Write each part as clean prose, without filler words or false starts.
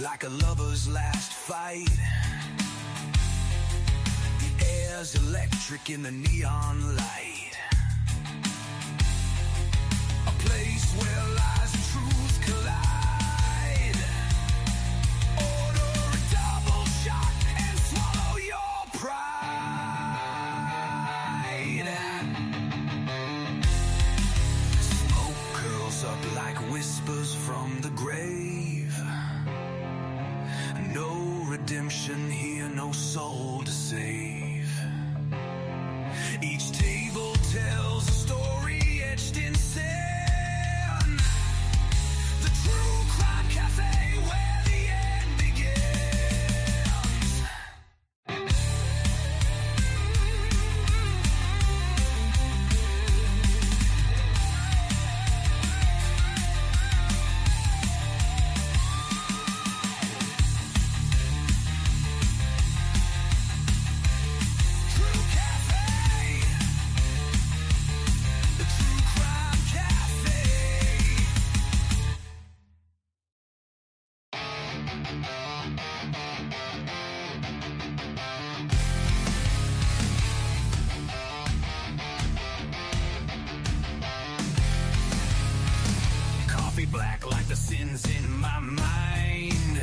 like a lover's last fight. The air's electric in the neon light. A place where lies and truth collide. Order a double shot and swallow your pride. Smoke curls up like whispers from the grave. No redemption here, no soul to save. Each table tells a story etched in sand. The True Crime Cafe, where the end begins. Black like the sins in my mind.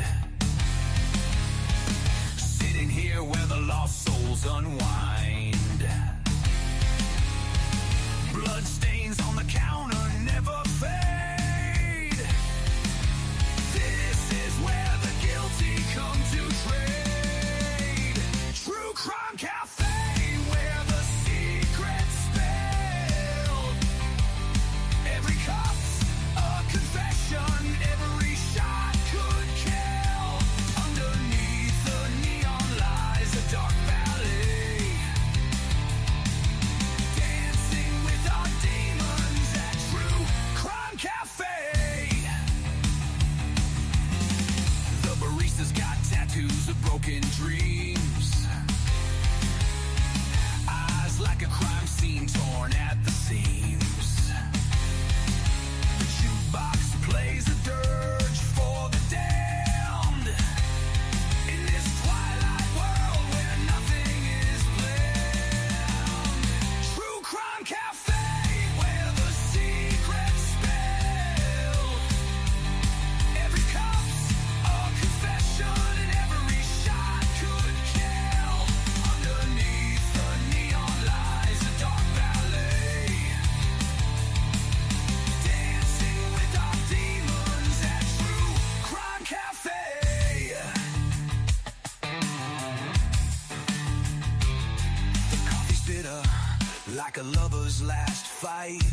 Sitting here where the lost souls unwind. Blood stains on the counter never fade. This is where the guilty come to trade. True Crime Cafe, where the secret's spilled. Every cup's a confession, every shot could kill. Underneath the neon lies a dark valley. Dancing with our demons at True Crime Cafe. The barista's got tattoos of broken dreams. Eyes like a crime scene torn at the seams. The jukebox plays a dirge for the damned. In this twilight world where nothing is planned. True Crime Cafe, where the secret's spilled. Every cup's a confession and every shot could kill. Underneath the neon lies a dark valley. Dancing with our demons at True Crime Cafe. The coffee's bitter like a lover's last fight.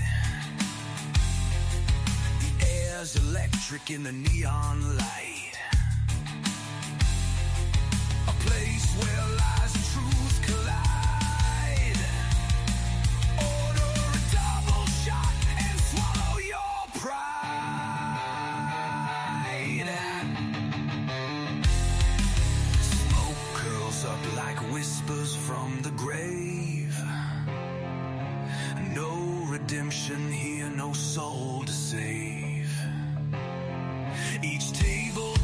The air's electric in the neon light. A place where lies and truth collide. Order a double shot and swallow your pride. Smoke curls up like whispers from the grave. No redemption here, no soul to save. Each table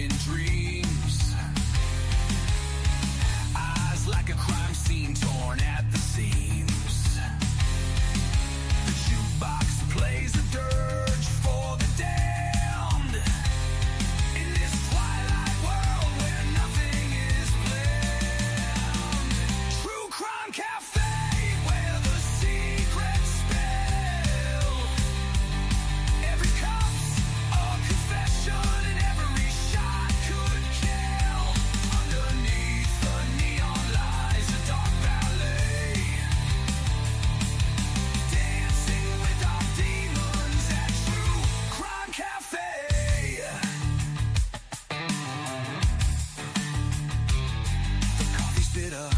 broken dreams. Eyes like a crime scene torn at the seams. The jukebox plays a dirge for the damned. In this twilight world where nothing is planned. True Crime Cafe, where the secrets spill. Every cup's a confession and every shot could kill. Underneath the neon lies a dark ballet. Dancing with our demons at True Crime Cafe. The coffee's bitter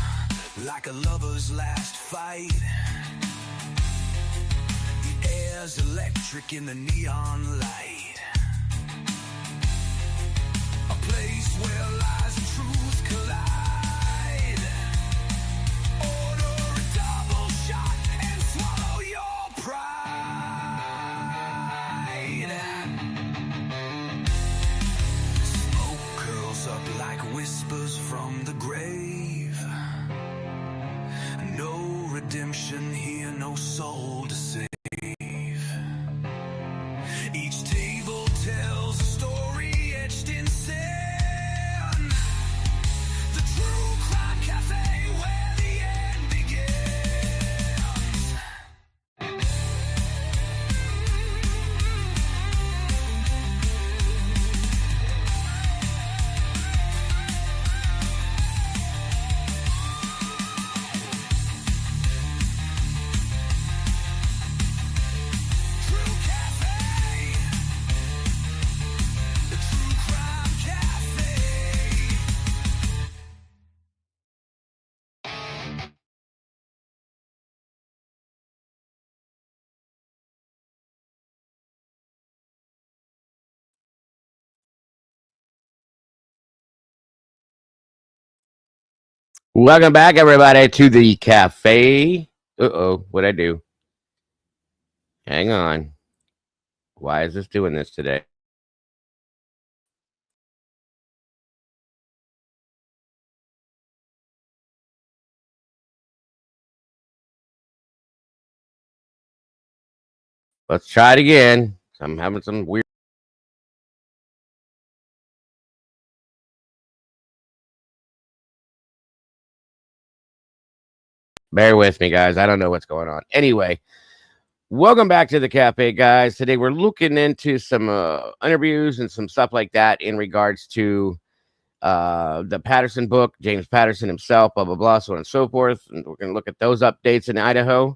like a lover's last fight. The air's electric in the neon light. A place where lies and truth collide. Order a double shot and swallow your pride. Smoke curls up like whispers from the grave. No redemption here, no soul to save. Each table tells a story etched in sand. The True Crime Cafe, where the end begins. True Cafe. The True Crime Cafe. Welcome back, everybody, to the cafe. What'd I do? Hang on. Why is this doing this today? Let's try it again. I'm having some weird. Bear with me, guys. I don't know what's going on. Anyway, welcome back to the cafe, guys. Today we're looking into some interviews and some stuff like that in regards to the Patterson book, James Patterson himself, blah, blah, blah, so on and so forth. And we're going to look at those updates in Idaho.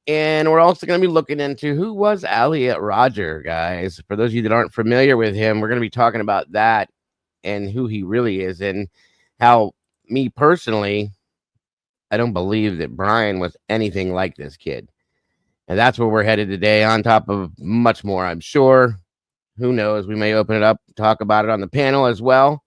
And we're also going to be looking into who was Elliot Roger, guys. For those of you that aren't familiar with him, we're going to be talking about that and who he really is and how, me personally, I don't believe that Brian was anything like this kid. And that's where we're headed today, on top of much more, I'm sure. Who knows? We may open it up, talk about it on the panel as well.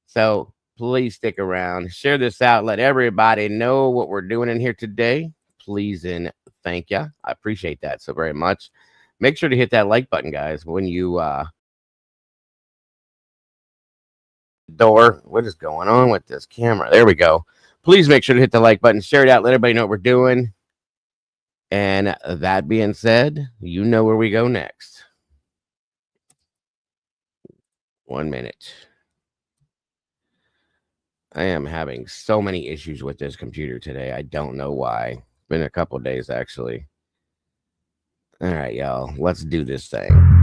So please stick around. Share this out. Let everybody know what we're doing in here today. Please and thank you. I appreciate that so very much. Make sure to hit that like button, guys, when you door. What is going on with this camera? There we go. Please make sure to hit the like button, share it out, let everybody know what we're doing. And that being said, you know where we go next. 1 minute. I am having so many issues with this computer today. I don't know why. It's been a couple of days, actually. All right, y'all. Let's do this thing.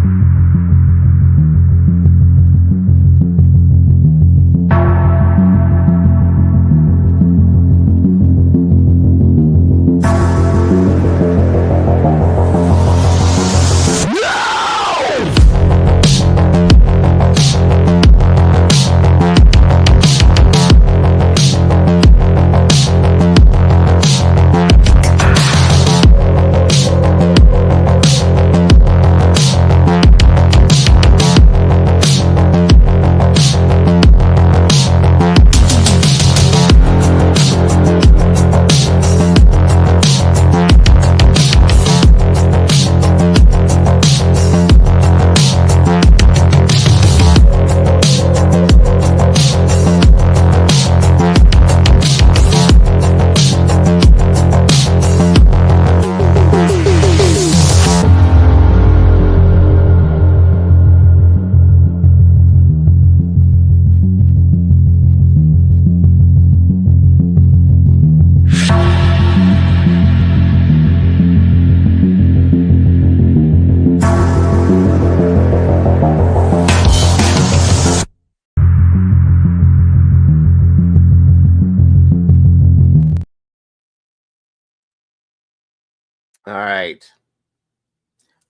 All right.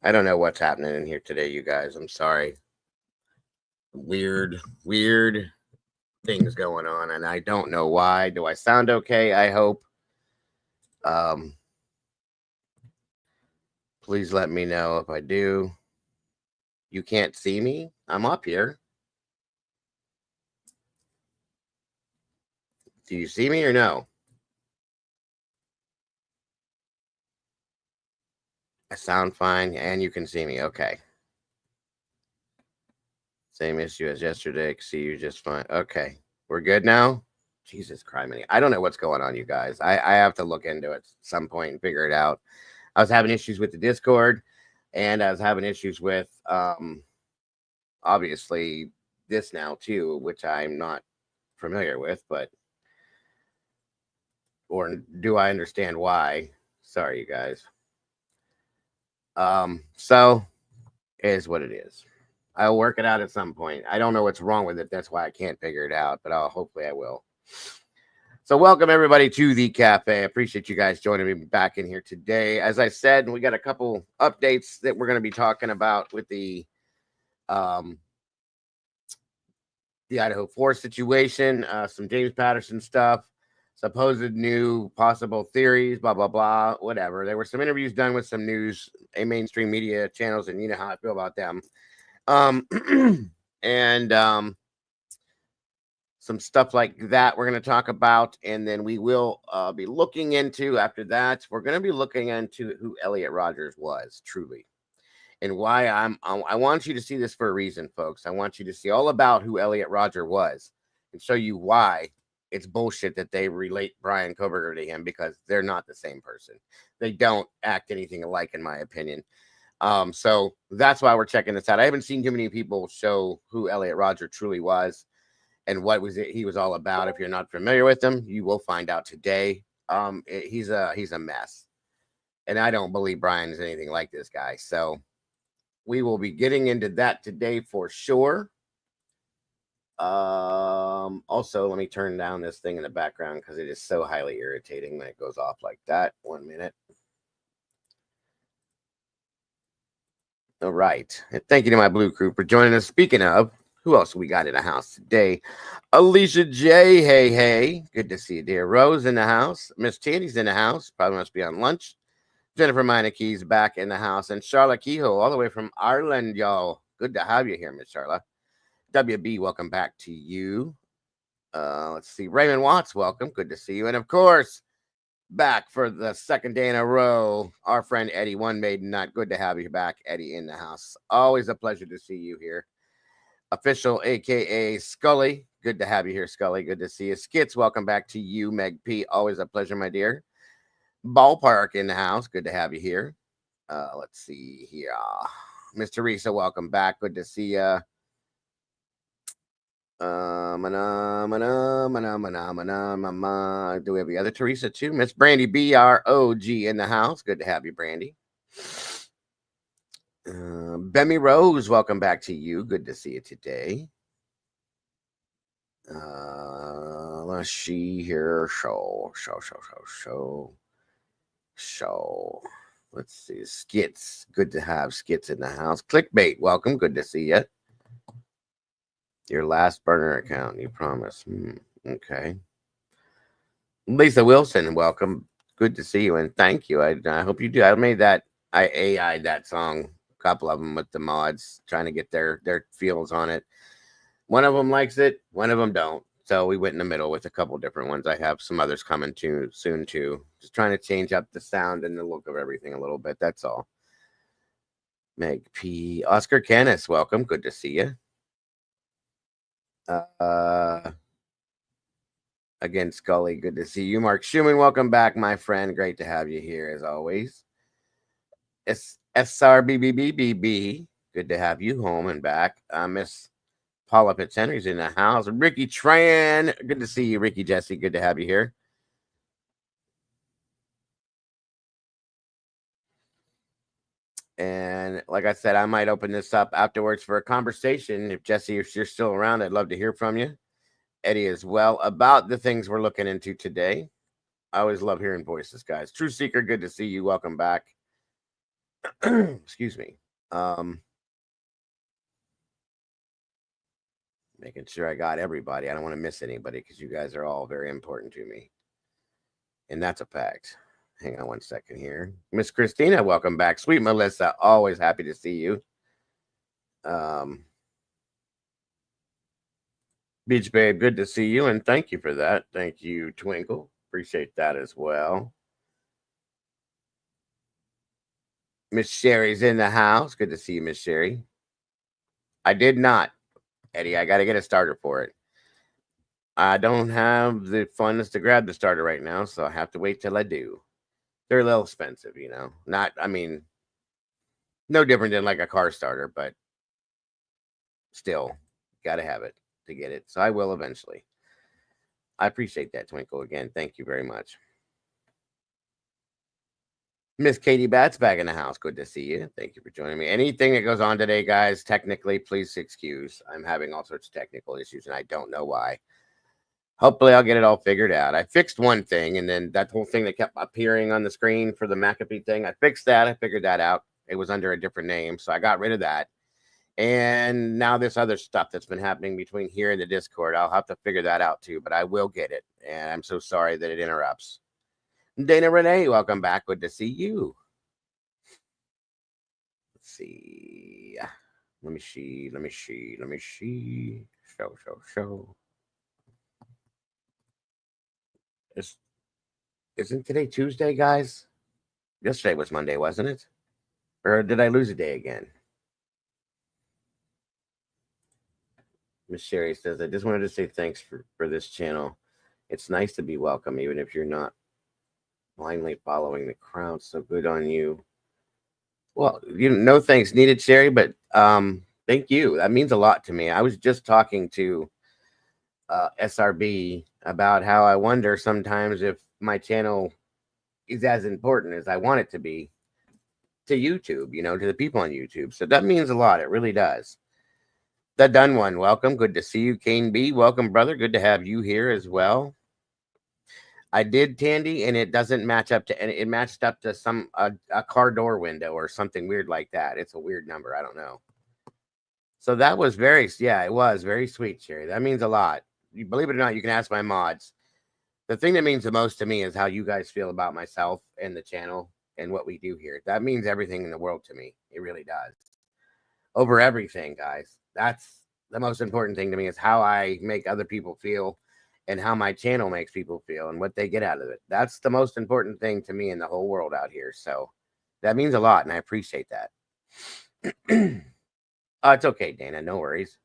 I don't know what's happening in here today, you guys. I'm sorry. Weird things going on, and I don't know why. Do I sound okay? I hope. Um, please let me know if I do. You can't see me? I'm up here. Do you see me or no? I sound fine and you can see me. Okay. Same issue as yesterday. See you just fine. Okay. We're good now? Jesus Christ. I don't know what's going on, you guys. I have to look into it at some point and figure it out. I was having issues with the Discord and I was having issues with obviously this now too, which I'm not familiar with, but or do I understand why? Sorry, you guys. So it is what it is. I'll work it out at some point. I don't know what's wrong with it. That's why I can't figure it out, but hopefully I will. So welcome everybody to the cafe. I appreciate you guys joining me back in here today. As I said, we got a couple updates that we're going to be talking about with the IDAHO4 situation, some James Patterson stuff, supposed new possible theories, blah, blah, blah, whatever. There were some interviews done with some news, mainstream media channels, and you know how I feel about them. And some stuff like that we're going to talk about. And then we will be looking into, after that, we're going to be looking into who Elliot Rodgers was, truly. And why I want you to see this for a reason, folks. I want you to see all about who Elliot Roger was and show you why it's bullshit that they relate Brian Koberger to him, because they're not the same person. They don't act anything alike, in my opinion. So that's why we're checking this out. I haven't seen too many people show who Elliot Roger truly was and what was it he was all about. If you're not familiar with him, you will find out today. He's a mess, and I don't believe Brian is anything like this guy. So we will be getting into that today for sure. Also, let me turn down this thing in the background because it is so highly irritating when it goes off like that. 1 minute. All right. And thank you to my blue crew for joining us. Speaking of, who else we got in the house today? Alicia J. Hey. Good to see you, dear. Rose in the house. Miss Tandy's in the house. Probably must be on lunch. Jennifer Meinecke's back in the house. And Charlotte Kehoe, all the way from Ireland, y'all. Good to have you here, Miss Charlotte. WB, welcome back to you. Let's see. Raymond Watts, welcome. Good to see you. And of course, back for the second day in a row, our friend Eddie, One Maiden Nut. Good to have you back, Eddie, in the house. Always a pleasure to see you here. Official, aka Scully. Good to have you here, Scully. Good to see you. Skits, welcome back to you, Meg P. Always a pleasure, my dear. Ballpark in the house. Good to have you here. Let's see here. Miss Teresa, welcome back. Good to see you. Do we have the other Teresa too? Miss Brandy BROG in the house. Good to have you, Brandy. Bemmy Rose, welcome back to you. Good to see you today. Let's see here. Show. Let's see. Skits. Good to have Skits in the house. Clickbait, welcome. Good to see you. Your last burner account, you promise. Okay. Lisa Wilson, welcome. Good to see you, and thank you. I hope you do. I made that. I AI'd that song, a couple of them with the mods, trying to get their feels on it. One of them likes it, one of them don't. So we went in the middle with a couple different ones. I have some others coming soon too. Just trying to change up the sound and the look of everything a little bit. That's all. Meg P. Oscar Canis, welcome. Good to see you. Again, Scully, good to see you. Mark Schumann, welcome back, my friend. Great to have you here as always. SRBBBBB, good to have you home and back. Miss Paula Fitzhenry's in the house. Ricky Tran, good to see you. Ricky Jesse, good to have you here. And like I said, I might open this up afterwards for a conversation. If Jesse, if you're still around, I'd love to hear from you. Eddie as well, about the things we're looking into today. I always love hearing voices, guys. True Seeker, good to see you. Welcome back. Excuse me. Making sure I got everybody. I don't want to miss anybody because you guys are all very important to me. And that's a fact. Hang on one second here. Miss Christina, welcome back. Sweet Melissa, always happy to see you. Beach Babe, good to see you, and thank you for that. Thank you, Twinkle. Appreciate that as well. Miss Sherry's in the house. Good to see you, Miss Sherry. I did not, Eddie. I got to get a starter for it. I don't have the funds to grab the starter right now, so I have to wait till I do. They're a little expensive, you know. Not, I mean, no different than like a car starter, but still, got to have it to get it. So I will eventually. I appreciate that, Twinkle. Again, thank you very much. Miss Katie Batts back in the house. Good to see you. Thank you for joining me. Anything that goes on today, guys, technically, please excuse. I'm having all sorts of technical issues, and I don't know why. Hopefully, I'll get it all figured out. I fixed one thing, and then that whole thing that kept appearing on the screen for the McAfee thing, I fixed that. I figured that out. It was under a different name, so I got rid of that. And now this other stuff that's been happening between here and the Discord, I'll have to figure that out too, but I will get it. And I'm so sorry that it interrupts. Dana Renee, welcome back. Good to see you. Let's see. Let me see. Show. Isn't today Tuesday, guys? Yesterday was Monday, wasn't it? Or did I lose a day again? Miss Sherry says, I just wanted to say thanks for this channel. It's nice to be welcome, even if you're not blindly following the crowd. So good on you. Well, no thanks needed, Sherry, but thank you. That means a lot to me. I was just talking to SRB about how I wonder sometimes if my channel is as important as I want it to be to YouTube, to the people on YouTube. So that means a lot. It really does. The Done One, welcome. Good to see you. Kane B, welcome, brother. Good to have you here as well. I did Tandy, and it doesn't match up to, and it matched up to a car door window or something weird like that. It's a weird number. I don't know. So that was it was very sweet, Sherry. That means a lot. You believe it or not, you can ask my mods. The thing that means the most to me is how you guys feel about myself and the channel and what we do here. That means everything in the world to me. It really does. Over everything, guys. That's the most important thing to me is how I make other people feel and how my channel makes people feel and what they get out of it. That's the most important thing to me in the whole world out here. So that means a lot, and I appreciate that. It's okay, Dana. No worries.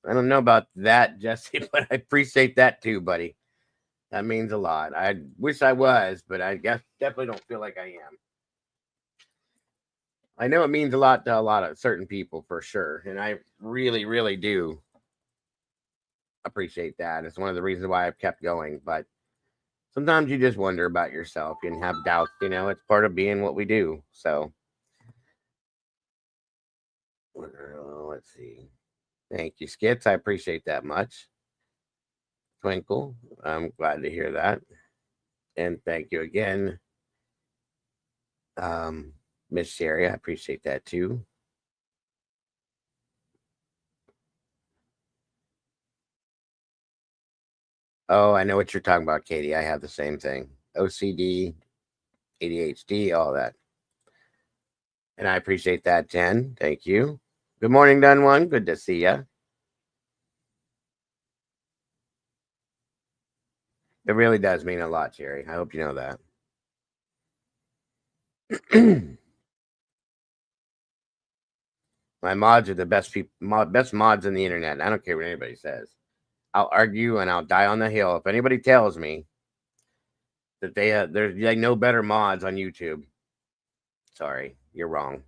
I don't know about that, Jesse, but I appreciate that too, buddy. That means a lot. I wish I was, but I guess definitely don't feel like I am. I know it means a lot to a lot of certain people for sure, and I really, really do appreciate that. It's one of the reasons why I've kept going. But sometimes you just wonder about yourself and have doubts. It's part of being what we do. So let's see. Thank you, Skits. I appreciate that much. Twinkle, I'm glad to hear that. And thank you again, Miss Sherry. I appreciate that too. Oh, I know what you're talking about, Katie. I have the same thing. OCD, ADHD, all that. And I appreciate that, Jen. Thank you. Good morning, Done One. Good to see you. It really does mean a lot, Jerry. I hope you know that. My mods are the best people, best mods in the internet. I don't care what anybody says. I'll argue and I'll die on the hill if anybody tells me that they know better mods on YouTube. Sorry, you're wrong.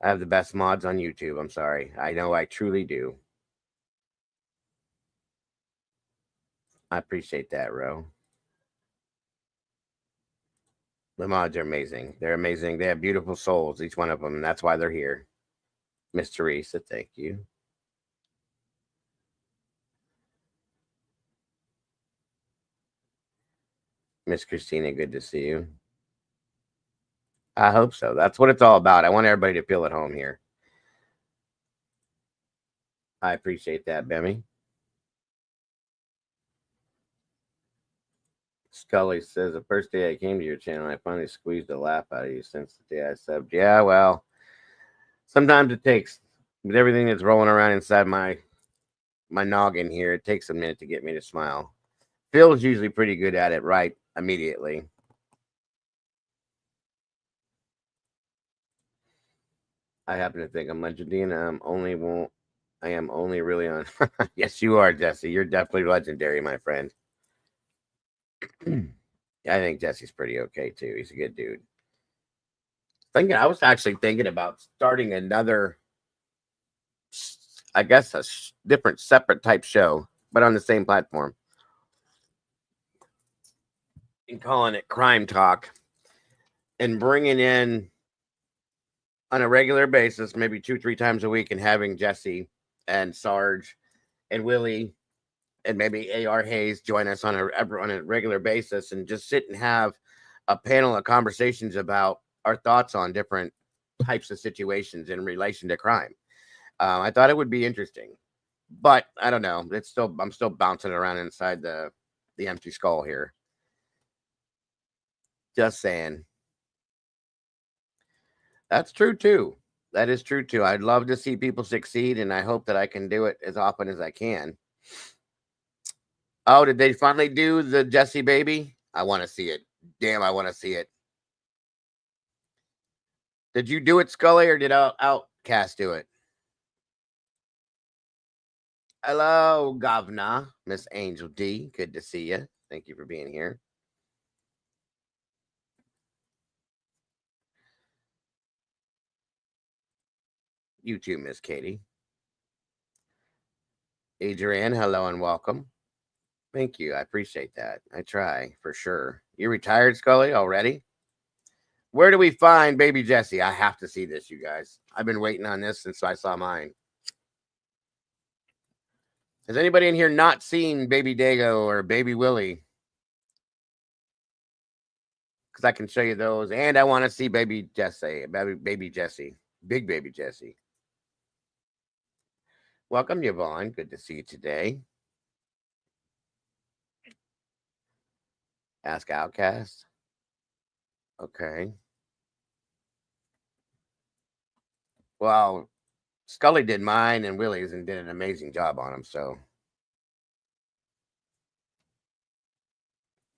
I have the best mods on YouTube. I'm sorry. I know I truly do. I appreciate that, Ro. The mods are amazing. They're amazing. They have beautiful souls, each one of them. And that's why they're here. Miss Teresa, thank you. Miss Christina, good to see you. I hope so. That's what it's all about. I want everybody to feel at home here. I appreciate that, Bemmy. Scully says the first day I came to your channel, I finally squeezed a laugh out of you since the day I subbed. Yeah, well, sometimes it takes with everything that's rolling around inside my noggin here. It takes a minute to get me to smile. Phil's usually pretty good at it right immediately. I happen to think I'm legendary, and I am only really on. Yes, you are, Jesse. You're definitely legendary, my friend. I think Jesse's pretty okay too. He's a good dude. I was actually thinking about starting another, I guess, different, separate type show, but on the same platform, and calling it Crime Talk, and bringing in on a regular basis, maybe 2-3 times a week, and having Jesse and Sarge and Willie and maybe AR Hayes join us on a regular basis, and just sit and have a panel of conversations about our thoughts on different types of situations in relation to crime. I thought it would be interesting, but I don't know. I'm still bouncing around inside the empty skull here. Just saying. That's true too. That is true too. I'd love to see people succeed, and I hope that I can do it as often as I can. Oh, did they finally do the Jesse baby? I want to see it. Damn, I want to see it. Did you do it, Scully, or did Outcast do it? Hello, Governor, Miss Angel D. Good to see you. Thank you for being here. You too, Miss Katie. Adrienne, hello and welcome. Thank you. I appreciate that. I try for sure. You retired, Scully, already? Where do we find baby Jesse? I have to see this, you guys. I've been waiting on this since I saw mine. Has anybody in here not seen baby Dago or baby Willie? Because I can show you those. And I want to see baby Jesse, baby Jesse, big baby Jesse. Welcome, Yvonne. Good to see you today. Ask Outcast. Okay. Well, Scully did mine and Willie's and did an amazing job on them. So,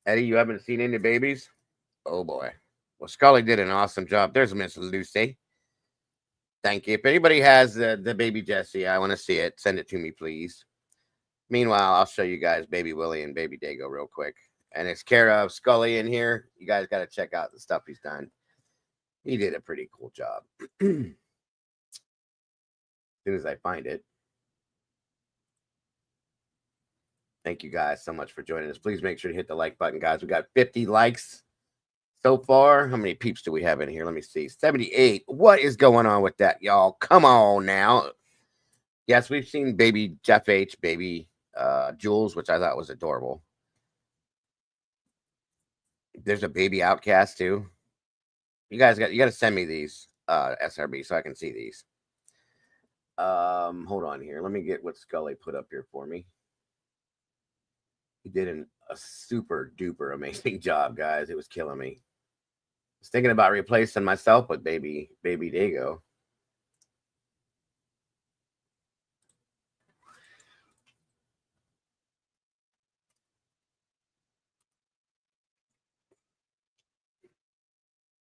Eddie, you haven't seen any babies? Oh boy. Well, Scully did an awesome job. There's Miss Lucy. Thank you. If anybody has the baby Jesse, I want to see it. Send it to me, please. Meanwhile, I'll show you guys baby Willie and baby Dago real quick. And it's care of Scully in here. You guys got to check out the stuff he's done. He did a pretty cool job. As soon as I find it. Thank you guys so much for joining us. Please make sure to hit the like button, guys. We got 50 likes so far. How many peeps do we have in here? Let me see. 78. What is going on with that, y'all? Come on now. Yes, we've seen baby Jeff H, baby Jules, which I thought was adorable. There's a baby Outcast too. You got to send me these SRB so I can see these. Hold on here. Let me get what Scully put up here for me. He did a super duper amazing job, guys. It was killing me. I was thinking about replacing myself with baby Dago.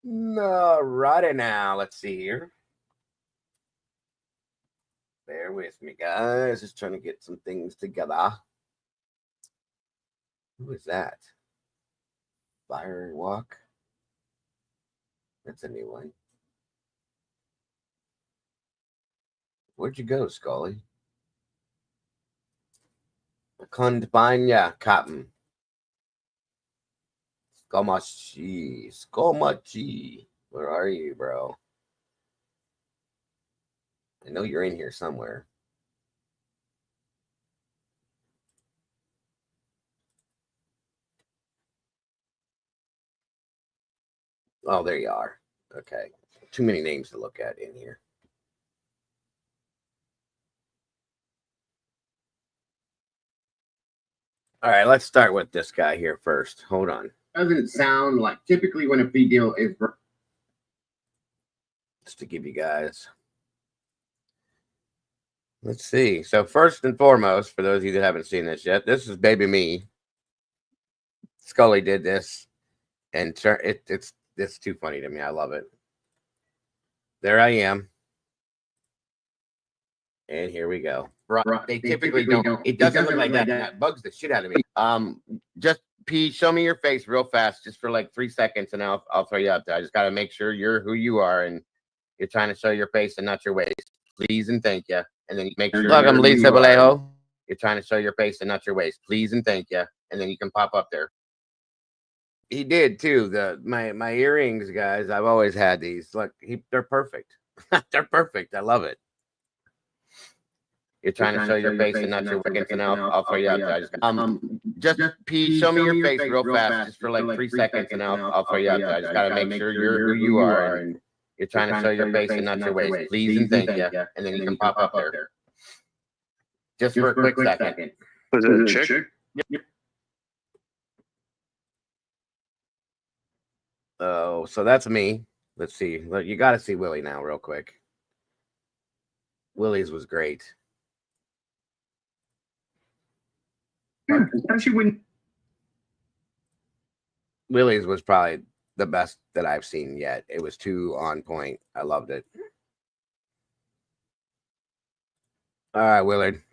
All righty now. Let's see here. Bear with me, guys. Just trying to get some things together. Who is that? Fire Walk. That's a new one. Where'd you go, Scully? Convania Cotton. Skomachi. Where are you, bro? I know you're in here somewhere. Oh, there you are. Okay. Too many names to look at in here. All right, let's start with this guy here first. Hold on. Doesn't sound like typically when a plea deal is just to give you guys. Let's see. So first and foremost, for those of you that haven't seen this yet, this is Baby Me. Scully did this, and it's too funny to me. I love it. There I am, and here we go. They typically don't. It doesn't look like that. That bugs the shit out of me. Just P, show me your face real fast, just for like 3 seconds, and I'll throw you out there. I just got to make sure you're who you are, and you're trying to show your face and not your waist. Please and thank you. And then you make sure. Welcome, Lisa Vallejo. You're trying to show your face and not your waist. Please and thank you. And then you can pop up there. He did too. My earrings, guys. I've always had these. Look, they're perfect. They're perfect. I love it. You're trying to show your face and not your waist, and I'll throw you out there. Just P, show me your face real fast, just for like 3 seconds, and I'll throw you out there. I just got to make sure you're who you are, and you're trying to show your face and not your waist. Please and thank you. And then you can pop up there. Just for a quick second. Was it a chick? Yep. Oh, so that's me. Let's see. Look, you got to see Willie now, real quick. Willie's was great. Especially when Willie's was probably the best that I've seen yet. It was too on point. I loved it. All right, Willard.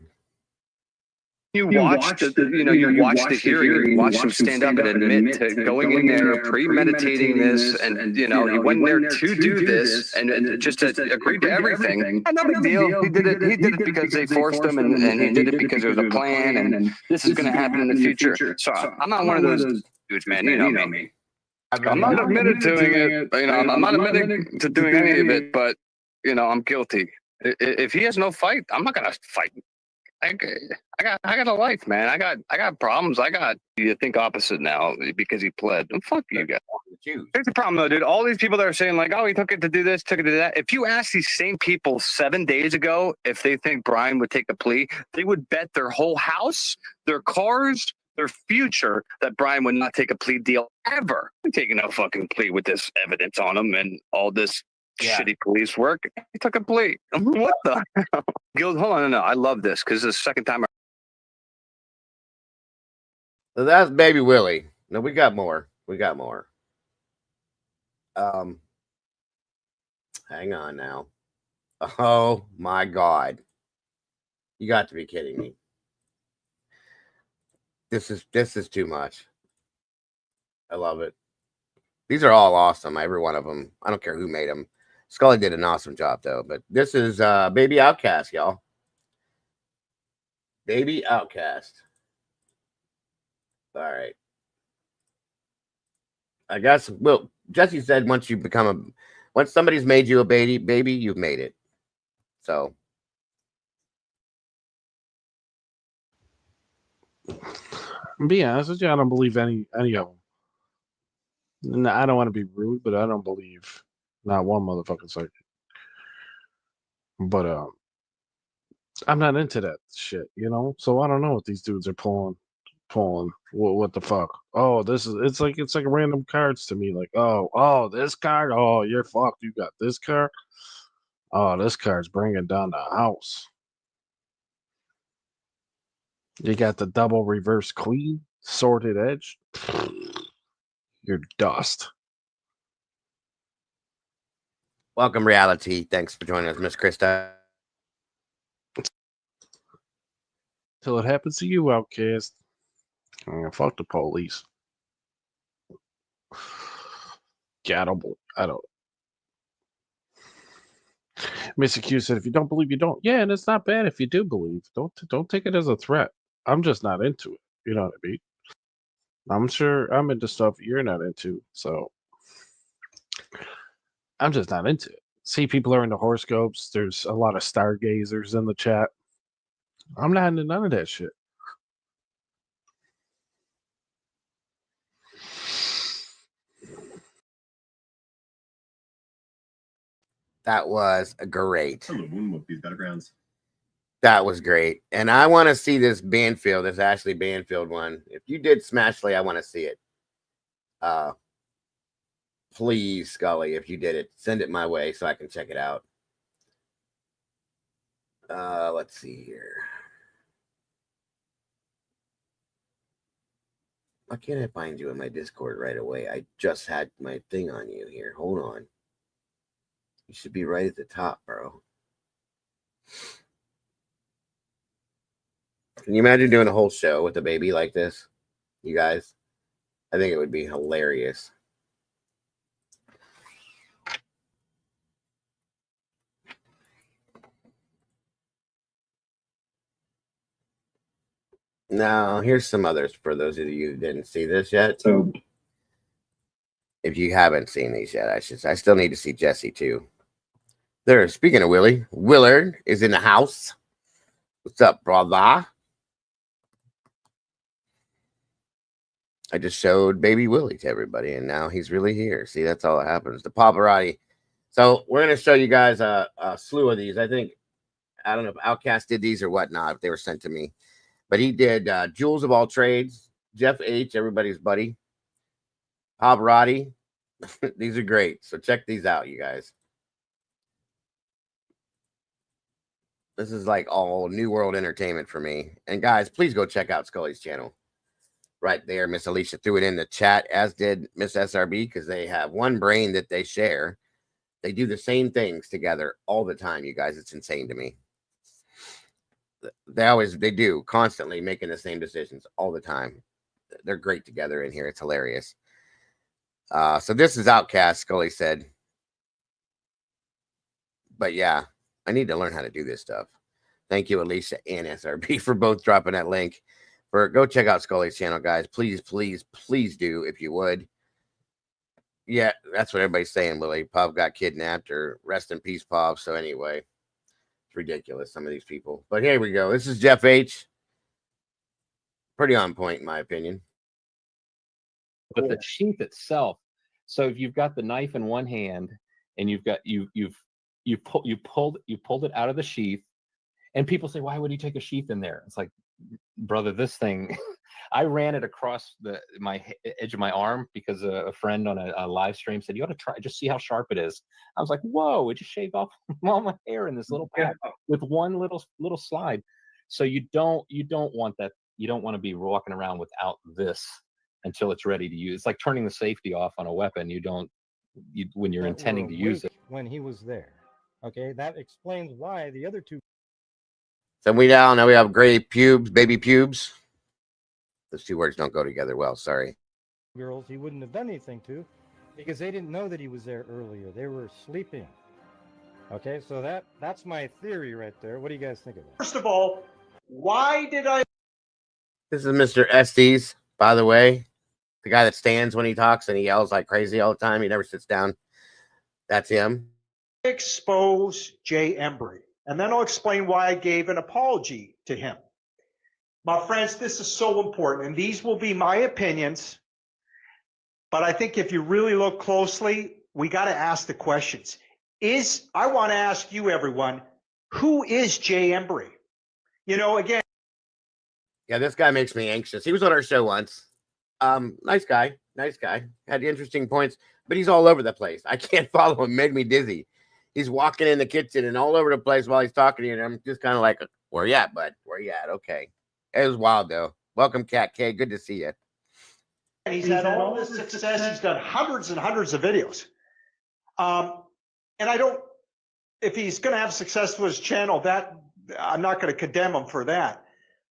you watched the hearing, you watched him stand up and admit to going in there, premeditating this, and he went there to do this, and just agreed to everything. And no big deal. He did it because they forced him, and he did it because there was a plan, and this is going to happen in the future. So I'm not one of those dudes, man. You know me. I'm not admitted to doing it. I'm not admitting to doing any of it, but I'm guilty. If he has no fight, I'm not gonna fight. I got a life, man. I got problems. You think opposite now because he pled. Fuck you guys. Here's the problem though, dude. All these people that are saying like, oh, he took it to do this, took it to do that. If you ask these same people 7 days ago if they think Brian would take a plea, they would bet their whole house, their cars, their future that Brian would not take a plea deal ever. I'm taking a fucking plea with this evidence on him and all this shitty police work. He took a plea. What the hell? Hold on, no. I love this because this is the second time. So that's Baby Willie. No, we got more. Hang on now. Oh my God. You got to be kidding me. This is too much. I love it. These are all awesome. Every one of them. I don't care who made them. Scully did an awesome job though. But this is Baby Outcast, y'all. Baby Outcast. All right. I guess. Well, Jesse said once somebody's made you a baby, you've made it. So. Be honest with you, I don't believe any of them. No, I don't want to be rude, but I don't believe not one motherfucking second. But I'm not into that shit, So I don't know what these dudes are pulling. What the fuck? Oh, it's like random cards to me. Like, oh, this card. Oh, you're fucked. You got this card. Oh, this card's bringing down the house. You got the double reverse queen, sorted edge. You're dust. Welcome, Reality. Thanks for joining us, Miss Krista. Till it happens to you, Outcast. Fuck the police. Gattable. I don't. Mr. Q said, if you don't believe, you don't. Yeah, and it's not bad if you do believe. Don't take it as a threat. I'm just not into it. You know what I mean? I'm sure I'm into stuff you're not into, so I'm just not into it. See, people are into horoscopes. There's a lot of stargazers in the chat. I'm not into none of that shit. That was great. Hello, Moonwolf, these battlegrounds. That was great. And I want to see this Banfield, this Ashley Banfield one. If you did Smashley, I want to see it. Please, Scully, if you did it, send it my way so I can check it out. Let's see here. Why can't I find you in my Discord right away? I just had my thing on you here. Hold on. You should be right at the top, bro. Can you imagine doing a whole show with a baby like this? You guys? I think it would be hilarious. Now, here's some others for those of you who didn't see this yet. So, if you haven't seen these yet, I still need to see Jesse too. There, speaking of Willie, Willard is in the house. What's up, brother? I just showed baby Willie to everybody, and now he's really here. See, that's all that happens. The paparazzi. So we're going to show you guys a slew of these. I think, I don't know if Outcast did these or whatnot, if they were sent to me. But he did Jewels of All Trades, Jeff H., everybody's buddy, Paparazzi. These are great. So check these out, you guys. This is like all New World entertainment for me. And guys, please go check out Scully's channel. Right there, Miss Alicia threw it in the chat, as did Miss SRB, because they have one brain that they share. They do the same things together all the time, you guys. It's insane to me. They do constantly making the same decisions all the time. They're great together in here. It's hilarious. So this is Outcast, Scully said. But yeah, I need to learn how to do this stuff. Thank you, Alicia and SRB, for both dropping that link. Go check out Scully's channel, guys. Please, please, please do, if you would. Yeah, that's what everybody's saying, Willie. Pub got kidnapped, or rest in peace, Pub. So anyway, it's ridiculous, some of these people. But here we go. This is Jeff H. Pretty on point, in my opinion. But the sheath itself. So if you've got the knife in one hand, and you've got you pulled it out of the sheath, and people say, why would he take a sheath in there? It's like, brother, this thing, I ran it across my edge of my arm because a friend on a live stream said, you ought to try, just see how sharp it is. I was like, whoa, it just shaved off all my hair in this little pack with one little slide. So you don't want that. You don't want to be walking around without this until it's ready to use. It's like turning the safety off on a weapon. When you're intending to use it. When he was there. Okay, that explains why the other two. So now we have gray pubes, baby pubes. Those two words don't go together well. Sorry. Girls he wouldn't have done anything to, because they didn't know that he was there earlier. They were sleeping. Okay, so that's my theory right there. What do you guys think of that? First of all, why did I? This is Mr. Estes, by the way. The guy that stands when he talks and he yells like crazy all the time. He never sits down. That's him. Expose Jay Embry, and then I'll explain why I gave an apology to him. My friends, this is so important, and these will be my opinions, but I think if you really look closely, we got to ask the questions. I want to ask you, everyone, who is Jay Embry? Again. Yeah, this guy makes me anxious. He was on our show once. Nice guy. Had interesting points, but he's all over the place. I can't follow him. Made me dizzy. He's walking in the kitchen and all over the place while he's talking to you. And I'm just kind of like, where you at, bud? Where you at? Okay. It was wild, though. Welcome, Cat K. Good to see you. He's had all this success. He's done hundreds and hundreds of videos. And if he's going to have success with his channel, I'm not going to condemn him for that.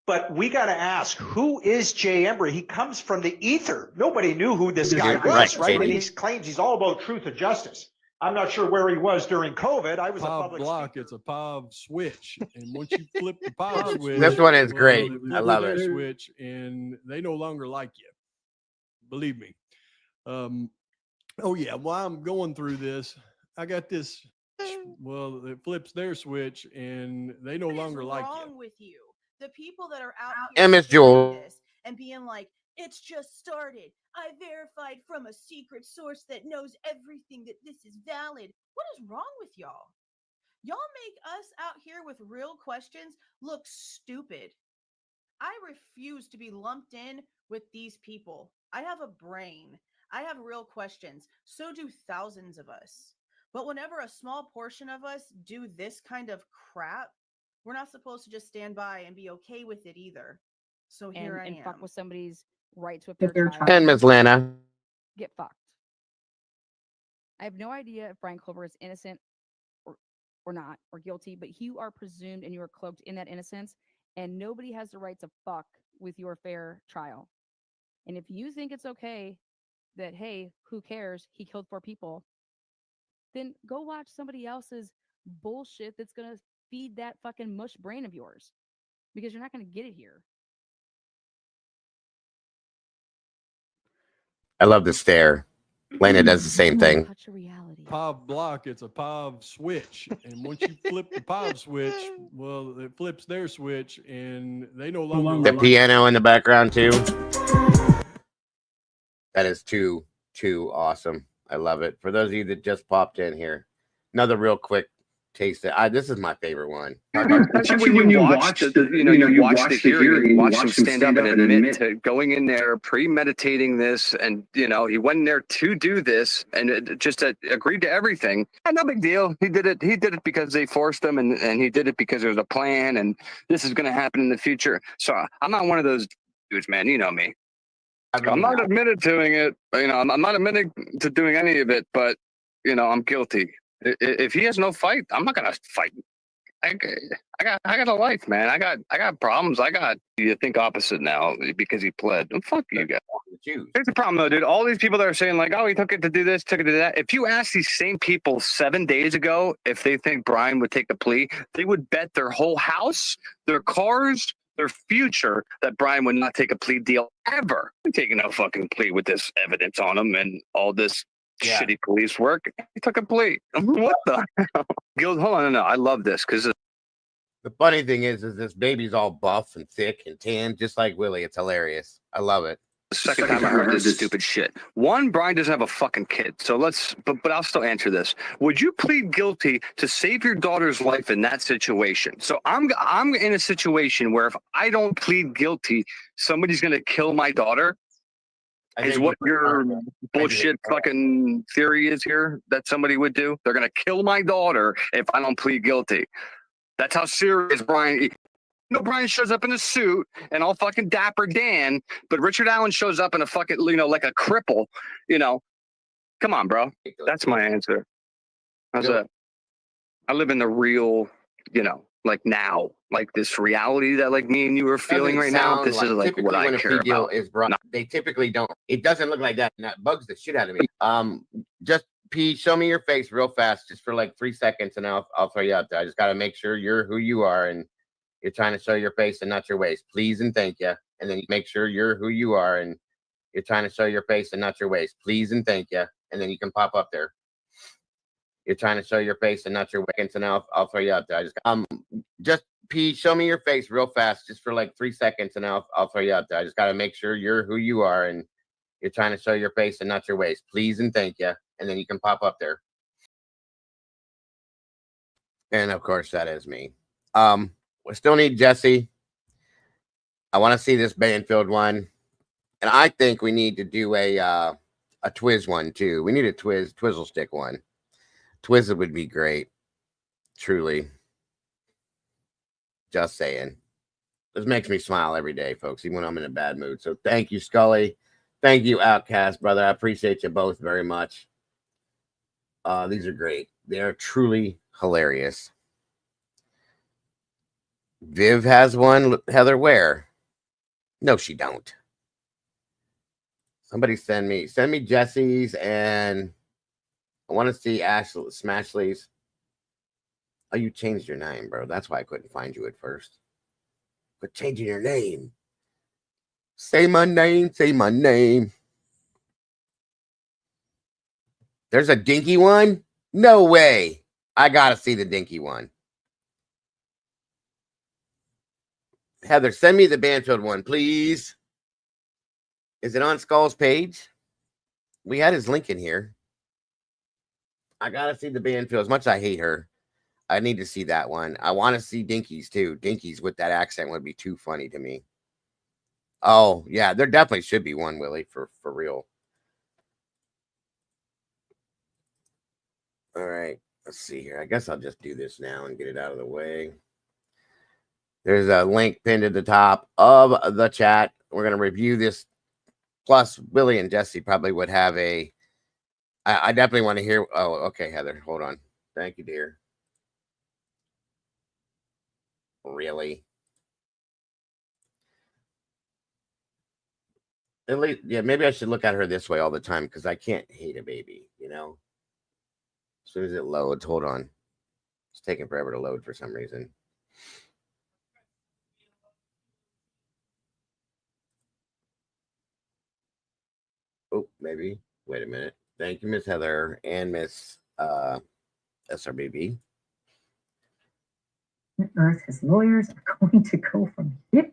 But we got to ask, who is Jay Embry? He comes from the ether. Nobody knew who this guy was, right? And he claims he's all about truth and justice. I'm not sure where he was during COVID. I was a public block. speaker. It's a POV switch, and once you flip the POV switch, this one is great. I love it. Switch, and they no longer like you. Believe me. Oh yeah. While I'm going through this, I got this. Well, it flips their switch, and they no longer like you. What's wrong with you? The people that are out And Miss Jewel and being like, It's just started. I verified from a secret source that knows everything that this is valid. What is wrong with y'all? Y'all make us out here with real questions look stupid. I refuse to be lumped in with these people. I have a brain. I have real questions. So do thousands of us. But whenever a small portion of us do this kind of crap, we're not supposed to just stand by and be okay with it either. So here I and am. fuck with somebody's right to a fair trial. And Miss Lana. Get fucked. I have no idea if Brian Clover is innocent or not, or guilty, but you are presumed and you are cloaked in that innocence, and nobody has the right to fuck with your fair trial. And if you think it's okay that, hey, who cares? He killed 4 people, then go watch somebody else's bullshit that's going to feed that fucking mush brain of yours, because you're not going to get it here. I love the stare. Lana does the same thing. Touch of reality. POV block, it's a POV switch. And once you flip the POV switch, well, it flips their switch and they no longer The piano in the background too. That is too awesome. I love it. For those of you that just popped in here, another real quick taste. This is my favorite one. Especially when you watch you watch the hearing, you watch him stand up and admit to going in there, premeditating this, and he went in there to do this, and just agreed to everything. And no big deal. He did it. He did it because they forced him, and he did it because there's a plan, and this is going to happen in the future. So I'm not one of those dudes, man. You know me. I'm not admitted to doing it. I'm not admitting to doing any of it, but I'm guilty. If he has no fight, I'm not gonna fight. I got a life, man. I got problems. You think opposite now because he pled. Fuck you guys. Here's the problem though, dude. All these people that are saying like, oh, he took it to do this, took it to do that. If you ask these same people 7 days ago if they think Brian would take a plea, they would bet their whole house, their cars, their future that Brian would not take a plea deal ever. I'm taking no fucking plea with this evidence on him and all this shitty police work. He took a plea. What the hell? Hold on, no. I love this because the funny thing is this baby's all buff and thick and tan, just like Willie. It's hilarious. I love it. The second time I heard this stupid shit. One, Brian doesn't have a fucking kid, so but I'll still answer this. Would you plead guilty to save your daughter's life in that situation? So I'm in a situation where if I don't plead guilty, somebody's gonna kill my daughter. Is what your bullshit fucking theory is here that somebody would do? They're gonna kill my daughter if I don't plead guilty. That's how serious Brian. Brian shows up in a suit and all fucking dapper Dan, but Richard Allen shows up in a fucking like a cripple. Come on, bro. That's my answer. How's that? I live in the real, like now, like this reality that like me and you are feeling right now. This is like what I care about. They typically don't. It doesn't look like that, and that bugs the shit out of me. Just P, show me your face real fast, just for like 3 seconds, and I'll throw you out there. I just got to make sure you're who you are, and you're trying to show your face and not your waist. Please and thank you. And then you make sure you're who you are, and you're trying to show your face and not your waist. Please and thank you. And then you can pop up there. You're trying to show your face and not your waist, and I'll throw you out there. I just P, show me your face real fast, just for like 3 seconds, and I'll throw you out there. I just got to make sure you're who you are, and you're trying to show your face and not your waist. Please and thank you. And then you can pop up there. And of course, that is me. We still need Jesse. I want to see this Banfield one, and I think we need to do a Twiz one too. We need a Twizzle stick one. Twizzle would be great. Truly. Just saying. This makes me smile every day, folks, even when I'm in a bad mood. So thank you, Scully. Thank you, Outcast, brother. I appreciate you both very much. These are great. They are truly hilarious. Viv has one. Heather, where? No, she don't. Somebody send me Jesse's, and I want to see Smashley's. Oh, you changed your name, bro. That's why I couldn't find you at first. But changing your name. Say my name. Say my name. There's a dinky one? No way. I got to see the dinky one. Heather, send me the Banfield one, please. Is it on Skull's page? We had his link in here. I gotta see the Banfield. As much as I hate her, I need to see that one. I want to see Dinky's too. Dinky's with that accent would be too funny to me. Oh yeah, there definitely should be one, Willie, for real. All right, let's see here. I guess I'll just do this now and get it out of the way. There's a link pinned at the top of the chat. We're gonna review this. Plus, Willie and Jesse probably would have a. I definitely want to hear. Oh, okay, Heather, hold on. Thank you, dear. Really? At least, yeah, maybe I should look at her this way all the time because I can't hate a baby, you know? As soon as it loads, hold on. It's taking forever to load for some reason. Oh, maybe. Wait a minute. Thank you, Miss Heather and Miss SRBB. Earth, his lawyers are going to go from here.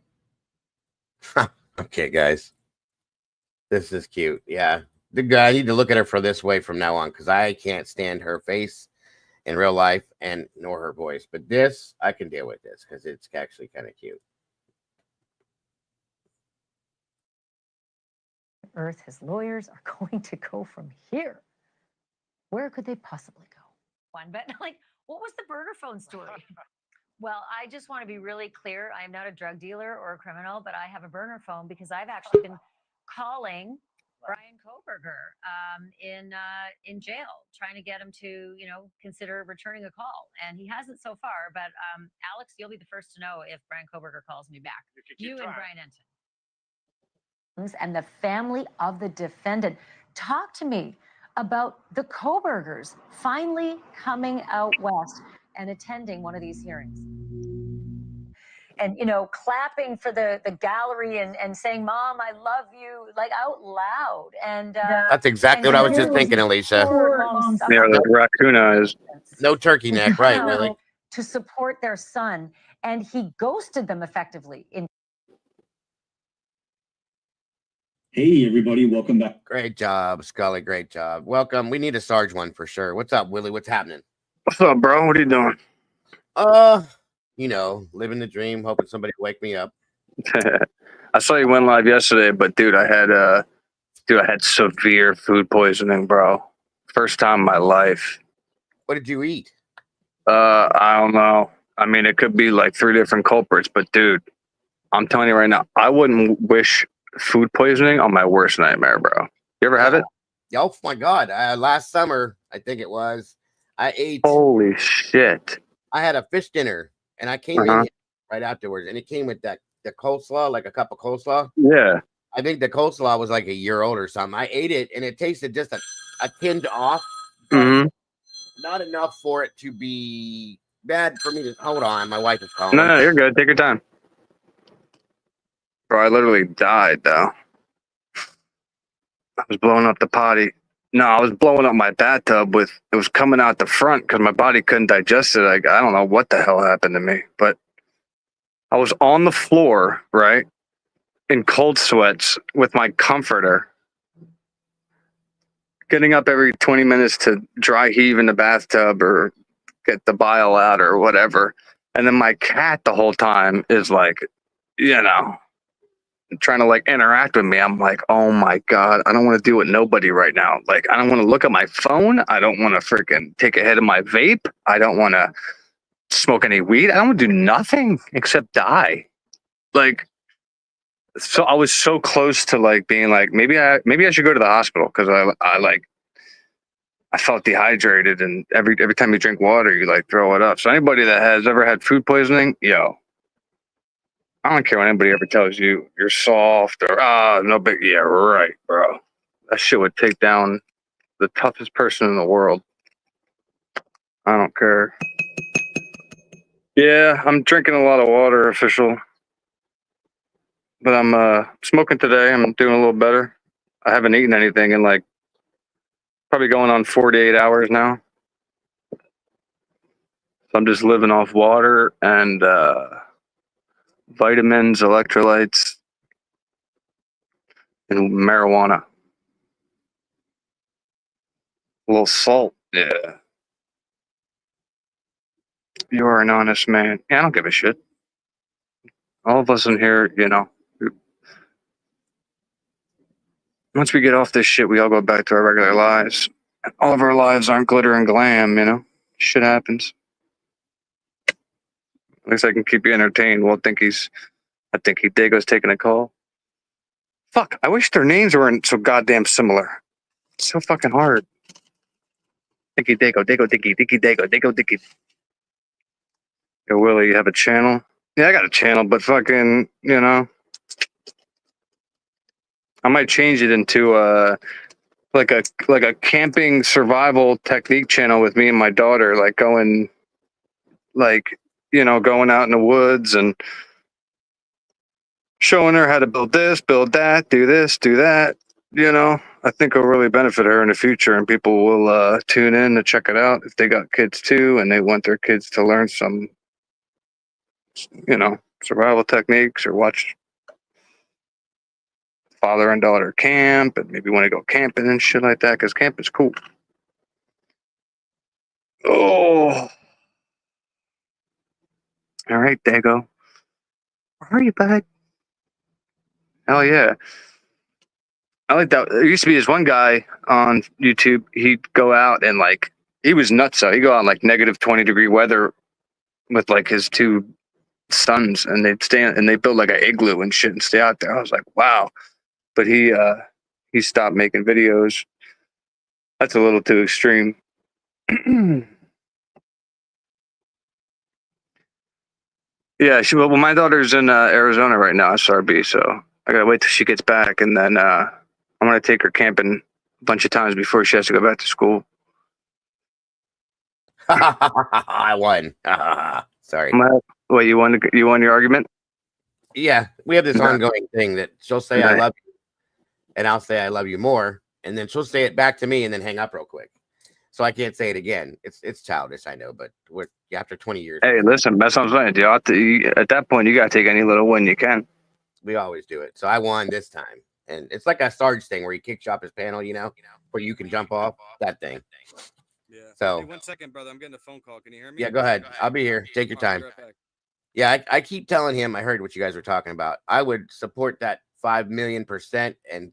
Okay, guys. This is cute. Yeah. The guy, I need to look at her for this way from now on because I can't stand her face in real life and nor her voice. But this, I can deal with this because it's actually kind of cute. Earth, his lawyers are going to go from here. Where could they possibly go? One, but like, what was the burger phone story? Well, I just want to be really clear. I am not a drug dealer or a criminal, but I have a burner phone because I've actually been calling Brian Koberger in jail, trying to get him to, consider returning a call. And he hasn't so far. But Alex, you'll be the first to know if Brian Koberger calls me back. You and Brian Ensign. And the family of the defendant. Talk to me about the Kobergers finally coming out west and attending one of these hearings. And, clapping for the gallery and saying, Mom, I love you, like out loud. And that's exactly what I was just thinking, Alicia. Yeah, the raccoon eyes. No turkey neck, right, Willie? To support their son. And he ghosted them effectively. Hey, everybody. Welcome back. Great job, Scully. Great job. Welcome. We need a Sarge one for sure. What's up, Willie? What's happening? What's up, bro? What are you doing? Living the dream, hoping somebody wake me up. I saw you went live yesterday, but dude, I had severe food poisoning, bro. First time in my life. What did you eat? I don't know. I mean, it could be like 3 different culprits, but dude, I'm telling you right now, I wouldn't wish food poisoning on my worst nightmare, bro. You ever have it? Oh my God. Last summer, I think it was, I ate. Holy shit. I had a fish dinner and I came in right afterwards and it came with the coleslaw, like a cup of coleslaw. Yeah. I think the coleslaw was like a year old or something. I ate it and it tasted just a tinge off. Not enough for it to be bad for me to hold on. My wife is calling. No, you're good. Take your time. Bro, I literally died though. I was blowing up the potty. No, I was blowing up my bathtub it was coming out the front because my body couldn't digest it. I don't know what the hell happened to me, but I was on the floor, right, in cold sweats with my comforter, getting up every 20 minutes to dry heave in the bathtub or get the bile out or whatever. And then my cat the whole time is like, trying to like interact with me. I'm like, oh my God, I don't want to deal with nobody right now. Like, I don't want to look at my phone. I don't want to freaking take a hit of my vape. I don't want to smoke any weed. I don't want to do nothing except die. Like, so I was so close to like being like, maybe I should go to the hospital because I felt dehydrated, and every time you drink water, you like throw it up. So anybody that has ever had food poisoning, I don't care what anybody ever tells you you're soft or no big. Yeah, right, bro. That shit would take down the toughest person in the world. I don't care. Yeah, I'm drinking a lot of water, official. But I'm smoking today. I'm doing a little better. I haven't eaten anything in like probably going on 48 hours now. So I'm just living off water and vitamins, electrolytes. and marijuana. A little salt. Yeah. You are an honest man. Yeah, I don't give a shit. All of us in here, you know, once we get off this shit, we all go back to our regular lives. All of our lives aren't glitter and glam, you know? Shit happens. At least I can keep you entertained. I think Dago's taking a call. Fuck, I wish their names weren't so goddamn similar. It's so fucking hard. Dicky Dago, Dicky Dago, Dicky. Yo, Willie, you have a channel? Yeah, I got a channel, but fucking, you know, I might change it into like a camping survival technique channel with me and my daughter, like going out in the woods and showing her how to build this, build that, do this, do that. You know, I think it'll really benefit her in the future, and people will tune in to check it out if they got kids too, and they want their kids to learn some, you know, survival techniques, or watch father and daughter camp, and maybe want to go camping and shit like that, because camping's cool. Oh, all right, Dago. Where are you, bud? Hell yeah. I like that. There used to be this one guy on YouTube. He'd go out and he was nuts. He'd go out in negative 20-degree weather with his two sons, and they'd stand and they build like an igloo and shit and stay out there. I was like, wow. But he stopped making videos. That's a little too extreme. Yeah, well, my daughter's in Arizona right now, SRB, so I gotta wait till she gets back, and then I'm gonna take her camping a bunch of times before she has to go back to school. I won. Sorry. What, you won your argument? Yeah, we have this ongoing thing that she'll say I love you, and I'll say I love you more, and then she'll say it back to me and then hang up real quick. So I can't say it again. It's childish, I know, but we're after 20 years. Hey, listen, that's what I'm saying. At that point, you gotta take any little win you can. We always do it. So I won this time, and it's like a Sarge thing where he kicks you off his panel, where you can jump off that thing. Yeah. So hey, 1 second, brother. I'm getting a phone call. Can you hear me? Yeah, go ahead. I'll be here. Take your time. Right, yeah, I keep telling him. I heard what you guys were talking about. I would support that 5,000,000% and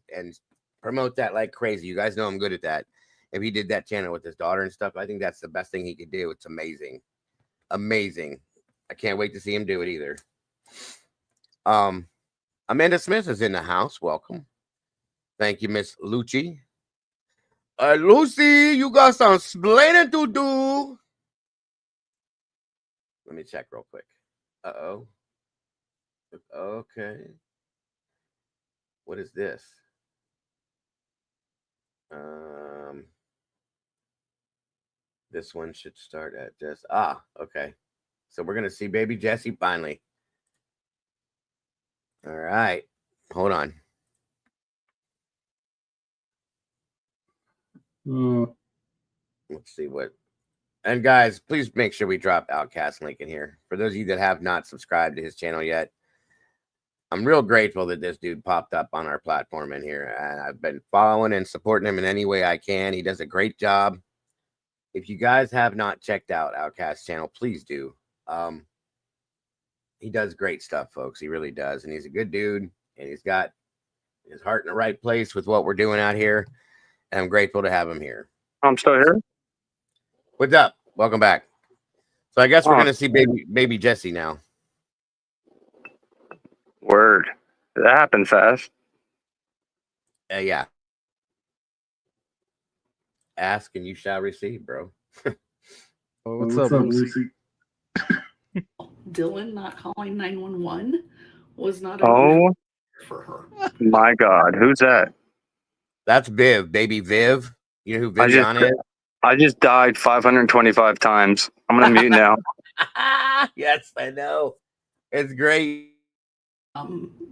promote that like crazy. You guys know I'm good at that. If he did that channel with his daughter and stuff, I think that's the best thing he could do. It's amazing. Amazing. I can't wait to see him do it either. Amanda Smith is in the house. Welcome. Thank you, Miss Lucci. Lucy, you got some splaining to do. Let me check real quick. Uh-oh. Okay. What is this? This one should start at just okay. So we're gonna see baby Jesse finally. All right, hold on. Let's see what. And guys, please make sure we drop Outcast link in here for those of you that have not subscribed to his channel yet. I'm real grateful that this dude popped up on our platform in here, and I've been following and supporting him in any way I can. He does a great job. If you guys have not checked out Outcast's channel, please do. He does great stuff, folks. He really does. And he's a good dude, and he's got his heart in the right place with what we're doing out here. And I'm grateful to have him here. I'm still here. What's up? Welcome back. So I guess we're going to see baby Jesse now. Word. That happened fast. Yeah. Ask and you shall receive, bro. What's up, Lucy? Dylan not calling 911 was not a for her. My God, who's that? That's Viv, baby Viv. You know who Vivian is? I just died 525 times. I'm gonna mute now. Yes, I know. It's great.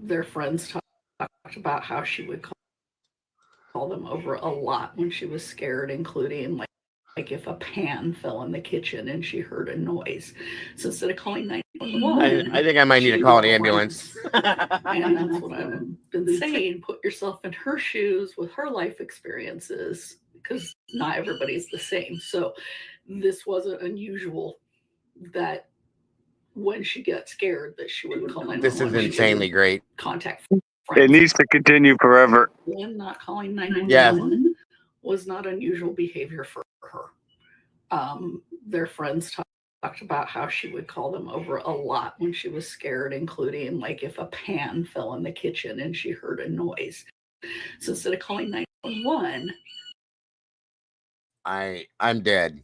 Their friends talked about how she would call them over a lot when she was scared, including like if a pan fell in the kitchen and she heard a noise. So instead of calling I think I might need to call an ambulance. And that's what I've been saying. Put yourself in her shoes with her life experiences, because not everybody's the same. So this wasn't unusual that when she got scared that she wouldn't call 911. This is insanely great. Contact It friends. needs to continue forever. And not calling 911 Yeah. was not unusual behavior for her. Their friends talked about how she would call them over a lot when she was scared, including like if a pan fell in the kitchen and she heard a noise. So instead of calling 911, I'm dead.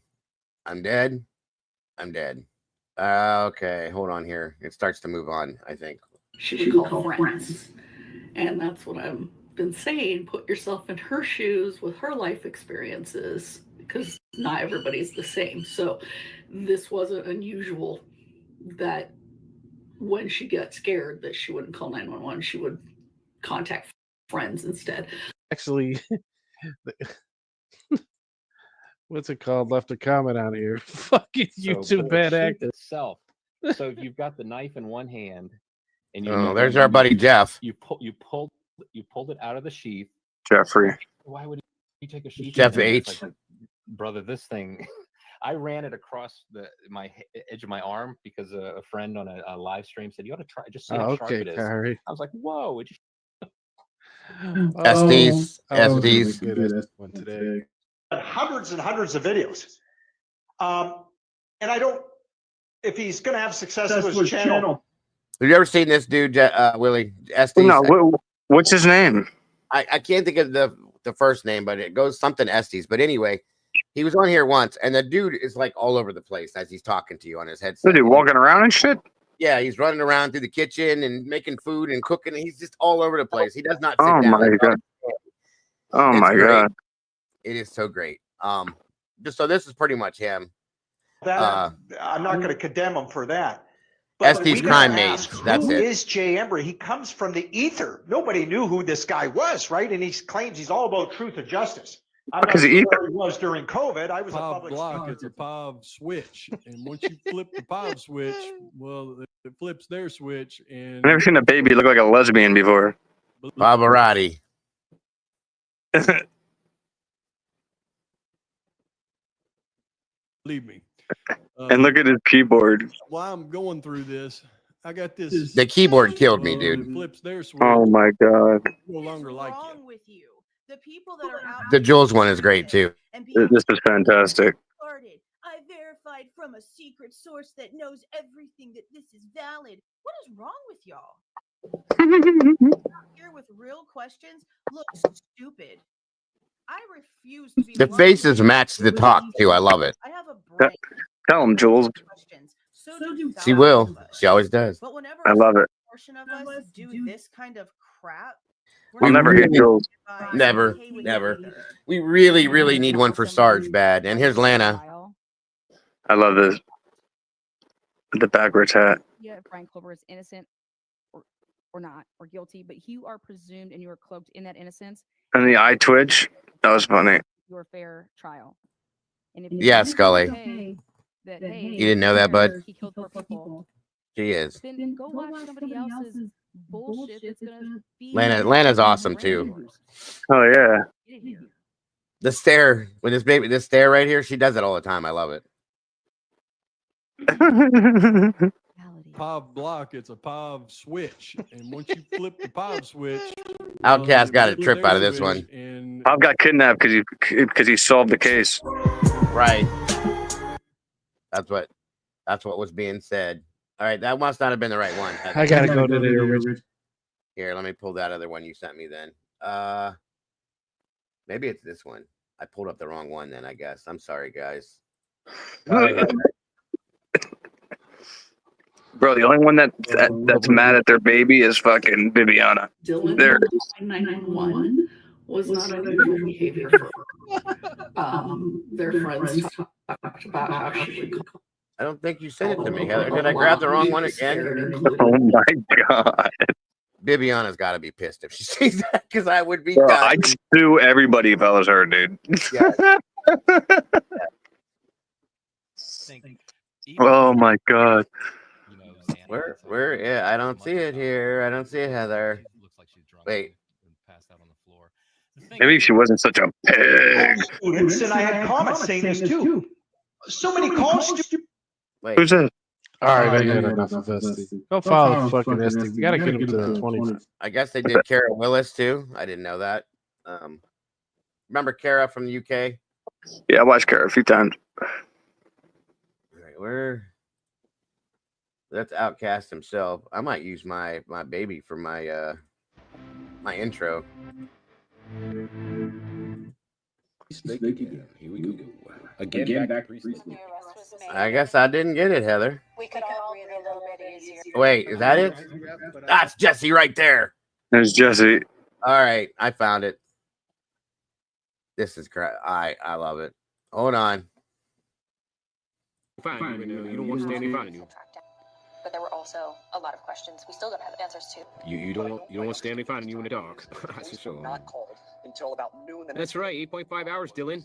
I'm dead. I'm dead. Okay, hold on here. It starts to move on, I think. she would call friends. And that's what I've been saying. Put yourself in her shoes with her life experiences, because not everybody's the same. So this wasn't unusual that when she got scared that she wouldn't call 911. She would contact friends instead. Actually, what's it called? Left a comment on here. Fucking YouTube bad actor. Itself. So if you've got the knife in one hand, and There's our buddy Jeff. You pulled it out of the sheath. Jeffrey. Why would you take a sheath? Jeff in there? H. It's like, brother, this thing. I ran it across my edge of my arm because a friend on a live stream said, "You ought to try. Just see how sharp it is." Kari. I was like, "Whoa!" Would you... SDs. Good one today. Hundreds and hundreds of videos. And I don't, if he's going to have success with his channel. Have you ever seen this dude, Willie? SDs? No, what's his name? I can't think of the first name, but it goes something Estes. But anyway, he was on here once, and the dude is like all over the place as he's talking to you on his headset. Is he walking around and shit? Yeah, he's running around through the kitchen and making food and cooking. And he's just all over the place. He does not sit Oh down. my god! Oh my great. god! It is so great. Just so this is pretty much him. That I'm not going to condemn him for that. But Estes we crime gotta mates. ask, That's who it. is Jay Embry? He comes from the ether. Nobody knew who this guy was, right? And he claims he's all about truth and justice. I'm not sure where he was during COVID. I was a public block. It's a POV switch, and once you flip the POV switch, well, it flips their switch. And I've never seen a baby look like a lesbian before. Pavarotti. Believe me. And look at his keyboard. While I'm going through this, I got this. The keyboard killed me, dude. It flips their switch. Oh my god! No longer like you. Wrong with you. The people that are out The Jules one is great too. This is fantastic. started. I verified from a secret source that knows everything that this is valid. What is wrong with y'all? Here with real questions looks stupid. I refuse to be The lied faces to. match the talk too. I love it. I have a brain. Tell him, Jules. Questions. So do She thousands will. of us. She always does. But whenever I love it. a portion of us do this kind of crap, I'll never hit Jules. Never. We really, really need one for Sarge bad. And here's Lana. I love this. The backwards hat. Yeah, Brian Clover is innocent or not, or guilty, but you are presumed and you are cloaked in that innocence. And the eye twitch. That was funny. Your fair trial. And if Yeah, Scully. Hey, You didn't know that, bud? He killed 4 people. She is. Then go watch somebody else's bullshit that's gonna be. Lana's awesome too. Oh yeah. The stare with this stare right here, she does it all the time. I love it. POV block. It's a POV switch, and once you flip the POV switch, Outcast got a trip out of this one. And I've got kidnapped because he solved the case. Right. That's what was being said. All right, that must not have been the right one. I gotta go to the original. Here, let me pull that other one you sent me then. Maybe it's this one. I pulled up the wrong one then, I guess. I'm sorry, guys. Bro, the only one that's mad at their baby is fucking Bibiana. Dylan There. 911 was not unusual behavior for her. Their friends talked about how she would call I don't think you sent it to me, Heather. Did I grab the wrong one again? Oh my god. Bibiana's got to be pissed if she sees that, because I would be Bro, done. I'd sue everybody if I was her, dude. Yeah. Oh my god. Where? Yeah, I don't see it here. I don't see it, Heather. Wait. Maybe she wasn't such a pig. Students, and I had comments saying this too. So many college students. Wait. Who's that? All right, I got enough of SD. Go follow fucking SD. We gotta get him to the 20s. I guess they did Kara Willis too. I didn't know that. Remember Kara from the UK? Yeah, I watched Kara a few times. All right, where? That's Outcast himself. I might use my baby for my my intro. Here we go. Again back recently. I guess I didn't get it, Heather. We could all breathe a little bit easier. Wait, is that it? That's Jesse right there. There's Jesse. All right, I found it. This is crap. I love it. Hold on. Fine, you don't want to stand in front of you. But there were also a lot of questions we still don't have answers to. You don't want to stand in front of you in the dark. That's for sure. Not called until about noon. That's right, 8.5 hours, Dylan.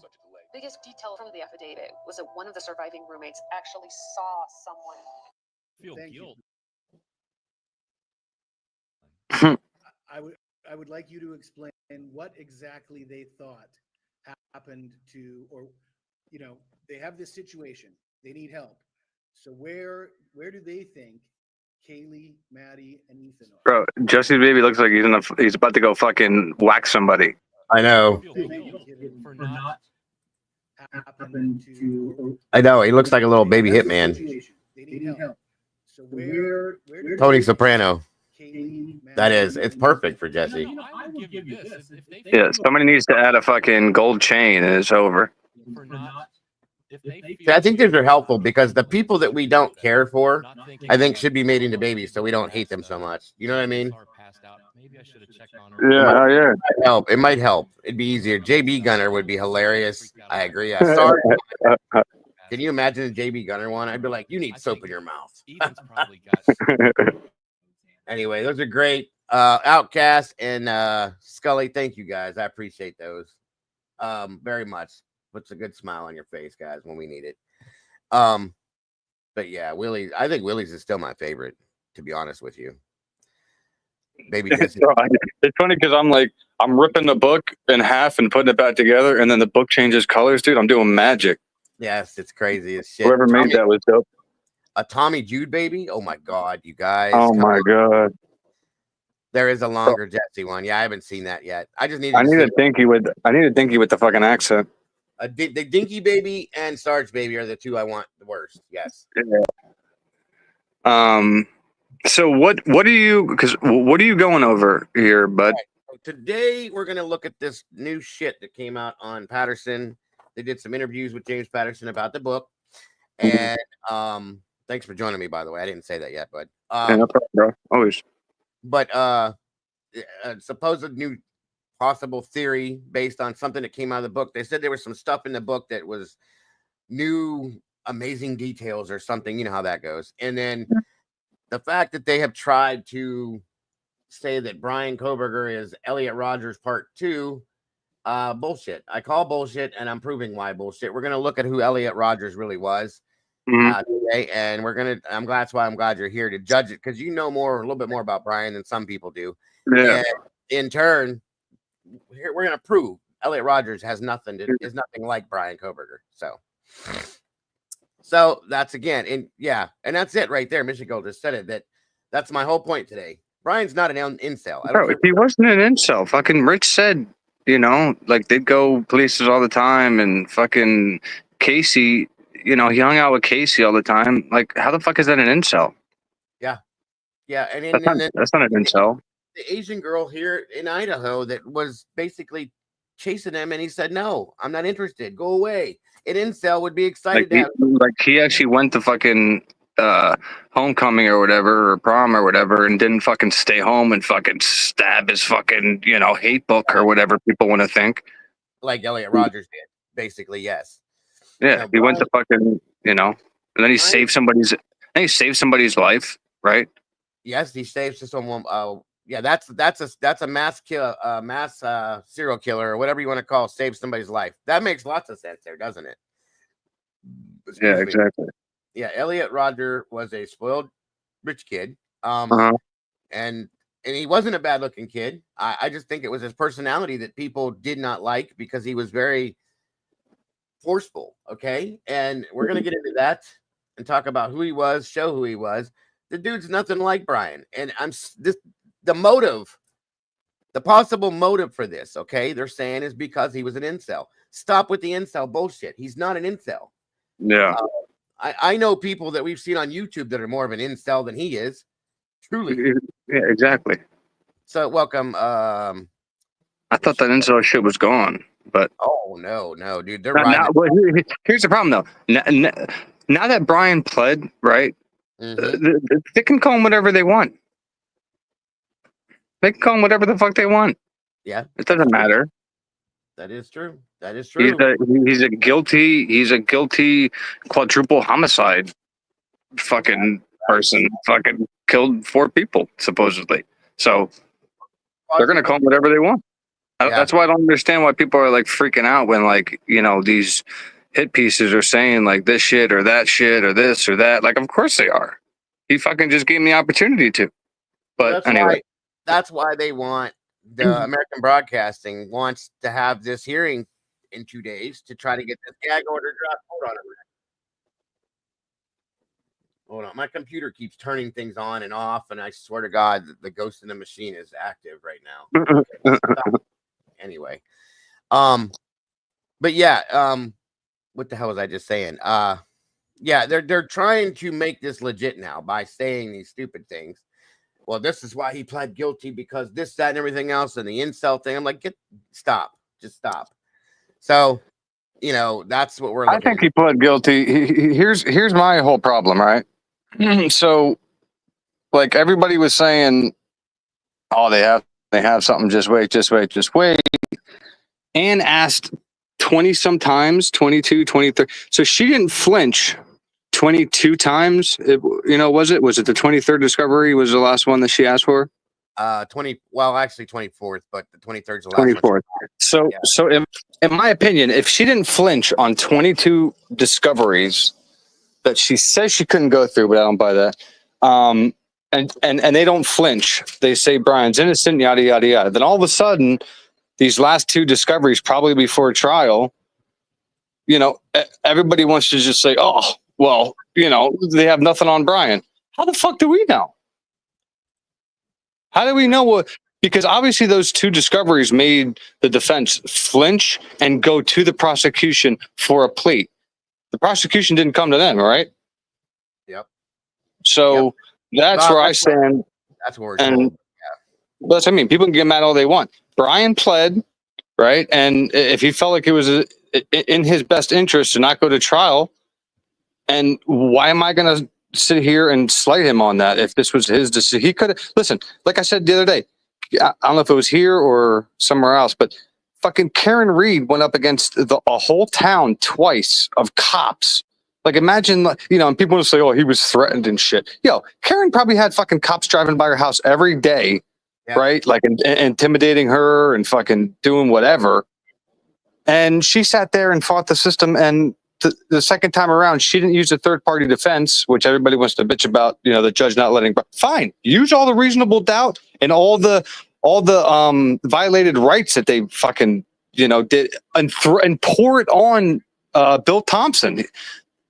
Biggest detail from the affidavit was that one of the surviving roommates actually saw someone. Feel guilt. I would like you to explain what exactly they thought happened to, or they have this situation, they need help. So where do they think Kaylee, Maddie, and Ethan are? Bro, Jesse's baby looks like he's about to go fucking whack somebody. I know. For not happened to. I know. He looks like a little baby hitman. They need help. So where Tony Soprano. That is. It's perfect for Jesse. Yeah, somebody needs to add a fucking gold chain and it's over. See, I think these are helpful because the people that we don't care for, I think, should be made into babies so we don't hate them so much. You know what I mean? Yeah. It might help. It'd be easier. JB Gunner would be hilarious. I agree. Sorry. Can you imagine a JB Gunner one? I'd be like, you need soap in your mouth. Anyway, those are great. Outcast and Scully, thank you guys. I appreciate those very much. Puts a good smile on your face, guys, when we need it. But yeah, Willie, I think Willie's is still my favorite, to be honest with you. Baby, it's funny because I'm ripping the book in half and putting it back together, and then the book changes colors, dude. I'm doing magic. Yes, it's crazy as shit. Whoever made that was dope. A Tommy Jude baby. Oh my god, you guys. Oh my god. There is a longer Jesse one. Yeah, I haven't seen that yet. I need a dinky with the fucking accent. The Dinky baby and Sarge baby are the two I want the worst. Yes. Yeah. So what are you going over here, bud? Right. So today we're gonna look at this new shit that came out on Patterson. They did some interviews with James Patterson about the book, and thanks for joining me, by the way. I didn't say that yet, but yeah, no problem, bro. Always. But supposed new possible theory based on something that came out of the book. They said there was some stuff in the book that was new, amazing details or something. You know how that goes. And then the fact that they have tried to say that Brian Koberger is Elliot Rogers Part 2, bullshit. I call bullshit, and I'm proving why bullshit. We're going to look at who Elliot Rogers really was today, and that's why I'm glad you're here to judge it, because you know a little bit more about Brian than some people do. Yeah. And in turn, we're going to prove Elliot Rogers is nothing like Brian Koberger. So that's again, and that's it right there. Michigan just said it. That's my whole point today. Brian's not an incel. Bro, he wasn't an incel. Fucking Rich said, they'd go places all the time, and fucking Casey, he hung out with Casey all the time. Like, how the fuck is that an incel? Yeah, and that's not an incel. The Asian girl here in Idaho that was basically chasing him, and he said, "No, I'm not interested. Go away." An incel would be excited he actually went to fucking homecoming or whatever, or prom or whatever, and didn't fucking stay home and fucking stab his fucking hate book or whatever people want to think. Like Elliot Rogers did, basically. Yes. Yeah, he went to fucking and then he saved somebody's life, right? Yes, he saves someone. Yeah, that's a mass serial killer or whatever you want to call save somebody's life. That makes lots of sense there, doesn't it? Yeah, exactly. Yeah, Elliot Roger was a spoiled rich kid. Uh-huh. And he wasn't a bad looking kid. I just think it was his personality that people did not like because he was very forceful. Okay. And we're going to get into that and talk about who he was, show who he was. The dude's nothing like Brian. And the motive, the possible motive for this, okay, they're saying is because he was an incel. Stop with the incel bullshit. He's not an incel. Yeah. I know people that we've seen on YouTube that are more of an incel than he is. Truly. Yeah, exactly. So welcome. I thought that incel shit was gone, but oh no, dude, they're now, riding. well, here's the problem though. Now that Brian pled, right? They can call him whatever they want. They can call him whatever the fuck they want. Yeah, it doesn't matter. That is true. That is true. He's a guilty quadruple homicide fucking person. Fucking killed 4 people supposedly. So they're gonna call him whatever they want. That's why I don't understand why people are like freaking out when like these hit pieces are saying like this shit or that shit or this or that. Like of course they are. He fucking just gave me the opportunity to. But anyway, that's why they want the American Broadcasting wants to have this hearing in 2 days to try to get this gag order dropped. Hold on. My computer keeps turning things on and off, and I swear to God, the ghost in the machine is active right now. Okay, anyway, but yeah, what the hell was I just saying? Yeah, they're trying to make this legit now by saying these stupid things. Well, this is why he pled guilty because this, that, and everything else, and the incel thing. I'm like, stop, just stop. So, that's what we're looking I think he pled guilty. Here's my whole problem, right? So, like everybody was saying, oh, they have something. Just wait. And asked 20 some times, 22, 23. So she didn't flinch 22 times. Was it the 23rd discovery was the last one that she asked for? 20. Well, actually 24th, but the 23rd is the last 24th. So, in my opinion, if she didn't flinch on 22 discoveries that she says she couldn't go through, but I don't buy that. And they don't flinch. They say Brian's innocent, yada yada yada. Then all of a sudden, these last 2 discoveries, probably before trial, everybody wants to just say, oh, well, they have nothing on Brian. How the fuck do we know? How do we know what? Because obviously those 2 discoveries made the defense flinch and go to the prosecution for a plea. The prosecution didn't come to them, right? Yep. So that's where I stand. That's where and that's what I mean. People can get mad all they want. Brian pled, right? And if he felt like it was in his best interest to not go to trial, and why am I going to sit here and slight him on that? If this was his decision, he could have listen. Like I said the other day, I don't know if it was here or somewhere else, but fucking Karen Reed went up against a whole town twice of cops. Like imagine, and people will say, "Oh, he was threatened and shit." Karen probably had fucking cops driving by her house every day, right? Like intimidating her and fucking doing whatever. And she sat there and fought the system. And the second time around, she didn't use a third-party defense, which everybody wants to bitch about. The judge not letting. Fine, use all the reasonable doubt and all the violated rights that they fucking did and pour it on Bill Thompson.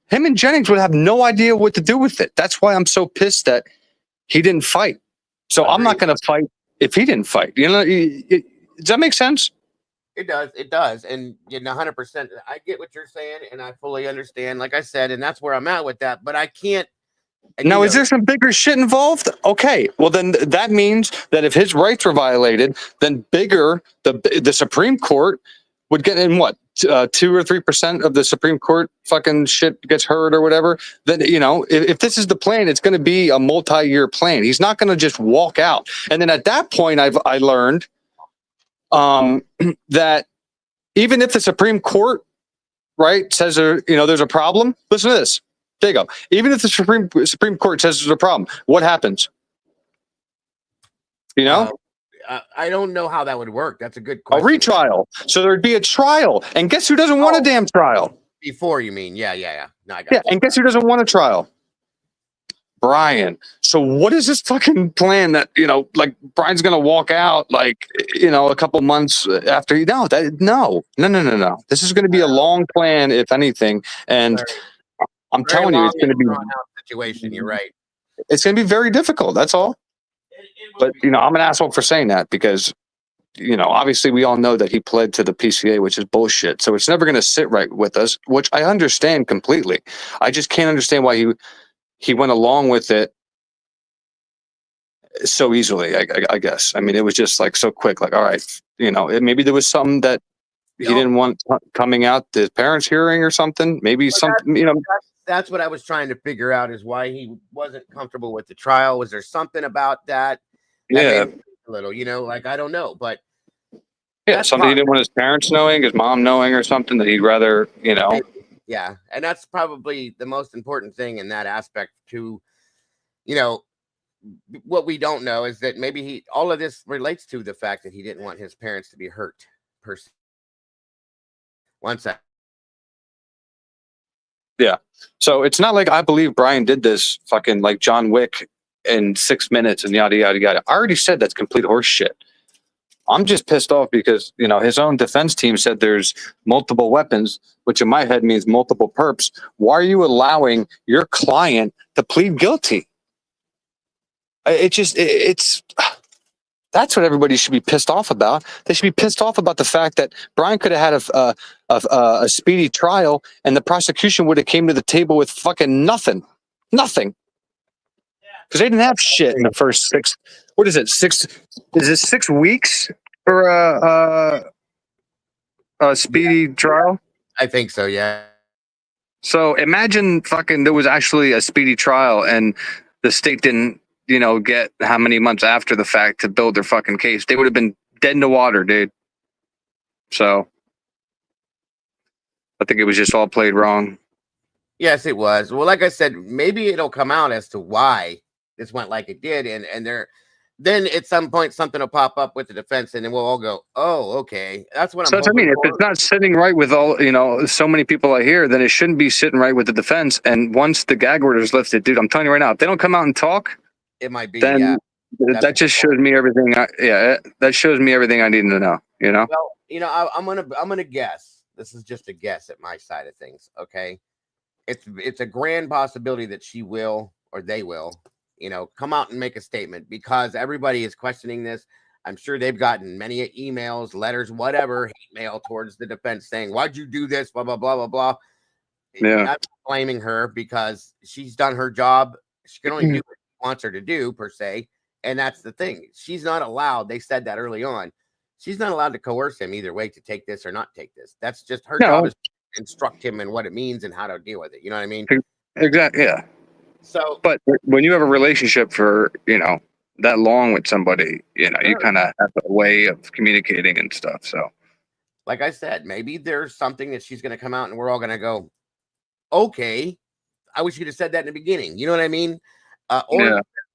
Him and Jennings would have no idea what to do with it. That's why I'm so pissed that he didn't fight. So I'm not going to fight if he didn't fight. Does that make sense? It does. And 100%. I get what you're saying, and I fully understand, like I said, and that's where I'm at with that. But I can't. Now, is there some bigger shit involved? Okay, well then that means that if his rights were violated, then the Supreme Court would get in what 2 or 3% of the Supreme Court fucking shit gets heard or whatever. Then if this is the plan, it's going to be a multi-year plan. He's not going to just walk out. And then at that point, I learned that even if the Supreme Court says there's a problem, listen to this. There you go. Even if the Supreme Court says there's a problem, what happens? I don't know how that would work. That's a good question. A retrial. So there'd be a trial. And guess who doesn't want a damn trial? Before, you mean? Yeah. No, I got and guess who doesn't want a trial? Brian. So what is this fucking plan that, you know, like Brian's going to walk out like, you know, a couple months after he, no. This is going to be a long plan, if anything. And I'm Very telling you, long it's going and to be, drawn out situation. You're right. it's going to be very difficult. That's all. But, you know, I'm an asshole for saying that because, you know, obviously we all know that he pled to the PCA, which is bullshit. So it's never going to sit right with us, which I understand completely. I just can't understand why he went along with it so easily. I guess. I mean, it was just like so quick. Like, all right, you know, maybe there was something that he didn't want coming out the parents' hearing or something. Maybe something, you know. That's what I was trying to figure out is why he wasn't comfortable with the trial. Was there something about that? Yeah. Made me a little, you know, like I don't know, but Yeah, something he didn't want his parents knowing, his mom knowing, or something that he'd rather, you know. Yeah, and that's probably the most important thing in that aspect. To, you know, what we don't know is that maybe all of this relates to the fact that he didn't want his parents to be hurt. One sec. Yeah. So it's not like I believe Brian did this fucking like John Wick in 6 minutes and yada yada yada. I already said that's complete horse shit. I'm just pissed off because, you know, his own defense team said there's multiple weapons, which in my head means multiple perps. Why are you allowing your client to plead guilty? It's that's what everybody should be pissed off about. They should be pissed off about the fact that Brian could have had a speedy trial and the prosecution would have came to the table with fucking nothing. Because they didn't have shit in the first 6. What is it? 6? Is it 6 weeks for a speedy trial? I think so. Yeah. So imagine fucking there was actually a speedy trial and the state didn't, you know, get how many months after the fact to build their fucking case. They would have been dead in the water, dude. So I think it was just all played wrong. Yes, it was. Well, like I said, maybe it'll come out as to why this went like it did, and then at some point something will pop up with the defense, and then we'll all go, "Oh, okay." That's what So I'm. I mean, if it's not sitting right with all, you know, so many people I hear, then it shouldn't be sitting right with the defense. And once the gag order is lifted, dude, I'm telling you right now, if they don't come out and talk, it might be. Then that just shows me everything. That shows me everything I need to know. You know. Well, you know, I'm gonna guess. This is just a guess at my side of things. Okay, it's a grand possibility that she will or they will, you know, come out and make a statement because everybody is questioning this. I'm sure they've gotten many emails, letters, whatever, hate mail towards the defense saying, "Why'd you do this?" Blah blah blah blah blah. Yeah. Not blaming her because she's done her job. She can only do what she wants her to do, per se. And that's the thing. She's not allowed. They said that early on. She's not allowed to coerce him either way to take this or not take this. That's just her job is to instruct him in what it means and how to deal with it. You know what I mean? Exactly. Yeah. So, but when you have a relationship for, you know, that long with somebody, you know, you kind of have a way of communicating and stuff. So, like I said, maybe there's something that she's going to come out and we're all going to go, okay, I wish you'd have said that in the beginning. You know what I mean?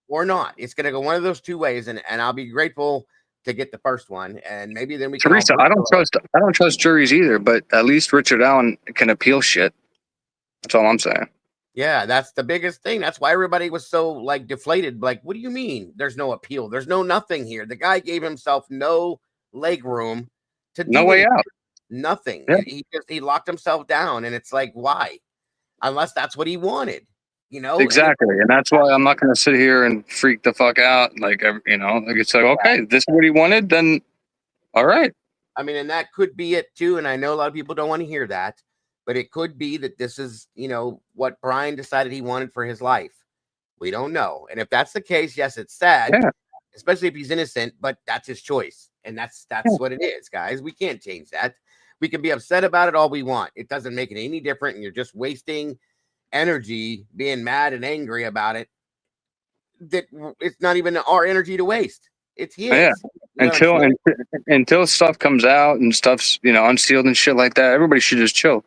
Or not. It's going to go one of those two ways. And I'll be grateful to get the first one. And maybe then we can. Teresa, I don't trust juries either, but at least Richard Allen can appeal shit. That's all I'm saying. Yeah, that's the biggest thing. That's why everybody was so like deflated. Like, what do you mean? There's no appeal. There's no nothing here. The guy gave himself no leg room to no way out. Nothing. Yeah. He locked himself down, and it's like, why? Unless that's what he wanted, you know. Exactly, and that's why I'm not going to sit here and freak the fuck out. Like, you know, like it's like, okay, this is what he wanted. Then, all right. I mean, and that could be it too. And I know a lot of people don't want to hear that. But it could be that this is, you know, what Brian decided he wanted for his life. We don't know. And if that's the case, yes, it's sad, especially if he's innocent, but that's his choice. And that's what it is, guys. We can't change that. We can be upset about it all we want. It doesn't make it any different. And you're just wasting energy being mad and angry about it. That it's not even our energy to waste. It's his. Yeah. You know Until stuff comes out and stuff's, you know, unsealed and shit like that, everybody should just chill.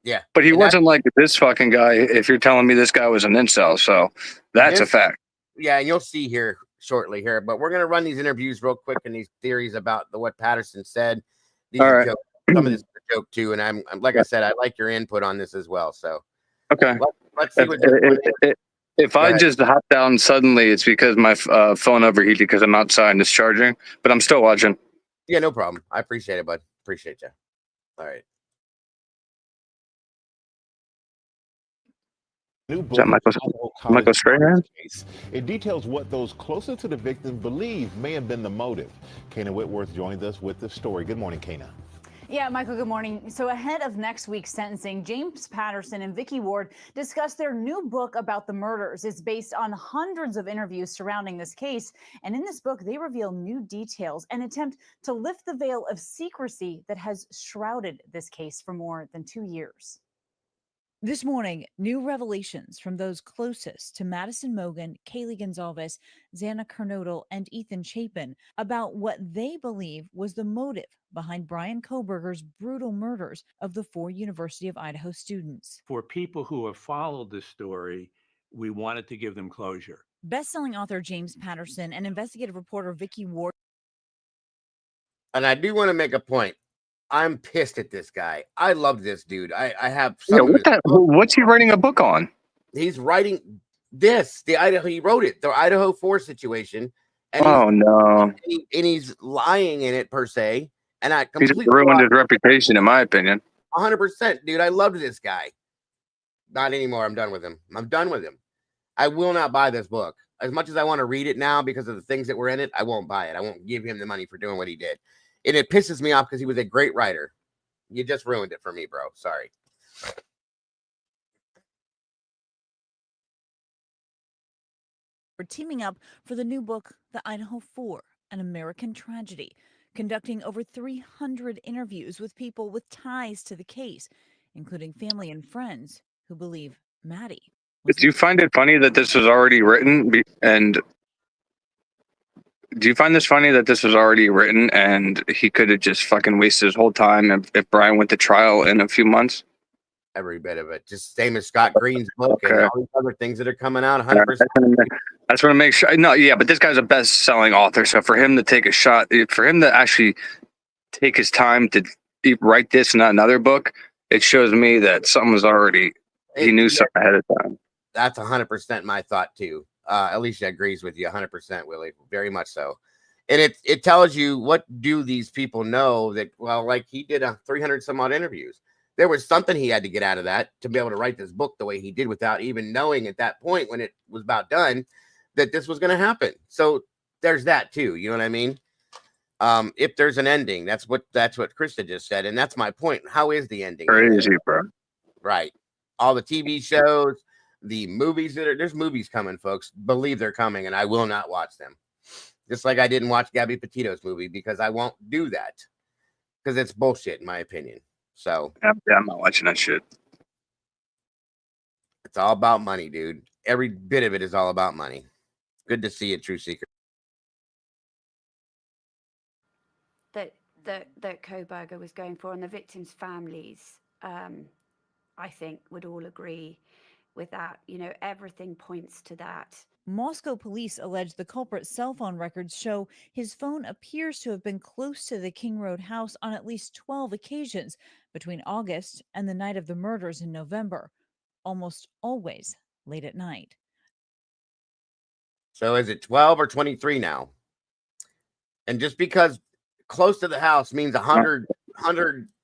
Yeah. But he wasn't like this fucking guy, if you're telling me this guy was an incel. So that's a fact. Yeah, and you'll see here shortly here. But we're going to run these interviews real quick and these theories about what Patterson said. These all are right. jokes. Some of this is a joke too. And I'm like I said, I like your input on this as well. So okay. let's see what If I just hop down suddenly, it's because my phone overheated because I'm outside and it's charging. But I'm still watching. Yeah, no problem. I appreciate it, bud. Appreciate you. All right. New Is that book, Michael Strahan? case. It details what those closest to the victim believe may have been the motive. Kana Whitworth joins us with the story. Good morning, Kana. Yeah, Michael, good morning. So ahead of next week's sentencing, James Patterson and Vicky Ward discussed their new book about the murders. It's based on hundreds of interviews surrounding this case. And in this book, they reveal new details and attempt to lift the veil of secrecy that has shrouded this case for more than 2 years. This morning, new revelations from those closest to Madison Mogen, Kaylee Gonzalez, Xana Kernodle, and Ethan Chapin about what they believe was the motive behind Brian Kohberger's brutal murders of the 4 University of Idaho students. For people who have followed this story, we wanted to give them closure. Best-selling author James Patterson and investigative reporter Vicky Ward. And I do want to make a point. I'm pissed at this guy. I love this dude. I have Yeah, some. what's he writing a book on? He's writing this. The Idaho. He wrote it. The IDAHO4 situation. And Oh no, he's lying in it per se. And I he's completely ruined his reputation, in my opinion. 100%, dude. I loved this guy. Not anymore. I'm done with him. I'm done with him. I will not buy this book. As much as I want to read it now because of the things that were in it, I won't buy it. I won't give him the money for doing what he did. And it pisses me off because he was a great writer. You just ruined it for me, bro. Sorry. We're teaming up for the new book, The Idaho 4, An American Tragedy, conducting over 300 interviews with people with ties to the case, including family and friends who believe Maddie. Do you find it funny that this was already written? And do you find this funny that this was already written and he could have just fucking wasted his whole time if Brian went to trial in a few months? Every bit of it. Just same as Scott Green's book and all these other things that are coming out. 100%. I just want to make sure. No, yeah, but this guy's a best-selling author, so for him to take a shot, for him to actually take his time to write this, not another book, it shows me that something was already. He knew something ahead of time. That's 100% my thought too. Alicia agrees with you 100%, Willie, very much so. And it tells you what do these people know that, well, like he did 300 some odd interviews. There was something he had to get out of that to be able to write this book the way he did without even knowing at that point when it was about done that this was going to happen. So there's that too. You know what I mean? If there's an ending, that's what Krista just said. And that's my point. How is the ending? Crazy, bro. Right. All the TV shows, the movies there's movies coming, folks. Believe they're coming, and I will not watch them. Just like I didn't watch Gabby Petito's movie because I won't do that because it's bullshit in my opinion. So yeah, I'm not watching that shit. It's all about money, dude. Every bit of it is all about money. Good to see it, True Seeker. That Kohberger was going for, and the victims' families, I think, would all agree with that. You know, everything points to that. Moscow police allege the culprit's cell phone records show his phone appears to have been close to the King Road house on at least 12 occasions between August and the night of the murders in November, almost always late at night. So is it 12 or 23 now? And just because close to the house means 100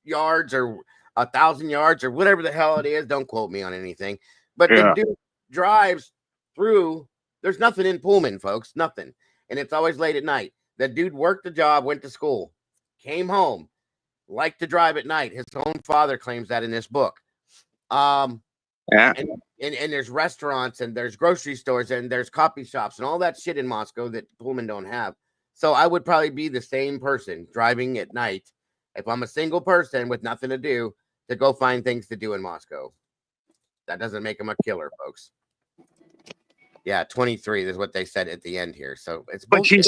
yards or 1,000 yards or whatever the hell it is, don't quote me on anything. But the dude drives through. There's nothing in Pullman, folks, nothing. And it's always late at night. The dude worked the job, went to school, came home, liked to drive at night. His own father claims that in this book. And there's restaurants and there's grocery stores and there's coffee shops and all that shit in Moscow that Pullman don't have. So I would probably be the same person driving at night if I'm a single person with nothing to do to go find things to do in Moscow. That doesn't make him a killer, folks. Yeah, 23 is what they said at the end here. So it's bullshit.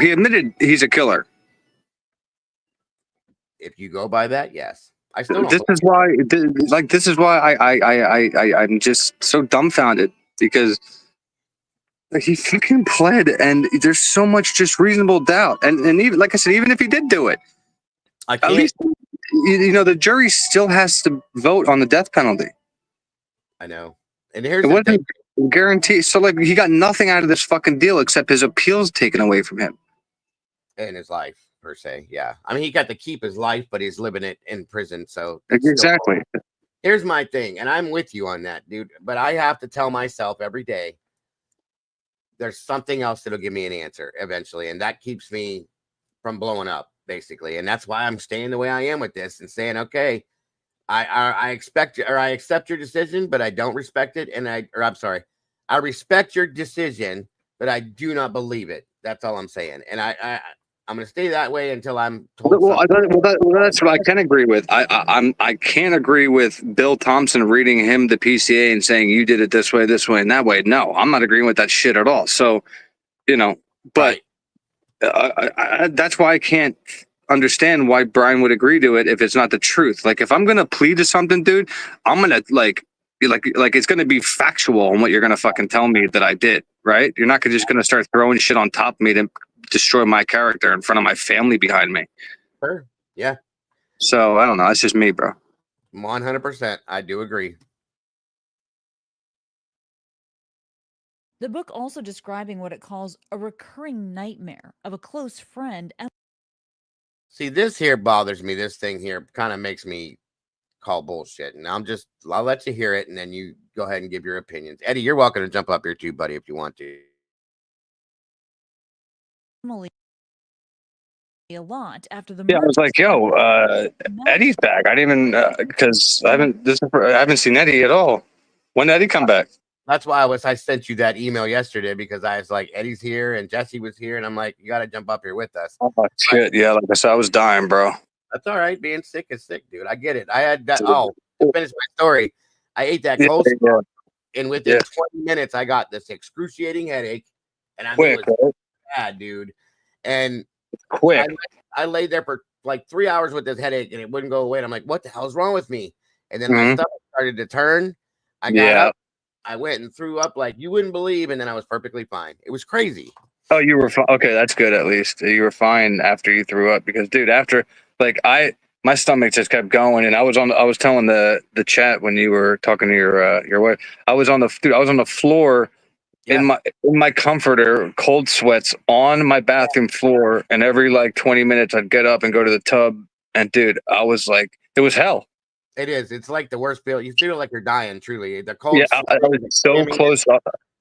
He admitted he's a killer. If you go by that, yes. I still don't. This is why I'm just so dumbfounded because he fucking pled, and there's so much just reasonable doubt. And even like I said, even if he did do it, at least the jury still has to vote on the death penalty. I know. And here's It the thing. wasn't guaranteed. So like he got nothing out of this fucking deal except his appeals taken away from him. In his life, per se. Yeah. I mean, he got to keep his life, but he's living it in prison. So it's Exactly. Still, here's my thing, and I'm with you on that, dude. But I have to tell myself every day there's something else that'll give me an answer eventually. And that keeps me from blowing up, basically. And that's why I'm staying the way I am with this and saying, okay, I expect or I accept your decision, but I don't respect it. And I'm sorry, I respect your decision, but I do not believe it. That's all I'm saying. And I'm going to stay that way until I'm told. Well, that's what I can agree with. I can't agree with Bill Thompson reading him the PCA and saying you did it this way, and that way. No, I'm not agreeing with that shit at all. So, but that's why I can't understand why Brian would agree to it if it's not the truth. Like if I'm going to plead to something, dude, I'm going to like it's going to be factual on what you're going to fucking tell me that I did, right? You're not just going to start throwing shit on top of me to destroy my character in front of my family behind me. Sure. Yeah. So I don't know. That's just me, bro. 100%. I do agree. The book also describing what it calls a recurring nightmare of a close friend. See, this here bothers me. This thing here kind of makes me call bullshit. And I'll let you hear it and then you go ahead and give your opinions. Eddie, you're welcome to jump up here too, buddy, if you want to. A lot after the I was like, yo, Eddie's back. I didn't even because I haven't seen Eddie at all. When did Eddie come back? That's why I sent you that email yesterday because I was like, Eddie's here and Jesse was here, and I'm like, you got to jump up here with us. Oh shit, yeah, like I said, I was dying, bro. That's all right. Being sick is sick, dude. I get it. I had that. To finish my story, I ate that coleslaw, and within 20 minutes, I got this excruciating headache, and I mean, it was bad, dude. And quick, I laid there for like 3 hours with this headache, and it wouldn't go away. And I'm like, what the hell's wrong with me? And then my stomach started to turn. I got up. I went and threw up like you wouldn't believe, and then I was perfectly fine. It was crazy. Oh, you were fine. Okay, that's good. At least you were fine after you threw up. Because, dude, after my stomach just kept going, and I was telling the chat when you were talking to your wife. I was on the floor in my comforter, cold sweats on my bathroom floor, and every like 20 minutes I'd get up and go to the tub, and dude, I was like, it was hell. It is. It's like the worst feel. You feel like you're dying. Truly, the cold. Yeah, I was so close.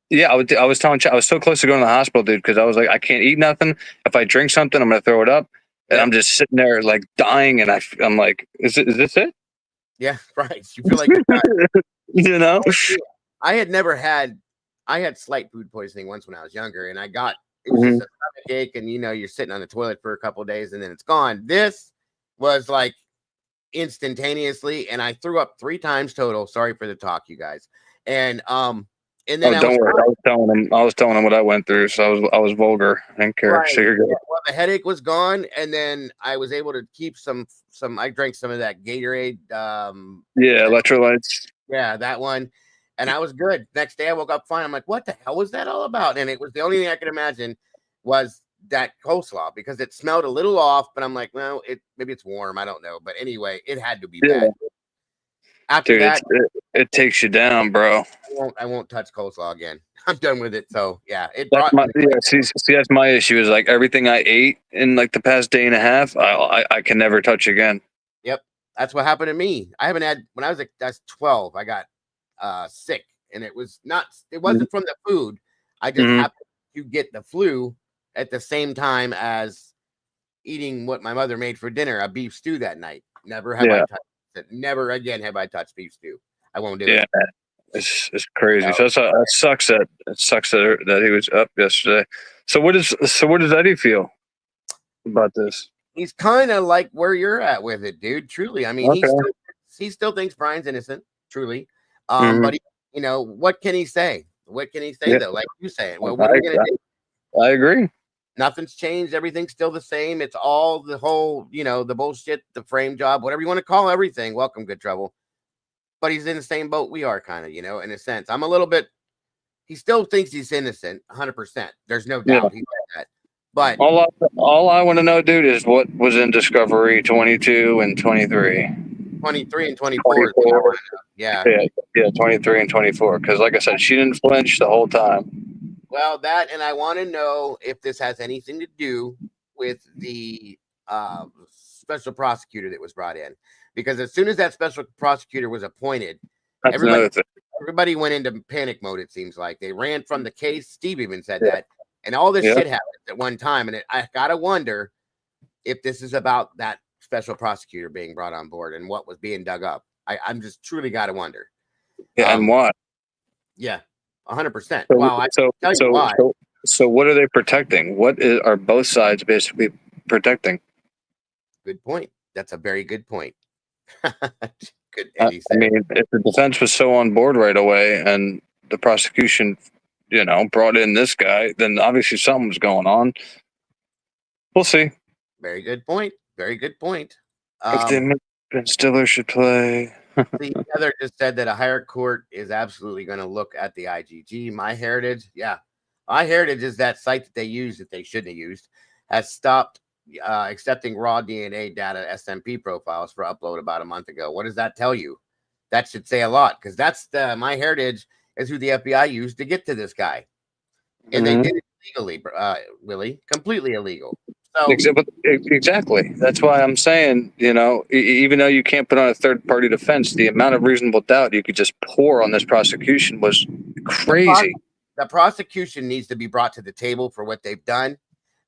Yeah, I was telling Chad, I was so close to going to the hospital, dude, because I was like, I can't eat nothing. If I drink something, I'm gonna throw it up, and I'm just sitting there like dying, and I'm like, is this it? Yeah, right. You feel like you're dying. You know. I had slight food poisoning once when I was younger, and it was just a stomach ache, and you're sitting on the toilet for a couple of days, and then it's gone. This was like instantaneously, and I threw up 3 times total. Sorry for the talk, you guys. And then don't worry. I was telling him what I went through, so I was vulgar. I didn't care. Right. So you're good. Well, the headache was gone, and then I was able to keep some. I drank some of that Gatorade. Electrolytes. Yeah, that one, and I was good. Next day, I woke up fine. I'm like, what the hell was that all about? And it was the only thing I could imagine was that coleslaw because it smelled a little off. But I'm like, well, maybe it's warm. I don't know. But anyway, it had to be bad. After that, it takes you down, bro. I won't touch coleslaw again. I'm done with it. So yeah, see, that's my issue is like everything I ate in like the past day and a half, I can never touch again. Yep, that's what happened to me. I haven't had when I was 12. I got sick, and it wasn't from the food. I just happened to get the flu at the same time as eating what my mother made for dinner, a beef stew that night. Never have I touched it. Never again have I touched beef stew. I won't do it. It's crazy. So it sucks that he was up yesterday. So what does Eddie feel about this? He's kind of like where you're at with it, dude. Truly, I mean, he still thinks Brian's innocent. Truly, but what can he say? What can he say though? Like you saying, well, what are we gonna do? I agree. Nothing's changed. Everything's still the same. It's all the whole, the bullshit, the frame job, whatever you want to call everything. Welcome, Good Trouble. But he's in the same boat we are, kind of, in a sense. I'm a little bit. He still thinks he's innocent, 100%. There's no doubt he's like that. But all I want to know, dude, is what was in Discovery 22 and 23. 23 and 24. Yeah. Yeah, 23 and 24. Because, like I said, she didn't flinch the whole time. Well, that, and I want to know if this has anything to do with the special prosecutor that was brought in, because as soon as that special prosecutor was appointed, That's another thing. everybody went into panic mode. It seems like they ran from the case. Steve even said that, and all this shit happened at one time. And I gotta wonder if this is about that special prosecutor being brought on board and what was being dug up. I'm just truly gotta wonder. Yeah, and why? Yeah, 100%. So, Wow, I tell you why. So what are they protecting? Are both sides basically protecting? Good point. That's a very good point. Good. I mean, if the defense was so on board right away and the prosecution, brought in this guy, then obviously something was going on. We'll see. Very good point. Very good point. If they admit Ben Stiller should play. The other just said that a higher court is absolutely going to look at the IGG. MyHeritage, yeah. MyHeritage is that site that they use that they shouldn't have used, has stopped accepting raw DNA data SMP profiles for upload about a month ago. What does that tell you? That should say a lot, because that's MyHeritage is who the FBI used to get to this guy. And they did it legally, Willie, completely illegal. So, exactly. That's why I'm saying, even though you can't put on a third-party defense, the amount of reasonable doubt you could just pour on this prosecution was crazy. The prosecution needs to be brought to the table for what they've done.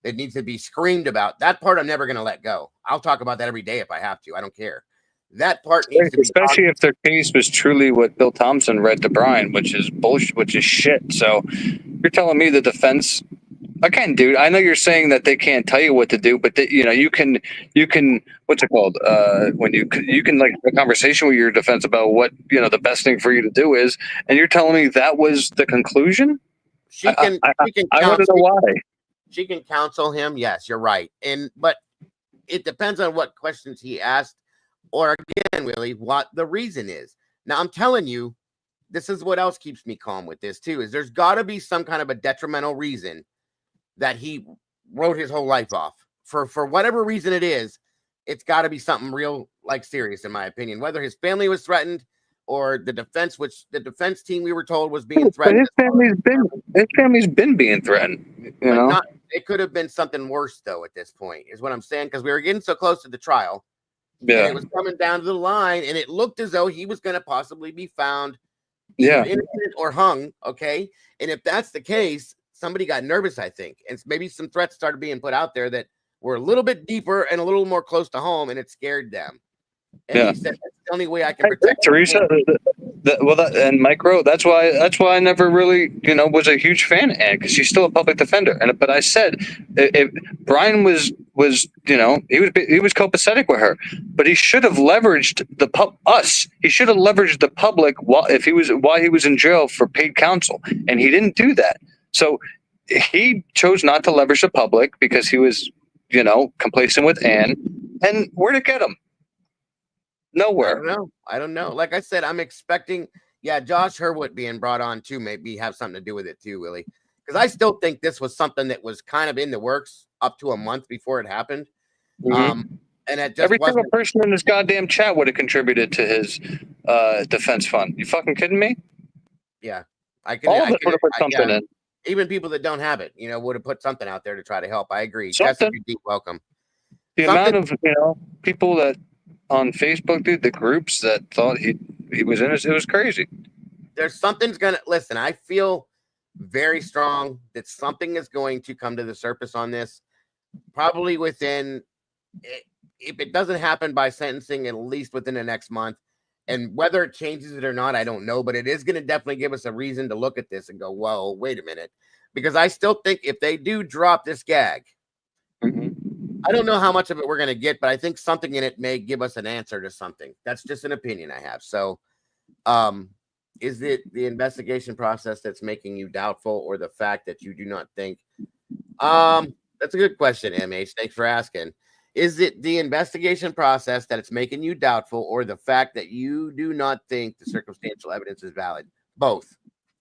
It needs to be screamed about. That part I'm never going to let go. I'll talk about that every day if I have to. I don't care. That part needs to be, especially if their case was truly what Bill Thompson read to Brian, which is bullshit, which is shit. So you're telling me the defense, again, dude, I know you're saying that they can't tell you what to do, but you can, what's it called? When you can like have a conversation with your defense about what, the best thing for you to do is, and you're telling me that was the conclusion? I want to know why. She can counsel him. Yes, you're right. But it depends on what questions he asked, or again, Willie, what the reason is. Now, I'm telling you, this is what else keeps me calm with this too, is there's got to be some kind of a detrimental reason that he wrote his whole life off for whatever reason it is. It's got to be something real, like serious, in my opinion, whether his family was threatened or the defense, which the defense team we were told was being threatened. His family's been being threatened, it could have been something worse though at this point, is what I'm saying, because we were getting so close to the trial. Yeah. And it was coming down to the line, and it looked as though he was going to possibly be found innocent or hung. Okay. And if that's the case, somebody got nervous, I think. And maybe some threats started being put out there that were a little bit deeper and a little more close to home, and it scared them. And he said, that's the only way I can protect Teresa. And Micro, that's why I never really, was a huge fan of Ann, because she's still a public defender. But I said, if Brian was he was copacetic with her, but he should have leveraged us. He should have leveraged the public while he was in jail for paid counsel, and he didn't do that. So he chose not to leverage the public because he was, complacent with Ann. And where'd it get him? Nowhere. I don't know. Like I said, I'm expecting, Josh Hurwitz being brought on too, maybe have something to do with it too, Willie. Because I still think this was something that was kind of in the works up to a month before it happened. And it just every single person in this goddamn chat would have contributed to his defense fund. You fucking kidding me? Yeah. I can. All of it would have put something in. Even people that don't have it, would have put something out there to try to help. I agree. Something. Deep welcome. The amount of people that on Facebook, dude, the groups that thought he was innocent, it was crazy. Something's gonna listen. I feel very strong that something is going to come to the surface on this, probably within, if it doesn't happen by sentencing, at least within the next month. And whether it changes it or not, I don't know, but it is going to definitely give us a reason to look at this and go, whoa, wait a minute. Because I still think if they do drop this gag, I don't know how much of it we're going to get, but I think something in it may give us an answer to something. That's just an opinion I have. So, is it the investigation process that's making you doubtful, or the fact that you do not think? That's a good question, MH. Thanks for asking. Is it the investigation process that it's making you doubtful, or the fact that you do not think the circumstantial evidence is valid? Both.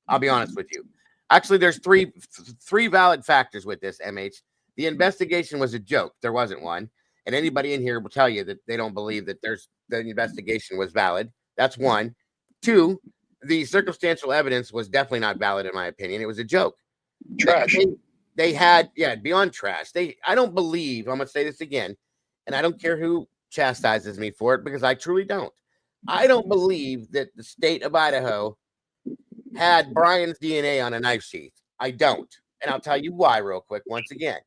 I'll be honest with you. Actually, there's three valid factors with this, MH. The investigation was a joke. There wasn't one. And anybody in here will tell you that they don't believe that the investigation was valid. That's one. Two, the circumstantial evidence was definitely not valid in my opinion. It was a joke. Trash. They had, yeah, beyond trash. I don't believe, I'm gonna say this again, and I don't care who chastises me for it because I truly don't. I don't believe that the state of Idaho had Brian's DNA on a knife sheath. I don't. And I'll tell you why real quick once again.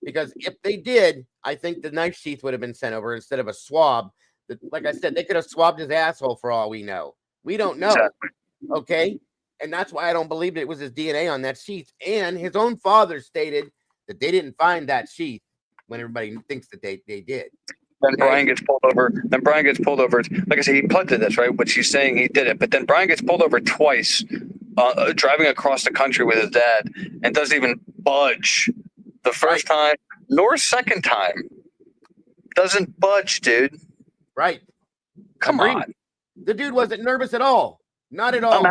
Because if they did, I think the knife sheath would have been sent over instead of a swab. That, like I said, they could have swabbed his asshole for all we know. We don't know. Exactly. Okay. And that's why I don't believe it was his DNA on that sheath. And his own father stated that they didn't find that sheath when everybody thinks that they did. Then Brian gets pulled over. Like I said, he pled to this, right? But she's saying he did it. But then Brian gets pulled over twice, driving across the country with his dad, and doesn't even budge the first time nor second time. Doesn't budge, dude. Right. Come on. The dude wasn't nervous at all. Not at all.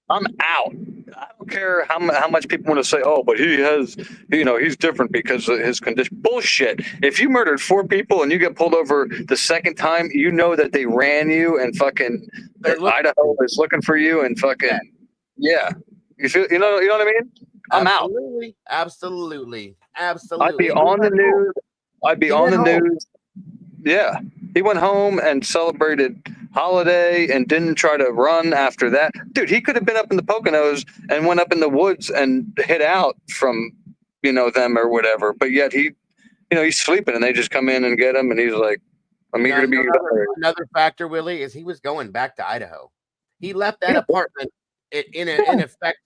I'm out. I don't care how much people want to say, oh, but he has, he's different because of his condition. Bullshit. If you murdered 4 people and you get pulled over the second time, you know that they ran you and fucking Idaho is looking for you and fucking, yeah. You feel, you know what I mean? I'm out. Absolutely. I'd be on the news. Yeah. He went home and celebrated holiday and didn't try to run after that. Dude, he could have been up in the Poconos and went up in the woods and hid out from, them or whatever. But yet he's sleeping and they just come in and get him. And he's like, I'm eager to be another factor, Willie, is he was going back to Idaho. He left that apartment in effect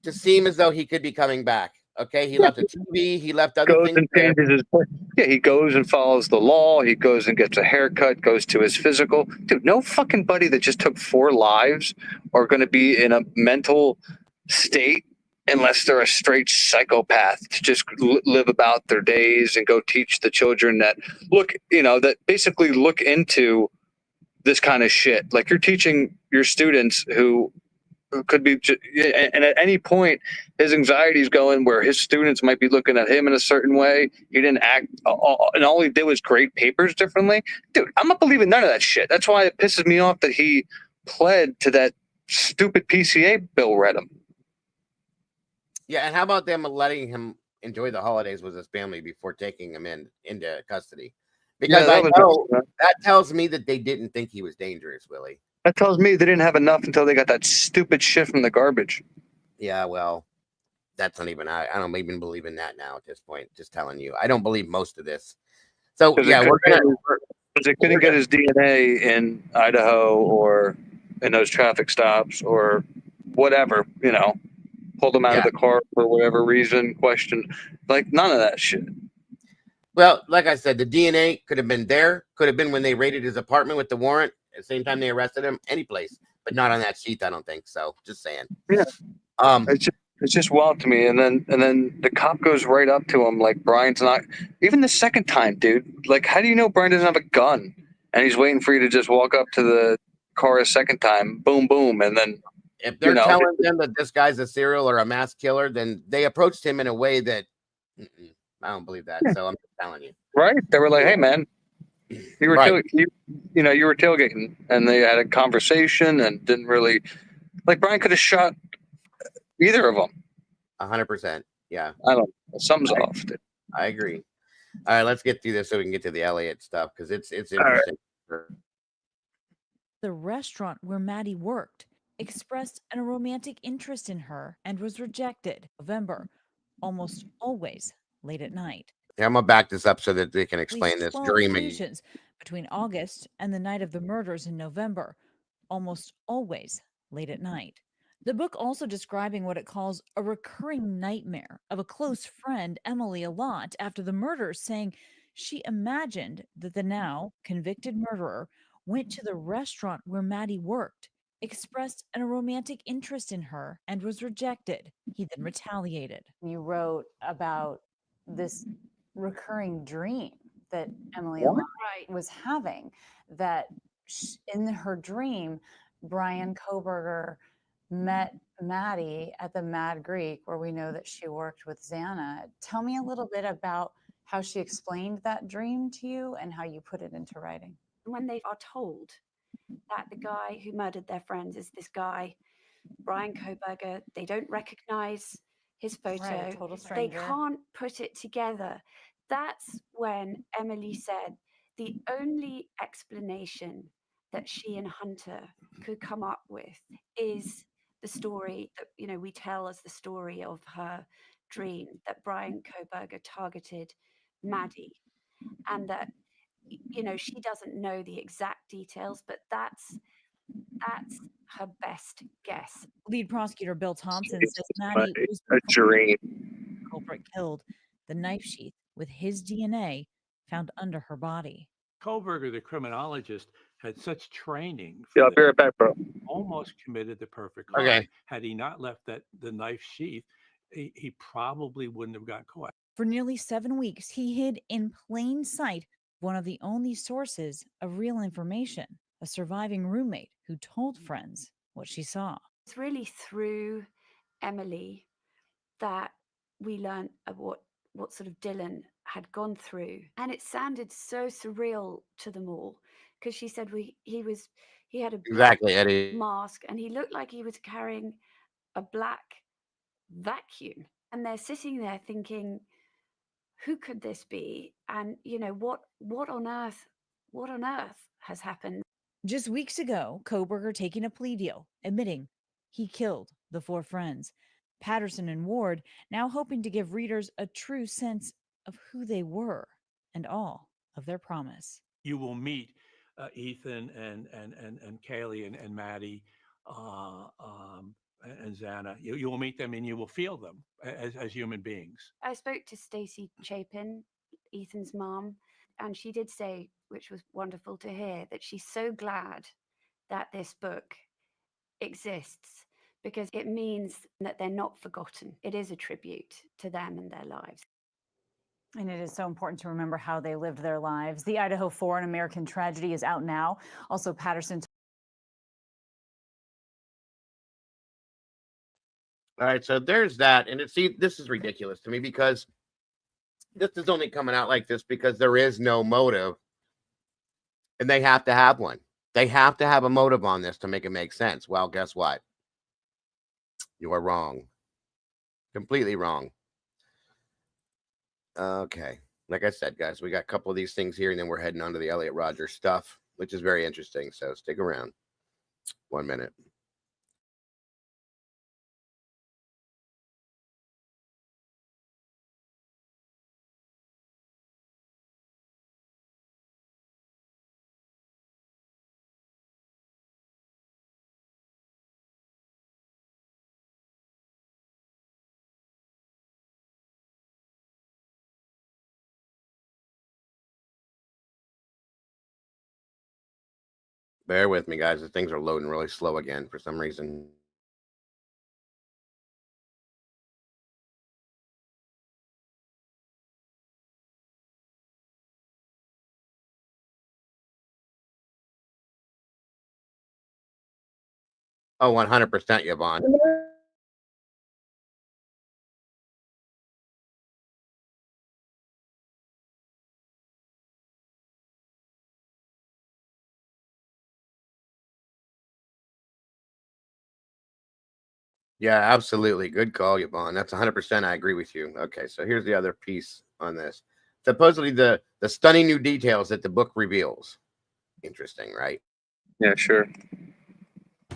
to seem as though he could be coming back. Okay, he left a TV. He left other things. He goes and follows the law. He goes and gets a haircut. Goes to his physical. Dude, no fucking buddy that just took 4 lives are going to be in a mental state unless they're a straight psychopath to just live about their days and go teach the children that that basically look into this kind of shit. Like you're teaching your students who could be, and at any point his anxiety is going where his students might be looking at him in a certain way. He didn't act, and all he did was grade papers differently. Dude, I'm not believing none of that shit. That's why it pisses me off that he pled to that stupid PCA bill read him. Yeah, and how about them letting him enjoy the holidays with his family before taking him into custody? Because I know that tells me that they didn't think he was dangerous, Willie. That tells me they didn't have enough until they got that stupid shit from the garbage. Yeah, well, that's not even, I don't even believe in that now at this point. Just telling you, I don't believe most of this. So yeah, because they couldn't get his DNA in Idaho or in those traffic stops or whatever, pulled him out of the car for whatever reason, questioned, like none of that shit. Well, like I said, the DNA could have been there, could have been when they raided his apartment with the warrant. At the same time they arrested him, any place, but not on that sheet. I don't think so. Just saying. Yeah. It's just wild to me. And then the cop goes right up to him like Brian's not even the second time, dude. Like, how do you know Brian doesn't have a gun? And he's waiting for you to just walk up to the car a second time, boom, boom, and then if they're telling them that this guy's a serial or a mass killer, then they approached him in a way that I don't believe that. So I'm just telling you. Right? They were like, hey man. You were you were tailgating, and they had a conversation, and didn't really like Brian could have shot either of them. 100%. Yeah, I don't know. Something's off. Dude. I agree. All right, let's get through this so we can get to the Elliot stuff because it's interesting. The restaurant where Maddie worked expressed a romantic interest in her and was rejected. November, almost always late at night. Yeah, I'm gonna back this up so that they can explain this dreaming. Between August and the night of the murders in November, almost always late at night. The book also describing what it calls a recurring nightmare of a close friend, Emily Elliot, after the murders, saying she imagined that the now convicted murderer went to the restaurant where Maddie worked, expressed a romantic interest in her, and was rejected. He then retaliated. You wrote about this recurring dream that Emily Elliot was having, that in her dream, Brian Kohberger met Maddie at the Mad Greek, where we know that she worked with Xana. Tell me a little bit about how she explained that dream to you and how you put it into writing. When they are told that the guy who murdered their friends is this guy, Brian Koberger. They don't recognize his photo. Right, a total They stranger. can't put it together. That's when Emily said the only explanation that she and Hunter could come up with is the story that, you know, we tell as the story of her dream, that Brian Koberger targeted Maddie, and that, you know, she doesn't know the exact details, but that's her best guess. Lead prosecutor Bill Thompson says Maddie was A dream. the culprit killed, the knife sheath with his DNA found under her body. Koberger, the criminologist, had such training. Yeah, I'll be right back, bro. Almost committed the perfect crime. Okay. Had he not left the knife sheath, he probably wouldn't have got caught. For nearly 7 weeks, he hid in plain sight one of the only sources of real information, a surviving roommate who told friends what she saw. It's really through Emily that we learned of what sort of Dylan had gone through, and it sounded so surreal to them all, because she said he had a black Exactly, Eddie. mask and he looked like he was carrying a black vacuum, and they're sitting there thinking, who could this be? And you know, what on earth has happened? Just weeks ago, Koberger taking a plea deal, admitting he killed the 4 friends. Patterson and Ward now hoping to give readers a true sense of who they were and all of their promise. You will meet Ethan and Kaylee and Maddie and Xana. You will meet them and you will feel them as human beings. I spoke to Stacey Chapin, Ethan's mom, and she did say, which was wonderful to hear, that she's so glad that this book exists, because it means that they're not forgotten. It is a tribute to them and their lives. And it is so important to remember how they lived their lives. The IDAHO4, An American Tragedy, is out now. Also, Patterson. All right, so there's that. And this is ridiculous to me, because this is only coming out like this because there is no motive. And they have to have one. They have to have a motive on this to make it make sense. Well, guess what? You are wrong. Completely wrong. Okay. Like I said, guys, we got a couple of these things here, and then we're heading on to the Elliot Roger stuff, which is very interesting. So stick around. 1 minute. Bear with me, guys. The things are loading really slow again for some reason. Oh, 100%, Yvonne. Yeah, absolutely. Good call, Yvonne. That's 100%. I agree with you. Okay, so here's the other piece on this. Supposedly the stunning new details that the book reveals. Interesting, right? Yeah, sure.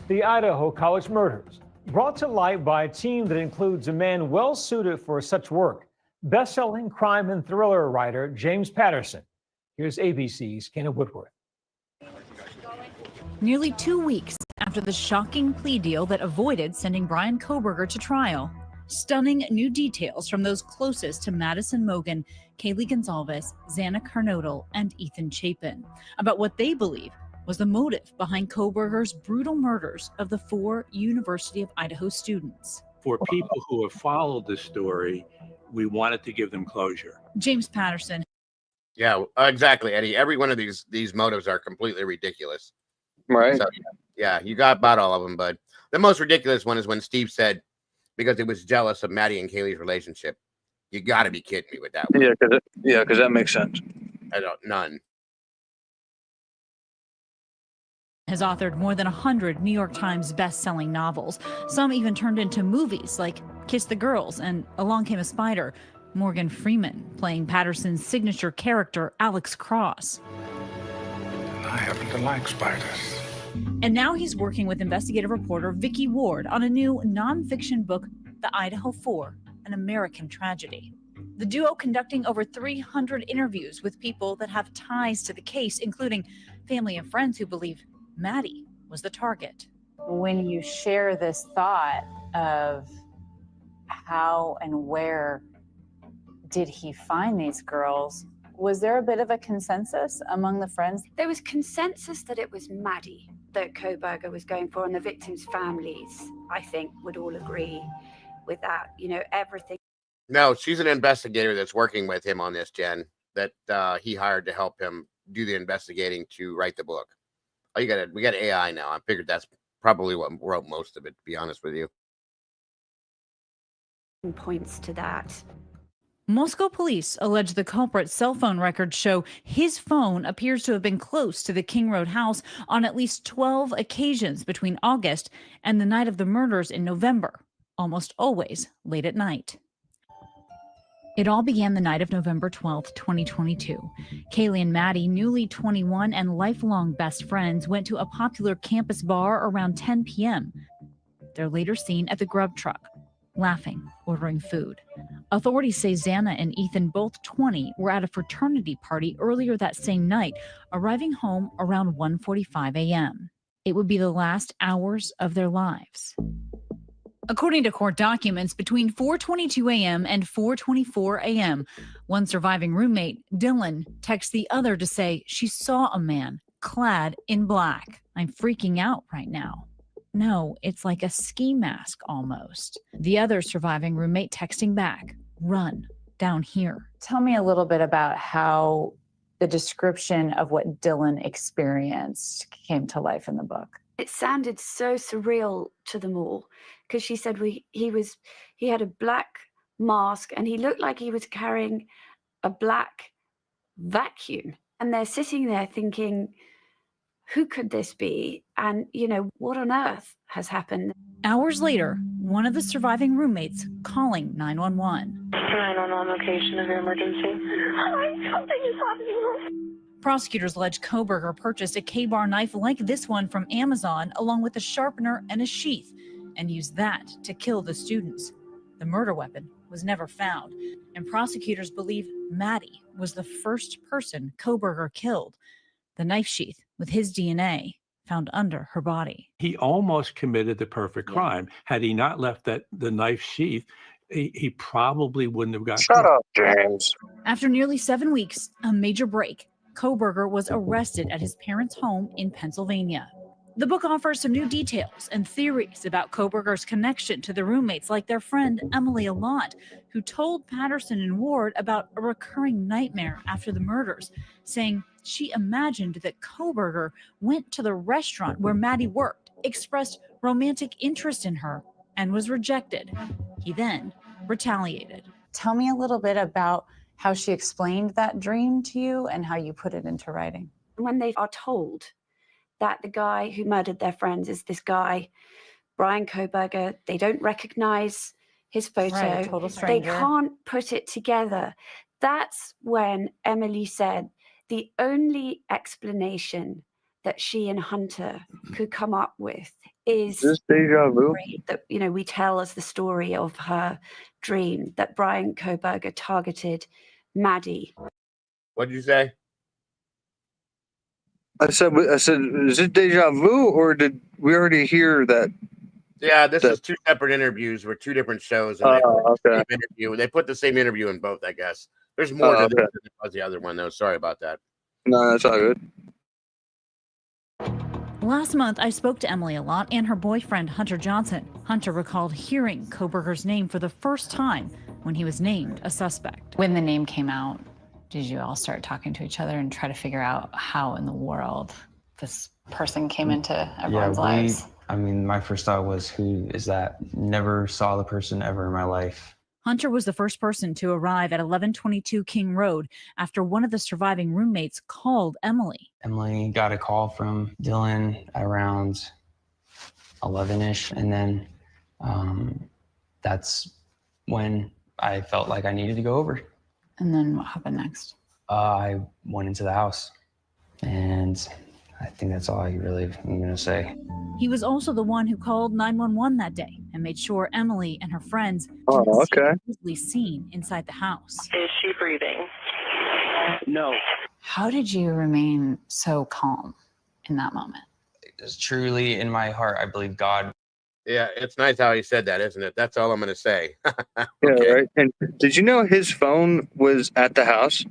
The Idaho college murders, brought to light by a team that includes a man well suited for such work, best-selling crime and thriller writer James Patterson. Here's ABC's Kenna Woodworth. Nearly 2 weeks after the shocking plea deal that avoided sending Brian Koberger to trial, stunning new details from those closest to Madison Mogen, Kaylee Gonzalez, Xana Carnodal, and Ethan Chapin about what they believe was the motive behind Koberger's brutal murders of the 4 University of Idaho students. For people who have followed this story, we wanted to give them closure. James Patterson. Yeah, exactly, Eddie. Every one of these motives are completely ridiculous. Right. So, yeah, you got about all of them, but the most ridiculous one is when Steve said, because he was jealous of Maddie and Kaylee's relationship. You got to be kidding me with that one. Yeah, because that makes sense. None. has authored more than 100 New York Times best-selling novels. Some even turned into movies like Kiss the Girls and Along Came a Spider. Morgan Freeman playing Patterson's signature character, Alex Cross. I happen to like spiders. And now he's working with investigative reporter Vicki Ward on a new nonfiction book, The IDAHO4, An American Tragedy. The duo conducting over 300 interviews with people that have ties to the case, including family and friends who believe Maddie was the target. When you share this thought of how and where did he find these girls, was there a bit of a consensus among the friends? There was consensus that it was Maddie that Koberger was going for, and the victims' families, I think, would all agree with that. You know, everything. No, she's an investigator that's working with him on this, Jen, that he hired to help him do the investigating to write the book. Oh, we got AI now. I figured that's probably what wrote most of it, to be honest with you. Points to that. Moscow police allege the culprit's cell phone records show his phone appears to have been close to the King Road house on at least 12 occasions between August and the night of the murders in November, almost always late at night. It all began the night of November 12th, 2022. Kaylee and Maddie, newly 21 and lifelong best friends, went to a popular campus bar around 10 p.m. They're later seen at the grub truck, laughing, ordering food. Authorities say Xana and Ethan, both 20, were at a fraternity party earlier that same night, arriving home around 1:45 a.m. It would be the last hours of their lives. According to court documents, between 4:22 a.m. and 4:24 a.m., one surviving roommate, Dylan, texts the other to say she saw a man clad in black. I'm freaking out right now. No, it's like a ski mask almost. The other surviving roommate texting back, run, down here. Tell me a little bit about how the description of what Dylan experienced came to life in the book. It sounded so surreal to them all because she said he had a black mask and he looked like he was carrying a black vacuum. And they're sitting there thinking, who could this be? And, what on earth has happened? Hours later, one of the surviving roommates calling 911. 911 location of your emergency. Something is happening. Prosecutors allege Koberger purchased a K-bar knife like this one from Amazon, along with a sharpener and a sheath, and used that to kill the students. The murder weapon was never found, and prosecutors believe Maddie was the first person Koberger killed. The knife sheath with his DNA found under her body. He almost committed the perfect crime. Had he not left the knife sheath, he probably wouldn't have got. Shut up, James. After nearly 7 weeks, a major break, Koberger was arrested at his parents' home in Pennsylvania. The book offers some new details and theories about Koberger's connection to the roommates, like their friend Emily Elliot, who told Patterson and Ward about a recurring nightmare after the murders, saying she imagined that Koberger went to the restaurant where Maddie worked, expressed romantic interest in her, and was rejected. He then retaliated. Tell me a little bit about how she explained that dream to you and how you put it into writing. When they are told that the guy who murdered their friends is this guy, Brian Koberger, they don't recognize his photo. Right, a total they stranger. can't put it together. That's when Emily said the only explanation that she and Hunter could come up with is this deja vu? that we tell as the story of her dream that Brian Koberger targeted Maddie. What'd you say? I said, is it deja vu, or did we already hear that? Yeah, this is two separate interviews with two different shows. And they put the same interview in both, I guess. There's more to this than there was the other one, though. Sorry about that. No, that's all good. Last month, I spoke to Emily Elliot and her boyfriend, Hunter Johnson. Hunter recalled hearing Koberger's name for the first time when he was named a suspect. When the name came out, did you all start talking to each other and try to figure out how in the world this person came into everyone's lives? I mean, my first thought was, who is that? Never saw the person ever in my life. Hunter was the first person to arrive at 1122 King Road after one of the surviving roommates called Emily. Emily got a call from Dylan around 11-ish, and then that's when I felt like I needed to go over. And then what happened next? I went into the house, and I think that's all I really am going to say. He was also the one who called 911 that day and made sure Emily and her friends Oh, okay. easily seen inside the house. Is she breathing? No. How did you remain so calm in that moment? It's truly in my heart, I believe God. Yeah, it's nice how he said that, isn't it? That's all I'm going to say. Yeah, right. And did you know his phone was at the house?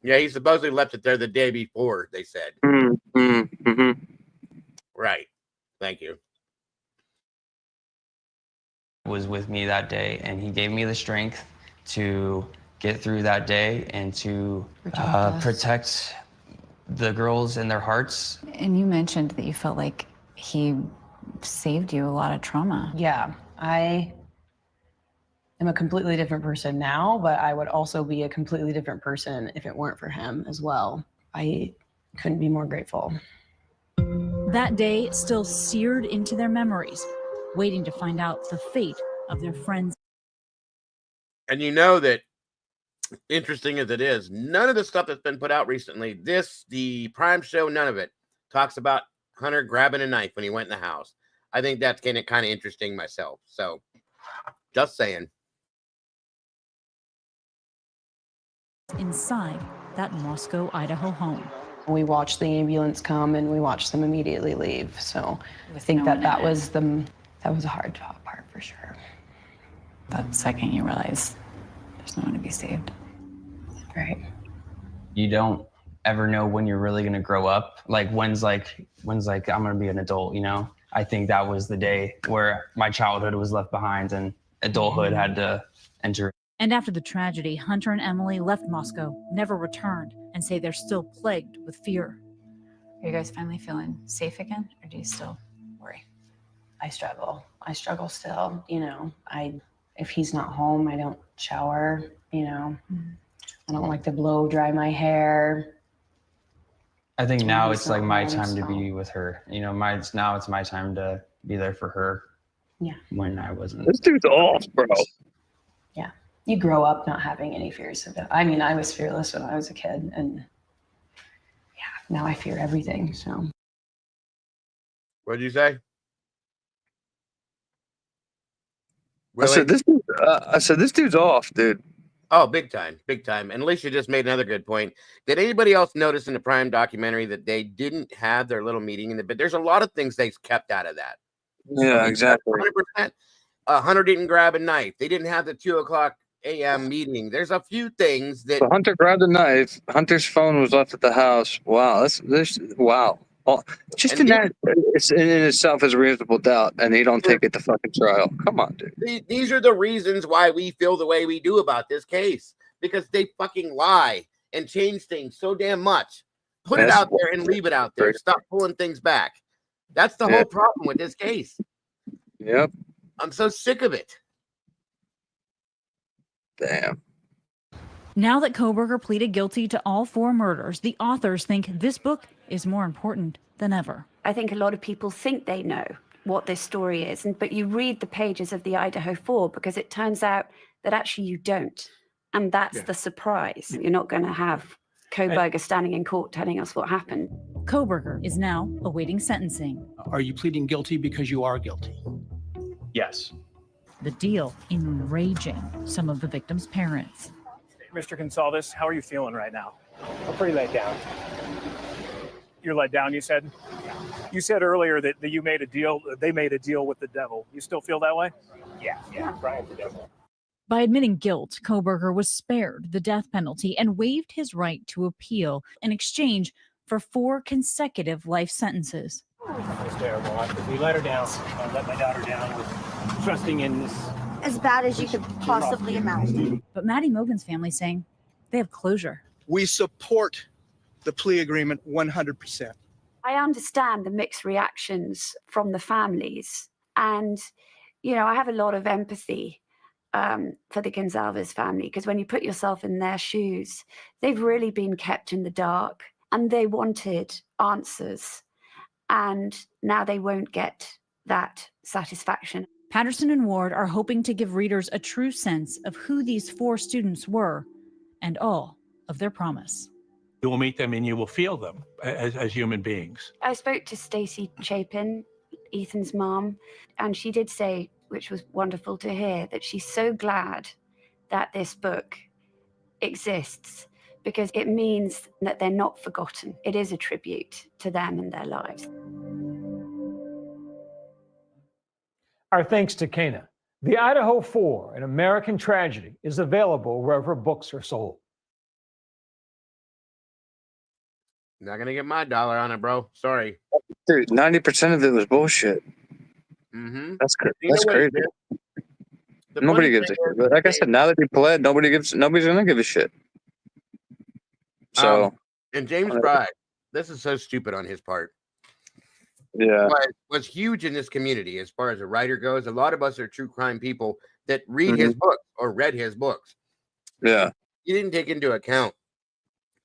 Yeah, he supposedly left it there the day before, they said. Mm-hmm. Right. Thank you. Was with me that day, and he gave me the strength to get through that day and to protect the girls in their hearts. And you mentioned that you felt like he saved you a lot of trauma. Yeah, I am a completely different person now, but I would also be a completely different person if it weren't for him as well. I couldn't be more grateful. That day still seared into their memories, waiting to find out the fate of their friends. And you know that, interesting as it is, none of the stuff that's been put out recently, the Prime show, none of it talks about Hunter grabbing a knife when he went in the house. I think that's kind of interesting myself. So, just saying. Inside that Moscow, Idaho home. We watched the ambulance come and we watched them immediately leave. So I think that was a hard part for sure. That second you realize there's no one to be saved. Right. You don't ever know when you're really going to grow up. Like when's I'm going to be an adult, you know? I think that was the day where my childhood was left behind and adulthood had to enter. And after the tragedy, Hunter and Emily left Moscow, never returned, and say they're still plagued with fear. Are you guys finally feeling safe again, or do you still worry? I struggle still, you know. If he's not home, I don't shower, you know. I don't like to blow dry my hair. I think now it's like my time to be with her. You know, now it's my time to be there for her. Yeah. When I wasn't. This dude's off, bro. Yeah. You grow up not having any fears of it. I mean, I was fearless when I was a kid, and yeah, now I fear everything. So. What did you say? Really? I said this dude's off, dude. Oh, big time, big time. And Alicia just made another good point. Did anybody else notice in the Prime documentary that they didn't have their little meeting in the bed? There's a lot of things they kept out of that. Yeah, exactly. 100%. Hunter didn't grab a knife. They didn't have the 2:00 a.m. meeting. There's a few things that. So Hunter grabbed a knife. Hunter's phone was left at the house. Wow, wow. Oh, just in that, it's in itself is a reasonable doubt, and they don't take it to fucking trial. Come on, dude. These are the reasons why we feel the way we do about this case, because they fucking lie and change things so damn much. Put it out there and leave it out there. Stop pulling things back. That's the whole problem with this case. Yep. I'm so sick of it. Damn. Now that Kohberger pleaded guilty to all 4 murders, the authors think this book is more important than ever. I think a lot of people think they know what this story is, but you read the pages of the IDAHO4 because it turns out that actually you don't. And that's the surprise. You're not going to have Kohberger standing in court telling us what happened. Kohberger is now awaiting sentencing. Are you pleading guilty because you are guilty? Yes. The deal enraging some of the victims' parents. Mr. Gonsalves, how are you feeling right now? I'm pretty let down. You're let down, you said? You said earlier that you made a deal, they made a deal with the devil. You still feel that way? Yeah, Brian's the devil. By admitting guilt, Kohberger was spared the death penalty and waived his right to appeal in exchange for 4 consecutive life sentences. It was terrible. We let her down. I let my daughter down with trusting in this. As bad as you could possibly imagine. But Maddie Mogan's family saying they have closure. We support the plea agreement 100%. I understand the mixed reactions from the families. And, you know, I have a lot of empathy for the Gonzalez family, because when you put yourself in their shoes, they've really been kept in the dark and they wanted answers. And now they won't get that satisfaction. Patterson and Ward are hoping to give readers a true sense of who these 4 students were and all of their promise. You will meet them and you will feel them as human beings. I spoke to Stacey Chapin, Ethan's mom, and she did say, which was wonderful to hear, that she's so glad that this book exists because it means that they're not forgotten. It is a tribute to them and their lives. Our thanks to Kana. The Idaho 4, An American Tragedy, is available wherever books are sold. Not gonna get my dollar on it, bro. Sorry. Dude, 90% of it was bullshit. Mm-hmm. That's crazy. Nobody gives a shit. But like I said, now that he pled, nobody's gonna give a shit. So and James Bride, this is so stupid on his part. Yeah. But was huge in this community as far as a writer goes. A lot of us are true crime people that read his books or read his books. Yeah. You didn't take into account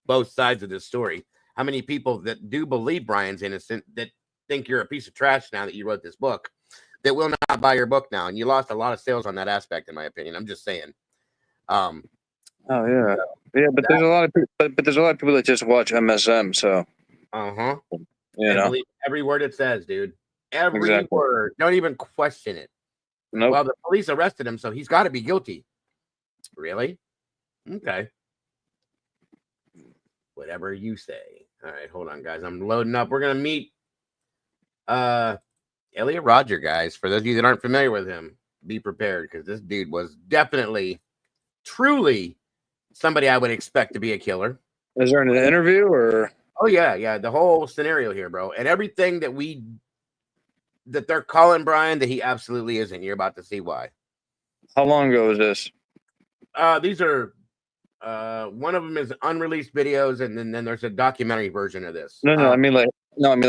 both sides of this story. How many people that do believe Brian's innocent that think you're a piece of trash now that you wrote this book that will not buy your book now. And you lost a lot of sales on that aspect, in my opinion. I'm just saying. Oh yeah. Yeah, but there's a lot of people but there's a lot of people that just watch MSM, so you know. Believe every word it says, dude. Every Exactly. word. Don't even question it. Nope. Well, the police arrested him, so he's got to be guilty. Really? Okay. Whatever you say. All right, hold on, guys. I'm loading up. We're gonna meet Elliot Roger, guys. For those of you that aren't familiar with him, be prepared because this dude was definitely, truly somebody I would expect to be a killer. Is there an interview or? Oh yeah, the whole scenario here, bro, and everything that they're calling Brian that he absolutely isn't. You're about to see why. How long ago was this? These are one of them is unreleased videos, and then there's a documentary version of this. No, I mean like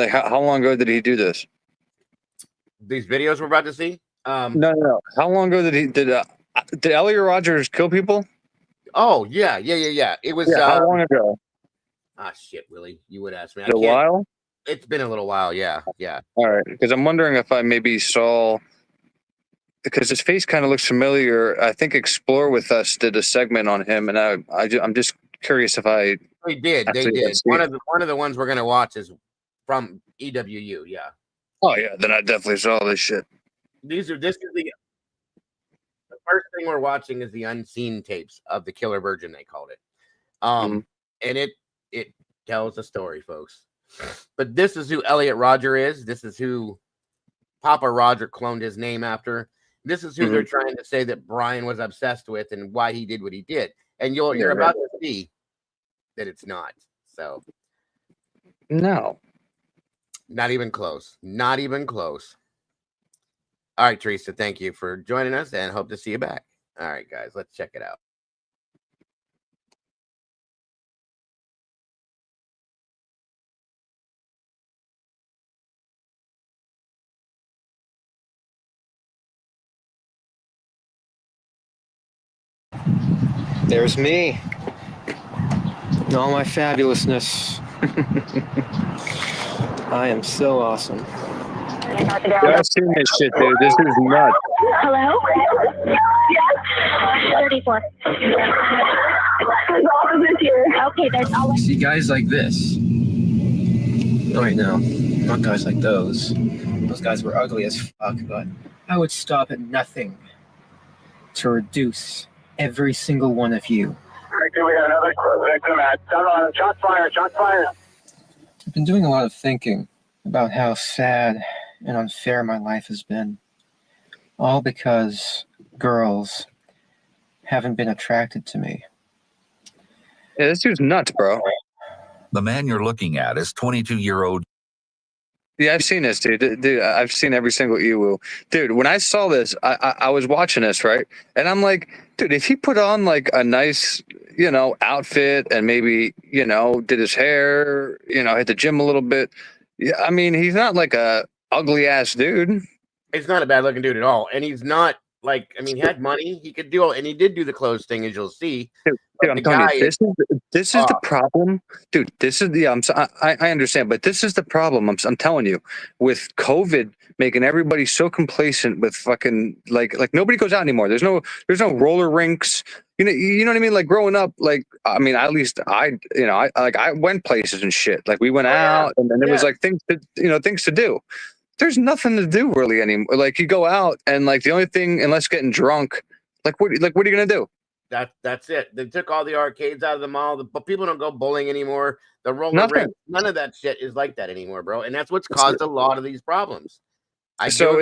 how long ago did he do this? These videos we're about to see. No. How long ago did Elliot Rogers kill people? Oh yeah. It was how long ago? Shit, Willie, you would ask me. A while? It's been a little while, yeah. All right, because I'm wondering if I maybe saw, because his face kind of looks familiar. I think Explore With Us did a segment on him, and I'm just curious if I. They did. One of the ones we're gonna watch is from EWU. Yeah. Oh yeah, then I definitely saw this shit. This is the first thing we're watching is the unseen tapes of the Killer Virgin, they called it. And it tells a story, folks. But this is who Elliot Roger is. This is who Papa Roger cloned his name after. This is who they're trying to say that Brian was obsessed with and why he did what he did. And you're about to see that it's not. So no. Not even close. Not even close. All right, Teresa, thank you for joining us and hope to see you back. All right, guys, let's check it out. There's me. In all my fabulousness. I am so awesome. I've seen this shit, dude. This is nuts. Hello? Yes? 34. There's officers here. Okay, there's all. See guys like this. Oh, wait, no. Not guys like those. Those guys were ugly as fuck, but I would stop at nothing to reduce every single one of you. Victor, we got another victim at shots fired, shots fired. I've been doing a lot of thinking about how sad and unfair my life has been. All because girls haven't been attracted to me. Yeah, this dude's nuts, bro. The man you're looking at is 22-year-old. Yeah, I've seen this, dude. I've seen every single EWU. Dude, when I saw this, I was watching this, right? And I'm like, dude, if he put on like a nice, outfit and maybe, did his hair, hit the gym a little bit. Yeah, I mean, he's not like a ugly ass dude. He's not a bad looking dude at all. And he's not Like, I mean, he had money. He could do, and he did do the clothes thing, as you'll see. Dude, I'm the telling guy you, this is the problem, dude. This is I understand, but this is the problem. I'm telling you, with COVID making everybody so complacent with fucking like nobody goes out anymore. There's no roller rinks. You know what I mean? Like growing up, like I mean, at least I went places and shit. Like we went out, and then there was like things to do. There's nothing to do really anymore. Like you go out and like the only thing, unless getting drunk, like what are you gonna do? That's it. They took all the arcades out of the mall, but people don't go bowling anymore. The roller rink, none of that shit is like that anymore, bro. And that's what's caused a lot of these problems. So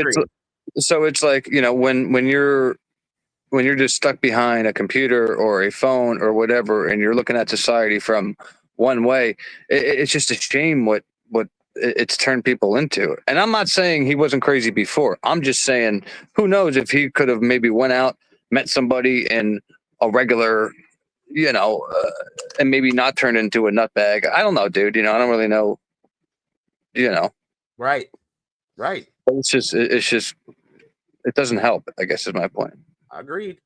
it's like, when you're just stuck behind a computer or a phone or whatever, and you're looking at society from one way, it's just a shame what it's turned people into. And I'm not saying he wasn't crazy before. I'm just saying, who knows if he could have maybe went out, met somebody in a regular, and maybe not turn into a nutbag. I don't know, dude. I don't really know. Right. It's just it doesn't help, I guess, is my point. Agreed.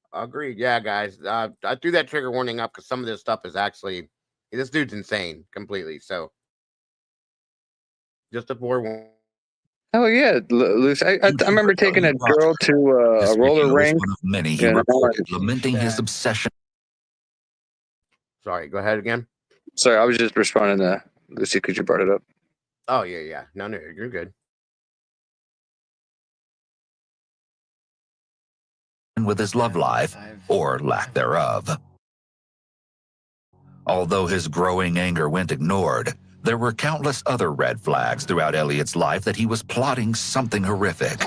Yeah, guys. I threw that trigger warning up because some of this stuff is actually, this dude's insane completely. So just a forewarning. Oh yeah, Lucy. I remember taking a girl to a roller rink. One of many he reported lamenting his obsession. Sorry, go ahead again. Sorry, I was just responding to Lucy because you brought it up. Oh yeah. No, you're good. With his love life, or lack thereof. Although his growing anger went ignored, there were countless other red flags throughout Elliot's life that he was plotting something horrific.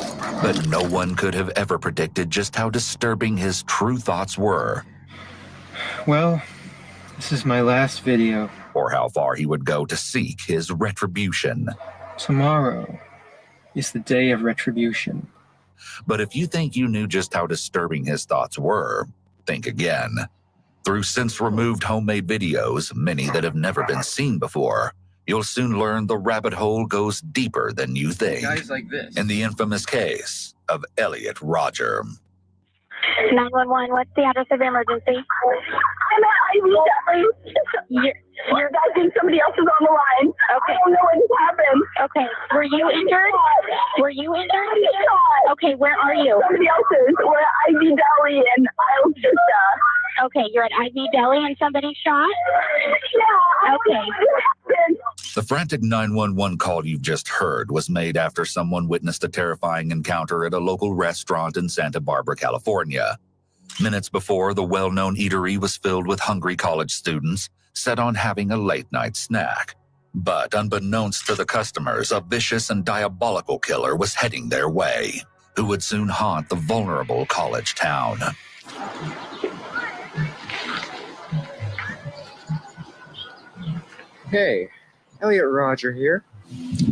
But no one could have ever predicted just how disturbing his true thoughts were. Well, this is my last video. Or how far he would go to seek his retribution. Tomorrow is the day of retribution. But if you think you knew just how disturbing his thoughts were, think again. Through since-removed homemade videos, many that have never been seen before, you'll soon learn the rabbit hole goes deeper than you think. Guys like this. In the infamous case of Elliot Roger. 911, what's the address of your emergency? I'm at IV. Your guy thinks somebody else is on the line. Okay. I don't know what just happened. Okay. Were you injured? Were you injured? Okay, where are you? Somebody else's. We're at IV Deli and I'll just Okay, you're at IV Deli and somebody shot? Yeah. Okay. The frantic 911 call you've just heard was made after someone witnessed a terrifying encounter at a local restaurant in Santa Barbara, California. Minutes before, the well-known eatery was filled with hungry college students set on having a late-night snack. But unbeknownst to the customers, a vicious and diabolical killer was heading their way, who would soon haunt the vulnerable college town. Hey, Elliot Roger here.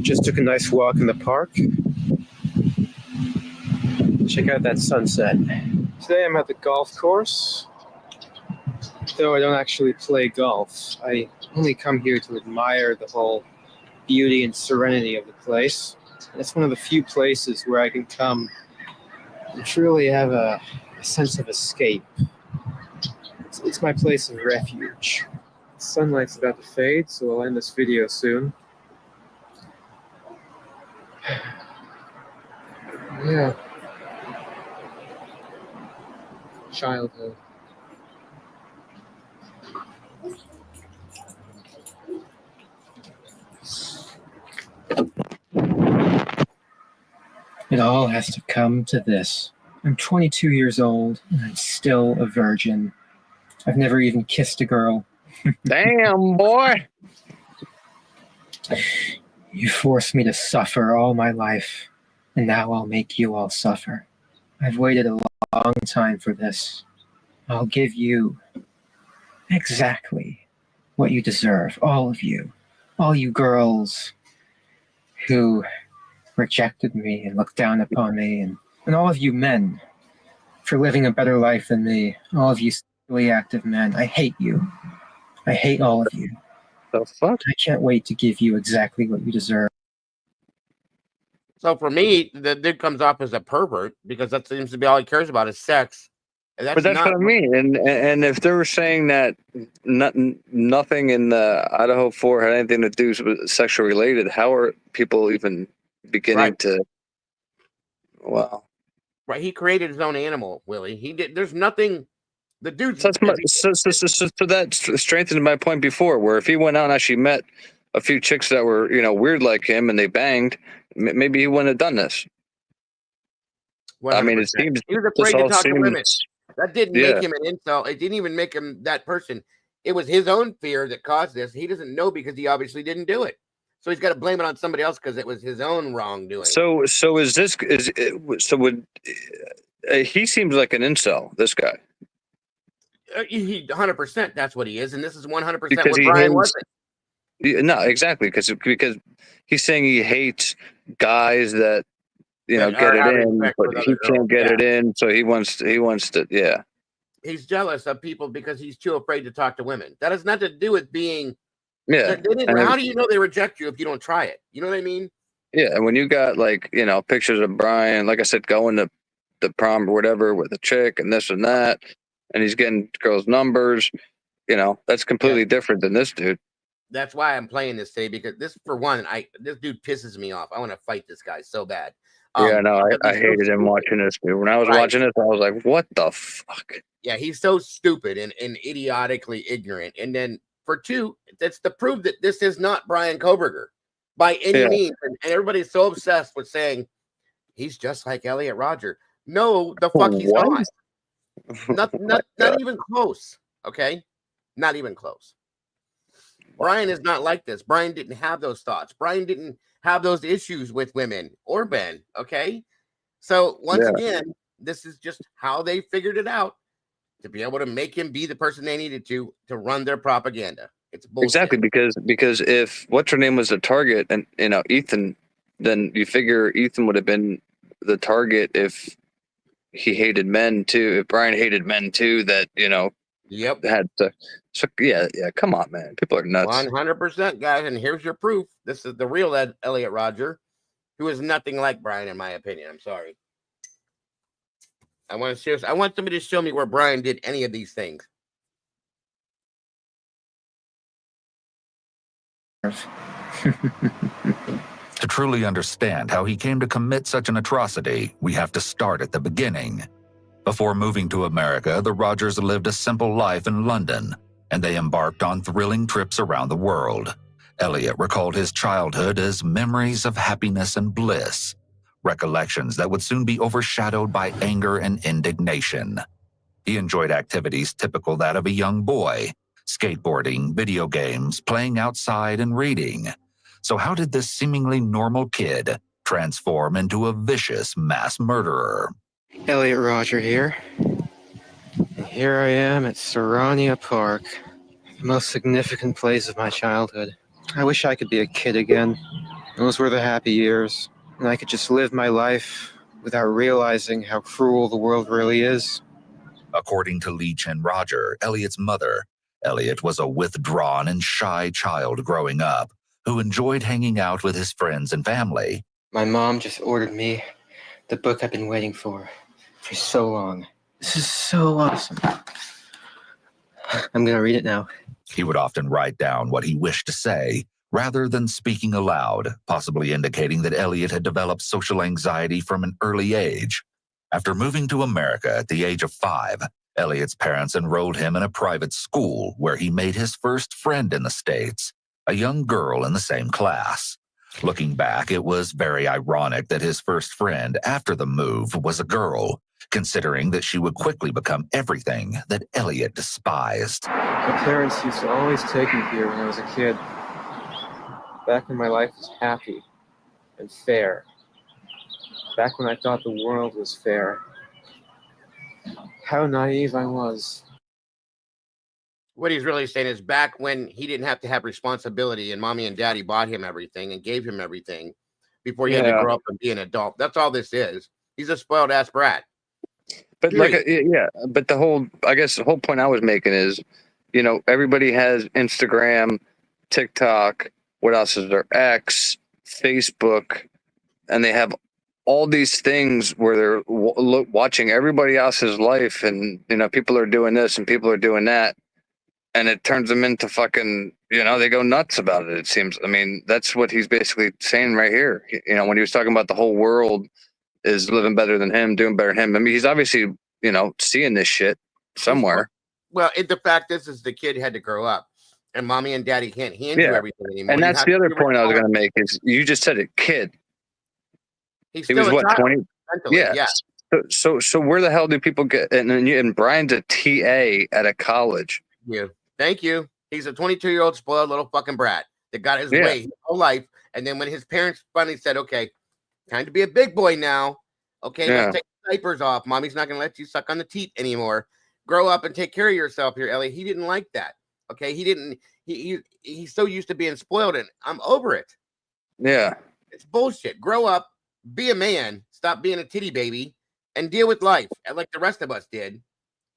Just took a nice walk in the park. Check out that sunset. Today I'm at the golf course. Though I don't actually play golf, I only come here to admire the whole beauty and serenity of the place. And it's one of the few places where I can come and truly have a sense of escape. It's my place of refuge. The sunlight's about to fade, so I'll end this video soon. Yeah. Childhood. It all has to come to this. I'm 22 years old, and I'm still a virgin. I've never even kissed a girl. Damn, boy. You forced me to suffer all my life, and now I'll make you all suffer. I've waited a long time for this. I'll give you exactly what you deserve, all of you. All you girls who rejected me and looked down upon me, and all of you men for living a better life than me. All of you sexually active men. I hate you. I hate all of you. The fuck? I can't wait to give you exactly what you deserve. So for me, the dude comes off as a pervert because that seems to be all he cares about is sex. And But that's not what I mean. And if they were saying that nothing in the IDAHO4 had anything to do with sexual related, how are people even beginning to? Wow. Right. He created his own animal, Willie. He did. There's nothing. The dude's. So that strengthens my point before, where if he went out and actually met a few chicks that were, weird like him and they banged, maybe he wouldn't have done this. 100%. I mean, it seems he was afraid to talk to women. That didn't Yeah. make him an incel. It didn't even make him that person. It was his own fear that caused this. He doesn't know because he obviously didn't do it. So he's got to blame it on somebody else because it was his own wrongdoing. So he seems like an incel, this guy. He 100%. That's what he is, and this is 100% Because what he Brian hates- wasn't. No, exactly, because he's saying he hates guys that That get are it having in, sex but with he other can't girls, get yeah. it in, so he wants to, yeah. He's jealous of people because he's too afraid to talk to women. That has nothing to do with being. Yeah. How do you know they reject you if you don't try it? You know what I mean? Yeah, and when you got pictures of Brian, like I said, going to the prom or whatever with a chick and this and that, and he's getting girls' numbers, that's completely different than this dude. That's why I'm playing this today because this, for one, this dude pisses me off. I want to fight this guy so bad. Yeah, no, because I he's so hated him stupid. watching this, dude. When I was Right. watching this, I was like, what the fuck? Yeah, he's so stupid and idiotically ignorant. And then for two, that's the proof that this is not Brian Koberger by any means. And everybody's so obsessed with saying he's just like Elliot Roger. No, the fuck he's What? not. Not even close. Okay, not even close. Brian is not like this. Brian didn't have those thoughts. Brian didn't have those issues with women or Ben. Okay, so once again, this is just how they figured it out to be able to make him be the person they needed to run their propaganda. It's bullshit. Exactly, because if what's her name was the target, and Ethan, then you figure Ethan would have been the target if he hated men too. If Brian hated men too, that had to. So yeah, come on, man, people are nuts. 100%, guys, and here's your proof. This is the real Elliot Roger, who is nothing like Brian, in my opinion. I'm sorry. I want somebody to show me where Brian did any of these things. To truly understand how he came to commit such an atrocity, we have to start at the beginning. Before moving to America, the Rogers lived a simple life in London, and they embarked on thrilling trips around the world. Elliot recalled his childhood as memories of happiness and bliss, recollections that would soon be overshadowed by anger and indignation. He enjoyed activities typical that of a young boy: skateboarding, video games, playing outside, and reading. So how did this seemingly normal kid transform into a vicious mass murderer? Elliot Roger here. And here I am at Sarania Park, the most significant place of my childhood. I wish I could be a kid again. Those were the happy years, and I could just live my life without realizing how cruel the world really is. According to Leach and Roger, Elliot's mother, Elliot was a withdrawn and shy child growing up who enjoyed hanging out with his friends and family. My mom just ordered me the book I've been waiting for so long. This is so awesome. I'm going to read it now. He would often write down what he wished to say, rather than speaking aloud, possibly indicating that Elliot had developed social anxiety from an early age. After moving to America at the age of 5, Elliot's parents enrolled him in a private school where he made his first friend in the States, a young girl in the same class. Looking back, it was very ironic that his first friend after the move was a girl, considering that she would quickly become everything that Elliot despised. My parents used to always take me here when I was a kid. Back when my life was happy and fair. Back when I thought the world was fair. How naive I was. What he's really saying is back when he didn't have to have responsibility and mommy and daddy bought him everything and gave him everything before he had to grow up and be an adult. That's all this is. He's a spoiled ass brat. But but the whole point I was making is, everybody has Instagram, TikTok, what else is there? X, Facebook, and they have all these things where they're watching everybody else's life, and people are doing this and people are doing that, and it turns them into fucking, they go nuts about it. It seems. I mean, that's what he's basically saying right here. When he was talking about the whole world is living better than him, doing better than him. I mean, he's obviously, seeing this shit somewhere. Well, the fact is the kid had to grow up, and mommy and daddy can't handle everything anymore. And that's the other point I was going to make is you just said it, kid. He was what, 20? Yeah. So where the hell do people get? And Brian's a TA at a college. Thank you. He's a 22-year-old spoiled little fucking brat that got his way his whole life. And then when his parents finally said, okay, time to be a big boy now. Okay, let's take the diapers off. Mommy's not going to let you suck on the teat anymore. Grow up and take care of yourself here, Ellie. He didn't like that. Okay, he's so used to being spoiled, and I'm over it. Yeah. It's bullshit. Grow up, be a man, stop being a titty baby, and deal with life like the rest of us did.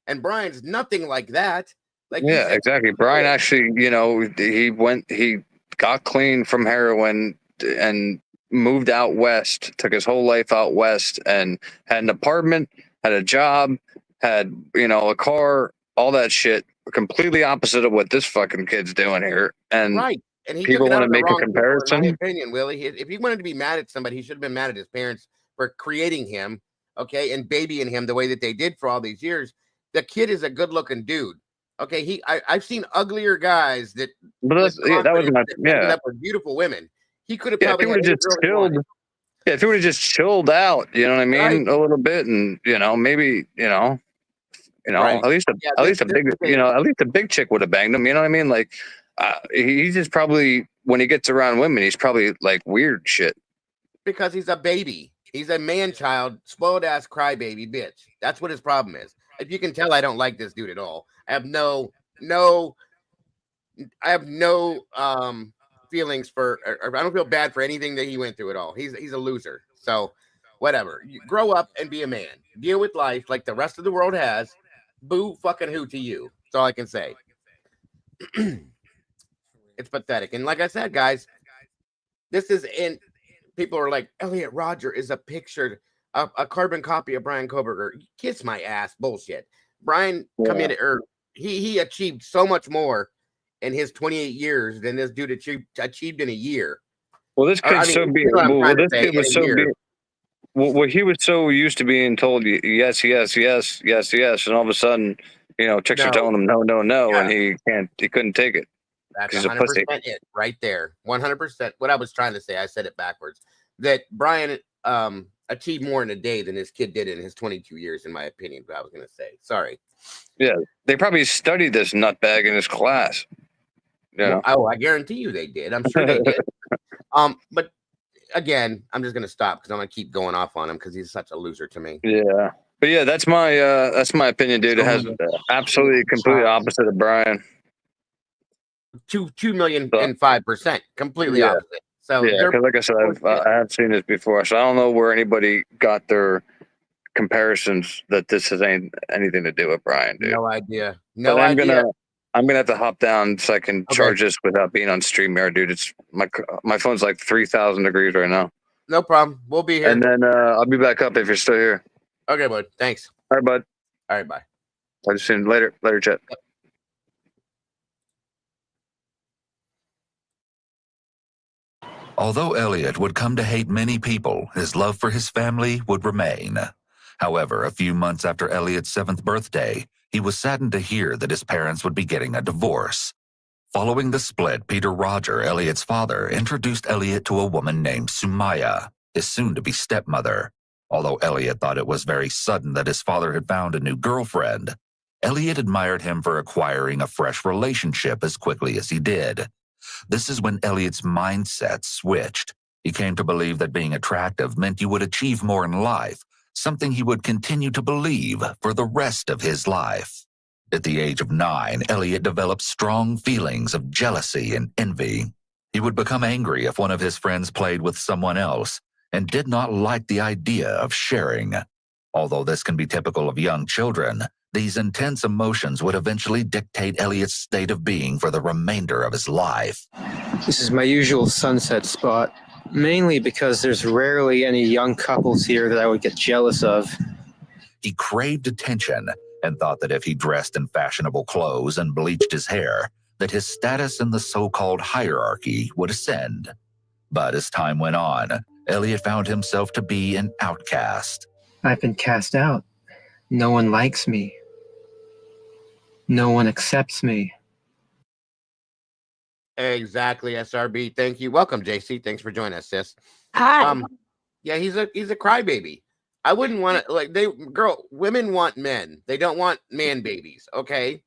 And Brian's nothing like that. Exactly. Brian actually, he got clean from heroin and moved out west, took his whole life out west, and had an apartment, had a job, had, a car, all that shit. Completely opposite of what this fucking kid's doing here. And and he people want to make a comparison. In my opinion, Willie, if he wanted to be mad at somebody, he should have been mad at his parents for creating him, okay, and babying him the way that they did for all these years. The kid is a good-looking dude. Okay, I've seen uglier guys that. But that was my up with beautiful women. He could have probably if he would have just chilled. Yeah, if he would have just chilled out, you know what I mean, a little bit, and maybe at least a big chick would have banged him. You know what I mean? Like he's just probably, when he gets around women, he's probably like weird shit. Because he's a baby. He's a man child, spoiled ass crybaby bitch. That's what his problem is. If you can tell, I don't like this dude at all. I have no feelings for, or I don't feel bad for anything that he went through at all. He's a loser. So whatever. You grow up and be a man. Deal with life like the rest of the world has. Boo fucking who to you. That's all I can say. It's pathetic. And like I said, guys, this is in. People are like, Elliot Roger is a pictured, a carbon copy of Brian Koberger. Kiss my ass. Bullshit. Brian he achieved so much more in his 28 years than this dude achieved in a year. Well, this kid's he was so used to being told yes, yes, yes, yes, yes, and all of a sudden, chicks are telling him no, no, no, and he couldn't take it. That's 100% it right there. 100%. What I was trying to say, I said it backwards. That Brian achieved more in a day than this kid did in his 22 years, in my opinion. What I was going to say. Sorry. Yeah, they probably studied this nutbag in his class. Well, I guarantee you they did. I'm sure they did. But again, I'm just going to stop because I'm going to keep going off on him because he's such a loser to me. Yeah. But yeah, that's my opinion, dude. It has absolutely completely opposite of Brian. 2,005%, completely opposite. So because like I said, I have seen this before, so I don't know where anybody got their comparisons that this has anything to do with Brian, dude. No idea. I'm gonna have to hop down so I can charge this without being on StreamYard, dude. It's my phone's like 3,000 degrees right now. No problem. We'll be here. And then I'll be back up if you're still here. Okay, bud. Thanks. All right, bud. All right, bye. Talk to you soon. Later, chat. Yep. Although Elliot would come to hate many people, his love for his family would remain. However, a few months after Elliot's 7th birthday, he was saddened to hear that his parents would be getting a divorce. Following the split, Peter Roger, Elliot's father, introduced Elliot to a woman named Sumaya, his soon-to-be stepmother. Although Elliot thought it was very sudden that his father had found a new girlfriend, Elliot admired him for acquiring a fresh relationship as quickly as he did. This is when Elliot's mindset switched. He came to believe that being attractive meant you would achieve more in life, something he would continue to believe for the rest of his life. At the age of 9, Elliot developed strong feelings of jealousy and envy. He would become angry if one of his friends played with someone else and did not like the idea of sharing. Although this can be typical of young children, these intense emotions would eventually dictate Elliot's state of being for the remainder of his life. This is my usual sunset spot. Mainly because there's rarely any young couples here that I would get jealous of. He craved attention and thought that if he dressed in fashionable clothes and bleached his hair, that his status in the so-called hierarchy would ascend. But as time went on, Elliot found himself to be an outcast. I've been cast out. No one likes me. No one accepts me. Exactly, SRB. Thank you. Welcome, JC. Thanks for joining us, sis. Hi. Yeah, he's a crybaby. I wouldn't want to women want men. They don't want man babies. Okay.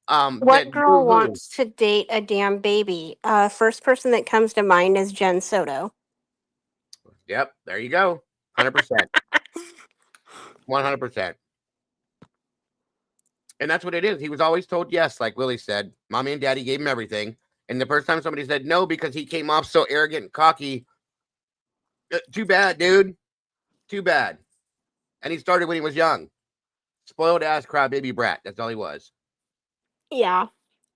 What girl wants to date a damn baby? First person that comes to mind is Jen Soto. Yep, there you go. 100%. 100%. And that's what it is. He was always told yes, like Willie said. Mommy and daddy gave him everything. And the first time somebody said no because he came off so arrogant and cocky, too bad, dude. Too bad. And he started when he was young. Spoiled ass crybaby brat. That's all he was. Yeah.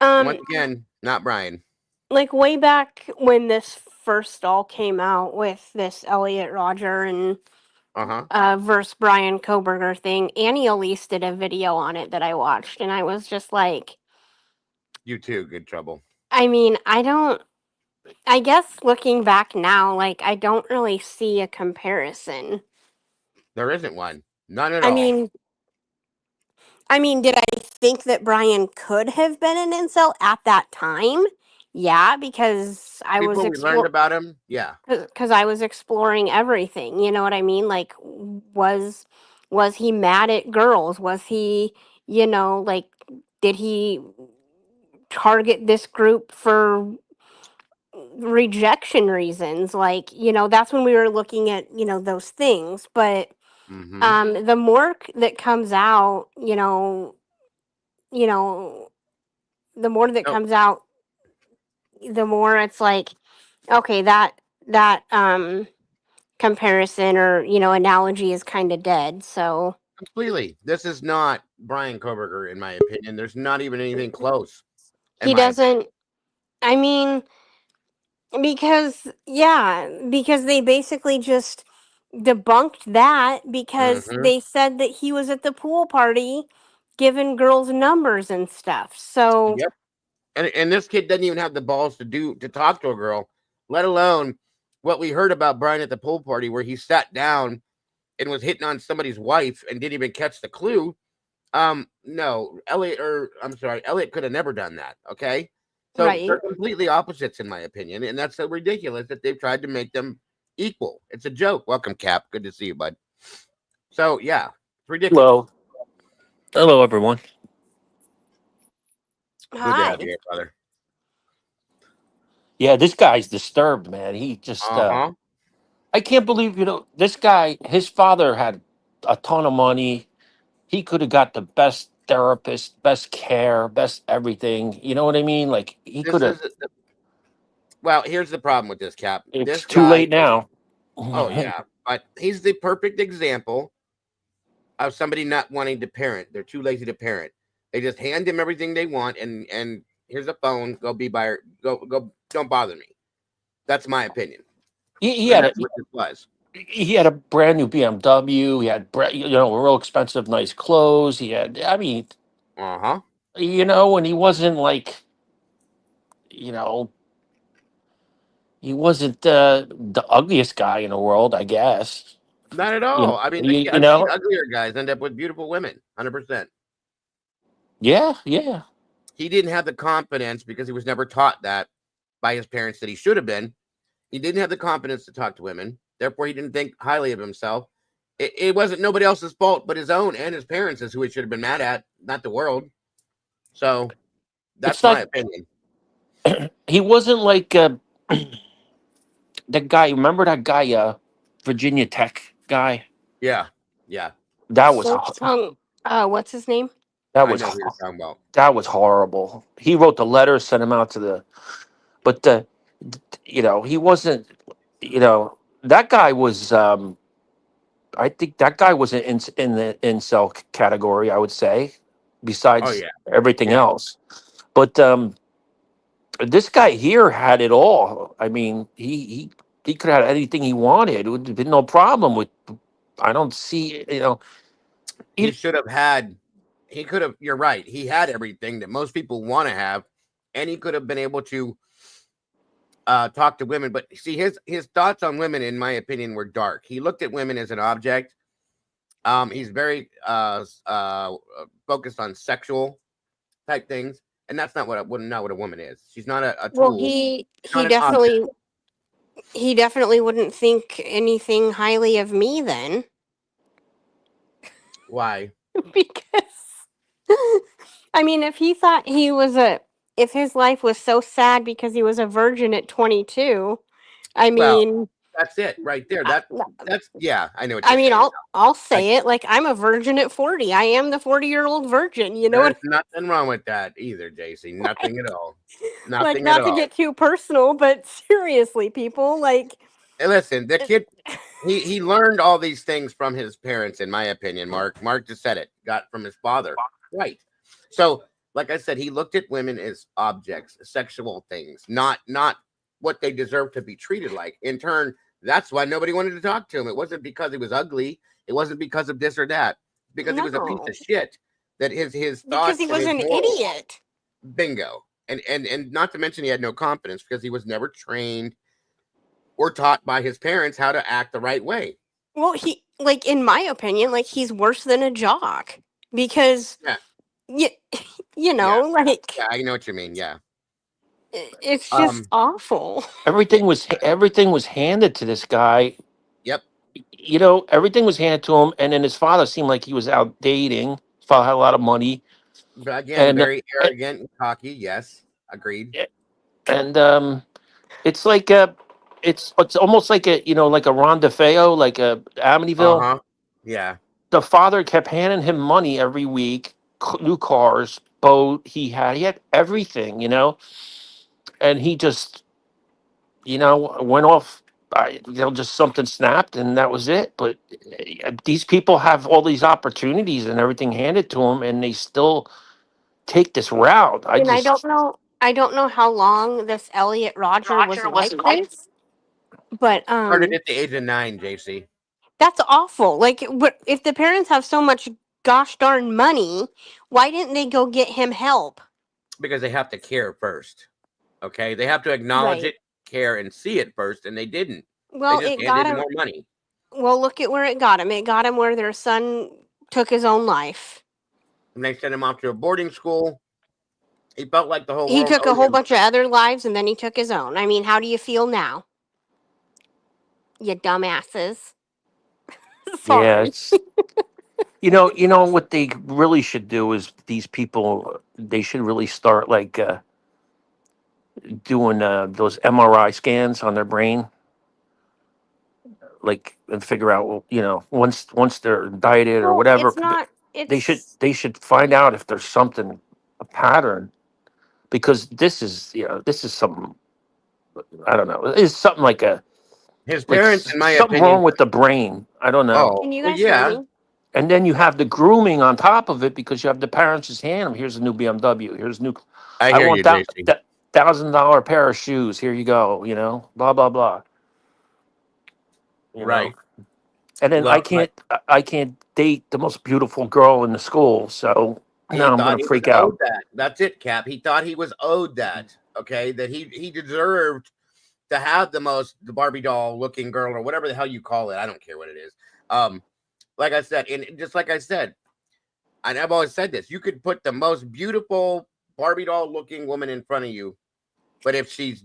Once again, not Brian. Like way back when this first all came out with this Elliot Roger and versus Brian Koberger thing, Annie Elise did a video on it that I watched, and I was just like, You too, good trouble. I mean, I guess looking back now, like, I don't really see a comparison. There isn't one. None at all. I mean, did I think that Brian could have been an incel at that time? Yeah, because I was Before we learned about him, yeah. because I was exploring everything. You know what I mean? Like, was he mad at girls? Was he, like, did he target this group for rejection reasons? Like, that's when we were looking at, those things. But the more that comes out, the more that comes out, the more it's like, okay, that comparison or analogy is kind of dead. So completely, this is not Brian Koberger, in my opinion. There's not even anything close. He doesn't. I mean, because they basically just debunked that because they said that he was at the pool party giving girls numbers and stuff. So yep. And this kid doesn't even have the balls to talk to a girl, let alone what we heard about Brian at the pool party where he sat down and was hitting on somebody's wife and didn't even catch the clue. No, Elliot could have never done that. Okay. So they're completely opposites in my opinion. And that's so ridiculous that they've tried to make them equal. It's a joke. Welcome, Cap. Good to see you, bud. So yeah, it's ridiculous. Hello everyone. Good to have you here, brother. Yeah, this guy's disturbed, man. He just I can't believe, this guy, his father had a ton of money. He could have got the best therapist, best care, best everything. You know what I mean? Like he could have. Well, here's the problem with this, Cap. It's too late now. Oh yeah, but he's the perfect example of somebody not wanting to parent. They're too lazy to parent. They just hand him everything they want, and here's a phone. Go be by. Go. Don't bother me. That's my opinion. He had a brand new BMW. He had real expensive, nice clothes. He had. I mean. And he wasn't like. He wasn't the ugliest guy in the world, I guess. Not at all. I mean, I've seen uglier guys end up with beautiful women. 100%. Yeah. He didn't have the confidence because he was never taught that by his parents that he should have been. He didn't have the confidence to talk to women. Therefore, he didn't think highly of himself. It wasn't nobody else's fault but his own and his parents is who he should have been mad at, not the world. So that's my opinion. He wasn't like that guy. Remember that guy, Virginia Tech guy? Yeah. That was what's his name? That was horrible. He wrote the letter, sent him out to but he wasn't. That guy was. I think that guy was in the incel category. I would say, besides everything else, but this guy here had it all. I mean, he he could have had anything he wanted. It would have been no problem with. I don't see, He should have had. He could have. You're right. He had everything that most people want to have, and he could have been able to talk to women. But see, his thoughts on women, in my opinion, were dark. He looked at women as an object. He's very focused on sexual type things, and that's not what a woman is. She's not a tool. Well, he not an object. definitely wouldn't think anything highly of me then. Why? Because I mean, if he thought if his life was so sad because he was a virgin at 22, I mean, Well, that's it right there. That's yeah. I know what I you're mean, saying. I'll say it like I'm a virgin at 40. I am the 40-year-old virgin. You know There's what? nothing wrong with that either, JC. Nothing at all. Like, Nothing not at to all. get too personal, but seriously, people, like, Hey, listen, the kid, he learned all these things from his parents, in my opinion. Mark just said it. Got from his father, right? So, like I said, he looked at women as objects, sexual things, not what they deserve to be treated like. In turn, that's why nobody wanted to talk to him. It wasn't because he was ugly. It wasn't because of this or that. Because he was a piece no, of shit. That his because thoughts he and was his an morals. idiot. Bingo. And not to mention he had no confidence because he was never trained or taught by his parents how to act the right way. Well, like, in my opinion, like, he's worse than a jock because, Yeah. you Yeah. like, Yeah, I know what you mean. Yeah. it's just awful. everything was handed to this guy. Yep. Everything was handed to him, and then his father seemed like he was out dating. His father had a lot of money, But again, and very arrogant and cocky. Yes. Agreed. and it's like it's almost like like a Ron DeFeo, like a Amityville. Uh-huh. Yeah. The father kept handing him money every week, new cars, boat. He had everything, and he just went off. Just something snapped, and that was it. But these people have all these opportunities and everything handed to them, and they still take this route. And I don't know how long this Elliot Roger was like this, but Started at the age of 9, JC. that's awful. Like, if the parents have so much gosh darn money, why didn't they go get him help? Because they have to care first. Okay. They have to acknowledge Right. it, care, and see it first, and they didn't. Well, They just it got handed him him. more money. Well, look at where it got him. It got him where their son took his own life. And they sent him off to a boarding school. He felt like the whole He world took a owed whole him. bunch of other lives, and then he took his own. I mean, how do you feel now, you dumbasses? Sorry. Yeah, what they really should do is these people. They should really start like doing those MRI scans on their brain, like, and figure out, once they're indicted or Well, whatever, it's not. they should It's they should find out if there's something, a pattern, because this is something, I don't know, it's something like His parents, in my something opinion. wrong with the brain. I don't know. Oh, Can you well, guys hear yeah. me? And then you have the grooming on top of it because you have the parents just hand them, here's a new BMW, here's new. I hear want you, that JC. $1,000 pair of shoes. Here you go. Blah blah blah. Right. And then Well, I can't date the most beautiful girl in the school. So he now I'm thought gonna he was freak out. owed that. That's it, Cap. He thought he was owed that. Okay, that he deserved to have the Barbie doll looking girl or whatever the hell you call it. I don't care what it is. Like I said, and just like I said, and I've always said this, you could put the most beautiful Barbie doll looking woman in front of you, but if she's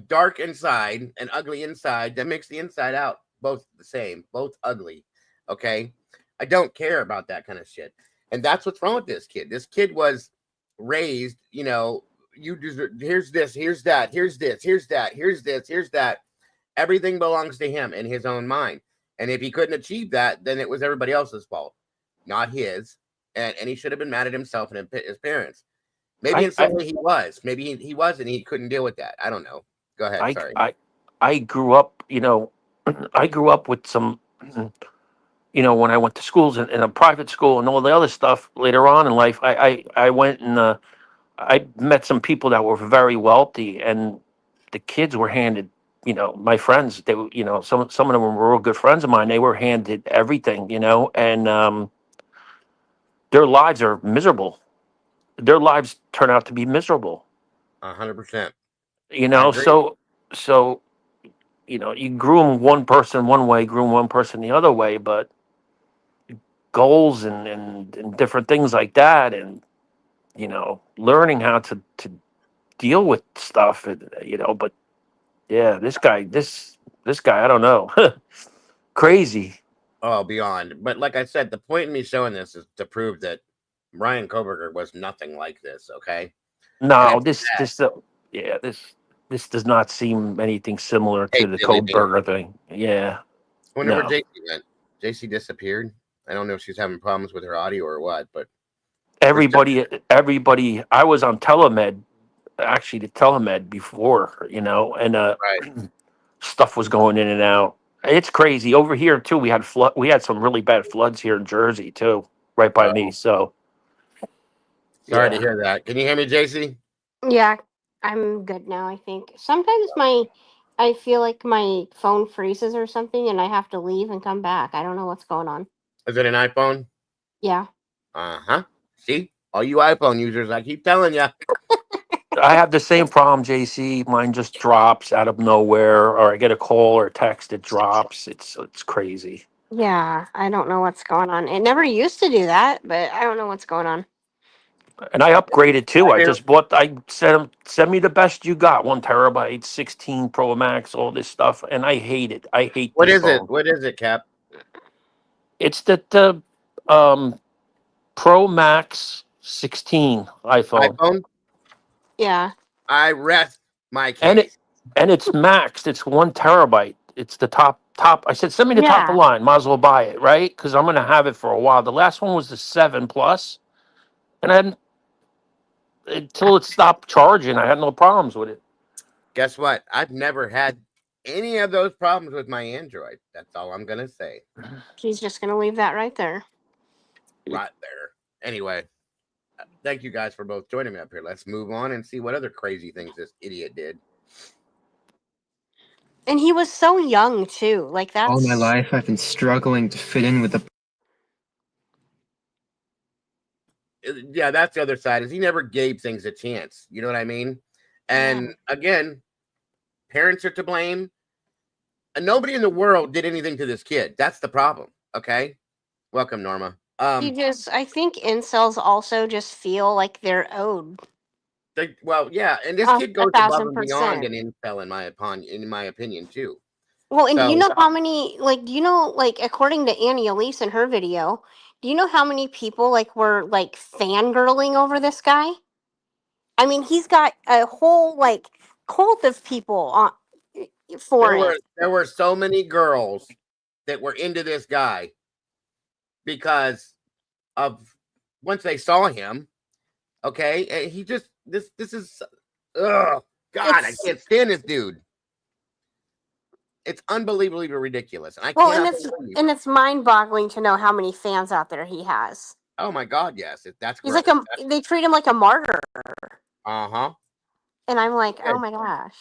dark inside and ugly inside, that makes the inside out both the same, both ugly. Okay, I don't care about that kind of shit, and that's what's wrong with this kid. This kid was raised, you deserve, here's this, here's that, here's this, here's that, here's this, here's that. Everything belongs to him in his own mind, and if he couldn't achieve that, then it was everybody else's fault, not his. And he should have been mad at himself and his parents. Maybe in some way he was. Maybe he was, and he couldn't deal with that. I don't know. Go ahead. Sorry. I grew up, I grew up with some, when I went to schools in a private school and all the other stuff later on in life, I went and I met some people that were very wealthy, and the kids were handed my friends, they were, some of them were real good friends of mine. They were handed everything, and their lives are miserable. Their lives turn out to be miserable, 100%. I agree. so you groom one person one way, groom one person the other way, but goals and different things like that, and learning how to deal with stuff, and but yeah, this guy, I don't know. Crazy. Oh, beyond. But like I said, the point in me showing this is to prove that Ryan Koberger was nothing like this. Okay. And No, it's sad. this does not seem anything similar Hey, to the Dilly Code Ding. Burger thing. Yeah. I wonder where No. JC went. JC disappeared. I don't know if she's having problems with her audio or what, but Everybody, I was on telemed, actually the telemed before, and right. stuff was going in and out. It's crazy. Over here too, we had some really bad floods here in Jersey too, right by me. Oh, So sorry to yeah. hear that. Can you hear me, JC? Yeah, I'm good now, I think. Sometimes I feel like my phone freezes or something and I have to leave and come back. I don't know what's going on. Is it an iPhone? Yeah. Uh-huh. See? All you iPhone users, I keep telling you. I have the same problem, JC. Mine just drops out of nowhere, or I get a call or a text, it drops. It's crazy. Yeah, I don't know what's going on. It never used to do that, but I don't know what's going on. And I upgraded too. I I do. just bought. I said, send me the best you got. 1 terabyte, 16 Pro Max, all this stuff, and I hate it. I hate What this is it? phone. What is it, Cap? It's the Pro Max 16 iPhone, iPhone? Yeah. I rest my and case. it's maxed. It's 1 terabyte. It's the top. I said, send me the top of Yeah. the line. Might as well buy it, right? Because I'm gonna have it for a while. The last one was the 7 Plus, and I until it stopped charging, I had no problems with it. Guess what? I've never had any of those problems with my Android. That's all I'm gonna say. He's just gonna leave that right there. Right there. Anyway, thank you guys for both joining me up here. Let's move on and see what other crazy things this idiot did. And he was so young too. Like All my that's life, I've been struggling to fit in with the. Yeah, that's the other side. Is he never gave things a chance? You know what I mean? And again, parents are to blame. And nobody in the world did anything to this kid. That's the problem. Okay. Welcome, Norma. I think incels also just feel like they're owed. Yeah, and this kid goes above and beyond an incel, in my opinion, too. Well, and do you So, know how many, according to Annie Elise in her video, do you know how many people, were, fangirling over this guy? I mean, he's got a whole, cult of people on for it. there were so many girls that were into this guy because of once they saw him. Okay, and he just this is God, I can't stand this dude. It's unbelievably ridiculous. And it's mind-boggling to know how many fans out there he has. Oh my God, yes, that's he's gross. They treat him like a martyr. Uh-huh. And I'm like, oh my gosh.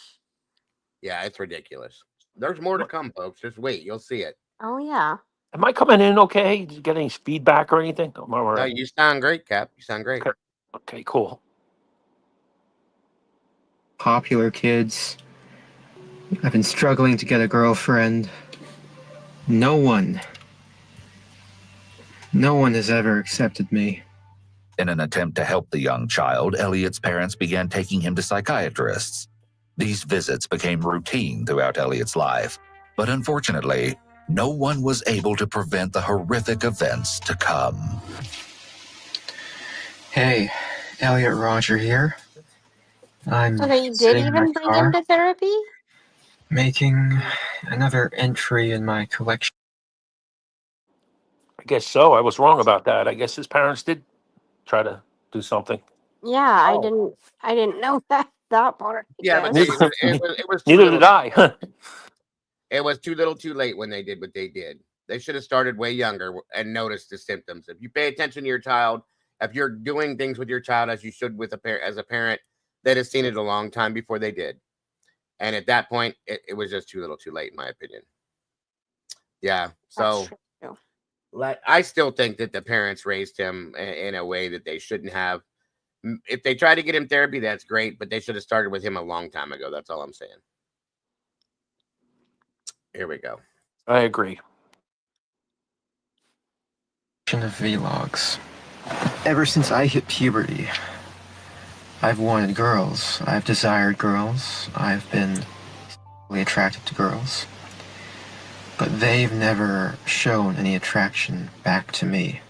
Yeah, it's ridiculous. There's more to come, folks. Just wait, you'll see it. Oh yeah. Am I coming in okay? Did you get any feedback or anything? Am I all right? No, you sound great, Cap. You sound great. Okay, cool. Popular kids. I've been struggling to get a girlfriend. No one has ever accepted me. In an attempt to help the young child, Elliot's parents began taking him to psychiatrists. These visits became routine throughout Elliot's life, but unfortunately, no one was able to prevent the horrific events to come. Hey, Elliot Roger here. I'm So they did sitting in my even bring car, him to therapy? making another entry in my collection. I guess so. I was wrong about that. I guess his parents did try to do something. Yeah, I didn't know that part. Yeah, but it was neither did I. It was too little too late when they did what they did. They should have started way younger and noticed the symptoms. If you pay attention to your child, if you're doing things with your child as you should with as a parent that has seen it a long time before they did. And at that point, it was just too little too late, in my opinion. Yeah. So I still think that the parents raised him in a way that they shouldn't have. If they try to get him therapy, that's great, but they should have started with him a long time ago. That's all I'm saying. Here we go. I agree. Of vlogs. Ever since I hit puberty, I've wanted girls. I've desired girls. I've been sexually attracted to girls. But they've never shown any attraction back to me.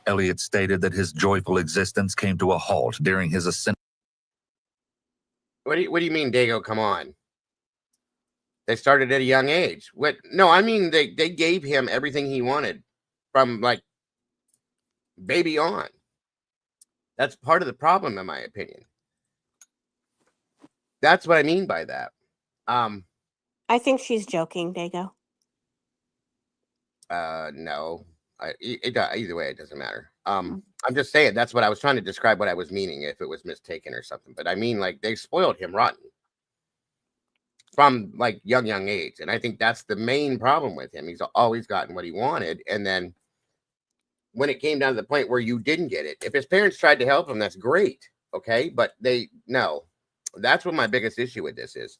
Elliot stated that his joyful existence came to a halt during his ascent. What do you mean, Dago? Come on. They started at a young age. What? No, I mean they gave him everything he wanted from like baby on. That's part of the problem, in my opinion. That's what I mean by that. I think she's joking, Dago. No. Either way, it doesn't matter. I'm just saying that's what I was trying to describe what I was meaning if it was mistaken or something. But I mean, like, they spoiled him rotten from like young age. And I think that's the main problem with him. He's always gotten what he wanted. And then when it came down to the point where you didn't get it, if his parents tried to help him, that's great. Okay. But that's what my biggest issue with this is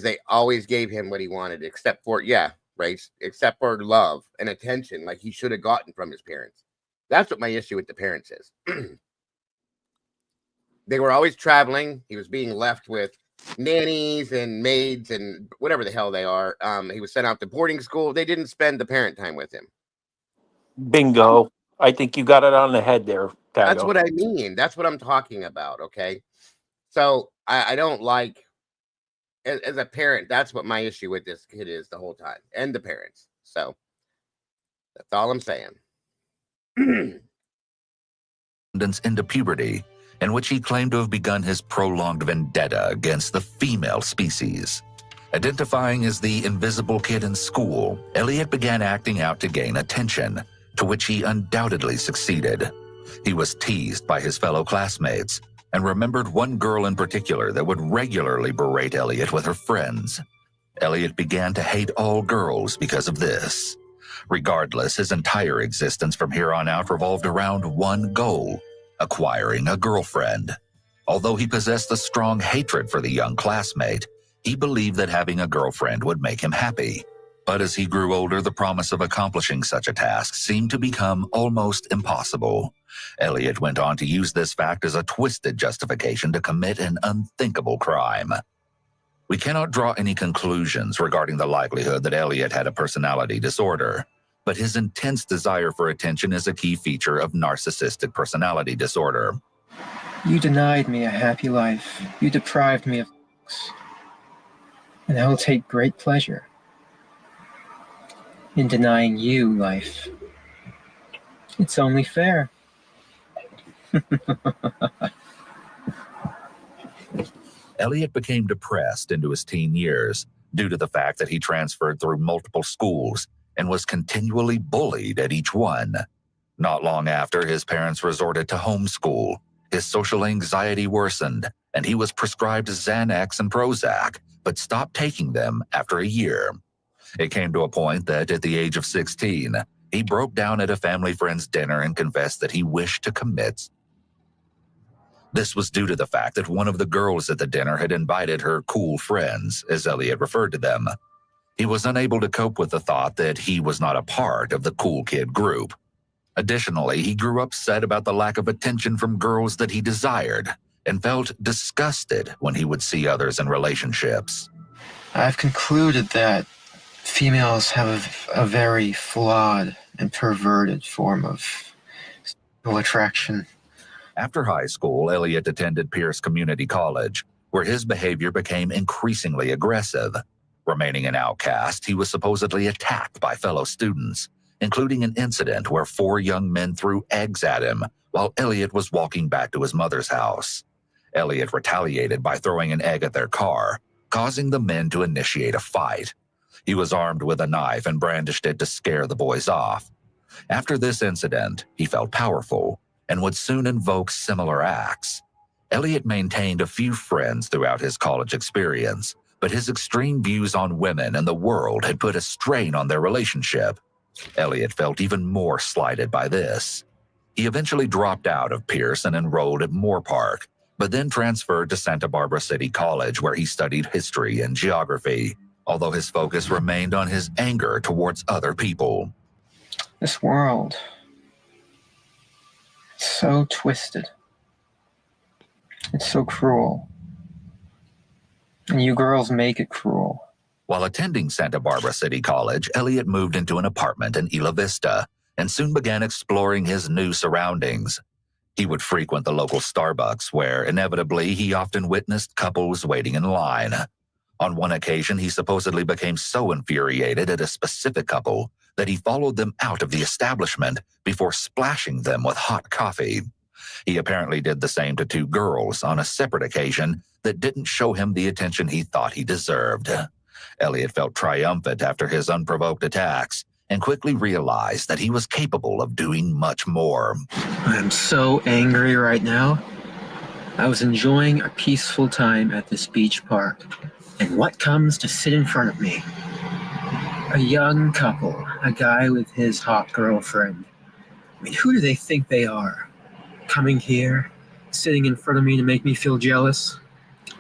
they always gave him what he wanted, except for, except for love and attention, like he should have gotten from his parents. That's what my issue with the parents is. They were always traveling. He was being left with nannies and maids and whatever the hell they are. He was sent out to boarding school. They didn't spend the parent time with him. Bingo. I think you got it on the head there, Tago. That's what I mean. That's what I'm talking about. Okay. So I don't like, as a parent, that's what my issue with this kid is the whole time, and the parents. So that's all I'm saying. Into puberty, in which he claimed to have begun his prolonged vendetta against the female species. Identifying as the invisible kid in school, Elliot began acting out to gain attention, to which he undoubtedly succeeded. He was teased by his fellow classmates, and remembered one girl in particular that would regularly berate Elliot with her friends. Elliot began to hate all girls because of this. Regardless, his entire existence from here on out revolved around one goal: acquiring a girlfriend. Although he possessed a strong hatred for the young classmate, he believed that having a girlfriend would make him happy. But as he grew older, the promise of accomplishing such a task seemed to become almost impossible. Elliot went on to use this fact as a twisted justification to commit an unthinkable crime. We cannot draw any conclusions regarding the likelihood that Elliot had a personality disorder, but his intense desire for attention is a key feature of narcissistic personality disorder. You denied me a happy life. You deprived me of sex. And I will take great pleasure in denying you life. It's only fair. Elliot became depressed into his teen years due to the fact that he transferred through multiple schools and was continually bullied at each one. Not long after, his parents resorted to homeschool. His social anxiety worsened, and he was prescribed Xanax and Prozac, but stopped taking them after a year. It came to a point that at the age of 16, he broke down at a family friend's dinner and confessed that he wished to commit. This was due to the fact that one of the girls at the dinner had invited her cool friends, as Elliot referred to them. He was unable to cope with the thought that he was not a part of the cool kid group. Additionally, he grew upset about the lack of attention from girls that he desired and felt disgusted when he would see others in relationships. I've concluded that females have a very flawed and perverted form of sexual attraction. After high school, Elliot attended Pierce Community College, where his behavior became increasingly aggressive. Remaining an outcast, he was supposedly attacked by fellow students, including an incident where 4 young men threw eggs at him while Elliot was walking back to his mother's house. Elliot retaliated by throwing an egg at their car, causing the men to initiate a fight. He was armed with a knife and brandished it to scare the boys off. After this incident, he felt powerful and would soon invoke similar acts. Elliot maintained a few friends throughout his college experience, but his extreme views on women and the world had put a strain on their relationship. Elliot felt even more slighted by this. He eventually dropped out of Pierce and enrolled at Moore Park, but then transferred to Santa Barbara City College, where he studied history and geography, although his focus remained on his anger towards other people. This world, it's so twisted. It's so cruel. And you girls make it cruel. While attending Santa Barbara City College, Elliot moved into an apartment in Isla Vista and soon began exploring his new surroundings. He would frequent the local Starbucks, where inevitably he often witnessed couples waiting in line. On one occasion, he supposedly became so infuriated at a specific couple that he followed them out of the establishment before splashing them with hot coffee. He apparently did the same to two girls on a separate occasion that didn't show him the attention he thought he deserved. Elliot felt triumphant after his unprovoked attacks and quickly realized that he was capable of doing much more. I'm so angry right now. I was enjoying a peaceful time at this beach park, and what comes to sit in front of me? A young couple, a guy with his hot girlfriend. I mean, who do they think they are? Coming here, sitting in front of me to make me feel jealous?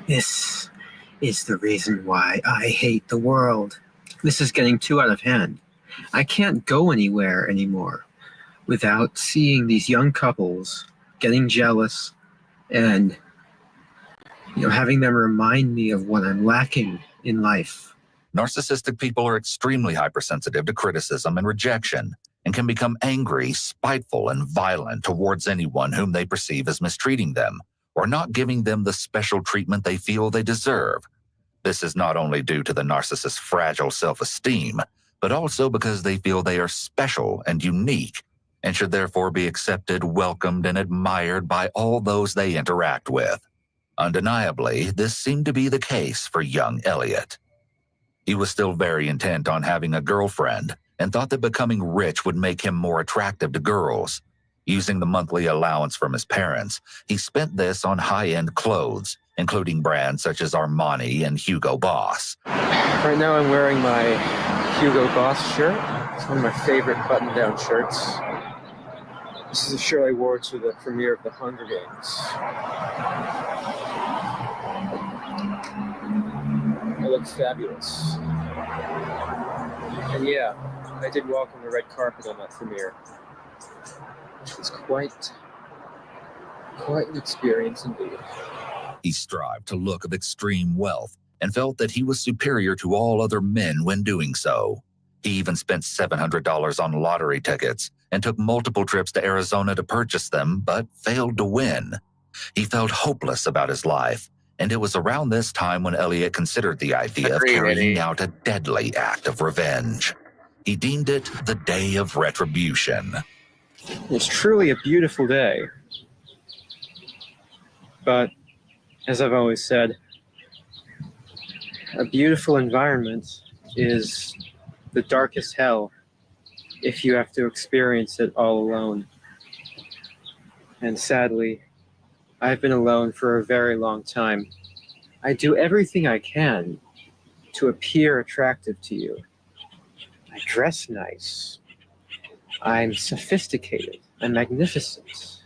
This is the reason why I hate the world. This is getting too out of hand. I can't go anywhere anymore without seeing these young couples getting jealous and, having them remind me of what I'm lacking in life. Narcissistic people are extremely hypersensitive to criticism and rejection, and can become angry, spiteful, and violent towards anyone whom they perceive as mistreating them or not giving them the special treatment they feel they deserve. This is not only due to the narcissist's fragile self-esteem, but also because they feel they are special and unique and should therefore be accepted, welcomed, and admired by all those they interact with. Undeniably, this seemed to be the case for young Elliot. He was still very intent on having a girlfriend and thought that becoming rich would make him more attractive to girls. Using the monthly allowance from his parents, he spent this on high-end clothes, including brands such as Armani and Hugo Boss. Right now I'm wearing my Hugo Boss shirt. It's one of my favorite button-down shirts. This is a shirt I wore to the premiere of The Hunger Games. I look fabulous. And yeah, I did walk on the red carpet on that premiere. It was quite an experience indeed. He strived to look of extreme wealth and felt that he was superior to all other men when doing so. He even spent $700 on lottery tickets and took multiple trips to Arizona to purchase them, but failed to win. He felt hopeless about his life, and it was around this time when Elliot considered the idea of carrying out a deadly act of revenge. He deemed it the Day of Retribution. It's truly a beautiful day. But, as I've always said, a beautiful environment is the darkest hell if you have to experience it all alone. And sadly, I've been alone for a very long time. I do everything I can to appear attractive to you. I dress nice. I'm sophisticated and magnificent.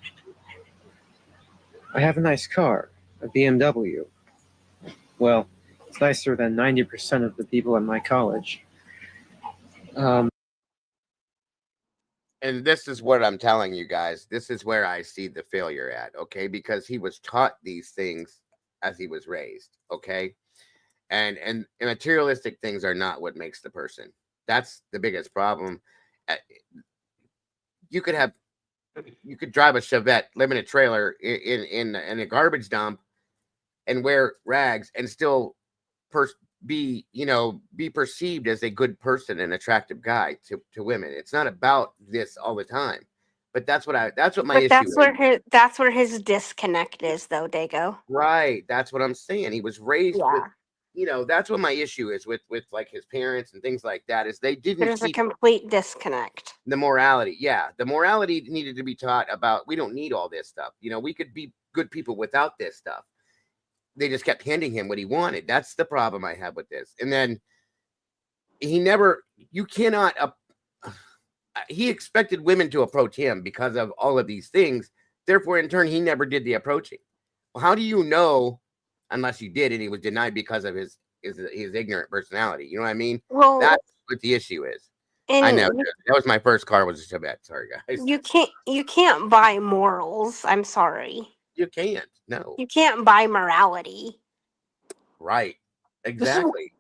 I have a nice car, a BMW. Well, it's nicer than 90% of the people in my college. And this is what I'm telling you guys. This is where I see the failure at, okay? Because he was taught these things as he was raised, okay? And materialistic things are not what makes the person. That's the biggest problem. You could drive a Chevette, live in a trailer in a garbage dump, and wear rags and still be perceived as a good person and attractive guy to women. It's not about this all the time, but that's what my issue is. That's where his disconnect is, though, Dago. Right, that's what I'm saying. He was raised you know, that's what my issue is with like his parents and things like that, is they didn't There's a teach complete disconnect. the morality. Yeah, the morality needed to be taught about. We don't need all this stuff. You know, we could be good people without this stuff. They just kept handing him what he wanted. That's the problem I have with this. And then he never. You cannot. He expected women to approach him because of all of these things. Therefore, in turn, he never did the approaching. Well, how do you know unless you did and he was denied because of his ignorant personality? You know what I mean? Well, that's what the issue is. I know that was my first car was a Chevette. Sorry, guys. You can't buy morals. I'm sorry. You can't. No. You can't buy morality. Right. Exactly.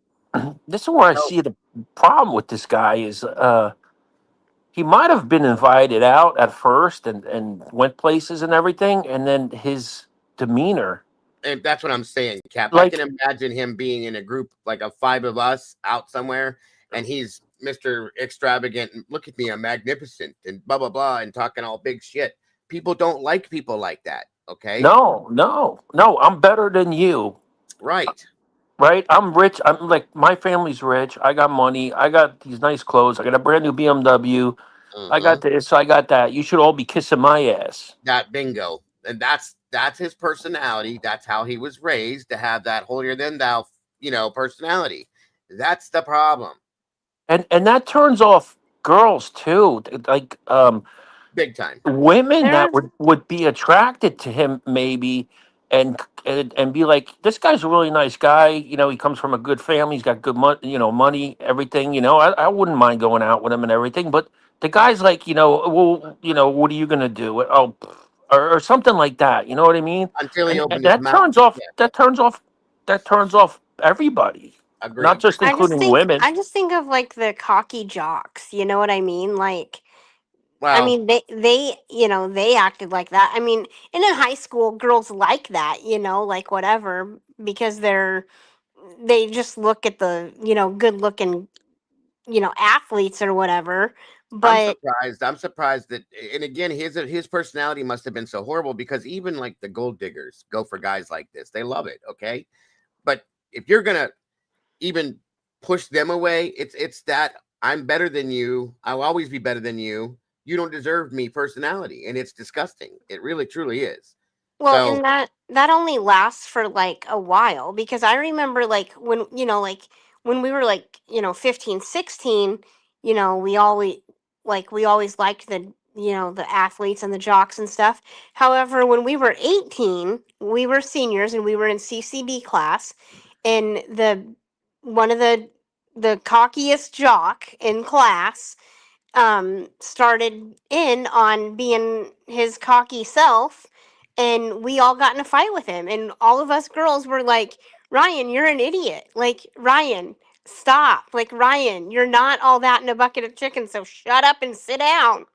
This is where I see the problem with this guy is he might have been invited out at first and went places and everything, and then his demeanor. And that's what I'm saying, Cap. Like, I can imagine him being in a group like of 5 of us out somewhere, and he's Mr. Extravagant. And look at me, I'm magnificent, and blah blah blah, and talking all big shit. People don't like people like that. Okay. No. I'm better than you. Right. Right. I'm rich. I'm like, my family's rich. I got money. I got these nice clothes. I got a brand new BMW. I got this. I got that. You should all be kissing my ass. That bingo. And that's his personality. That's how he was raised, to have that holier than thou, personality. That's the problem. And that turns off girls too. Like big time. Women that would be attracted to him maybe and be like, this guy's a really nice guy. You know, he comes from a good family. He's got good money, everything. I wouldn't mind going out with him and everything. But the guy's like, well, what are you gonna do? Oh, or something like that. You know what I mean? Until he opens his that mouth. turns off. Yeah. That turns off everybody. Agreed. Not just including women. I just think of like the cocky jocks. You know what I mean? Like. Wow. I mean, they acted like that. I mean, and in high school, girls like that, like whatever, because they just look at the, good looking, athletes or whatever. But I'm surprised that, and again, his personality must have been so horrible, because even like the gold diggers go for guys like this. They love it. Okay. But if you're going to even push them away, it's that I'm better than you. I'll always be better than you. You don't deserve me personality. And it's disgusting. It really, truly is. Well, and that only lasts for like a while, because I remember like when, when we were like, 15, 16, we always liked the, the athletes and the jocks and stuff. However, when we were 18, we were seniors and we were in CCB class, and one of the cockiest jock in class started in on being his cocky self, and we all got in a fight with him, and all of us girls were like, Ryan, you're an idiot. Like, Ryan, stop. Like, Ryan, you're not all that in a bucket of chicken, so shut up and sit down.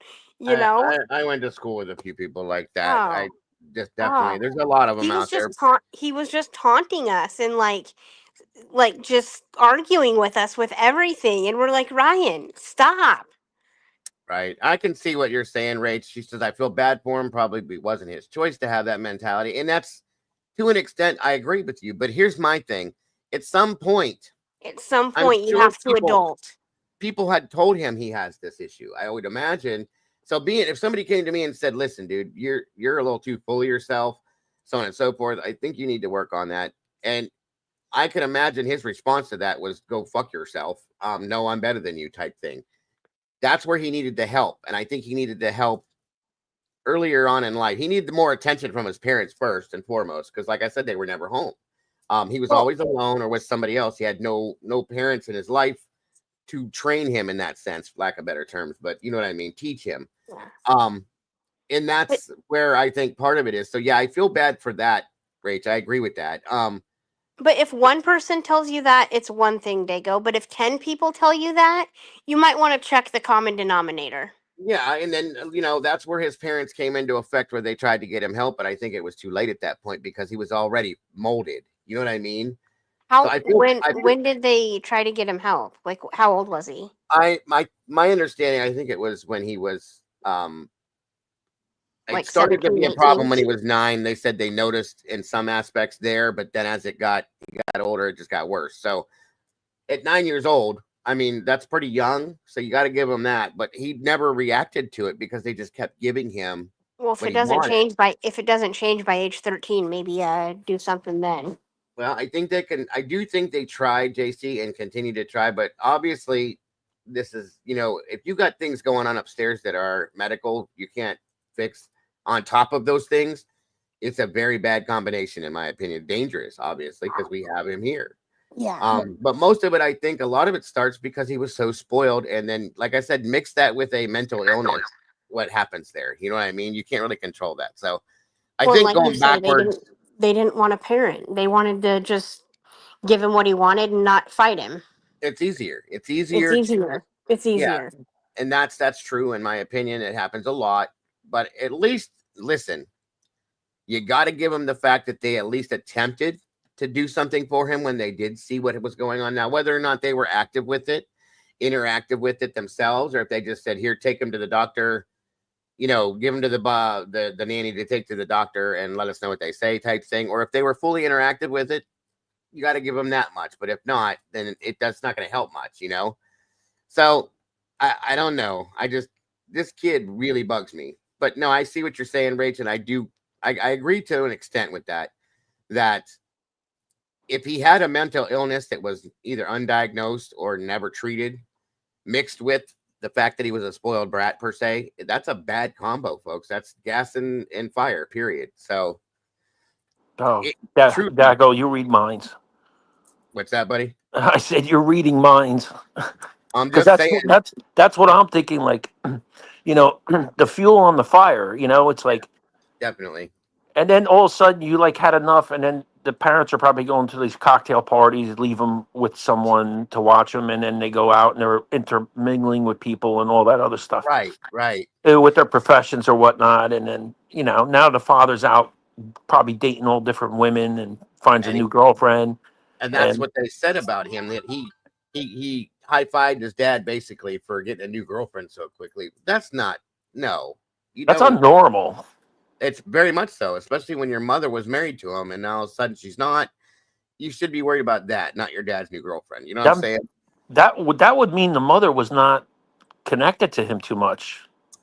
I went to school with a few people like that. I just definitely, there's a lot of them out there. He was just taunting us and like just arguing with us with everything, and we're like, Ryan, stop. Right. I can see what you're saying, Rach. She says, I feel bad for him. Probably it wasn't his choice to have that mentality. And that's, to an extent, I agree with you. But here's my thing. At some point, you have to adult. People had told him he has this issue, I would imagine. So if somebody came to me and said, listen, dude, you're a little too full of yourself, so on and so forth, I think you need to work on that. And I can imagine his response to that was, go fuck yourself. No, I'm better than you type thing. That's where he needed the help. And I think he needed the help earlier on in life. He needed more attention from his parents first and foremost, because like I said, they were never home. He was always alone or with somebody else. He had no parents in his life to train him in that sense, for lack of better terms, but you know what I mean? Teach him. And that's where I think part of it is. So yeah, I feel bad for that, Rach. I agree with that. But if one person tells you that, it's one thing, Dago. But if 10 people tell you that, you might want to check the common denominator. Yeah, and then, that's where his parents came into effect, where they tried to get him help, but I think it was too late at that point because he was already molded. You know what I mean? When did they try to get him help? Like, how old was he? My understanding, I think it was when he was, It like started to 17, be a 18. problem when he was 9. They said they noticed in some aspects there, but then as he got older, it just got worse. So at 9 years old, I mean, that's pretty young. So you got to give him that. But he never reacted to it because they just kept giving him Well, if what it he doesn't wanted. change by age 13, maybe do something then. Well, I think they can. I do think they tried, JC, and continue to try. But obviously, this is, if you got things going on upstairs that are medical, you can't fix on top of those things. It's a very bad combination, in my opinion. Dangerous, obviously, because we have him here. Yeah. But most of it, I think a lot of it starts because he was so spoiled. And then, like I said, mix that with a mental illness. What happens there? You know what I mean? You can't really control that. So I Well, think like you going say, backwards, they didn't want a parent. They wanted to just give him what he wanted and not fight him. it's easier. It's It's easier to, easier. It's yeah. easier. And that's true, in my opinion. It happens a lot. But at least, listen, you got to give them the fact that they at least attempted to do something for him when they did see what was going on. Now, whether or not they were active with it, interactive with it themselves, or if they just said, here, take him to the doctor, give him to the nanny to take to the doctor and let us know what they say type thing. Or if they were fully interactive with it, you got to give them that much. But if not, then that's not going to help much, So I don't know. This kid really bugs me. But no, I see what you're saying, Rach, and I agree to an extent with that if he had a mental illness that was either undiagnosed or never treated, mixed with the fact that he was a spoiled brat per se, that's a bad combo, folks. That's gas and fire, period. So, Dago, you read minds. What's that, buddy? I said you're reading minds. I'm Because just saying. that's what I'm thinking. Like, the fuel on the fire. It's like definitely. And then all of a sudden you like had enough, and then the parents are probably going to these cocktail parties, leave them with someone to watch them, and then they go out and they're intermingling with people and all that other stuff. Right. With their professions or whatnot, and then now the father's out probably dating all different women and finds a new girlfriend. And that's what they said about him, that he high-fived his dad basically for getting a new girlfriend so quickly. That's not that's unnormal. It's very much so, especially when your mother was married to him and now all of a sudden she's not. You should be worried about that, not your dad's new girlfriend. You know what I'm saying? That would mean the mother was not connected to him too much.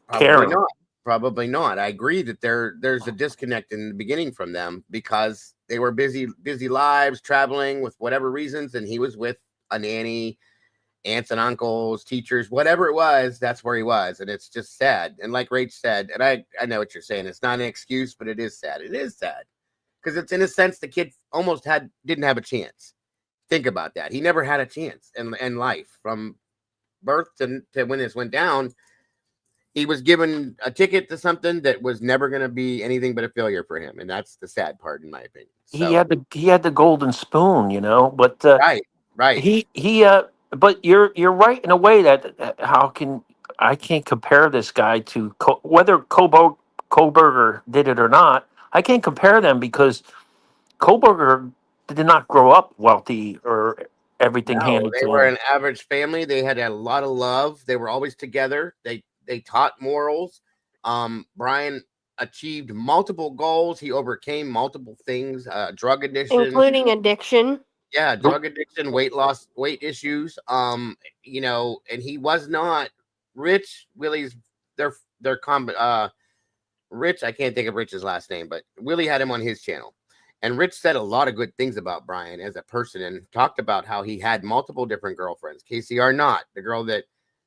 Probably not. I agree that there's a disconnect in the beginning from them because they were busy lives, traveling with whatever reasons, and he was with a nanny, aunts and uncles, teachers, whatever it was. That's where he was, and it's just sad. And like Rach said, and I know what you're saying. It's not an excuse, but it is sad. It is sad because it's in a sense the kid almost didn't have a chance. Think about that. He never had a chance in life from birth to when this went down. He was given a ticket to something that was never going to be anything but a failure for him, and that's the sad part, in my opinion. So, he had the golden spoon, but right. But you're right in a way that I can't compare this guy to whether Kohlberger did it or not. I can't compare them because Kohlberger did not grow up wealthy or everything handed they to were him. an average family. They had a lot of love. They were always together. They taught morals. Brian achieved multiple goals. He overcame multiple things, drug addiction, including addiction. Yeah, drug addiction, weight loss, weight issues. And he was not Rich. Willie's Rich. I can't think of Rich's last name, but Willie had him on his channel. And Rich said a lot of good things about Brian as a person and talked about how he had multiple different girlfriends. KCR not the girl that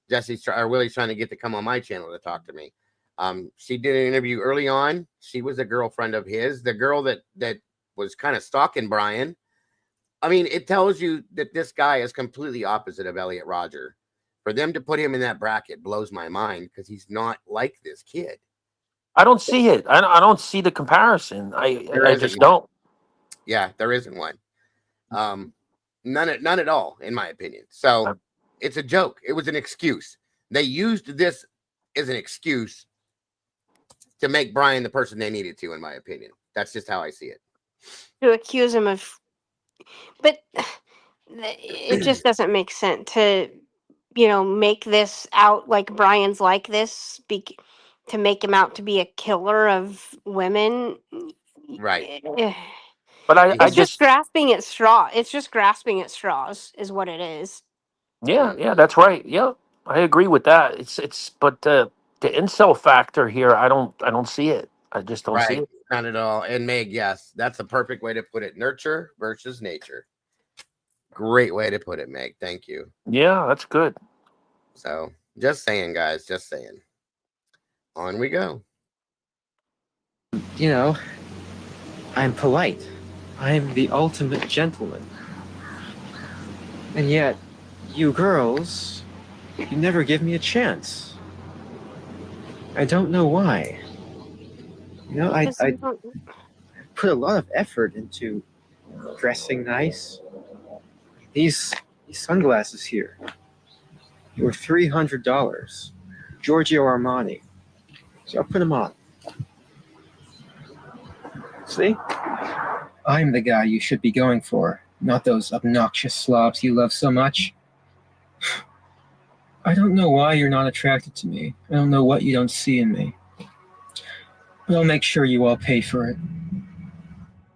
Willie's trying to get to come on my channel to talk to me. She did an interview early on. She was a girlfriend of his. The girl that was kind of stalking Brian. I mean, it tells you that this guy is completely opposite of Elliot Roger. For them to put him in that bracket blows my mind because he's not like this kid. I don't see it. I don't see the comparison. I just don't. Yeah, there isn't one. None at all, in my opinion. So it's a joke. It was an excuse. They used this as an excuse to make Brian the person they needed to, in my opinion. That's just how I see it. To accuse him of, but it just doesn't make sense to, make this out like Brian's like this. to make him out to be a killer of women. Right. But I It's just just, grasping at straw. It's just grasping at straws, is what it is. yeah, that's right. Yeah, I agree with that. But the incel factor here, I don't see it. I just don't see Right. it. Not at all. And Meg, yes, that's the perfect way to put it. Nurture versus nature. Great way to put it, Meg. Thank you. Yeah, that's good. So just saying, guys, just saying. On we go. You know, I'm polite. I'm the ultimate gentleman. And yet, you girls, you never give me a chance. I don't know why. You know, I put a lot of effort into dressing nice. These sunglasses here, they were $300. Giorgio Armani. So I'll put them on. See? I'm the guy you should be going for, not those obnoxious slobs you love so much. I don't know why you're not attracted to me. I don't know what you don't see in me. But I'll make sure you all pay for it.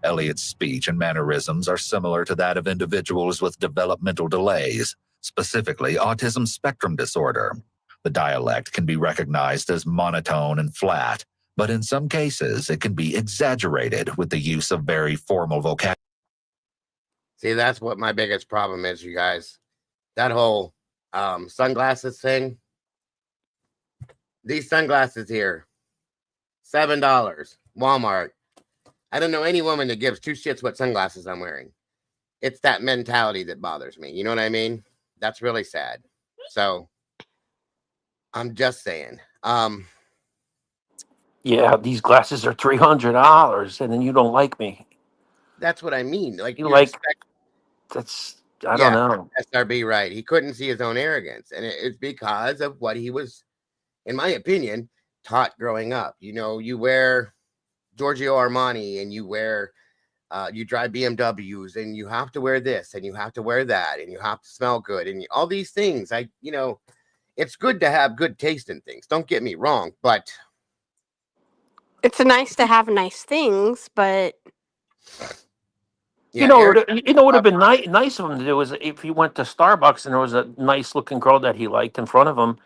Elliot's speech and mannerisms are similar to that of individuals with developmental delays, specifically autism spectrum disorder. The dialect can be recognized as monotone and flat, but in some cases it can be exaggerated with the use of very formal vocabulary. See, that's what my biggest problem is, you guys. That whole sunglasses thing. These sunglasses here, $7, Walmart. I don't know any woman that gives two shits what sunglasses I'm wearing. It's that mentality that bothers me. You know what I mean? That's really sad. So I'm just saying. Yeah, these glasses are $300, and then you don't like me. That's what I mean. Like You you like expect. I don't know. SRB, right? He couldn't see his own arrogance, and it's because of what he was, in my opinion, taught growing up. You know, you wear Giorgio Armani, and you wear, you drive BMWs, and you have to wear this, and you have to wear that, and you have to smell good, and all these things. It's good to have good taste in things. Don't get me wrong, but It's nice to have nice things, but You know, what would have been nice of him to do is if he went to Starbucks and there was a nice looking girl that he liked in front of him,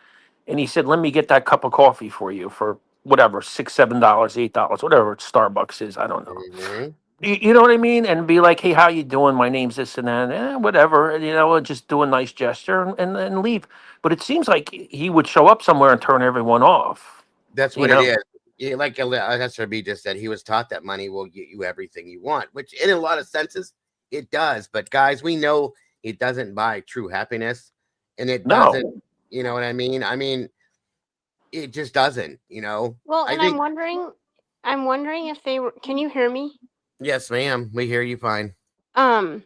and he said, "Let me get that cup of coffee for you for whatever, $6, $7, $8, whatever Starbucks is. I don't know." You know what I mean? And be like, "Hey, how you doing? My name's this and that, whatever." And, just do a nice gesture and leave. But it seems like he would show up somewhere and turn everyone off. That's what it is. Yeah, like SRB just said, he was taught that money will get you everything you want, which in a lot of senses it does. But guys, we know it doesn't buy true happiness, and it doesn't. You know what I mean? I mean, it just doesn't. Well, and I'm wondering if they were. Can you hear me? Yes, ma'am. We hear you fine. I'm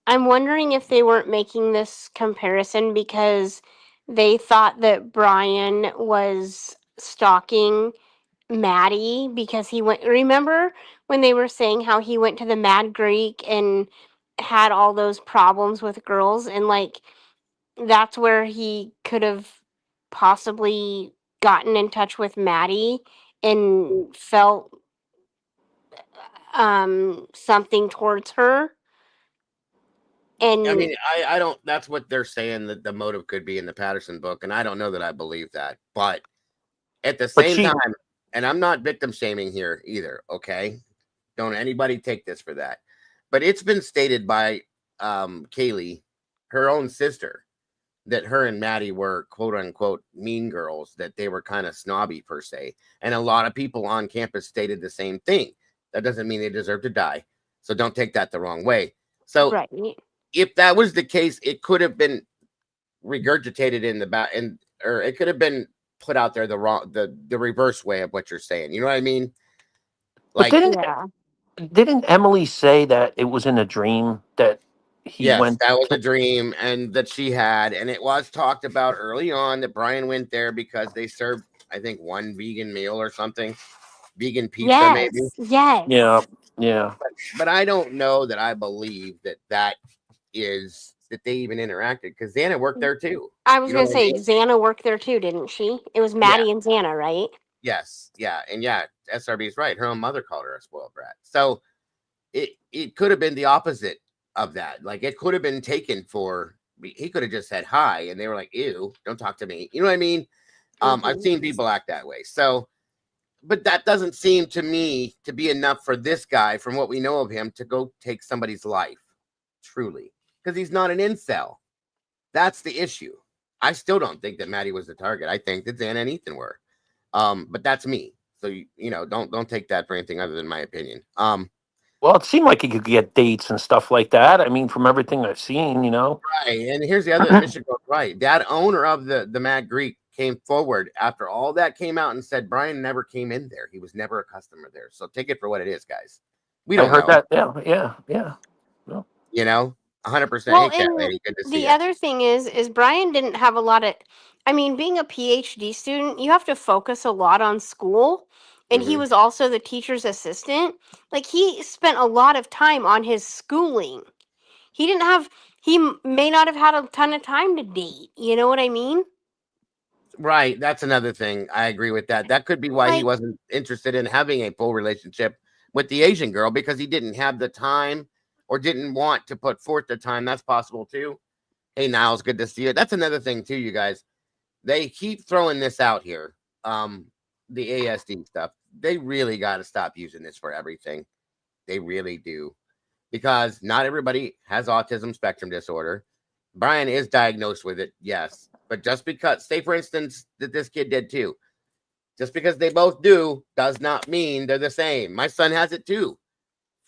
wondering if they weren't making this comparison because they thought that Brian was stalking Maddie because he went. Remember when they were saying how he went to the Mad Greek and had all those problems with girls, and that's where he could have possibly gotten in touch with Maddie and felt something towards her. And I mean, I don't. That's what they're saying that the motive could be in the Patterson book, and I don't know that I believe that. But at the same time, and I'm not victim shaming here either. Okay, don't anybody take this for that. But it's been stated by Kaylee, her own sister, that her and Maddie were quote unquote mean girls, that they were kind of snobby per se. And a lot of people on campus stated the same thing. That doesn't mean they deserve to die. So don't take that the wrong way. So if that was the case, it could have been regurgitated in the back, or it could have been put out there the reverse way of what you're saying. You know what I mean? Like, didn't Emily say that it was in a dream that he went? That was a dream, and that she had, and it was talked about early on that Brian went there because they served, I think, one vegan meal or something, vegan pizza, maybe. Yes. Yeah. But I don't know that I believe that they even interacted, because Xana worked there too. I was going to say, Xana worked there too, didn't she? It was Maddie and Xana, right? Yes, yeah, and yeah, SRB is right. Her own mother called her a spoiled brat. So it could have been the opposite of that. Like it could have been taken for he could have just said hi, and they were like, "Ew, don't talk to me." You know what I mean? I've seen people act that way. So, but that doesn't seem to me to be enough for this guy, from what we know of him, to go take somebody's life. Truly, because he's not an incel. That's the issue. I still don't think that Maddie was the target. I think that Dan and Ethan were. But that's me. So you know, don't take that for anything other than my opinion. Well, it seemed like he could get dates and stuff like that. I mean, from everything I've seen, you know. Right. And here's the other Michigan goes right. That owner of the Mad Greek came forward after all that came out and said Brian never came in there. He was never a customer there. So take it for what it is, guys. We don't I heard know. that. Yeah. No. You know, 100%. Well, Hey, cat and lady, good to see the you. other thing is Brian didn't have a lot of. I mean, being a PhD student, you have to focus a lot on school, and he was also the teacher's assistant. Like he spent a lot of time on his schooling. He didn't have. May not have had a ton of time to date. You know what I mean? Right. That's another thing. I agree with that. That could be why he Like, wasn't interested in having a full relationship with the Asian girl, because he didn't have the time or didn't want to put forth the time. That's possible too. Hey, Niles, good to see you. That's another thing too, you guys. They keep throwing this out here. The ASD stuff. They really got to stop using this for everything. They really do. Because not everybody has autism spectrum disorder. Brian is diagnosed with it, yes. But just because, say for instance, that this kid did too, just because they both do does not mean they're the same. My son has it too.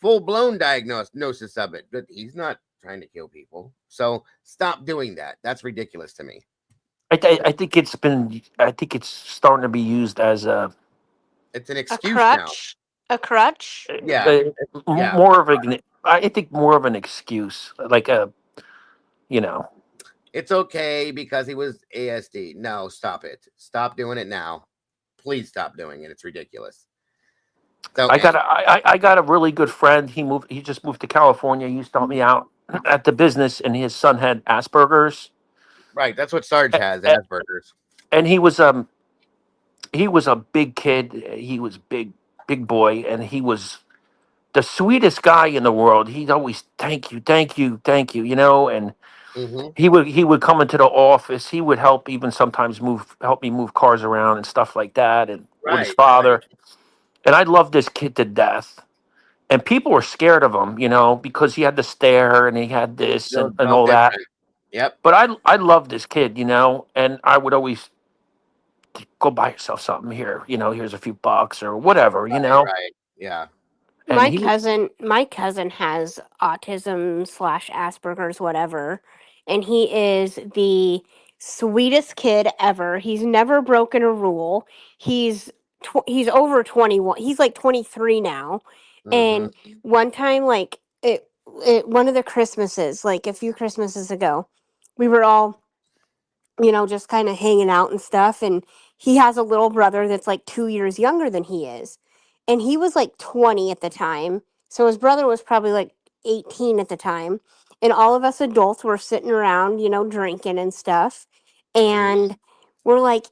Full-blown diagnosis of it, but he's not trying to kill people. So stop doing that. That's ridiculous to me. I think it's starting to be used as It's an a excuse now. crutch. A crutch. Yeah. more of an. I think more of an excuse, like you know. It's okay because he was ASD. No, stop it. Stop doing it now. Please stop doing it. It's ridiculous. So I got a really good friend. He just moved to California. He used to help me out at the business, and his son had Asperger's. Right, that's what Sarge has, Asperger's. And he was a big kid. He was big boy, and he was the sweetest guy in the world. He'd always thank you, you know, and he would come into the office. He would help even sometimes help me move cars around and stuff like that, and with his father. And I loved this kid to death. And people were scared of him, you know, because he had the stare and he had this and all that. Yep. But I loved this kid, you know, and I would always go buy yourself something here, you know, here's a few bucks or whatever, you know. Right. Yeah. And My cousin has autism / Asperger's, whatever, and he is the sweetest kid ever. He's never broken a rule. He's over 21. He's like 23 now. And one time, like one of the Christmases, like a few Christmases ago, we were all, you know, just kind of hanging out and stuff. And he has a little brother that's like 2 years younger than he is. And he was like 20 at the time. So his brother was probably like 18 at the time. And all of us adults were sitting around, you know, drinking and stuff. And we're like,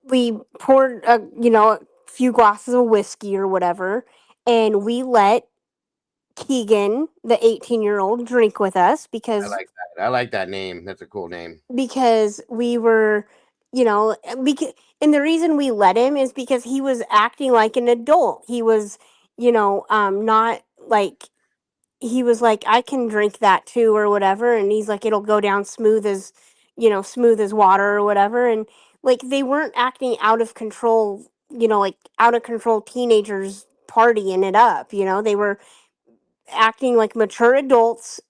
we poured, you know, a few glasses of whiskey or whatever. And we let Keegan, the 18-year-old, drink with us because I like that name. That's a cool name. Because we were, you know, and the reason we let him is because he was acting like an adult. He was, you know, not like, he was like, I can drink that too or whatever. And he's like, it'll go down smooth as water or whatever. And like, they weren't acting out of control, you know, like out of control teenagers partying it up, you know, they were acting like mature adults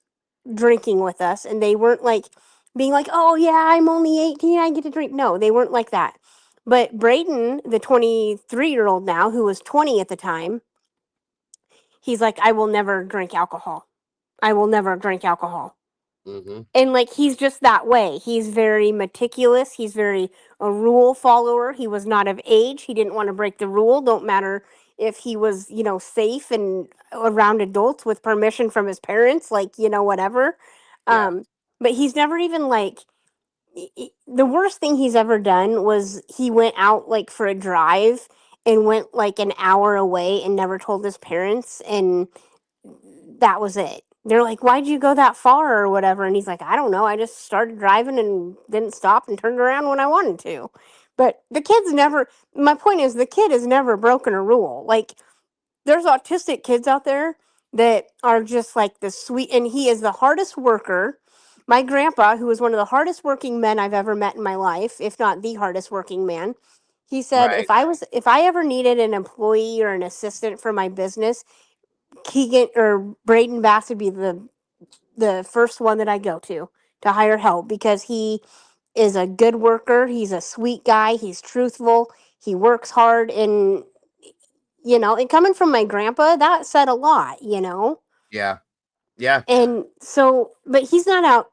drinking with us, and they weren't like being like, oh yeah, I'm only 18, I get to drink. No, they weren't like that. But Braden, the 23-year-old now, who was 20 at the time, he's like, I will never drink alcohol. I will never drink alcohol. And like, he's just that way. He's very meticulous. He's very a rule follower. He was not of age. He didn't want to break the rule. Don't matter if he was, you know, safe and around adults with permission from his parents, like, you know, whatever. But he's never even like the worst thing he's ever done was he went out like for a drive and went like an hour away and never told his parents, and that was it. They're like, "Why'd you go that far or whatever?" And he's like, "I don't know. I just started driving and didn't stop and turned around when I wanted to." But the kid's never, my point is, the kid has never broken a rule. Like, there's autistic kids out there that are just like the sweet, and he is the hardest worker. My grandpa, who was one of the hardest working men I've ever met in my life, if not the hardest working man, he said, Right. if I ever needed an employee or an assistant for my business, Keegan or Braden Bass would be the first one that I go to hire help, because he is a good worker. He's a sweet guy. He's truthful. He works hard, and and coming from my grandpa, that said a lot, Yeah. Yeah. And so, but he's not out.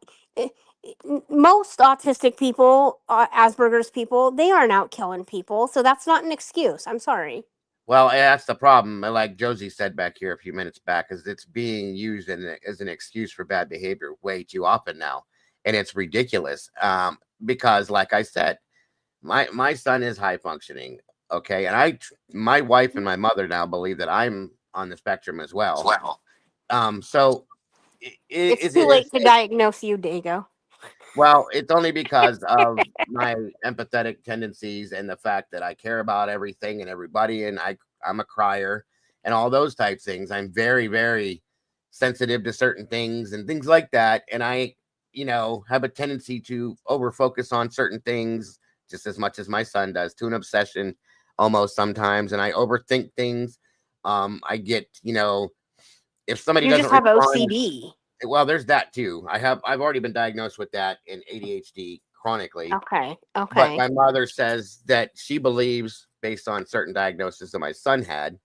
Most autistic people, Asperger's people, they aren't out killing people. So that's not an excuse. I'm sorry. Well, that's the problem. Like Josie said back here a few minutes back, is it's being used as an excuse for bad behavior way too often now, and it's ridiculous. Because, like I said, my son is high functioning, okay, and my wife and my mother now believe that I'm on the spectrum as well. So It's too late to diagnose you, Dago. well, it's only because of my empathetic tendencies and the fact that I care about everything and everybody, and I'm a crier and all those types of things. I'm very, very sensitive to certain things and things like that. And I, have a tendency to over focus on certain things just as much as my son does, to an obsession almost sometimes. And I overthink things. I get, if somebody You doesn't just have respond. OCD. Well, there's that too. I've already been diagnosed with that in ADHD chronically. Okay. But my mother says that she believes, based on certain diagnoses that my son had,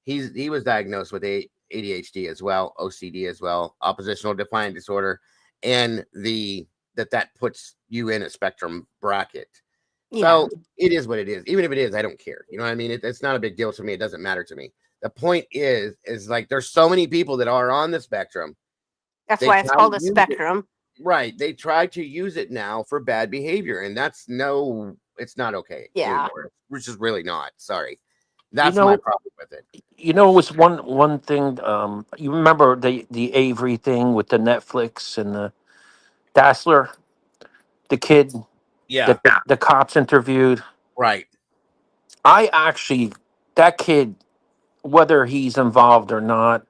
he was diagnosed with ADHD as well, OCD as well, oppositional defiant disorder, and that puts you in a spectrum bracket. So it is what it is. Even if it is, I don't care. You know what I mean? It's not a big deal to me. It doesn't matter to me. The point is like there's so many people that are on the spectrum. That's why it's called a spectrum. Right. They try to use it now for bad behavior, and it's not okay. Yeah. Anymore, which is really not. Sorry. That's my problem with it. It was one thing. You remember the Avery thing with the Netflix and the Dassler, the kid Yeah. that the cops interviewed. Right. That kid, whether he's involved or not,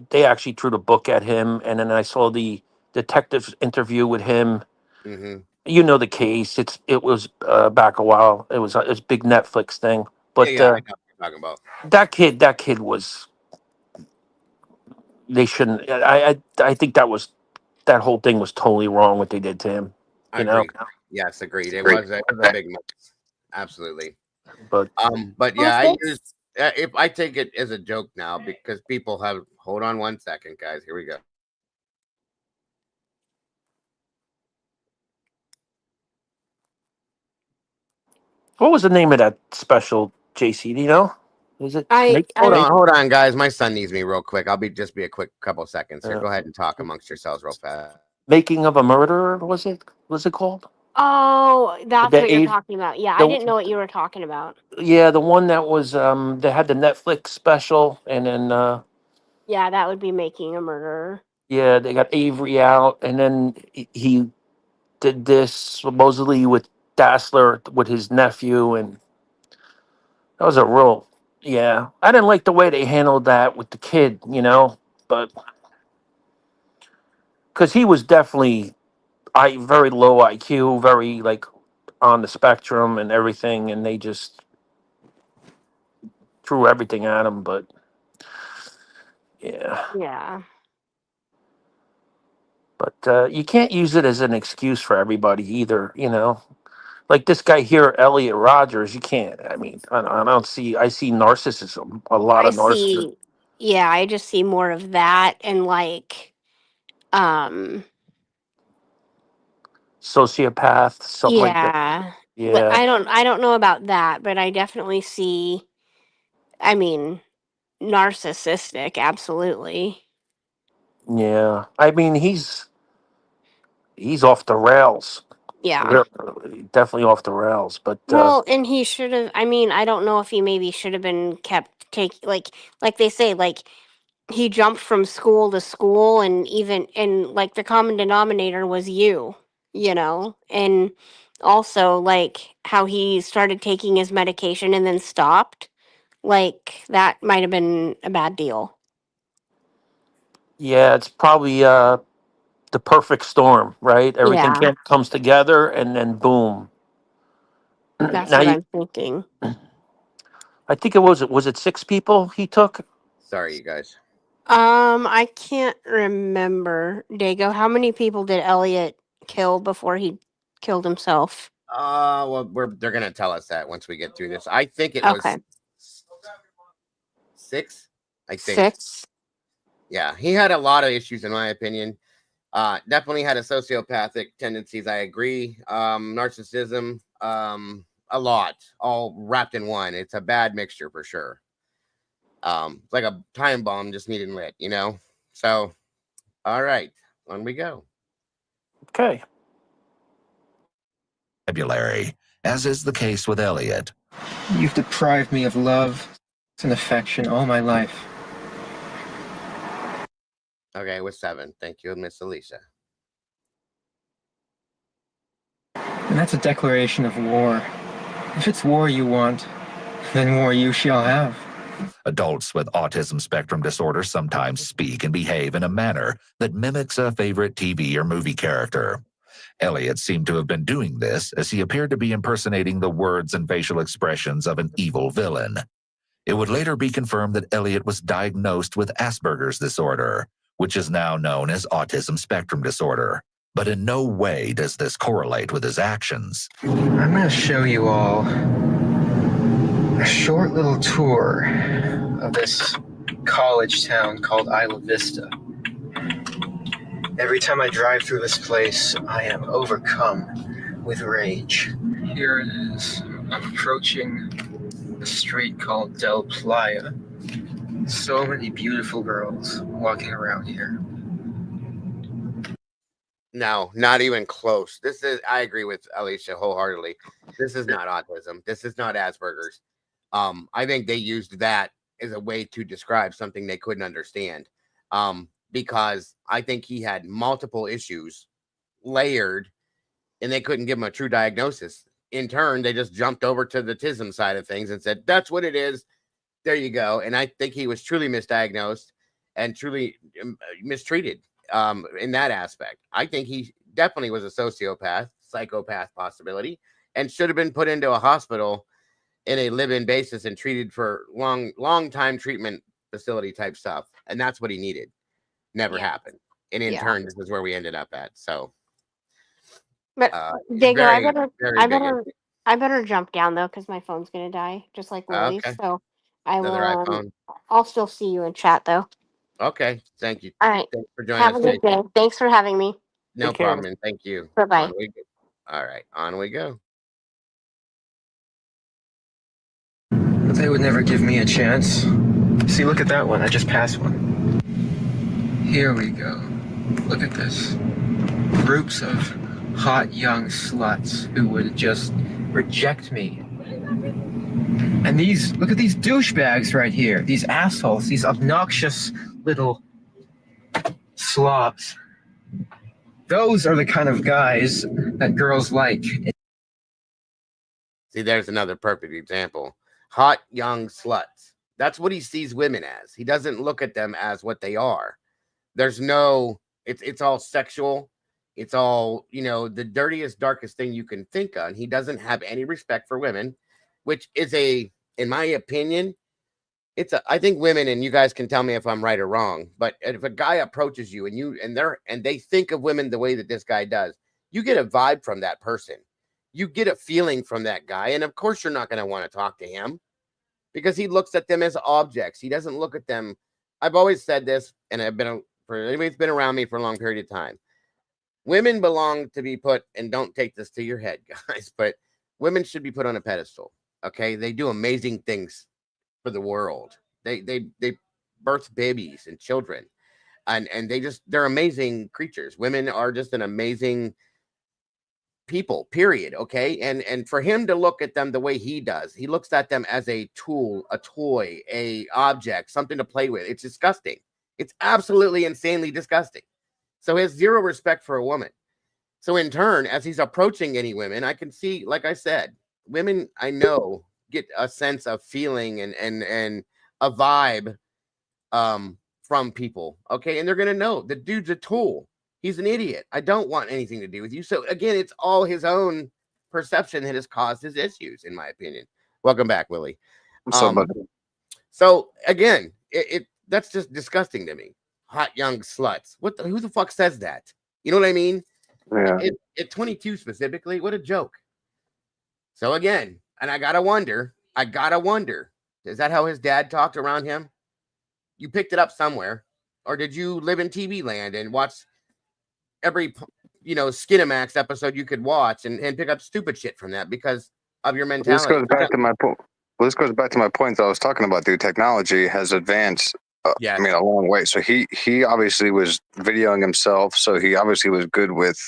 they actually threw the book at him, and then I saw the detective's interview with him. Mm-hmm. You know the case. It was back a while. It was a big Netflix thing. But I know what you're talking about. that kid was. They shouldn't. I think that whole thing was totally wrong. What they did to him. Agreed. Yes, agreed. It was a big mess. Absolutely. But yeah, if I take it as a joke now, because people have. Hold on 1 second, guys. Here we go. What was the name of that special, JC? Do you know? Is it? Hold on, guys. My son needs me real quick. I'll be a quick couple seconds here. Go ahead and talk amongst yourselves real fast. Making of a Murderer, was it called? Oh, that's what you're talking about. Yeah, I didn't know what you were talking about. Yeah, the one that was they had the Netflix special, and then Yeah, that would be Making a Murderer. yeah, they got Avery out, and then he did this supposedly with Dassler with his nephew, and that was a real I didn't like the way they handled that with the kid, but because he was definitely very low IQ, very like on the spectrum and everything, and they just threw everything at him. But yeah, but you can't use it as an excuse for everybody either. Like this guy here, Elliot Rogers. You can't. I mean, I don't see. I see narcissism. A lot of narcissism. Yeah, I just see more of that, and like, sociopath, something like that. But I don't know about that, but I definitely see. I mean, narcissistic, absolutely. Yeah, I mean he's off the rails. Yeah. Definitely off the rails. But Well, and he should have. I mean, I don't know if he maybe should have been kept like they say, like he jumped from school to school, and even and like the common denominator was you know, and also like how he started taking his medication and then stopped. Like that might have been a bad deal. yeah, it's probably the perfect storm, right? Everything Yeah, comes together, and then boom. that's Now what you, I'm thinking. I think it was 6 people he took. Sorry, you guys. I can't remember. Dago, how many people did Elliot kill before he killed himself? Well, they're gonna tell us that once we get through this. I think it was Okay. 6. I think. 6. Yeah, he had a lot of issues, in my opinion. Definitely had a sociopathic tendencies. I agree. Narcissism. A lot, all wrapped in one. It's a bad mixture for sure. It's like a time bomb just needing lit, you know. So, all right, on we go. Okay. Vocabulary, as is the case with Elliot. You've deprived me of love and affection all my life. Okay, with 7. Thank you, Miss Alicia. And that's a declaration of war. If it's war you want, then war you shall have. Adults with autism spectrum disorder sometimes speak and behave in a manner that mimics a favorite TV or movie character. Elliot seemed to have been doing this as he appeared to be impersonating the words and facial expressions of an evil villain. It would later be confirmed that Elliot was diagnosed with Asperger's disorder, which is now known as autism spectrum disorder. But in no way does this correlate with his actions. I'm going to show you all a short little tour of this college town called Isla Vista. Every time I drive through this place, I am overcome with rage. Here it is. I'm approaching a street called Del Playa. So many beautiful girls walking around here. No, not even close. I agree with Alicia wholeheartedly. This is not autism. This is not Asperger's. I think they used that as a way to describe something they couldn't understand. Because I think he had multiple issues layered and they couldn't give him a true diagnosis. In turn, they just jumped over to the autism side of things and said, that's what it is. There you go. And I think he was truly misdiagnosed and truly mistreated in that aspect. I think he definitely was a psychopath possibility, and should have been put into a hospital in a live-in basis and treated for long time treatment facility type stuff. And that's what he needed. Never happened. And in turn, this is where we ended up at. So, But Dago, very, very big. I better jump down though, because my phone's gonna die, just like Lily's. Okay. So I will. Another iPhone. I'll still see you in chat though. Okay. Thank you. All right. Thanks for joining Have us. a good day. Thanks for having me. No Take care. problem. And thank you. Bye-bye. On we go. All right. On we go. But they would never give me a chance. See, look at that one. I just passed one. Here we go. Look at this. Groups of hot young sluts who would just reject me. And look at these douchebags right here. These assholes, these obnoxious little slobs. Those are the kind of guys that girls like. See, there's another perfect example. Hot young sluts. That's what he sees women as. He doesn't look at them as what they are. There's no, it's all sexual. It's all, the dirtiest, darkest thing you can think of. He doesn't have any respect for women, which is in my opinion, I think women, and you guys can tell me if I'm right or wrong, but if a guy approaches you and they think of women the way that this guy does, you get a vibe from that person. You get a feeling from that guy. And of course you're not going to want to talk to him because he looks at them as objects. He doesn't look at them. I've always said this, and for anybody that's been around me for a long period of time. Women belong to be put, and don't take this to your head, guys, but women should be put on a pedestal. Okay. They do amazing things for the world. They birth babies and children, and they're amazing creatures. Women are just an amazing people, period. Okay. And for him to look at them the way he does, he looks at them as a tool, a toy, a object, something to play with. It's disgusting. It's absolutely insanely disgusting. So he has zero respect for a woman. So in turn, as he's approaching any women, I can see, like I said, women I know get a sense of feeling and a vibe from people. Okay. And they're gonna know the dude's a tool. He's an idiot. I don't want anything to do with you. So again, it's all his own perception that has caused his issues, in my opinion. Welcome back, Willie. So again, that's just disgusting to me. Hot young sluts. Who the fuck says that? You know what I mean? Yeah. At 22 specifically, what a joke. So again, and I gotta wonder, is that how his dad talked around him? You picked it up somewhere, or did you live in TV land and watch every Skinamax episode you could watch and pick up stupid shit from that because of your mentality? This goes back to my point. Well, this goes back to my point that I was talking about. Dude, technology has advanced. I mean, a long way. So he obviously was videoing himself. So he obviously was good with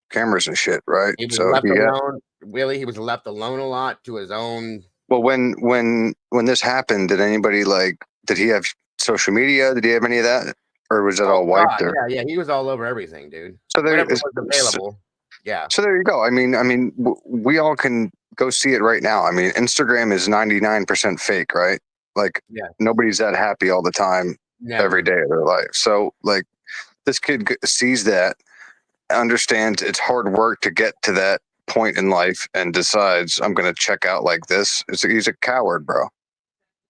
cameras and shit, right? He was So left alone. Really, he was left alone a lot to his own. Well, when this happened, did he have social media? Did he have any of that, or was it all wiped there? Yeah, he was all over everything, dude. So there whatever is was available. Yeah. So there you go. I mean, we all can go see it right now. I mean, Instagram is 99% fake, right? Like, nobody's that happy all the time, every day of their life. So, like, this kid sees that, understands it's hard work to get to that point in life, and decides, I'm going to check out like this. He's a coward, bro.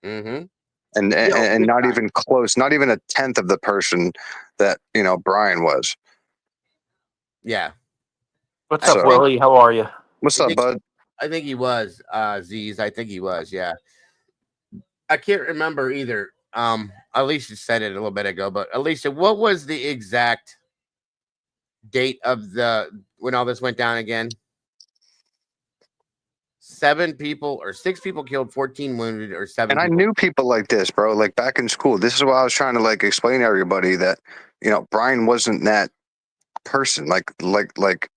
Mm-hmm. And not even close, not even a tenth of the person that Brian was. Yeah. What's up, Willie? How are you? What's up, bud? I think he was Z's. I think he was. Yeah. I can't remember either. Alicia said it a little bit ago, but Alicia, what was the exact date of when all this went down again? 7 people or 6 people killed, 14 wounded, or 7. And I knew people like this, bro. Like back in school, this is what I was trying to explain to everybody, that Brian wasn't that person. Like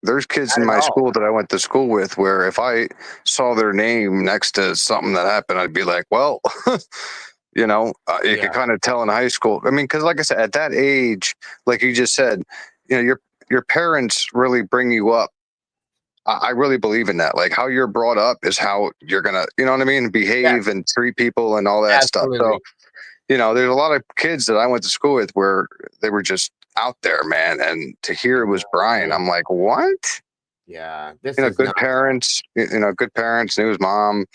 there's kids in my school that I went to school with where if I saw their name next to something that happened, I'd be like, well, you could kind of tell in high school. I mean, because like I said, at that age, like you just said, your parents really bring you up. I really believe in that. Like how you're brought up is how you're gonna, you know what I mean, behave and treat people and all that stuff. So, there's a lot of kids that I went to school with where they were just out there, man. And to hear it was Brian, I'm like, what? Yeah, good parents, good parents, knew his mom,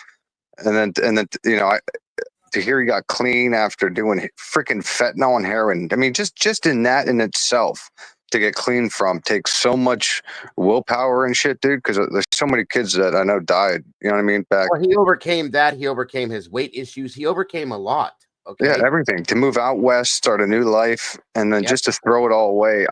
and then to hear he got clean after doing freaking fentanyl and heroin. I mean, just in that in itself, to get clean from takes so much willpower and shit, dude. Because there's so many kids that I know died. You know what I mean? Well, he overcame that. He overcame his weight issues. He overcame a lot. Okay. Yeah, everything. To move out west, start a new life, and then just to throw it all away,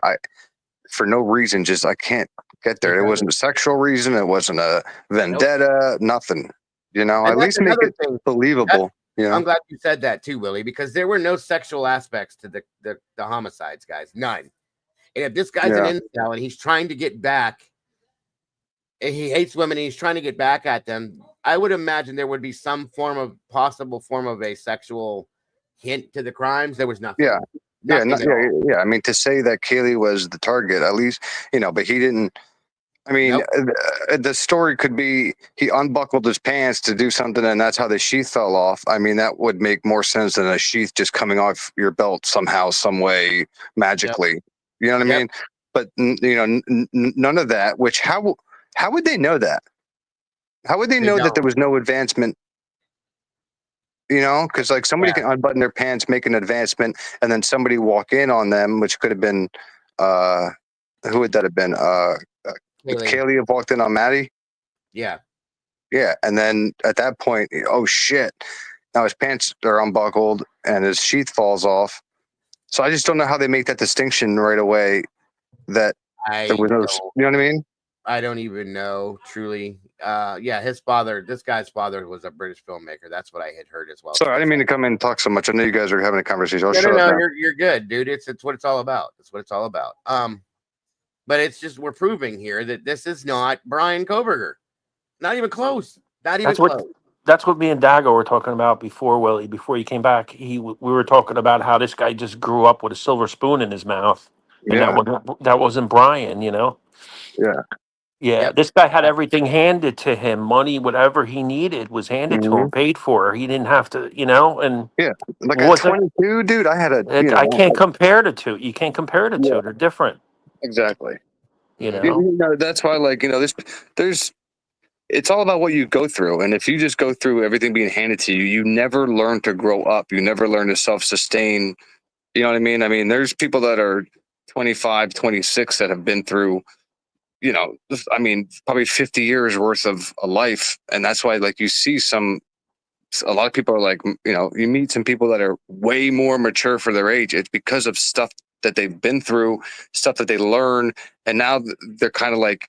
for no reason, I can't get there. It wasn't a sexual reason. It wasn't a vendetta. Nothing. At least make it believable. I'm glad you said that too, Willie, because there were no sexual aspects to the homicides, guys. None. And if this guy's an incel and he's trying to get back, and he hates women and he's trying to get back at them, I would imagine there would be some possible form of a sexual hint to the crimes. There was nothing. Yeah. I mean, to say that Kaylee was the target, at least, but he didn't. I mean, the story could be he unbuckled his pants to do something, and that's how the sheath fell off. I mean, that would make more sense than a sheath just coming off your belt somehow, some way, magically. You know what I mean? But none of that. Which how would they know that? How would they know that there was no advancement? Because somebody can unbutton their pants, make an advancement, and then somebody walk in on them, which could have been who would that have been? Kaylee have walked in on Maddie. Yeah. Yeah, and then at that point, oh shit! Now his pants are unbuckled and his sheath falls off. So I just don't know how they make that distinction right away. That there was no, you know what I mean? I don't even know, truly. This guy's father was a British filmmaker. That's what I had heard as well. Sorry, I didn't mean to come in and talk so much. I know you guys are having a conversation. No, you're good, dude. It's what it's all about. That's what it's all about. But But it's just we're proving here that this is not Brian Koberger. Not even close. Not even close. That's what me and Dago were talking about before, Willie. Before you came back, we were talking about how this guy just grew up with a silver spoon in his mouth, and that wasn't Brian, you know. Yeah. Yeah, Yep. this guy had everything handed to him. Money, whatever he needed, was handed to him, paid for. He didn't have to, you know. And like at 22, dude, I had I can't compare the two. You can't compare the two. They're different. Exactly. You know. You know, that's why, like, you know, there's it's all about what you go through. And if you just go through everything being handed to you, you never learn to grow up. You never learn to self-sustain. You know what I mean? I mean, there's people that are 25, 26 that have been through, you know, I mean, probably 50 years worth of a life. And that's why, like, you see a lot of people are like, you know, you meet some people that are way more mature for their age. It's because of stuff that they've been through, stuff that they learn. And now they're kind of like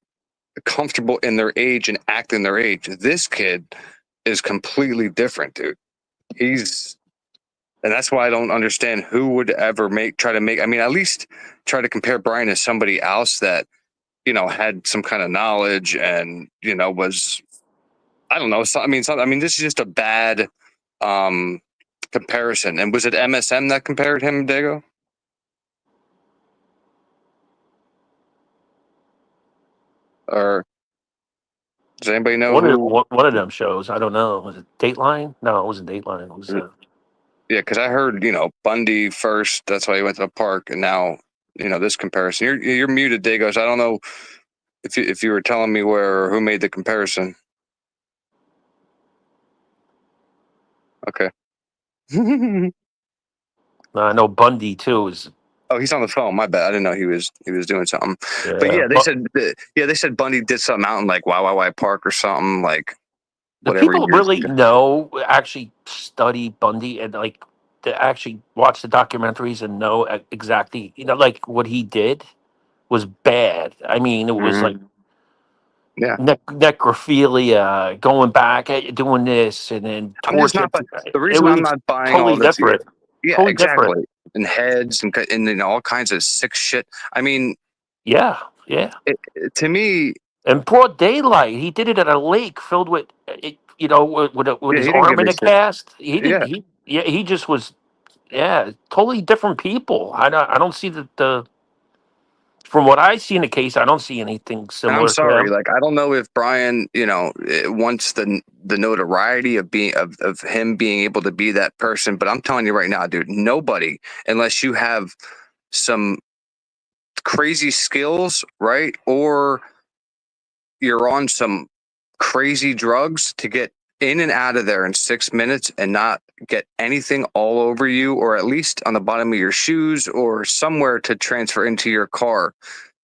comfortable in their age and acting their age. This kid is completely different, dude. And that's why I don't understand who would ever I mean, at least try to compare Brian to somebody else that, you know, had some kind of knowledge and, you know, was, I don't know. I mean, this is just a bad comparison. And was it MSM that compared him, Dago? Or does anybody know one of them shows? I don't know. Was it Dateline? No, it wasn't Dateline. It was. Yeah, because I heard, you know, Bundy first. That's why he went to the park, and now, you know, this comparison. You're muted, Dagos. I don't know if you were telling me who made the comparison. Okay. I know Bundy too is. Oh, he's on the phone. My bad. I didn't know he was doing something. Yeah, but yeah, they said Bundy did something out in like Wai Park or something like. Do people really know, actually study Bundy and like to actually watch the documentaries and know exactly, you know, like what he did was bad. I mean, it was like necrophilia, going back, doing this, and then torture. The reason I'm not buying all this. Different. Yeah, totally exactly. Different. And heads and you know, all kinds of sick shit. I mean, yeah. To me, in broad daylight, he did it at a lake filled with, you know, with his arm in a cast. He didn't. He just was. Yeah, totally different people. I don't see the. From what I see in the case, I don't see anything similar. And I'm sorry, to him. like I don't know if Brian, you know, wants the notoriety of being of him being able to be that person. But I'm telling you right now, dude, nobody, unless you have some crazy skills, right, or you're on some crazy drugs to get in and out of there in 6 minutes and not get anything all over you, or at least on the bottom of your shoes or somewhere to transfer into your car,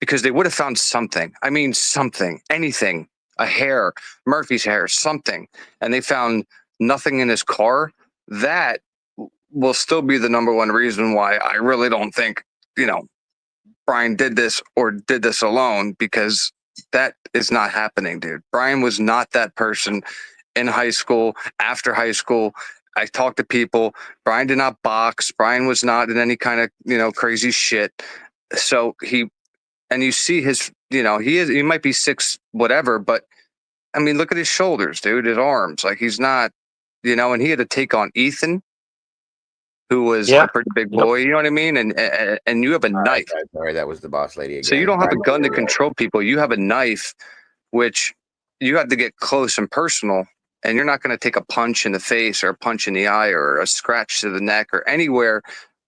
because they would have found something. I mean, something, anything, a hair, Murphy's hair, something. And they found nothing in his car. That will still be the number one reason why I really don't think, you know, Brian did this or did this alone, because that is not happening, dude. Brian was not that person in high school, after high school. I talked to people. Brian did not box. Brian was not in any kind of, you know, crazy shit. So you see his, you know, he might be 6 whatever, but I mean, look at his shoulders, dude, his arms. Like, he's not, you know, and he had to take on Ethan, who was a pretty big boy, you know what I mean? And you have a knife. Sorry, that was the boss lady again. So you don't have a gun to control people. You have a knife, which you have to get close and personal. And you're not going to take a punch in the face or a punch in the eye or a scratch to the neck or anywhere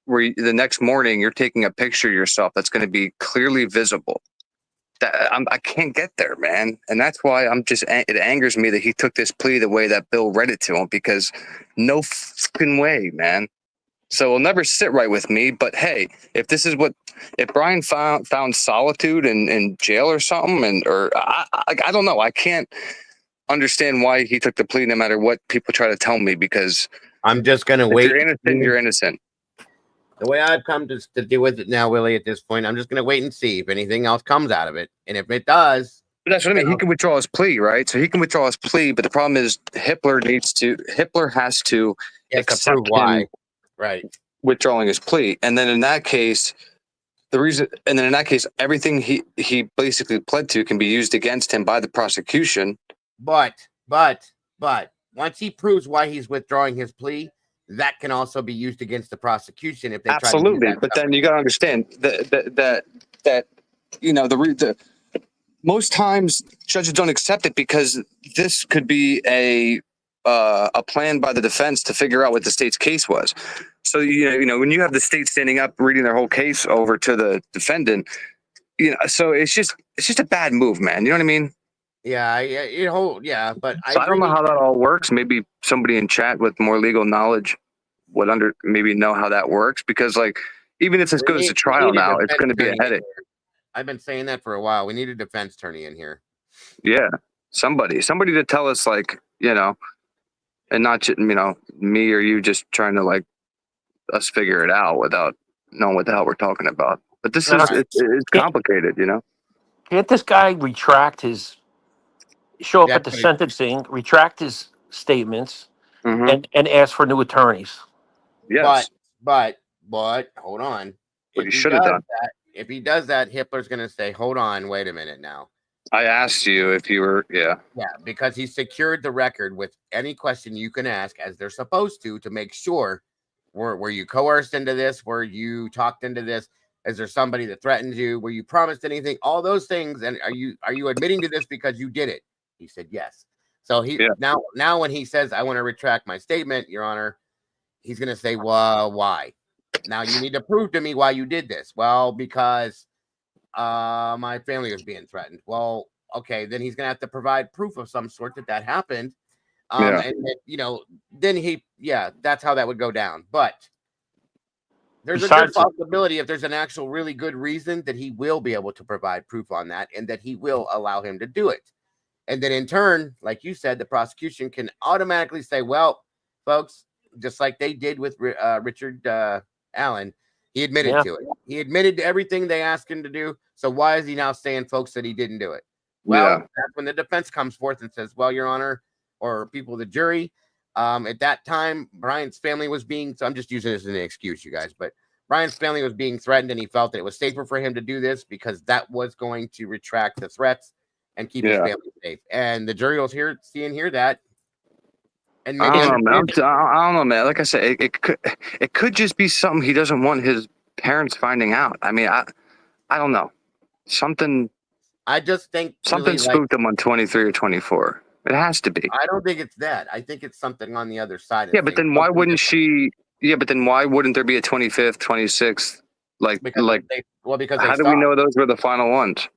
where the next morning you're taking a picture of yourself that's going to be clearly visible. I can't get there, man. And that's why it angers me that he took this plea the way that Bill read it to him, because no fucking way, man. So it'll never sit right with me. But hey, if Brian found solitude in jail or something, I don't know. I can't understand why he took the plea, no matter what people try to tell me, because I'm just gonna wait. You're innocent. You're innocent. The way I've come to deal with it now, Willie, at this point, I'm just gonna wait and see if anything else comes out of it, and if it does, but that's what I mean. He can withdraw his plea, right? So he can withdraw his plea, but the problem is Hitler has to accept prove why, right? Withdrawing his plea, and then in that case, the reason, and then in that case, everything he basically pled to can be used against him by the prosecution. But once he proves why he's withdrawing his plea, that can also be used against the prosecution if they try to do Absolutely, that. but then you got to understand that you know the most times judges don't accept it because this could be a plan by the defense to figure out what the state's case was. So you know when you have the state standing up reading their whole case over to the defendant, so it's just a bad move, man. You know what I mean? Yeah, but So I don't know how that all works. Maybe somebody in chat with more legal knowledge would maybe know how that works, because like even if this goes to trial now, it's going to be a headache. I've been saying that for a while. We need a defense attorney in here. Yeah, somebody to tell us, like, and not me or you just trying to like us figure it out without knowing what the hell we're talking about. But this is it's complicated, Can't this guy retract his show up at the sentencing, retract his statements, and ask for new attorneys? Yes. But hold on. But he should have done that. If he does that, Hitler's going to say, "Hold on, wait a minute now." I asked you if you were, Yeah, because he secured the record with any question you can ask, as they're supposed to make sure. Were you coerced into this? Were you talked into this? Is there somebody that threatened you? Were you promised anything? All those things. And are you admitting to this because you did it? He said yes. So now when he says, "I want to retract my statement, Your Honor," he's going to say, "Well, why?" Now you need to prove to me why you did this. Well, because my family was being threatened. Well, okay, then he's going to have to provide proof of some sort that happened. And then that's how that would go down. But there's a good possibility, if there's an actual really good reason, that he will be able to provide proof on that, and that he will allow him to do it. And then in turn, like you said, the prosecution can automatically say, "Well, folks, just like they did with Richard Allen, he admitted to it. He admitted to everything they asked him to do. So why is he now saying, folks, that he didn't do it?" Well, that's when the defense comes forth and says, "Well, Your Honor," or people, the jury, at that time, Brian's family was being, so I'm just using this as an excuse, you guys, but Brian's family was being threatened, and he felt that it was safer for him to do this because that was going to retract the threats and keep his family safe. And the jury will hear that. And maybe I don't know, man. Like I said, it could just be something he doesn't want his parents finding out. I mean, I don't know. I just think something spooked him on 23 or 24. It has to be. I don't think it's that. I think it's something on the other side of but then why wouldn't she? Yeah, but then why wouldn't there be a 25th, 26th? Because how do we know those were the final ones?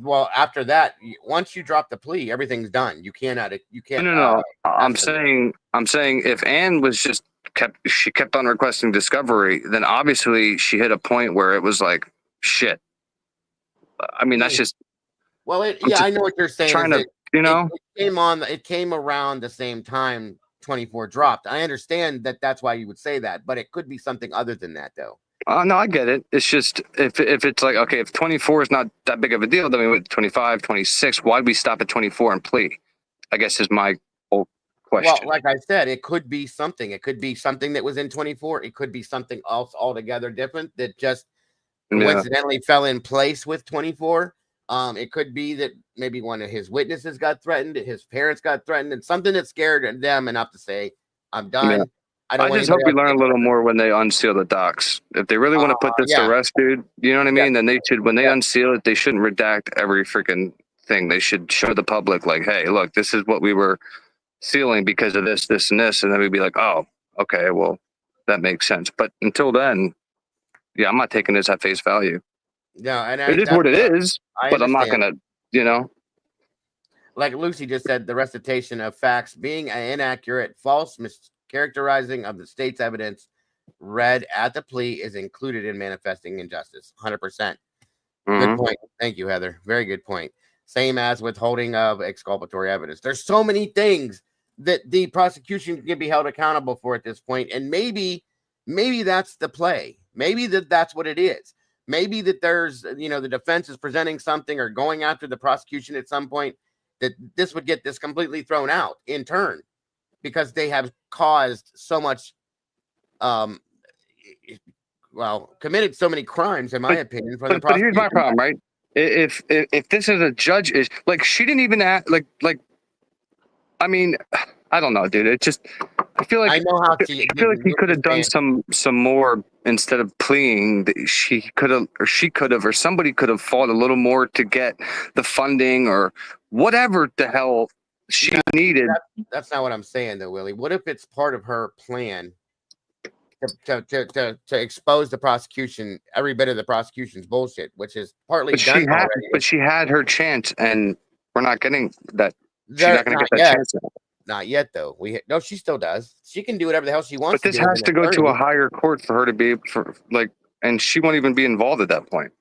Well, after that, once you drop the plea, everything's done. You can't. No. I'm saying if Anne was just kept on requesting discovery, then obviously she hit a point where it was like shit. I mean, that's just. Well, I know what you're saying. It came around the same time 24 dropped. I understand that's why you would say that, but it could be something other than that, though. No, I get it. It's just if it's like, okay, if 24 is not that big of a deal, then we went 25, 26. Why'd we stop at 24 and plea? I guess is my whole question. Well, like I said, it could be something. It could be something that was in 24. It could be something else altogether different that just coincidentally fell in place with 24. It could be that maybe one of his witnesses got threatened, his parents got threatened, and something that scared them enough to say, "I'm done." Yeah. I just hope we learn a little more when they unseal the docs. If they really want to put this to rest, dude, you know what I mean? Then they should, when they unseal it, they shouldn't redact every freaking thing. They should show the public, like, "Hey, look, this is what we were sealing because of this, this, and this," and then we'd be like, "Oh, okay, well, that makes sense." But until then, I'm not taking this at face value. No, and it is what it is, but I'm not gonna, Like Lucy just said, the recitation of facts being inaccurate, false, mischaracterizing of the state's evidence read at the plea is included in manifesting injustice. 100%. Good point. Thank you, Heather. Very good point. Same as withholding of exculpatory evidence. There's so many things that the prosecution can be held accountable for at this point, and maybe that's the play. Maybe that's what it is. Maybe that there's, the defense is presenting something or going after the prosecution at some point, that this would get this completely thrown out in turn because they have caused so much committed so many crimes, in my opinion, from the But here's my prosecution. problem, right? If this is a judge is like, she didn't even act like I mean, I don't know, dude. It just, I feel like I know how I feel like he could have done some more instead of pleading. She could have, or somebody could have fought a little more to get the funding or whatever the hell she needed. That's not what I'm saying, though, Willie. What if it's part of her plan to expose the prosecution, every bit of the prosecution's bullshit, which is partly But done already. But she had her chance, and we're not getting that. She's not going to get that chance now. Not yet, though. No, she still does. She can do whatever the hell she wants. But this has to go to a higher court for her to be and she won't even be involved at that point.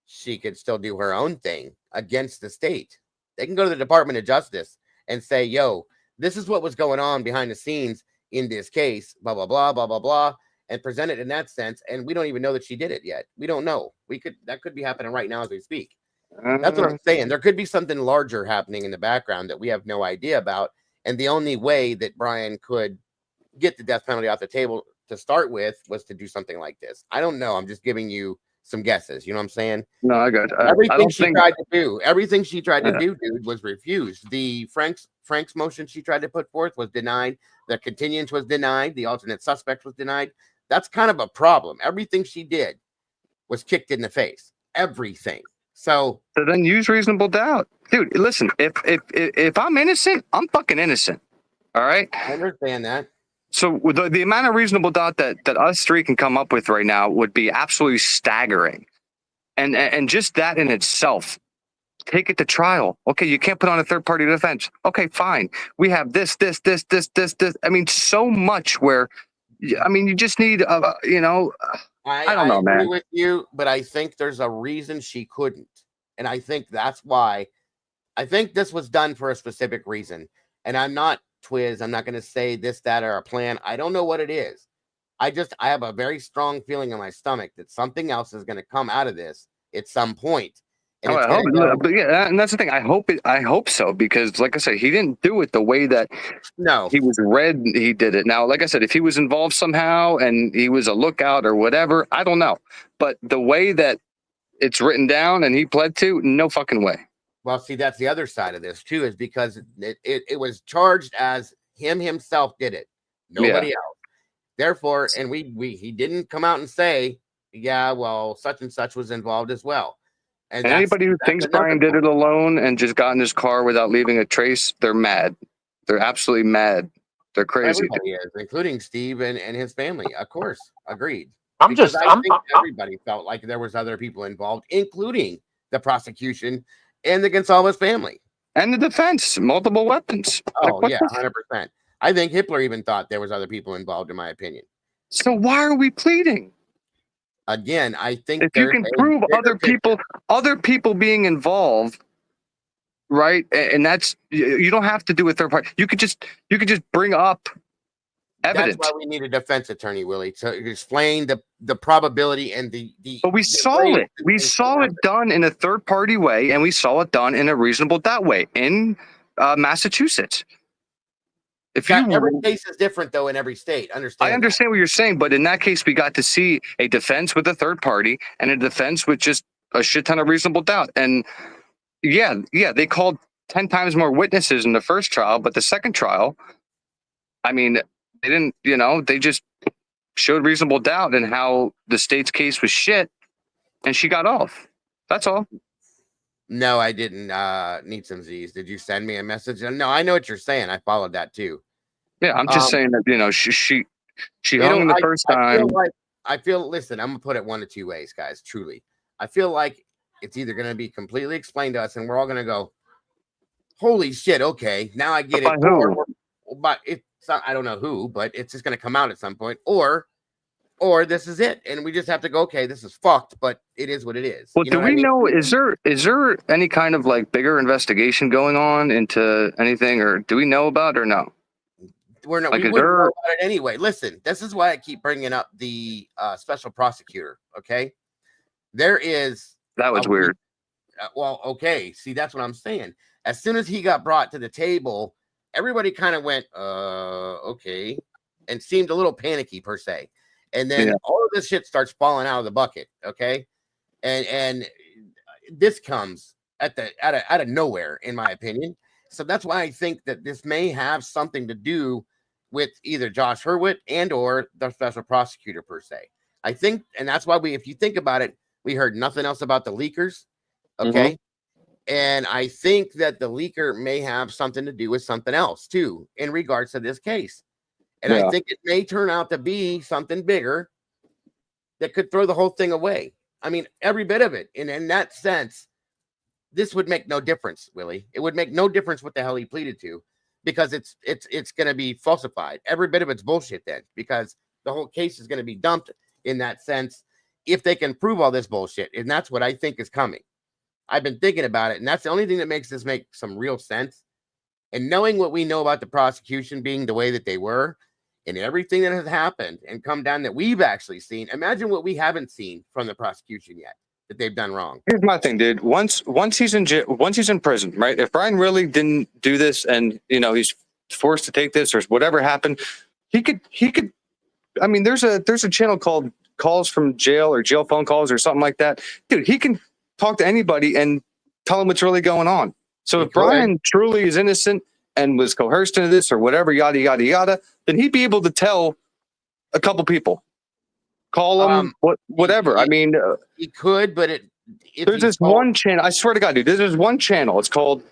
She could still do her own thing against the state. They can go to the Department of Justice and say, "Yo, this is what was going on behind the scenes in this case, blah blah blah blah blah blah," and present it in that sense. And we don't even know that she did it yet. We don't know. That could be happening right now as we speak. That's what I'm saying. There could be something larger happening in the background that we have no idea about. And the only way that Brian could get the death penalty off the table to start with was to do something like this. I don't know. I'm just giving you some guesses. You know what I'm saying? No, I got everything she tried to do, dude, was refused. The Frank's motion she tried to put forth was denied. The continuance was denied. The alternate suspect was denied. That's kind of a problem. Everything she did was kicked in the face. Everything. So then use reasonable doubt, dude. Listen, if I'm innocent, I'm fucking innocent. All right. I understand that. So the amount of reasonable doubt that us three can come up with right now would be absolutely staggering, and just that in itself, take it to trial. Okay, you can't put on a third party defense. Okay, fine. We have this. I mean, so much where, I mean, you just need I don't know, agree man. with you, but I think there's a reason she couldn't. And I think that's why. I think this was done for a specific reason. And I'm not Twiz. I'm not going to say this, that, or a plan. I don't know what it is. I have a very strong feeling in my stomach that something else is going to come out of this at some point. And but yeah, and that's the thing. I hope so, because like I said, he didn't do it the way that he was read. He did it. Now, like I said, if he was involved somehow and he was a lookout or whatever, I don't know. But the way that it's written down and he pled to, no fucking way. Well, see, that's the other side of this too, is because it was charged as himself did it, nobody else. Therefore, and he didn't come out and say, yeah, well, such and such was involved as well. And anybody who thinks Brian did it alone and just got in his car without leaving a trace, they're mad. They're absolutely mad. They're crazy. Everybody is, including Steve and his family. Of course, agreed. I think everybody felt like there was other people involved, including the prosecution and the Gonzalez family. And the defense, multiple weapons. Oh, yeah, 100%. I think Hitler even thought there was other people involved, in my opinion. So why are we pleading? Again, I think if you can prove other people being involved, right? And that's, you don't have to do a third party. You could just bring up evidence. That's why we need a defense attorney, Willie, to explain the probability and the. But we saw it. We saw it done in a third party way, and we saw it done in a reasonable doubt way in Massachusetts. Every case is different, though, in every state. I understand what you're saying, but in that case, we got to see a defense with a third party and a defense with just a shit ton of reasonable doubt. And yeah, they called 10 times more witnesses in the first trial, but the second trial, I mean, they didn't, they just showed reasonable doubt in how the state's case was shit, and she got off. That's all. No, I didn't need some Z's. Did you send me a message? No, I know what you're saying. I followed that too. Yeah, I'm just saying that, she hung the first time. Listen, I'm gonna put it one of two ways, guys. Truly, I feel like it's either gonna be completely explained to us, and we're all gonna go, "Holy shit!" Okay, now I get it. But it's not, I don't know who, but it's just gonna come out at some point, or this is it, and we just have to go, okay, this is fucked, but it is what it is. Well, do we know, is there any kind of like bigger investigation going on into anything, or do we know about it or no? We wouldn't know about it anyway. Listen, this is why I keep bringing up the special prosecutor, okay? That was weird. Well, okay, see, that's what I'm saying. As soon as he got brought to the table, everybody kind of went, okay, and seemed a little panicky per se. And then all of this shit starts falling out of the bucket. Okay. And this comes out of nowhere, in my opinion. So that's why I think that this may have something to do with either Josh Hurwitz and or the special prosecutor per se. I think, and that's why if you think about it, we heard nothing else about the leakers. Okay. And I think that the leaker may have something to do with something else too, in regards to this case. And I think it may turn out to be something bigger that could throw the whole thing away. I mean, every bit of it. And in that sense, this would make no difference, Willie. It would make no difference what the hell he pleaded to, because it's going to be falsified. Every bit of it's bullshit then, because the whole case is going to be dumped in that sense if they can prove all this bullshit. And that's what I think is coming. I've been thinking about it, and that's the only thing that makes this make some real sense. And knowing what we know about the prosecution being the way that they were, and everything that has happened and come down that we've actually seen, imagine what we haven't seen from the prosecution yet that they've done wrong. Here's my thing, dude. Once he's in jail, once he's in prison, right? If Brian really didn't do this, and he's forced to take this or whatever happened, he could. I mean, there's a channel called Calls from Jail or Jail Phone Calls or something like that, dude. He can talk to anybody and tell him what's really going on. So if Brian truly is innocent and was coerced into this or whatever, yada yada yada, then he'd be able to tell a couple people, call them, whatever. I mean, he could, but there's this one channel. I swear to God, dude, there's one channel. It's called.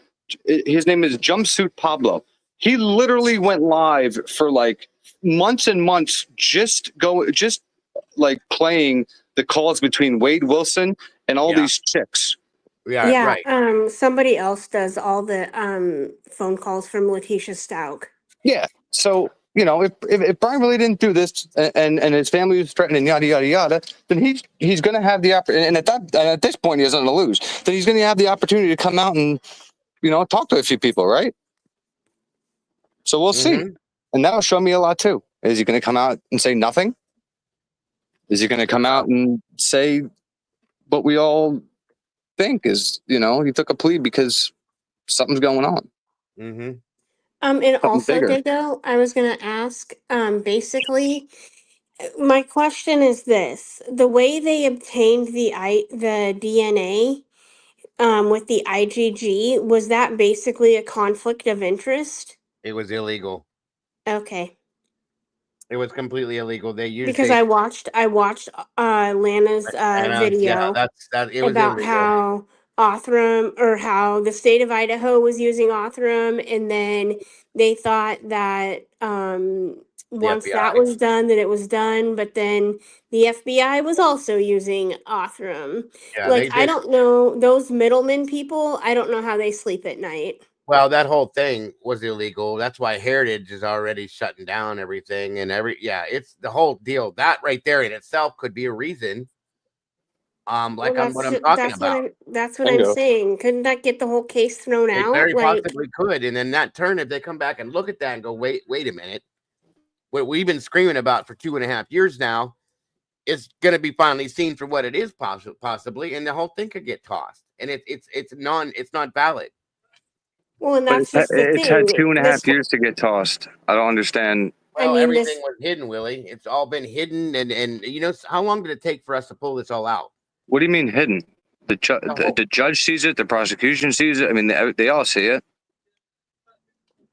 His name is Jumpsuit Pablo. He literally went live for like months and months, just like playing the calls between Wade Wilson and all these chicks. Yeah, somebody else does all the phone calls from Letitia Stauk. Yeah. So, if Brian really didn't do this and his family was threatened and yada yada yada, then he's going to have the opportunity. And at this point, he has nothing to lose. Then he's going to have the opportunity to come out and talk to a few people, right? So we'll see, and that'll show me a lot too. Is he going to come out and say nothing? Is he going to come out and say what we all think is, he took a plea because something's going on. And Something also, bigger. Diego, I was going to ask, basically, my question is this: the way they obtained the DNA with the IgG, was that basically a conflict of interest? It was illegal. Okay. It was completely illegal. They used Because I watched Lana's video it was about illegal. how Othram, or how the state of Idaho was using Othram, and then they thought that once that FBI. was done, that it was done, but then the FBI was also using Othram. Yeah, Like, they I don't know, those middlemen people, I don't know how they sleep at night. Well, that whole thing was illegal. That's why Heritage is already shutting down everything it's the whole deal. That right there in itself could be a reason. Like Well, what I'm talking about. That's what I'm saying. Couldn't that get the whole case thrown It out? very Like, possibly could. And then that turn, if they come back and look at that and go, wait a minute. What we've been screaming about for 2.5 years now is going to be finally seen for what it is, possibly, and the whole thing could get tossed. And it's not valid. well, and that's just the It's thing. had 2.5 years to get tossed. I don't understand. Well, everything was hidden, Willie. It's all been hidden, and how long did it take for us to pull this all out? What do you mean hidden? The judge sees it. The prosecution sees it. I mean, they all see it.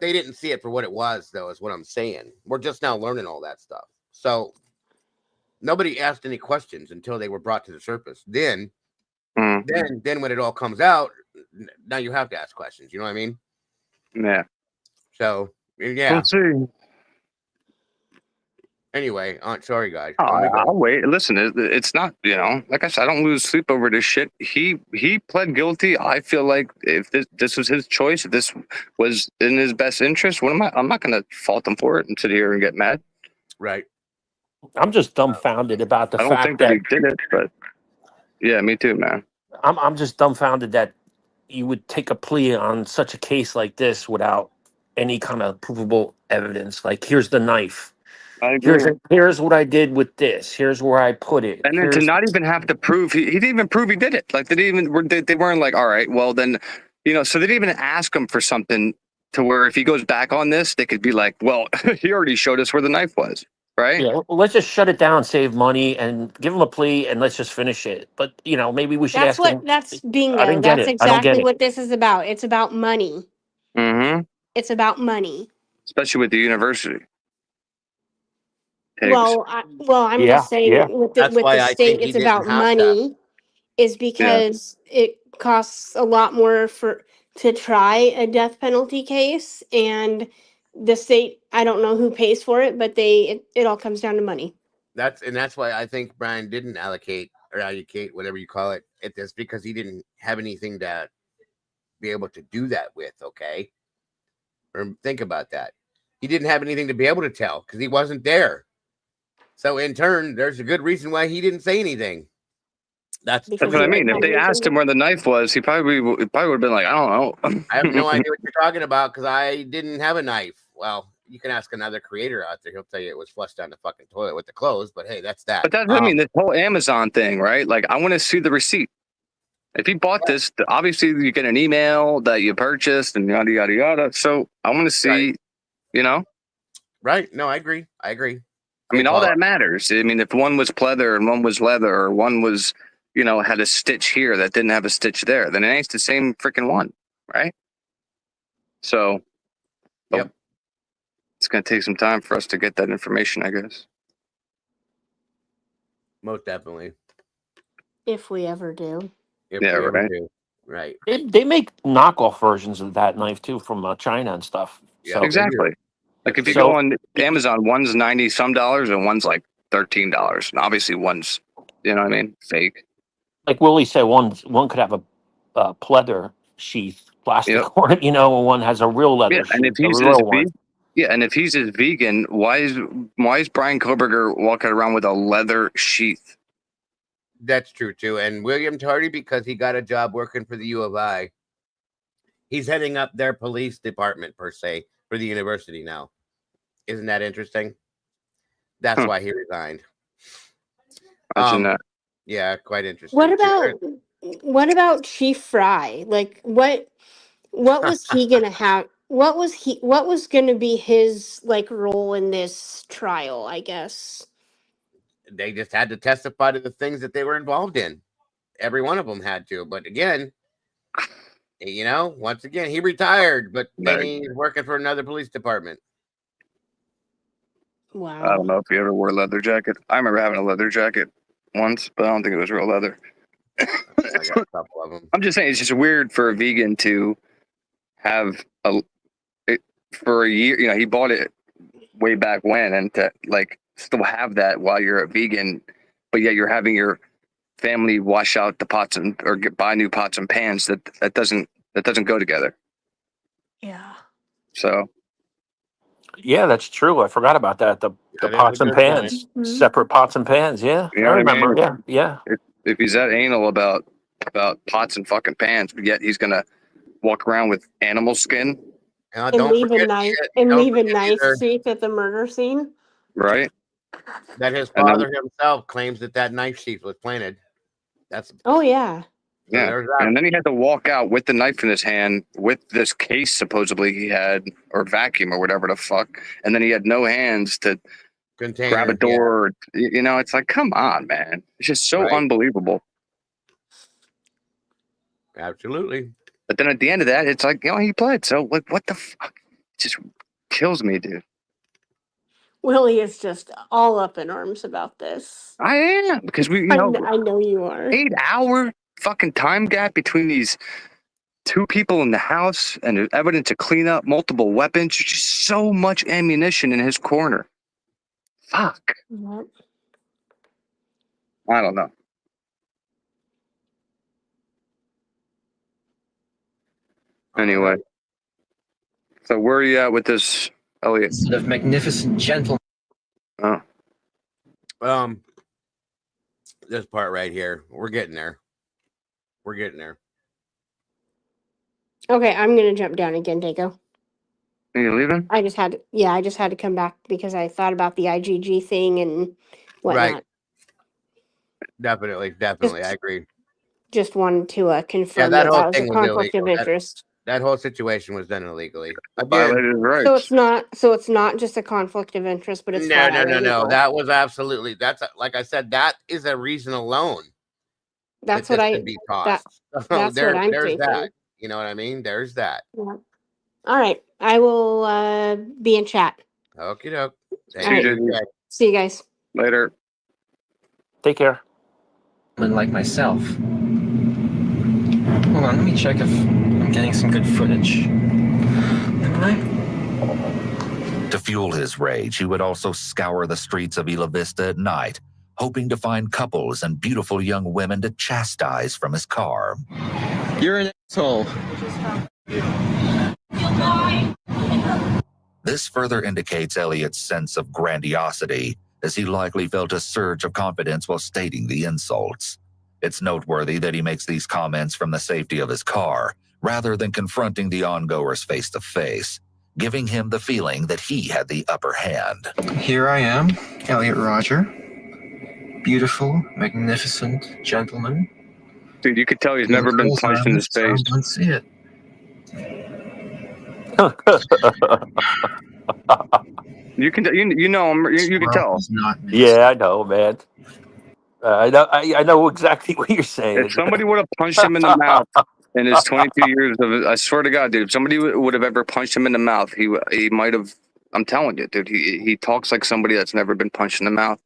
They didn't see it for what it was, though, is what I'm saying. We're just now learning all that stuff. So nobody asked any questions until they were brought to the surface. Then when it all comes out, now you have to ask questions. You know what I mean? Yeah. So yeah. We'll see. Anyway, sorry guys. I'll wait. Listen, it's not, like I said, I don't lose sleep over this shit. He pled guilty. I feel like if this was his choice, if this was in his best interest, I'm not going to fault him for it and sit here and get mad. Right. I'm just dumbfounded about the I don't fact think that he did it, but yeah, me too, man. I'm just dumbfounded that you would take a plea on such a case like this without any kind of provable evidence. Like, here's the knife. I agree. Here's what I did with this. Here's where I put it. And then to not even have to prove he didn't even prove he did it. Like they weren't like, all right, well then, so they didn't even ask him for something to where if he goes back on this, they could be like, well, he already showed us where the knife was. right? Yeah, well, let's just shut it down, save money, and give him a plea, and let's just finish it. But maybe we should That's ask him. that's I bingo. didn't get That's it. I don't get exactly it. what this is about. It's about money. Mm-hmm. It's about money. Especially with the university. Pigs. I'm Yeah, just saying yeah. with That's the why I state, think he it's didn't about have to. money, is because it costs a lot more to try a death penalty case, and the state, I don't know who pays for it, but it all comes down to money. That's why I think Brian didn't allocate whatever you call it at this, because he didn't have anything to be able to do that with. Okay, or think about that. He didn't have anything to be able to tell because he wasn't there. So in turn, there's a good reason why he didn't say anything. That's what I mean. If they asked him where the knife was, he probably would have been like, I don't know. I have no idea what you're talking about because I didn't have a knife. Well, you can ask another creator out there. He'll tell you it was flushed down the fucking toilet with the clothes. But hey, that's that. But that's what I mean. This whole Amazon thing, right? Like, I want to see the receipt. If he bought this, obviously you get an email that you purchased and yada yada yada. So I want to see, Right? No, I agree. I mean, all that matters. I mean, if one was pleather and one was leather, or one was, had a stitch here that didn't have a stitch there, then it ain't the same freaking one, right? So, yep. It's going to take some time for us to get that information, I guess. Most definitely. If we ever do. Right. They make knockoff versions of that knife too from China and stuff. Yeah, so exactly. Like if you go on Amazon, one's $90 some and one's like $13. And obviously one's, you know what I mean, fake. Like Willie said, one could have a pleather sheath, plastic on it. One has a real leather sheath. And if he's and if he's as vegan, why is Brian Koberger walking around with a leather sheath? That's true too. And William Tardy, because he got a job working for the U of I, he's heading up their police department per se for the university now. Isn't that interesting? That's why he resigned. Yeah, quite interesting. What about Chief Fry? Like what was he gonna have? What was gonna be his role in this trial? I guess they just had to testify to the things that they were involved in. Every one of them had to. But again, once again, he retired, but then he's working for another police department. Wow. I don't know if he ever wore a leather jacket. I remember having a leather jacket once, but I don't think it was real leather. I got a couple of them. I'm just saying it's just weird for a vegan to have for a year. He bought it way back when, and to still have that while you're a vegan, but yet you're having your family wash out the pots or buy new pots and pans. That doesn't go together. Yeah. So. Yeah, that's true. I forgot about that. The pots and pans, separate pots and pans. Yeah, I remember. I mean? Yeah. If he's that anal about pots and fucking pans, but yet he's gonna walk around with animal skin and leave a knife sheath at the murder scene. Right. That his father himself claims that knife sheath was planted. That's yeah. Yeah, and then he had to walk out with the knife in his hand with this case supposedly he had, or vacuum or whatever the fuck, and then he had no hands to grab a door. Yeah. It's like, come on, man. It's just so unbelievable. Absolutely. But then at the end of that, it's like, he pled. So, what the fuck? It just kills me, dude. Willie is just all up in arms about this. I am, because I know you are. 8-hour fucking time gap between these two people in the house and there's evidence to clean up, multiple weapons. There's just so much ammunition in his corner. Fuck. Yep. I don't know. Anyway. So where are you at with this, Elliot? The magnificent gentleman. Oh. This part right here. We're getting there. Okay, I'm gonna jump down again, Dago. Are you leaving? I just had to come back because I thought about the IgG thing and whatnot. Right. Definitely. I agree. Just wanted to confirm that was a conflict of interest. That whole situation was done illegally. Violated his rights. So it's not just a conflict of interest, but it's No. flat out illegal. That was absolutely like I said, that is a reason alone That's that what this I could be that tossed. So that's what I'm there's thinking. that. You know what I mean? There's that. Yeah. All right. I will be in chat. Okie doke. All right. See you guys. Later. Take care. Like myself. Hold on, let me check if I'm getting some good footage. Am I? To fuel his rage, he would also scour the streets of Isla Vista at night, hoping to find couples and beautiful young women to chastise from his car. You're an asshole. This further indicates Elliot's sense of grandiosity, as he likely felt a surge of confidence while stating the insults. It's noteworthy that he makes these comments from the safety of his car, rather than confronting the ongoers face to face, giving him the feeling that he had the upper hand. Here I am, Elliot Roger. Beautiful, magnificent gentleman. Dude, you could tell he's never been punched in his face. I don't see it. You can you know him. You can tell. Yeah, I know, man. I know exactly what you're saying. If somebody would have punched him in the mouth in his 22 years of, I swear to God, dude, if somebody would have ever punched him in the mouth, he might have. I'm telling you, dude, he talks like somebody that's never been punched in the mouth.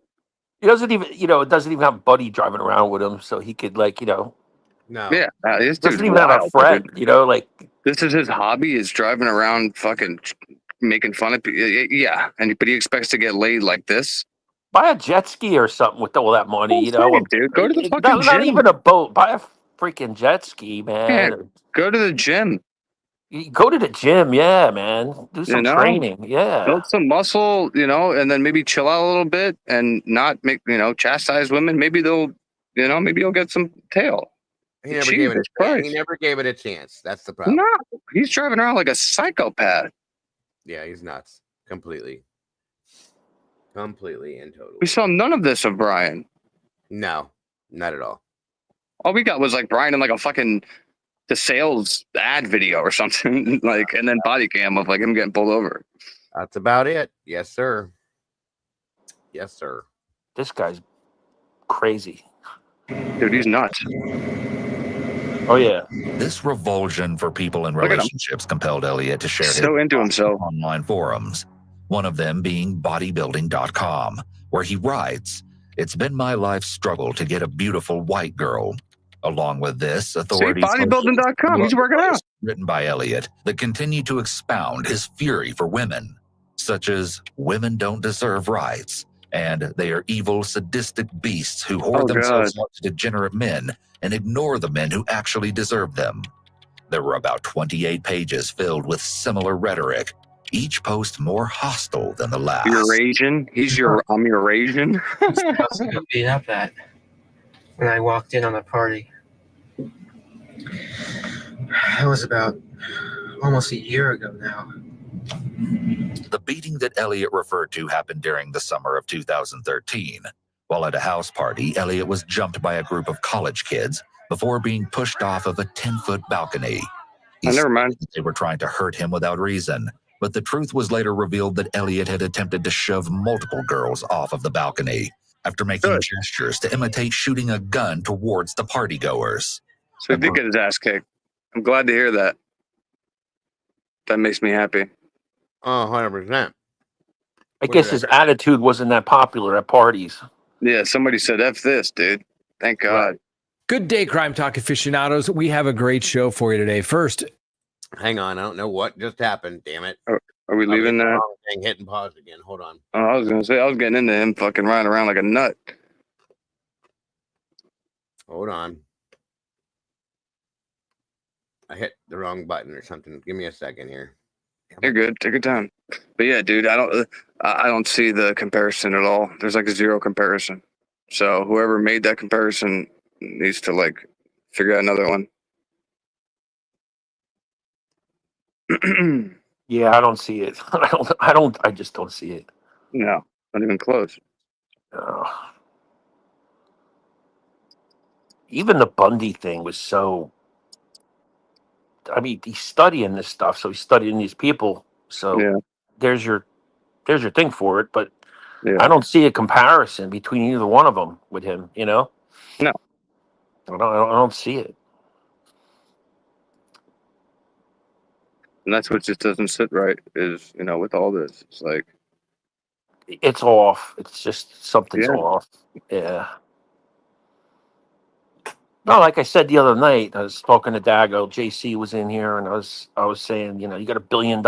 He doesn't even have Buddy driving around with him, so he could No. Yeah, this doesn't dude's even have a wild, friend. dude. This is his hobby, is driving around fucking making fun of people. Yeah, but he expects to get laid like this. Buy a jet ski or something with all that money, Dude, go to the fucking gym. Not even a boat. Buy a freaking jet ski, man. Yeah, go to the gym. You go to the gym, yeah, man. Do some training, yeah. Build some muscle, and then maybe chill out a little bit and not make, chastise women. Maybe they'll, maybe you'll get some tail. He never gave it a chance. That's the problem. No, he's driving around like a psychopath. Yeah, he's nuts. Completely and totally. We saw none of this of Brian. No, not at all. All we got was like Brian in like a fucking the sales ad video or something, and then body cam of like him getting pulled over. That's about it. Yes, sir. Yes, sir. This guy's crazy. Dude, he's nuts. Oh, yeah. This revulsion for people in relationships compelled Elliot to share his into himself online forums, one of them being bodybuilding.com, where he writes, "It's been my life's struggle to get a beautiful white girl." Along with this, authorities... bodybuilding.com, he's working out. Written by Elliot that continue to expound his fury for women, such as women don't deserve rights, and they are evil, sadistic beasts who whore themselves out to degenerate men and ignore the men who actually deserve them. There were about 28 pages filled with similar rhetoric, each post more hostile than the last. Eurasian? I'm Eurasian? I was going to beat up at when I walked in on the party. That was about almost a year ago now. The beating that Elliot referred to happened during the summer of 2013. While at a house party, Elliot was jumped by a group of college kids before being pushed off of a 10-foot balcony. Never mind. They were trying to hurt him without reason, but the truth was later revealed that Elliot had attempted to shove multiple girls off of the balcony after making gestures to imitate shooting a gun towards the partygoers. So he did get his ass kicked. I'm glad to hear that. That makes me happy. 100%. I guess his attitude wasn't that popular at parties. Yeah, somebody said, F this, dude. Thank God. Good day, Crime Talk aficionados. We have a great show for you today. First, hang on. I don't know what just happened. Damn it. Are we leaving that? Hitting pause again. Hold on. Oh, I was going to say, I was getting into him fucking riding around like a nut. Hold on. I hit the wrong button or something. Give me a second here. You're good. Take your time. But yeah, dude, I don't see the comparison at all. There's like zero comparison. So whoever made that comparison needs to like figure out another one. Yeah, I don't see it. I just don't see it. No, not even close. Even the Bundy thing was so I mean, he's studying this stuff, so he's studying these people. So Yeah. there's your thing for it. But Yeah. I don't see a comparison between either one of them with him. You know? No. I don't see it. And that's what just doesn't sit right. Is with all this, it's like It's off. It's just something's Yeah. off. Yeah. No, like I said the other night, I was talking to Dago. JC was in here, and I was saying, you got $1 billion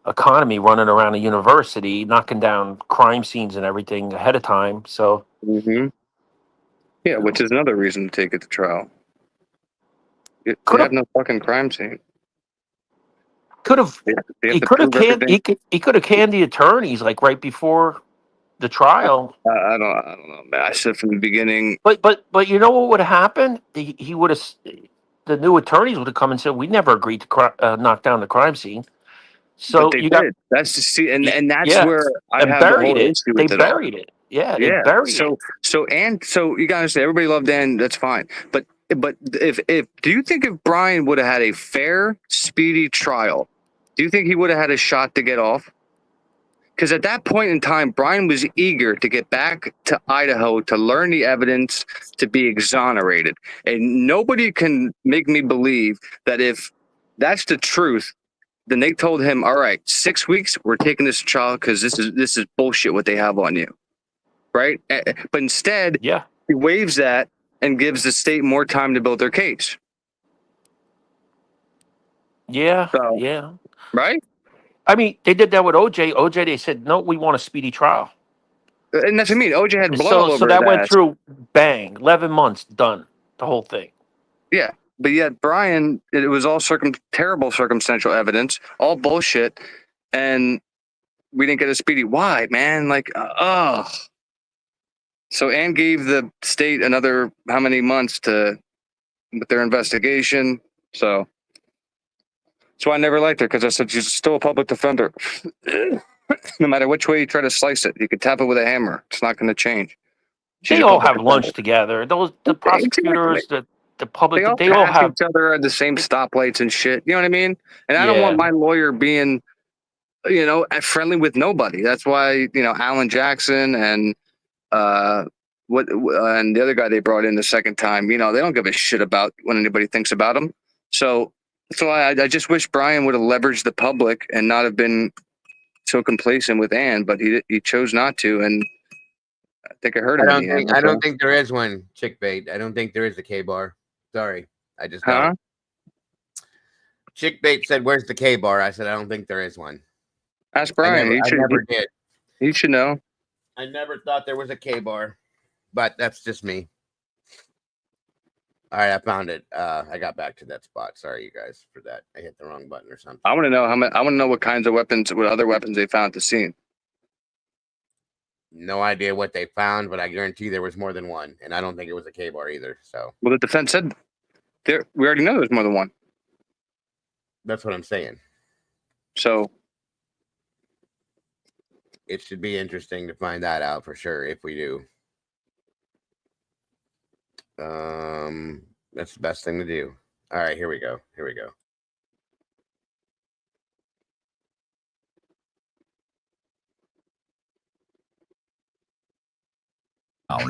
economy running around a university, knocking down crime scenes and everything ahead of time. So, Yeah, which is another reason to take it to trial. They have no fucking crime scene. Could have They have he to could have prove canned everything. he could have canned the attorneys like right before the trial. I don't know, man. I said from the beginning. But you know what would have happened? He would have, the new attorneys would have come and said, we never agreed to knock down the crime scene. So But they you did. got That's and that's yeah, where I and have the buried whole it. issue They with it all. buried it. Yeah, they buried it. So you gotta say everybody loved Dan. That's fine. But if do you think if Brian would have had a fair, speedy trial, do you think he would have had a shot to get off? Because at that point in time, Brian was eager to get back to Idaho to learn the evidence to be exonerated, and nobody can make me believe that if that's the truth, then they told him, "All right, 6 weeks, we're taking this to trial because this is bullshit what they have on you." Right? But instead, he waives that and gives the state more time to build their case. Yeah, yeah. Right? I mean, they did that with OJ. OJ, they said, no, we want a speedy trial. And that's what I mean. OJ had blood So all over that his went ass. through, bang, 11 months, done, the whole thing. Yeah, but yet Brian, it was all terrible circumstantial evidence, all bullshit, and we didn't get a speedy. Why, man? Like, So Ann gave the state another how many months with their investigation. So that's why I never liked her, because I said she's still a public defender. No matter which way you try to slice it, you could tap it with a hammer. It's not going to change. They all have lunch together. The prosecutors, the public, they all pass have. each other at the same stoplights and shit. You know what I mean? And I don't want my lawyer being, friendly with nobody. That's why, Alan Jackson and and the other guy they brought in the second time, they don't give a shit about what anybody thinks about them. So I just wish Brian would have leveraged the public and not have been so complacent with Ann, but he chose not to, and I think I heard him. I don't think there is one, chick bait. I don't think there is a K-bar. Sorry, I just don't. Chick bait said, "Where's the K-bar?" I said, "I don't think there is one." Ask Brian. I never did. He should know. I never thought there was a K-bar, but that's just me. All right, I found it. I got back to that spot. Sorry, you guys, for that. I hit the wrong button or something. I want to know I want to know what kinds of weapons, what other weapons they found at the scene. No idea what they found, but I guarantee there was more than one, and I don't think it was a K-bar either. So, well, the defense said we already know there's more than one. That's what I'm saying. So it should be interesting to find that out for sure if we do. That's the best thing to do. All right, here we go.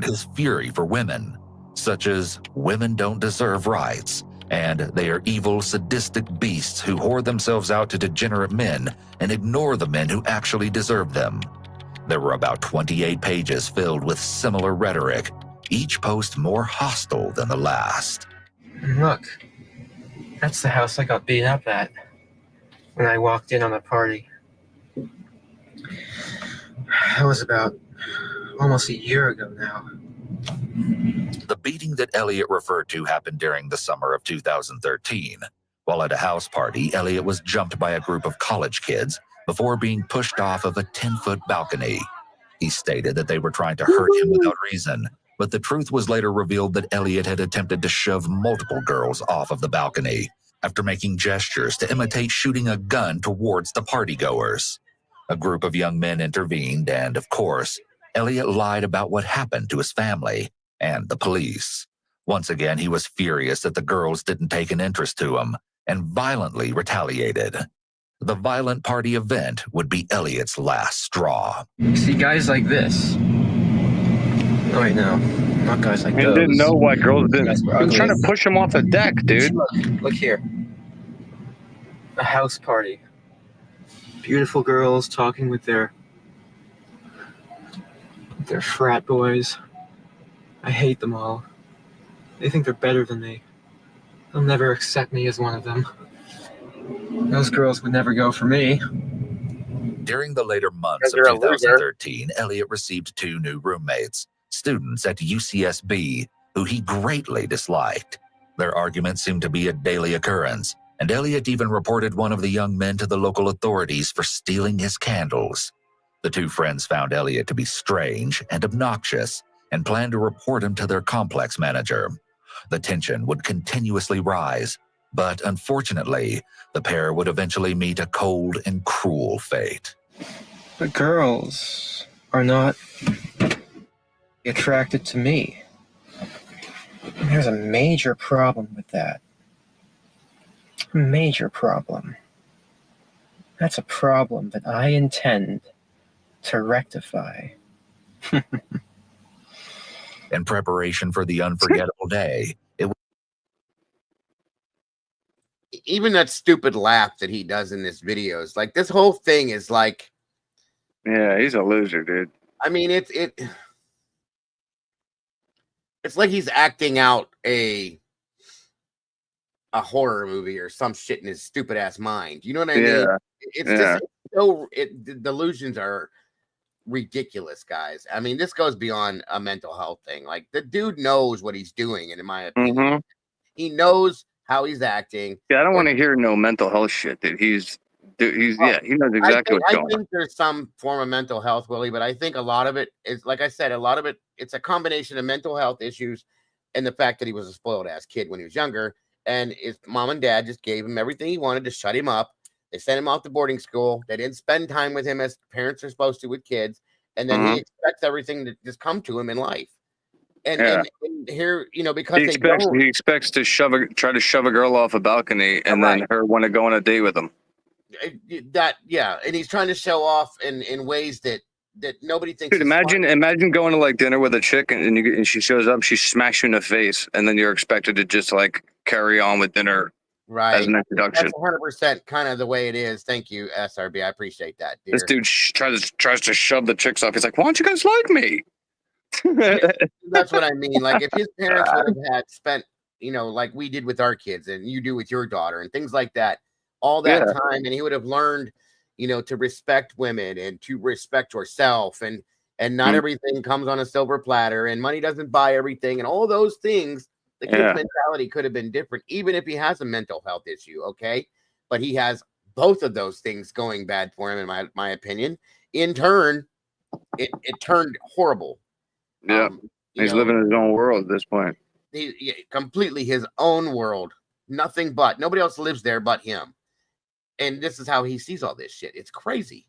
His fury for women, such as women don't deserve rights, and they are evil, sadistic beasts who whore themselves out to degenerate men and ignore the men who actually deserve them. There were about 28 pages filled with similar rhetoric, each post more hostile than the last. Look, that's the house I got beat up at when I walked in on the party. That was about almost a year ago now. The beating that Elliot referred to happened during the summer of 2013. While at a house party, Elliot was jumped by a group of college kids before being pushed off of a 10-foot balcony. He stated that they were trying to hurt him without reason, but the truth was later revealed that Elliot had attempted to shove multiple girls off of the balcony after making gestures to imitate shooting a gun towards the partygoers. A group of young men intervened, and of course, Elliot lied about what happened to his family and the police. Once again, he was furious that the girls didn't take an interest to him and violently retaliated. The violent party event would be Elliot's last straw. See guys like this. Oh, wait, no. Not guys like He those. didn't know why girls These didn't. guys were I'm ugly trying to as- push him off the deck, dude. Look here. A house party. Beautiful girls talking with their frat boys. I hate them all. They think they're better than me. They'll never accept me as one of them. Those girls would never go for me. During the later months of You're a loser. 2013, Elliot received 2 new roommates, students at UCSB, who he greatly disliked. Their arguments seemed to be a daily occurrence, and Elliot even reported one of the young men to the local authorities for stealing his candles. The 2 friends found Elliot to be strange and obnoxious and planned to report him to their complex manager. The tension would continuously rise, but unfortunately, the pair would eventually meet a cold and cruel fate. The girls are not attracted to me. There's a major problem with that. A major problem. That's a problem that I intend to rectify. In preparation for the unforgettable day, Even that stupid laugh that he does in this video is like, this whole thing is like, Yeah, he's a loser, dude. I mean, it's like he's acting out a horror movie or some shit in his stupid ass mind. You know what I mean? Yeah. It's Yeah. just so the delusions are ridiculous, guys. I mean, this goes beyond a mental health thing. Like, the dude knows what he's doing, and in my opinion, Mhm. he knows how he's acting. Yeah, I don't want to hear no mental health shit, dude. He knows exactly what's I going on. think there's some form of mental health, Willie, but I think a lot of it is, like I said, it's a combination of mental health issues and the fact that he was a spoiled ass kid when he was younger, and his mom and dad just gave him everything he wanted to shut him up. They sent him off to boarding school. They didn't spend time with him as parents are supposed to with kids, and then he expects everything to just come to him in life. And here, because He expects to try to shove a girl off a balcony and then her want to go on a date with him. and he's trying to show off in ways that nobody thinks. Dude, imagine going to like dinner with a chick and she shows up, she smacks you in the face, and then you're expected to just like carry on with dinner, right? As an introduction. That's 100% kind of the way it is. Thank you, SRB. I appreciate that, dear. This dude tries to shove the chicks off. He's like, "Why don't you guys like me?" That's what I mean. Like, if his parents would have had spent, like we did with our kids, and you do with your daughter, and things like that, all that time, and he would have learned, to respect women and to respect yourself, and not everything comes on a silver platter, and money doesn't buy everything, and all those things. The kid's mentality could have been different, even if he has a mental health issue. Okay, but he has both of those things going bad for him, in my opinion. In turn, it turned horrible. Yeah, he's living in his own world at this point. Completely his own world. Nothing but nobody else lives there but him. And this is how he sees all this shit. It's crazy.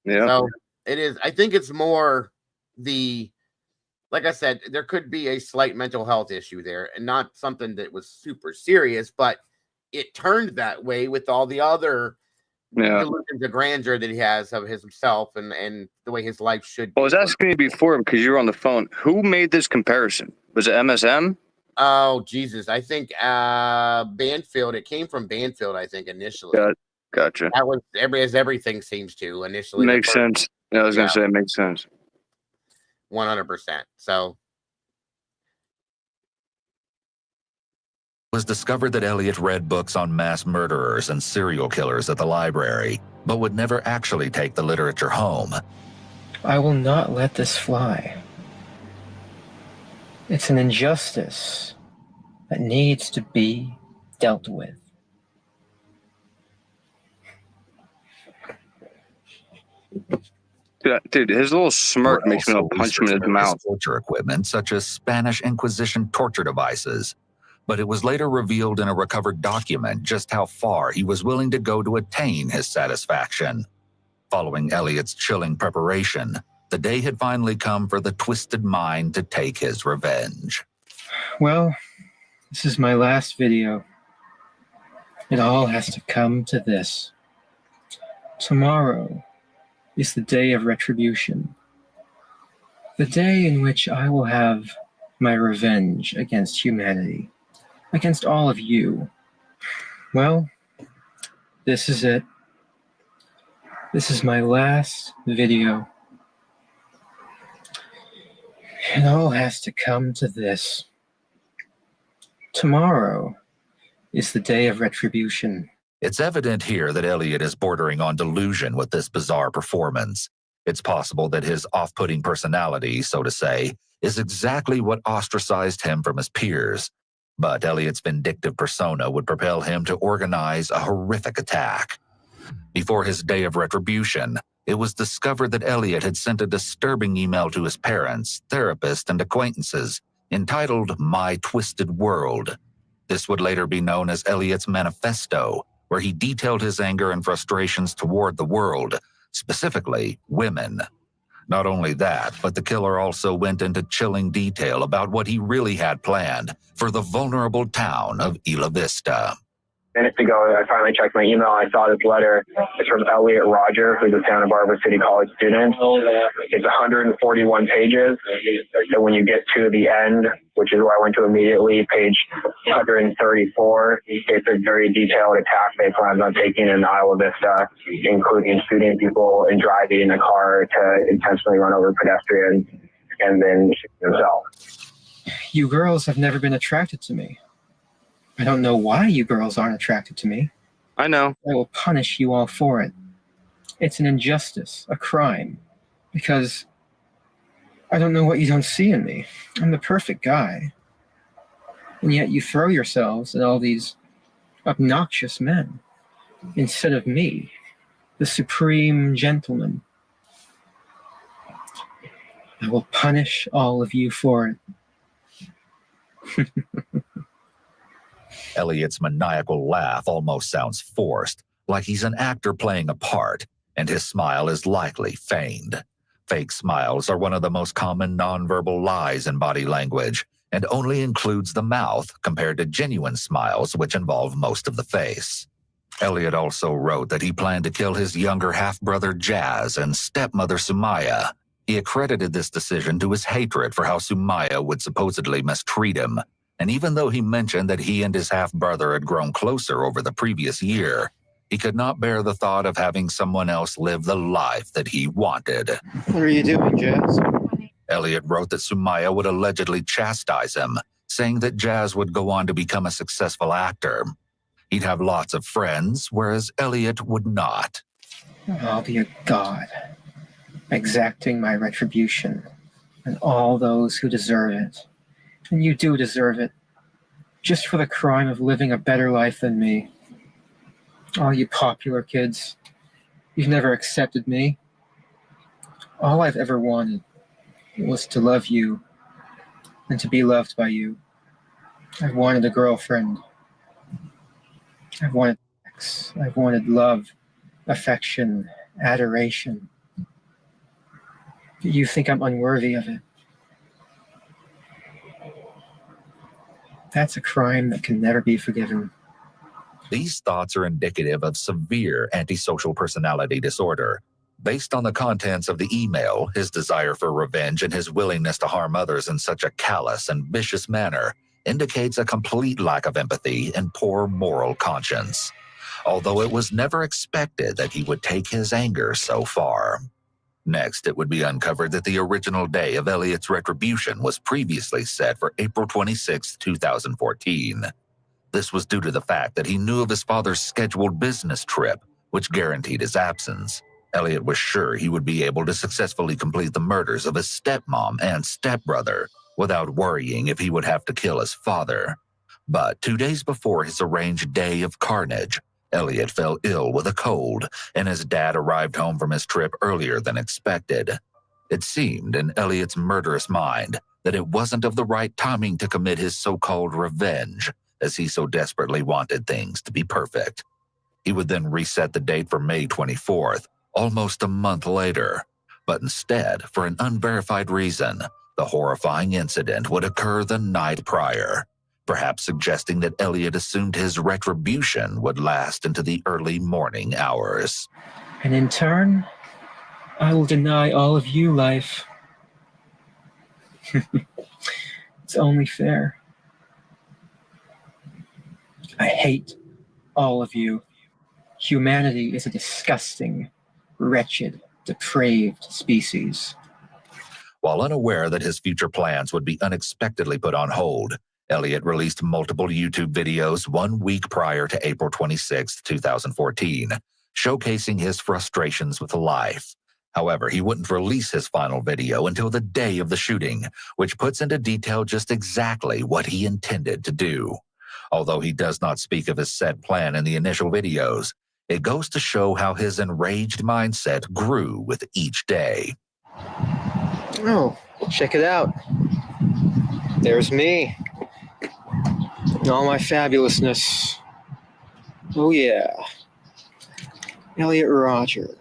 Yeah. So it is. I think it's more like I said, there could be a slight mental health issue there, and not something that was super serious, but it turned that way with all the other delusions of grandeur that he has of himself and the way his life should be. I was asking you before because you were on the phone. Who made this comparison? Was it MSM? Oh, Jesus. I think Banfield. It came from Banfield, I think, initially. Gotcha. That was as everything seems to initially. Makes sense. Yeah, I was going to say it makes sense. 100%. So it was discovered that Elliot read books on mass murderers and serial killers at the library, but would never actually take the literature home. I will not let this fly. It's an injustice that needs to be dealt with. Dude, his little smirk makes me want to punch him in his mouth. Torture equipment such as Spanish Inquisition torture devices, but it was later revealed in a recovered document just how far he was willing to go to attain his satisfaction. Following Elliot's chilling preparation, the day had finally come for the twisted mind to take his revenge. Well, this is my last video. It all has to come to this. Tomorrow is the day of retribution. The day in which I will have my revenge against humanity, against all of you. Well, this is it. This is my last video. It all has to come to this. Tomorrow is the day of retribution. It's evident here that Elliot is bordering on delusion with this bizarre performance. It's possible that his off-putting personality, so to say, is exactly what ostracized him from his peers. But Elliot's vindictive persona would propel him to organize a horrific attack. Before his day of retribution, it was discovered that Elliot had sent a disturbing email to his parents, therapists, and acquaintances entitled My Twisted World. This would later be known as Elliot's Manifesto, where he detailed his anger and frustrations toward the world, specifically women. Not only that, but the killer also went into chilling detail about what he really had planned for the vulnerable town of Isla Vista. Minutes ago, I finally checked my email. I saw this letter. It's from Elliot Roger, who's a Santa Barbara City College student. It's 141 pages. So when you get to the end, which is where I went to immediately, page 134, it's a very detailed attack they plan on taking in Isla Vista, including shooting people and driving in a car to intentionally run over pedestrians and then shoot themselves. You girls have never been attracted to me. I don't know why you girls aren't attracted to me. I know. I will punish you all for it. It's an injustice, a crime, because I don't know what you don't see in me. I'm the perfect guy. And yet you throw yourselves at all these obnoxious men instead of me, the supreme gentleman. I will punish all of you for it. Elliot's maniacal laugh almost sounds forced, like he's an actor playing a part, and his smile is likely feigned. Fake smiles are one of the most common nonverbal lies in body language, and only includes the mouth compared to genuine smiles, which involve most of the face. Elliot also wrote that he planned to kill his younger half-brother Jazz and stepmother Sumaya. He accredited this decision to his hatred for how Sumaya would supposedly mistreat him. And even though he mentioned that he and his half-brother had grown closer over the previous year, he could not bear the thought of having someone else live the life that he wanted. What are you doing, Jazz? Elliot wrote that Sumaya would allegedly chastise him, saying that Jazz would go on to become a successful actor. He'd have lots of friends, whereas Elliot would not. I'll be a god, exacting my retribution, and all those who deserve it. And you do deserve it, just for the crime of living a better life than me. All you popular kids, you've never accepted me. All I've ever wanted was to love you and to be loved by you. I've wanted a girlfriend. I've wanted sex. I've wanted love, affection, adoration. You think I'm unworthy of it? That's a crime that can never be forgiven. These thoughts are indicative of severe antisocial personality disorder. Based on the contents of the email, his desire for revenge and his willingness to harm others in such a callous and vicious manner indicates a complete lack of empathy and poor moral conscience. Although it was never expected that he would take his anger so far. Next, it would be uncovered that the original day of Elliot's retribution was previously set for April 26, 2014. This was due to the fact that he knew of his father's scheduled business trip, which guaranteed his absence. Elliot was sure he would be able to successfully complete the murders of his stepmom and stepbrother without worrying if he would have to kill his father. But 2 days before his arranged day of carnage, Elliot fell ill with a cold, and his dad arrived home from his trip earlier than expected. It seemed in Elliot's murderous mind that it wasn't of the right timing to commit his so-called revenge, as he so desperately wanted things to be perfect. He would then reset the date for May 24th, almost a month later. But instead, for an unverified reason, the horrifying incident would occur the night prior. perhaps suggesting that Elliot assumed his retribution would last into the early morning hours. And in turn, I will deny all of you life. It's only fair. I hate all of you. Humanity is a disgusting, wretched, depraved species. While unaware that his future plans would be unexpectedly put on hold, Elliot released multiple YouTube videos 1 week prior to April 26, 2014, showcasing his frustrations with life. However, he wouldn't release his final video until the day of the shooting, which puts into detail just exactly what he intended to do. Although he does not speak of his set plan in the initial videos, it goes to show how his enraged mindset grew with each day. Oh, check it out. There's me. In all my fabulousness. Oh yeah. Elliot Roger.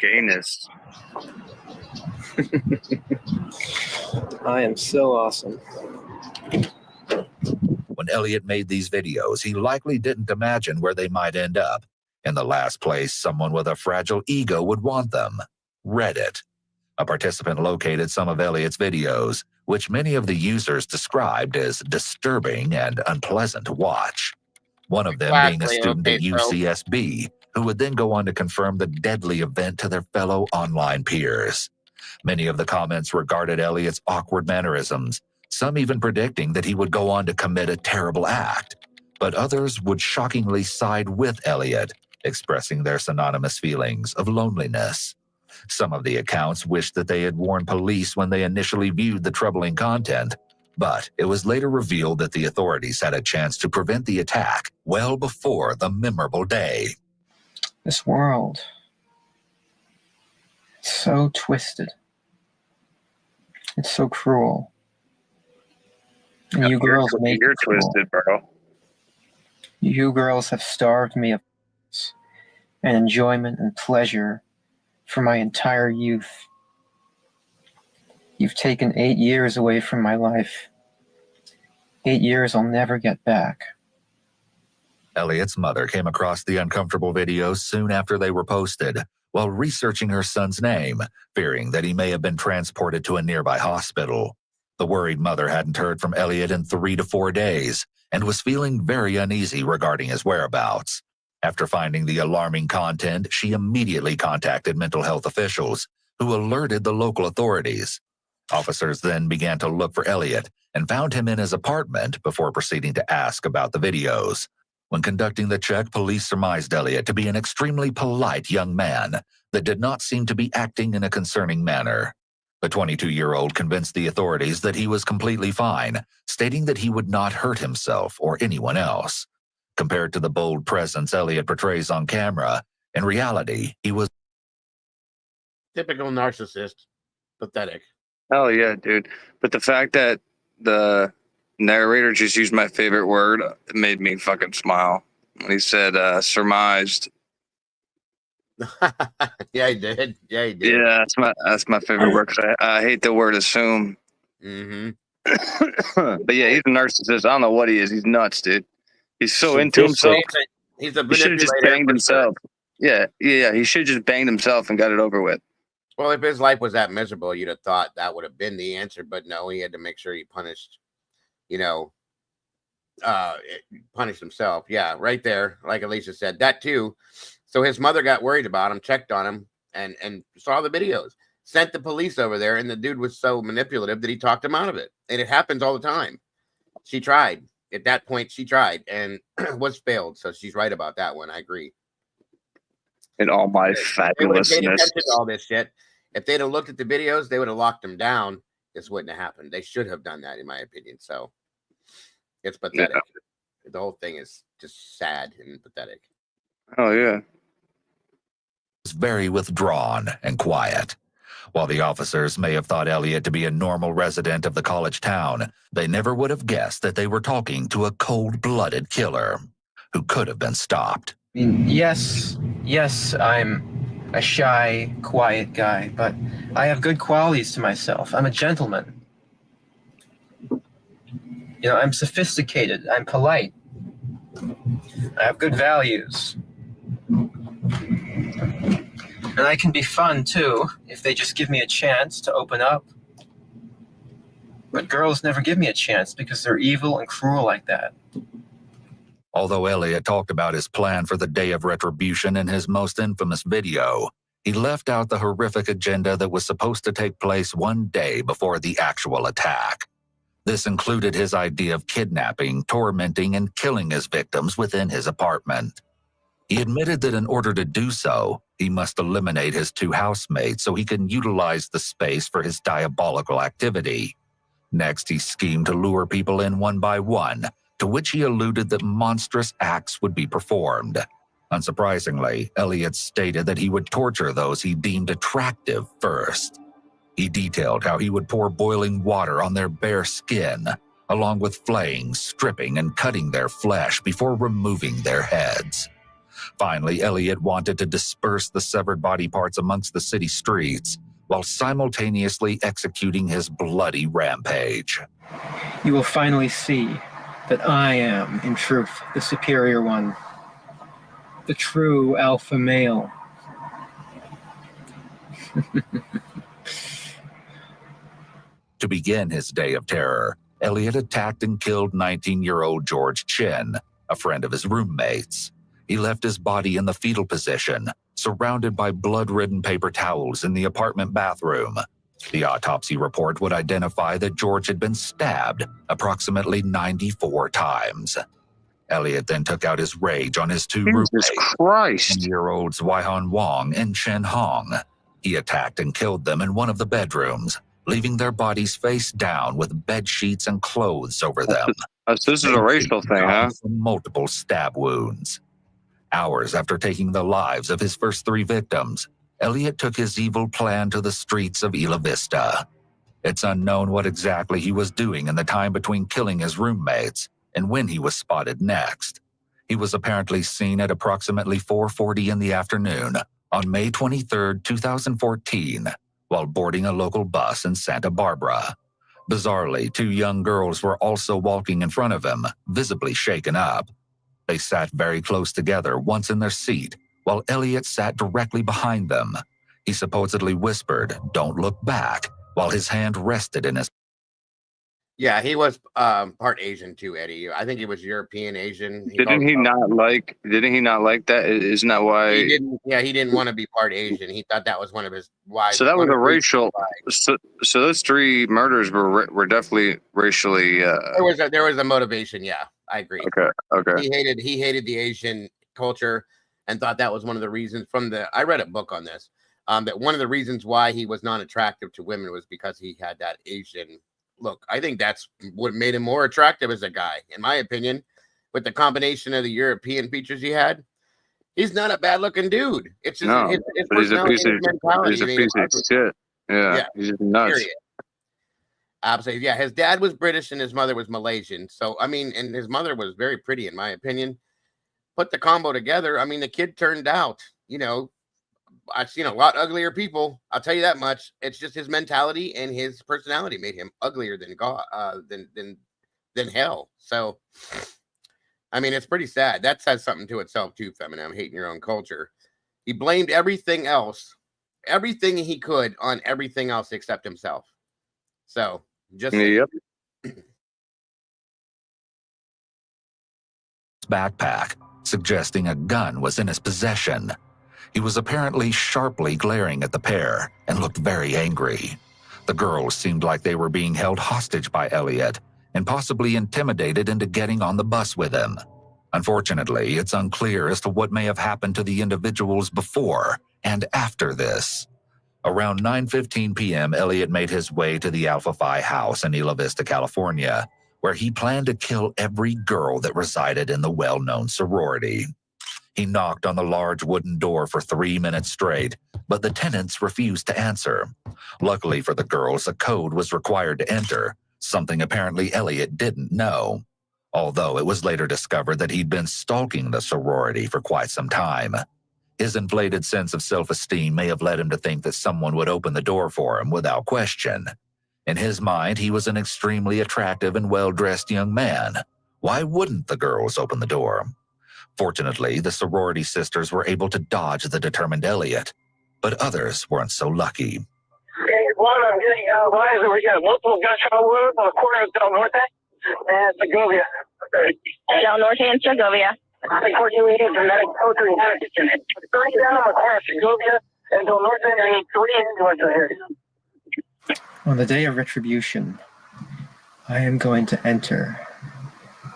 Gayness. I am so awesome. When Elliot made these videos, he likely didn't imagine where they might end up. In the last place someone with a fragile ego would want them: Reddit. A participant located some of Elliot's videos, which many of the users described as disturbing and unpleasant to watch. One of them being a student at UCSB, who would then go on to confirm the deadly event to their fellow online peers. Many of the comments regarded Elliot's awkward mannerisms, some even predicting that he would go on to commit a terrible act. But others would shockingly side with Elliot, expressing their synonymous feelings of loneliness. Some of the accounts wished that they had warned police when they initially viewed the troubling content, but it was later revealed that the authorities had a chance to prevent the attack well before the memorable day. This world. It's so twisted. It's so cruel. And you girls make You're it cruel. twisted, bro. You girls have starved me of and enjoyment and pleasure for my entire youth. You've taken 8 years away from my life. 8 years I'll never get back. Elliot's mother came across the uncomfortable videos soon after they were posted, while researching her son's name, fearing that he may have been transported to a nearby hospital. The worried mother hadn't heard from Elliot in 3 to 4 days, and was feeling very uneasy regarding his whereabouts. After finding the alarming content, she immediately contacted mental health officials, who alerted the local authorities. Officers then began to look for Elliot and found him in his apartment before proceeding to ask about the videos. When conducting the check, police surmised Elliot to be an extremely polite young man that did not seem to be acting in a concerning manner. The 22-year-old convinced the authorities that he was completely fine, stating that he would not hurt himself or anyone else. Compared to the bold presence Elliot portrays on camera, in reality, he was typical narcissist. Pathetic. Hell yeah, dude. But the fact that the narrator just used my favorite word, it made me fucking smile. When he said surmised. Yeah, he did. Yeah, he did. Yeah, that's my favorite word, 'cause I hate the word assume. Mm-hmm. But yeah, he's a narcissist. I don't know what he is. He's nuts, dude. He's so into himself. He's a He should have just manipulator. banged himself. Yeah. He should have just banged himself and got it over with. Well, if his life was that miserable, you'd have thought that would have been the answer. But no, he had to make sure he punished, punished himself. Yeah, right there. Like Alicia said, that too. So his mother got worried about him, checked on him, and saw the videos. Sent the police over there, and the dude was so manipulative that he talked him out of it. And it happens all the time. She tried. At that point, she tried and was failed. So she's right about that one. I agree. In all my They would have paid fabulousness. attention to all this shit. If they'd have looked at the videos, they would have locked him down. This wouldn't have happened. They should have done that, in my opinion. So it's pathetic. Yeah. The whole thing is just sad and pathetic. Oh, yeah. was very withdrawn and quiet. While the officers may have thought Elliot to be a normal resident of the college town, they never would have guessed that they were talking to a cold-blooded killer who could have been stopped. I mean, yes, I'm a shy, quiet guy, but I have good qualities to myself. I'm a gentleman. You know, I'm sophisticated. I'm polite. I have good values. And I can be fun, too, if they just give me a chance to open up. But girls never give me a chance because they're evil and cruel like that. Although Elliot talked about his plan for the day of retribution in his most infamous video, he left out the horrific agenda that was supposed to take place one day before the actual attack. This included his idea of kidnapping, tormenting, and killing his victims within his apartment. He admitted that in order to do so, he must eliminate his 2 housemates so he can utilize the space for his diabolical activity. Next, he schemed to lure people in one by one, to which he alluded that monstrous acts would be performed. Unsurprisingly, Elliot stated that he would torture those he deemed attractive first. He detailed how he would pour boiling water on their bare skin, along with flaying, stripping, and cutting their flesh before removing their heads. Finally, Elliot wanted to disperse the severed body parts amongst the city streets, while simultaneously executing his bloody rampage. You will finally see that I am, in truth, the superior one. The true alpha male. To begin his day of terror, Elliot attacked and killed 19-year-old George Chin, a friend of his roommates. He left his body in the fetal position, surrounded by blood-ridden paper towels in the apartment bathroom. The autopsy report would identify that George had been stabbed approximately 94 times. Elliot then took out his rage on his 2 roommates, 10-year-olds Waihan Wong and Chen Hong. He attacked and killed them in one of the bedrooms, leaving their bodies face down with bed sheets and clothes over them. This is a racial thing, huh? From multiple stab wounds. Hours after taking the lives of his first 3 victims, Elliot took his evil plan to the streets of Isla Vista. It's unknown what exactly he was doing in the time between killing his roommates and when he was spotted next. He was apparently seen at approximately 4:40 in the afternoon on May 23, 2014, while boarding a local bus in Santa Barbara. Bizarrely, 2 young girls were also walking in front of him, visibly shaken up. They sat very close together, once in their seat, while Elliot sat directly behind them. He supposedly whispered, "Don't look back," while his hand rested in his... Yeah, he was part Asian too, Eddie. I think he was European Asian. Didn't he not like that? Isn't that why? He didn't want to be part Asian. He thought that was one of his wives. So that was a racial. So those 3 murders were definitely racially. There was a motivation. Yeah, I agree. Okay. He hated the Asian culture and thought that was one of the reasons. I read a book on this. That one of the reasons why he was not attractive to women was because he had that Asian look. I think that's what made him more attractive as a guy, in my opinion. With the combination of the European features he had, he's not a bad-looking dude. It's just his personality and his mentality. He's a piece of shit. Yeah, he's just nuts. Period. Absolutely. Yeah, his dad was British and his mother was Malaysian. So, I mean, and his mother was very pretty, in my opinion. Put the combo together. I mean, the kid turned out, I've seen a lot uglier people. I'll tell you that much. It's just his mentality and his personality made him uglier than God, than hell. So, I mean, it's pretty sad. That says something to itself too, Feminem, hating your own culture. He blamed everything he could on everything else except himself. So, just backpack, suggesting a gun was in his possession. He was apparently sharply glaring at the pair and looked very angry. The girls seemed like they were being held hostage by Elliot and possibly intimidated into getting on the bus with him. Unfortunately, it's unclear as to what may have happened to the individuals before and after this. Around 9:15 p.m., Elliot made his way to the Alpha Phi house in Isla Vista, California, where he planned to kill every girl that resided in the well-known sorority. He knocked on the large wooden door for 3 minutes straight, but the tenants refused to answer. Luckily for the girls, a code was required to enter, something apparently Elliot didn't know, although it was later discovered that he'd been stalking the sorority for quite some time. His inflated sense of self-esteem may have led him to think that someone would open the door for him without question. In his mind, he was an extremely attractive and well-dressed young man. Why wouldn't the girls open the door? Fortunately, the sorority sisters were able to dodge the determined Elliot, but others weren't so lucky. One, I'm getting advised that we got multiple gunshot wounds on the corner of Del Norte and Segovia. Del Norte and Segovia. Unfortunately, dramatic poetry and addiction. Three down on the corner of Segovia and Del Norte, and 3 ambulances here. On the day of retribution, I am going to enter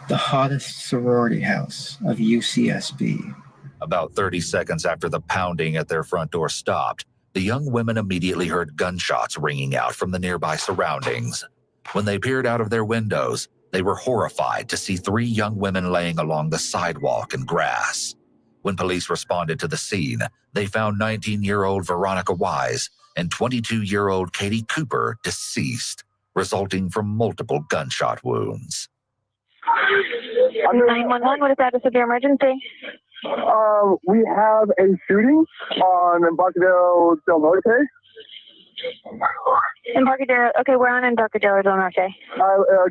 the hottest sorority house of UCSB. About 30 seconds after the pounding at their front door stopped, the young women immediately heard gunshots ringing out from the nearby surroundings. When they peered out of their windows, they were horrified to see 3 young women laying along the sidewalk and grass. When police responded to the scene, they found 19-year-old Veronica Wise and 22-year-old Katie Cooper deceased, resulting from multiple gunshot wounds. 911, what is that? A severe emergency? We have a shooting on Embarcadero Del Norte. Embarcadero, okay, we're on Embarcadero Del Norte.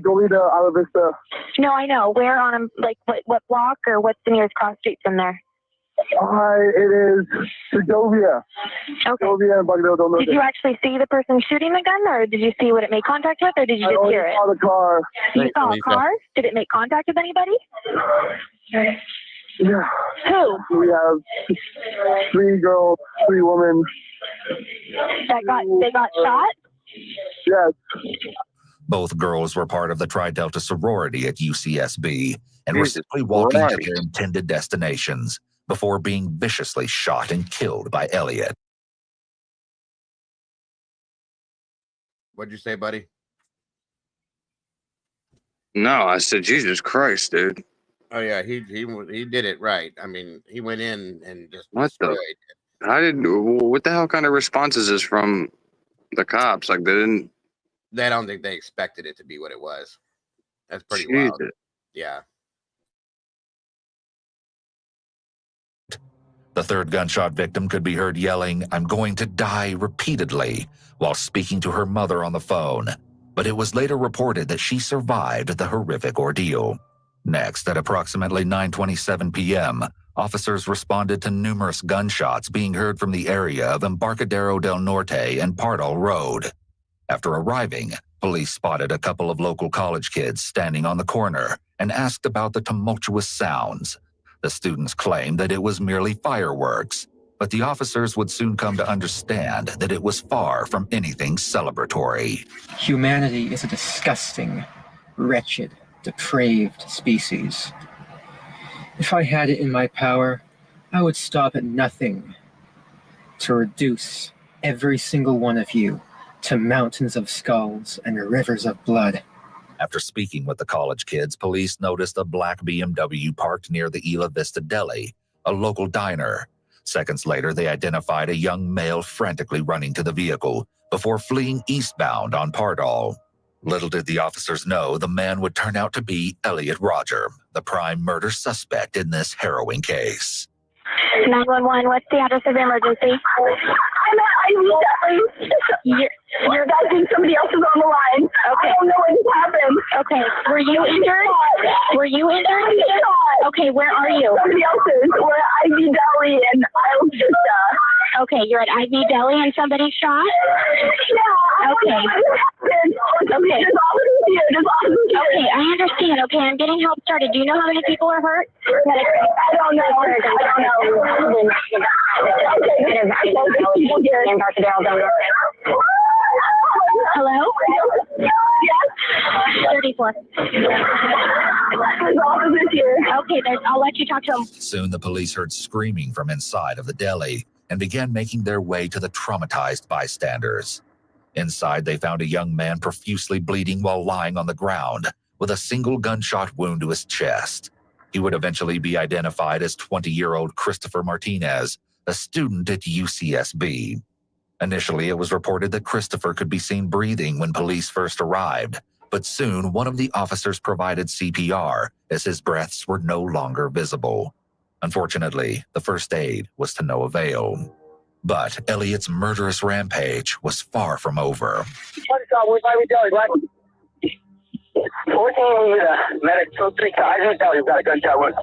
Goleta, Isla Vista. No, I know. Where on, like, what block or what's the nearest cross street from there? It is Segovia. Okay. Segovia, Embarcadero Del Norte. Did you actually see the person shooting the gun, or did you see what it made contact with, or did you just hear it? I saw the car. You saw a car? Did it make contact with anybody? Yeah. Who? We have 3 girls, 3 women. They got shot? Yes. Both girls were part of the Tri Delta sorority at UCSB and were simply walking to their intended destinations before being viciously shot and killed by Elliot. What'd you say, buddy? No, I said, Jesus Christ, dude. Oh yeah, he did it right. I mean, he went in and just What destroyed. what the hell kind of response is this from the cops? Like, I don't think they expected it to be what it was. That's pretty wild. Yeah. The third gunshot victim could be heard yelling, "I'm going to die," repeatedly while speaking to her mother on the phone. But it was later reported that she survived the horrific ordeal. Next, at approximately 9:27 p.m., officers responded to numerous gunshots being heard from the area of Embarcadero Del Norte and Pardal Road. After arriving, police spotted a couple of local college kids standing on the corner and asked about the tumultuous sounds. The students claimed that it was merely fireworks, but the officers would soon come to understand that it was far from anything celebratory. Humanity is a disgusting, wretched, depraved species. If I had it in my power, I would stop at nothing to reduce every single one of you to mountains of skulls and rivers of blood. After speaking with the college kids, police noticed a black BMW parked near the Isla Vista Deli, a local diner. Seconds later, they identified a young male frantically running to the vehicle before fleeing eastbound on Pardal. Little did the officers know the man would turn out to be Elliot Roger, the prime murder suspect in this harrowing case. 911, what's the address of the emergency? Your guy thinks somebody else is on the line. Okay. I don't know what just happened. Okay. Were you injured? Were you injured? Okay, where are you? Somebody else is. We're at Ivy Deli and Isla Vista. Okay, you're at Ivy Deli and somebody shot? Yeah. Okay. Okay. Okay, I understand. Okay, I'm getting help started. Do you know how many people are hurt? I don't know. Hello? Yes. 34. Okay, I'll let you talk to him. Soon the police heard screaming from inside of the deli and began making their way to the traumatized bystanders. Inside, they found a young man profusely bleeding while lying on the ground with a single gunshot wound to his chest. He would eventually be identified as 20-year-old Christopher Martinez, a student at UCSB. Initially, it was reported that Christopher could be seen breathing when police first arrived, but soon one of the officers provided CPR as his breaths were no longer visible. Unfortunately, the first aid was to no avail. But Elliot's murderous rampage was far from over. Where's Ivy Deli, Black? 14 medic, 2-3, Ivy Deli, got a gunshot wound.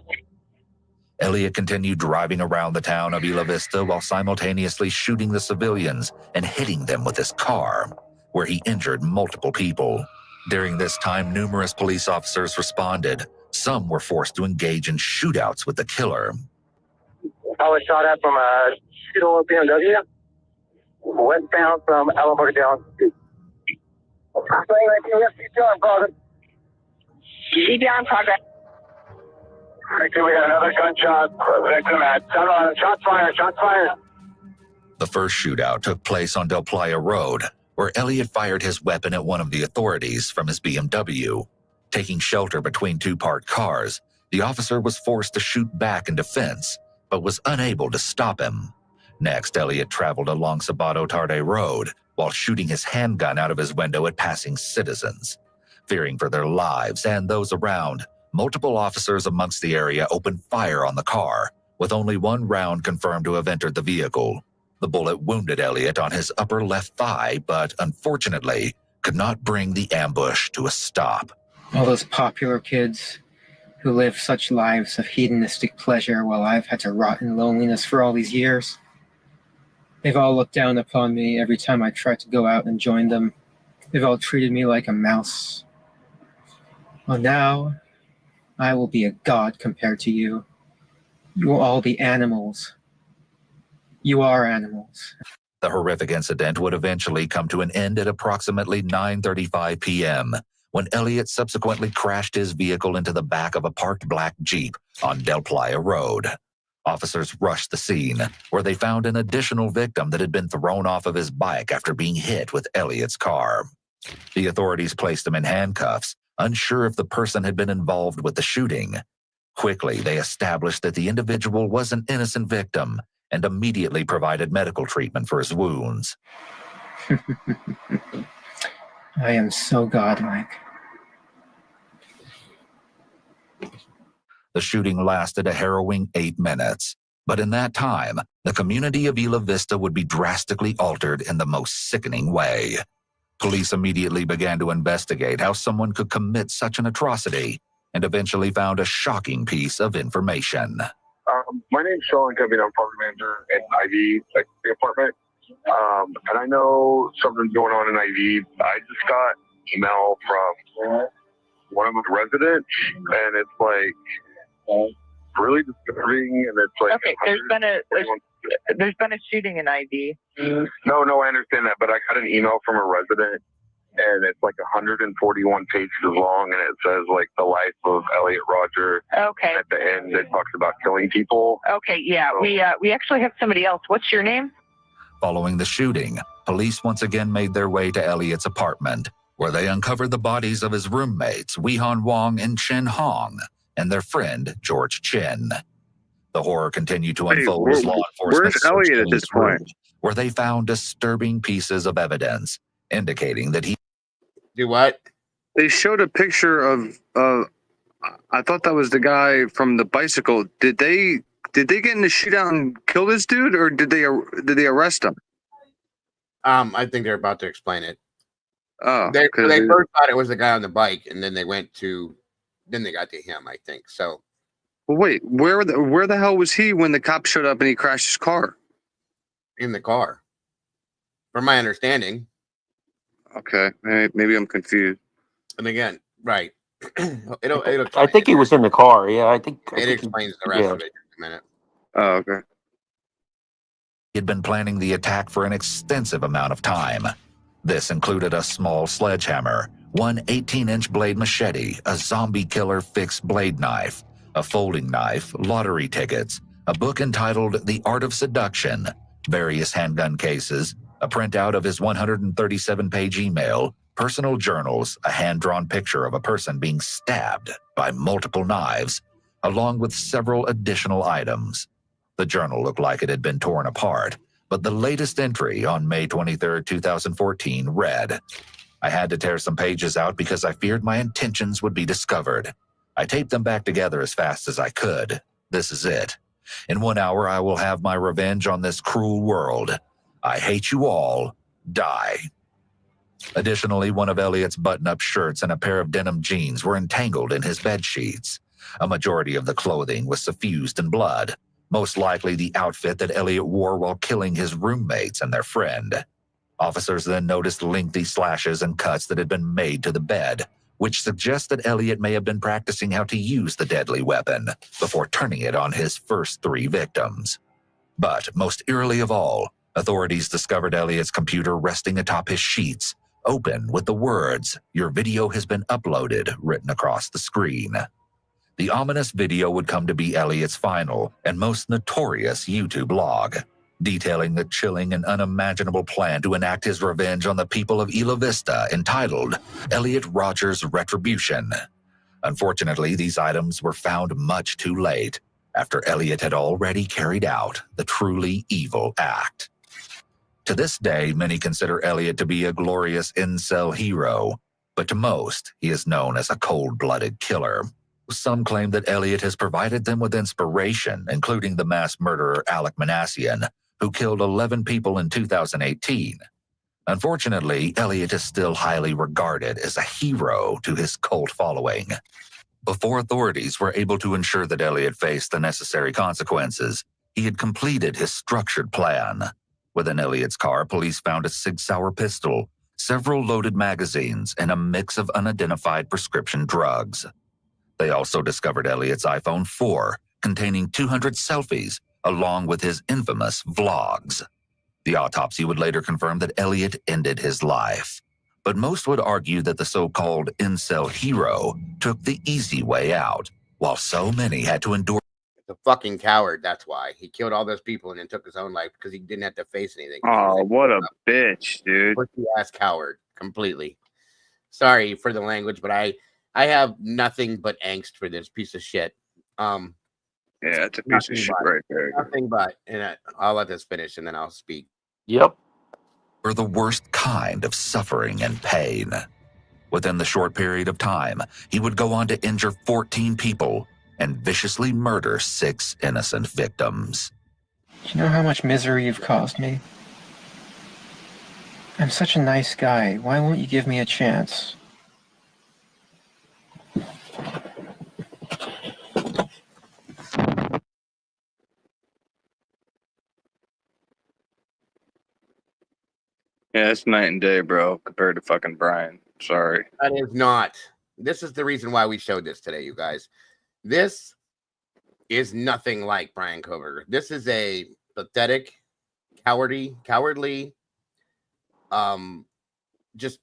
Elliot continued driving around the town of Isla Vista while simultaneously shooting the civilians and hitting them with his car, where he injured multiple people. During this time, numerous police officers responded. Some were forced to engage in shootouts with the killer. I was shot at from a two-door BMW, westbound from Alabama down. CPR in progress. Okay, we got another gunshot. Victim at shots fired, shots fired. The first shootout took place on Del Playa Road, where Elliot fired his weapon at one of the authorities from his BMW. Taking shelter between two parked cars, the officer was forced to shoot back in defense, but was unable to stop him. Next, Elliot traveled along Sabato Tarde Road while shooting his handgun out of his window at passing citizens. Fearing for their lives and those around, multiple officers amongst the area opened fire on the car, with only one round confirmed to have entered the vehicle. The bullet wounded Elliot on his upper left thigh, but unfortunately could not bring the ambush to a stop. All those popular kids who live such lives of hedonistic pleasure while I've had to rot in loneliness for all these years. They've all looked down upon me every time I tried to go out and join them. They've all treated me like a mouse. Well, now I will be a god compared to you. You will all be animals. You are animals. The horrific incident would eventually come to an end at approximately 9:35 p.m., when Elliot subsequently crashed his vehicle into the back of a parked black Jeep on Del Playa Road. Officers rushed the scene, where they found an additional victim that had been thrown off of his bike after being hit with Elliot's car. The authorities placed him in handcuffs, unsure if the person had been involved with the shooting. Quickly, they established that the individual was an innocent victim and immediately provided medical treatment for his wounds. I am so godlike. The shooting lasted a harrowing 8 minutes, but in that time, the community of Isla Vista would be drastically altered in the most sickening way. Police immediately began to investigate how someone could commit such an atrocity and eventually found a shocking piece of information. My name's Sean Kevin. I'm property manager at IV, like the apartment. And I know something's going on in IV. I just got email from one of the residents, and it's like really disturbing. And it's like okay, there's been a shooting in IV. No, I understand that, but I got an email from a resident, and it's like 141 pages long, and it says like the life of Elliot Roger. Okay. And at the end, it talks about killing people. Okay, yeah, so, we actually have somebody else. What's your name? Following the shooting, police once again made their way to Elliot's apartment, where they uncovered the bodies of his roommates, Weehan Wong and Chen Hong, and their friend, George Chin. The horror continued to unfold as law enforcement Where's Elliot at this point? Where they found disturbing pieces of evidence indicating that he... Do what? They showed a picture of I thought that was the guy from the bicycle. Did they get in the shootout and kill this dude, or did they arrest him? I think they're about to explain it. Oh, they first thought it was the guy on the bike, and then they got to him, I think. So, well, wait, where the hell was he when the cop showed up and he crashed his car? In the car, from my understanding. Okay, maybe I'm confused. And again, right? I think he was in the car. Yeah, I think it explains the rest of it in a minute. Oh, okay. He had been planning the attack for an extensive amount of time. This included a small sledgehammer, one 18-inch blade machete, a zombie killer fixed blade knife, a folding knife, lottery tickets, a book entitled The Art of Seduction, various handgun cases, a printout of his 137-page email, personal journals, a hand-drawn picture of a person being stabbed by multiple knives, along with several additional items. The journal looked like it had been torn apart, but the latest entry on May 23, 2014 read, "I had to tear some pages out because I feared my intentions would be discovered. I taped them back together as fast as I could. This is it. In 1 hour, I will have my revenge on this cruel world. I hate you all. Die." Additionally, one of Elliot's button-up shirts and a pair of denim jeans were entangled in his bed sheets. A majority of the clothing was suffused in blood, most likely the outfit that Elliot wore while killing his roommates and their friend. Officers then noticed lengthy slashes and cuts that had been made to the bed, which suggests that Elliot may have been practicing how to use the deadly weapon before turning it on his first 3 victims. But most eerily of all, authorities discovered Elliot's computer resting atop his sheets, open with the words, "Your video has been uploaded," written across the screen. The ominous video would come to be Elliot's final and most notorious YouTube log, detailing the chilling and unimaginable plan to enact his revenge on the people of Isla Vista, entitled Elliot Roger's Retribution. Unfortunately, these items were found much too late, after Elliot had already carried out the truly evil act. To this day, many consider Elliot to be a glorious incel hero, but to most, he is known as a cold-blooded killer. Some claim that Elliot has provided them with inspiration, including the mass murderer Alec Manassian, who killed 11 people in 2018. Unfortunately, Elliot is still highly regarded as a hero to his cult following. Before authorities were able to ensure that Elliot faced the necessary consequences, he had completed his structured plan. Within Elliot's car, police found a Sig Sauer pistol, several loaded magazines, and a mix of unidentified prescription drugs. They also discovered Elliot's iPhone 4, containing 200 selfies, along with his infamous vlogs. The autopsy would later confirm that Elliot ended his life. But most would argue that the so-called incel hero took the easy way out, while so many had to endure. The fucking coward, that's why. He killed all those people and then took his own life because he didn't have to face anything. Oh, what a bitch, dude. Pussy-ass coward, completely. Sorry for the language, but I have nothing but angst for this piece of shit. Yeah, it's a piece of shit right there. Nothing but, and I'll let this finish and then I'll speak. Yep. For the worst kind of suffering and pain. Within the short period of time, he would go on to injure 14 people and viciously murder 6 innocent victims. Do you know how much misery you've caused me? I'm such a nice guy. Why won't you give me a chance? Yeah, it's night and day, bro, compared to fucking Brian. Sorry. That is not. This is the reason why we showed this today, you guys. This is nothing like Brian Koberger. This is a pathetic, cowardly, just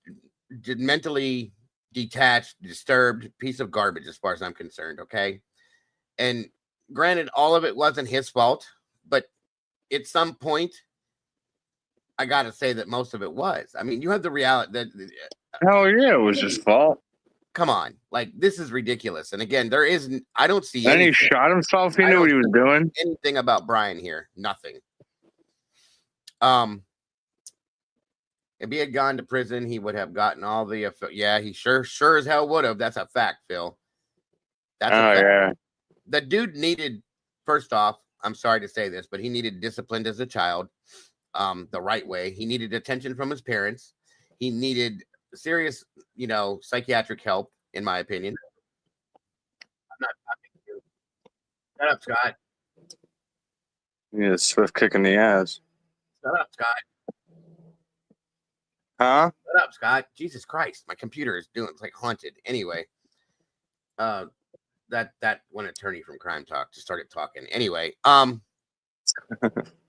mentally detached, disturbed piece of garbage as far as I'm concerned, okay? And granted, all of it wasn't his fault, but at some point, I got to say that most of it was. I mean, you have the reality that... Hell yeah, it was his fault. Come on. Like, this is ridiculous. And again, there isn't... I don't see Then he shot himself. He knew what he was doing. Anything about Brian here. Nothing. If he had gone to prison, he would have gotten all the... Yeah, he sure as hell would have. That's a fact, Phil. That's a fact. Yeah. The dude needed... First off, I'm sorry to say this, but he needed disciplined as a child. The right way. He needed attention from his parents. He needed serious, psychiatric help, in my opinion. I'm not talking to you. Shut up, Scott. Yeah, swift kick in the ass. Shut up, Scott. Huh? Shut up, Scott. Jesus Christ. My computer is it's like haunted. Anyway. That one attorney from Crime Talk just started talking. Anyway,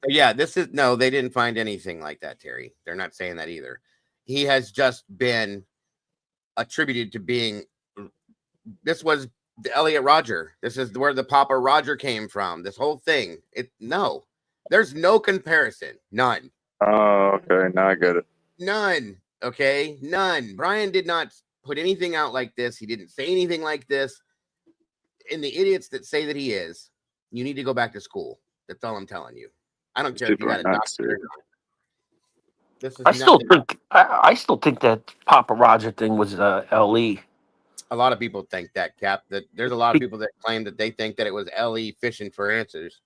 yeah, they didn't find anything like that, Terry. They're not saying that either. He has just been attributed to being, this was the Elliot Roger. This is where the Papa Roger came from. This whole thing. There's no comparison. None. Oh, okay. Now I get it. None. Okay. None. Brian did not put anything out like this. He didn't say anything like this. And the idiots that say that he is, you need to go back to school. That's all I'm telling you. I don't care if you got a doctor. I still think that Papa Roger thing was LE. A lot of people think that, Cap. That there's a lot of people that claim that they think that it was LE fishing for answers.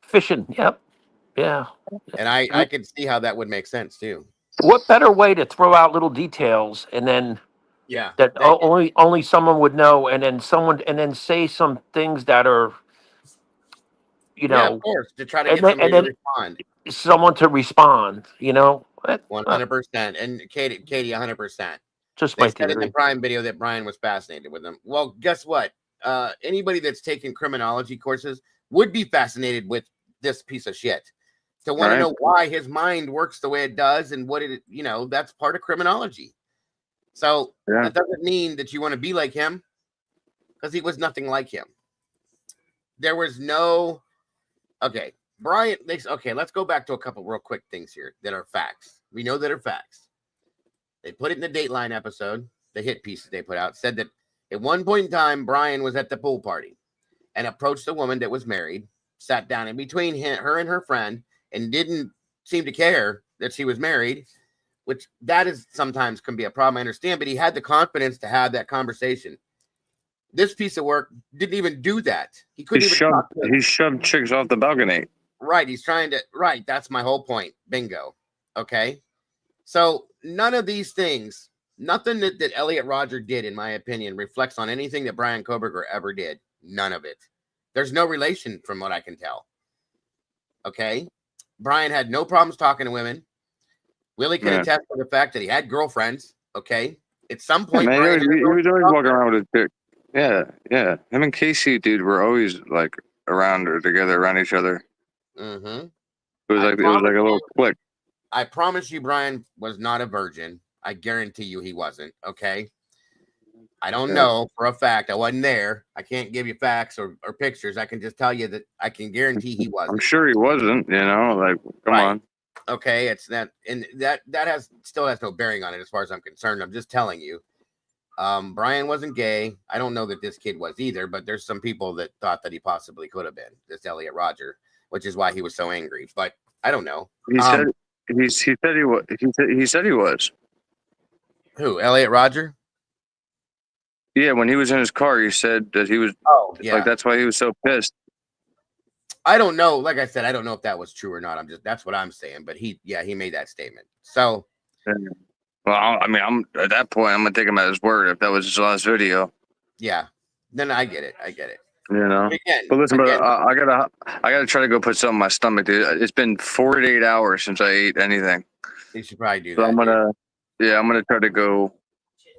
Fishing, yep, yeah. And I could see how that would make sense too. What better way to throw out little details and then Yeah. that only someone would know, and then say some things that are, Yeah, of course, to try to and get somebody to then respond. someone to respond. 100%. And Katie, 100%. Just They my said in the theory. Brian video that Brian was fascinated with them. Well, guess what? Anybody that's taken criminology courses would be fascinated with this piece of shit. To want to know why his mind works the way it does and what it, that's part of criminology. So that doesn't mean that you want to be like him, because he was nothing like him. There was no, okay, Brian, okay, let's go back to a couple real quick things here that are facts. We know that are facts. They put it in the Dateline episode, the hit piece that they put out, said that at one point in time, Brian was at the pool party and approached a woman that was married, sat down in between her and her friend, and didn't seem to care that she was married, which that is sometimes can be a problem, I understand, but he had the confidence to have that conversation. This piece of work didn't even do that. He couldn't He shoved chicks off the balcony. Right. He's trying to, right. That's my whole point. Bingo. Okay. So none of these things, nothing that Elliot Roger did, in my opinion, reflects on anything that Brian Koberger ever did. None of it. There's no relation from what I can tell. Okay. Brian had no problems talking to women. Willie can attest to the fact that he had girlfriends. Okay. At some point, he was always walking around with his dick. Yeah. Him and Casey, dude, were always like around or together, around each other. Mm-hmm. It was like a little click. I promise you, Brian was not a virgin. I guarantee you he wasn't. Okay. I don't know for a fact. I wasn't there. I can't give you facts or pictures. I can just tell you that I can guarantee he wasn't. I'm sure he wasn't, like, come on. Okay, it's that, and that still has no bearing on it as far as I'm concerned. I'm just telling you. Brian wasn't gay. I don't know that this kid was either, but there's some people that thought that he possibly could have been, this Elliot Roger, which is why he was so angry. But I don't know. He said he was. He said he was. Who? Elliot Roger? Yeah, when he was in his car, he said that he was. Oh, yeah. Like that's why he was so pissed. I don't know. Like I said, I don't know if that was true or not. That's what I'm saying. But he made that statement. So. Well, I mean, I'm at that point. I'm gonna take him at his word. If that was his last video. Yeah. Then I get it. But listen, bro, I gotta try to go put something in my stomach, dude. It's been 48 hours since I ate anything. You should probably do so that. I'm gonna try to go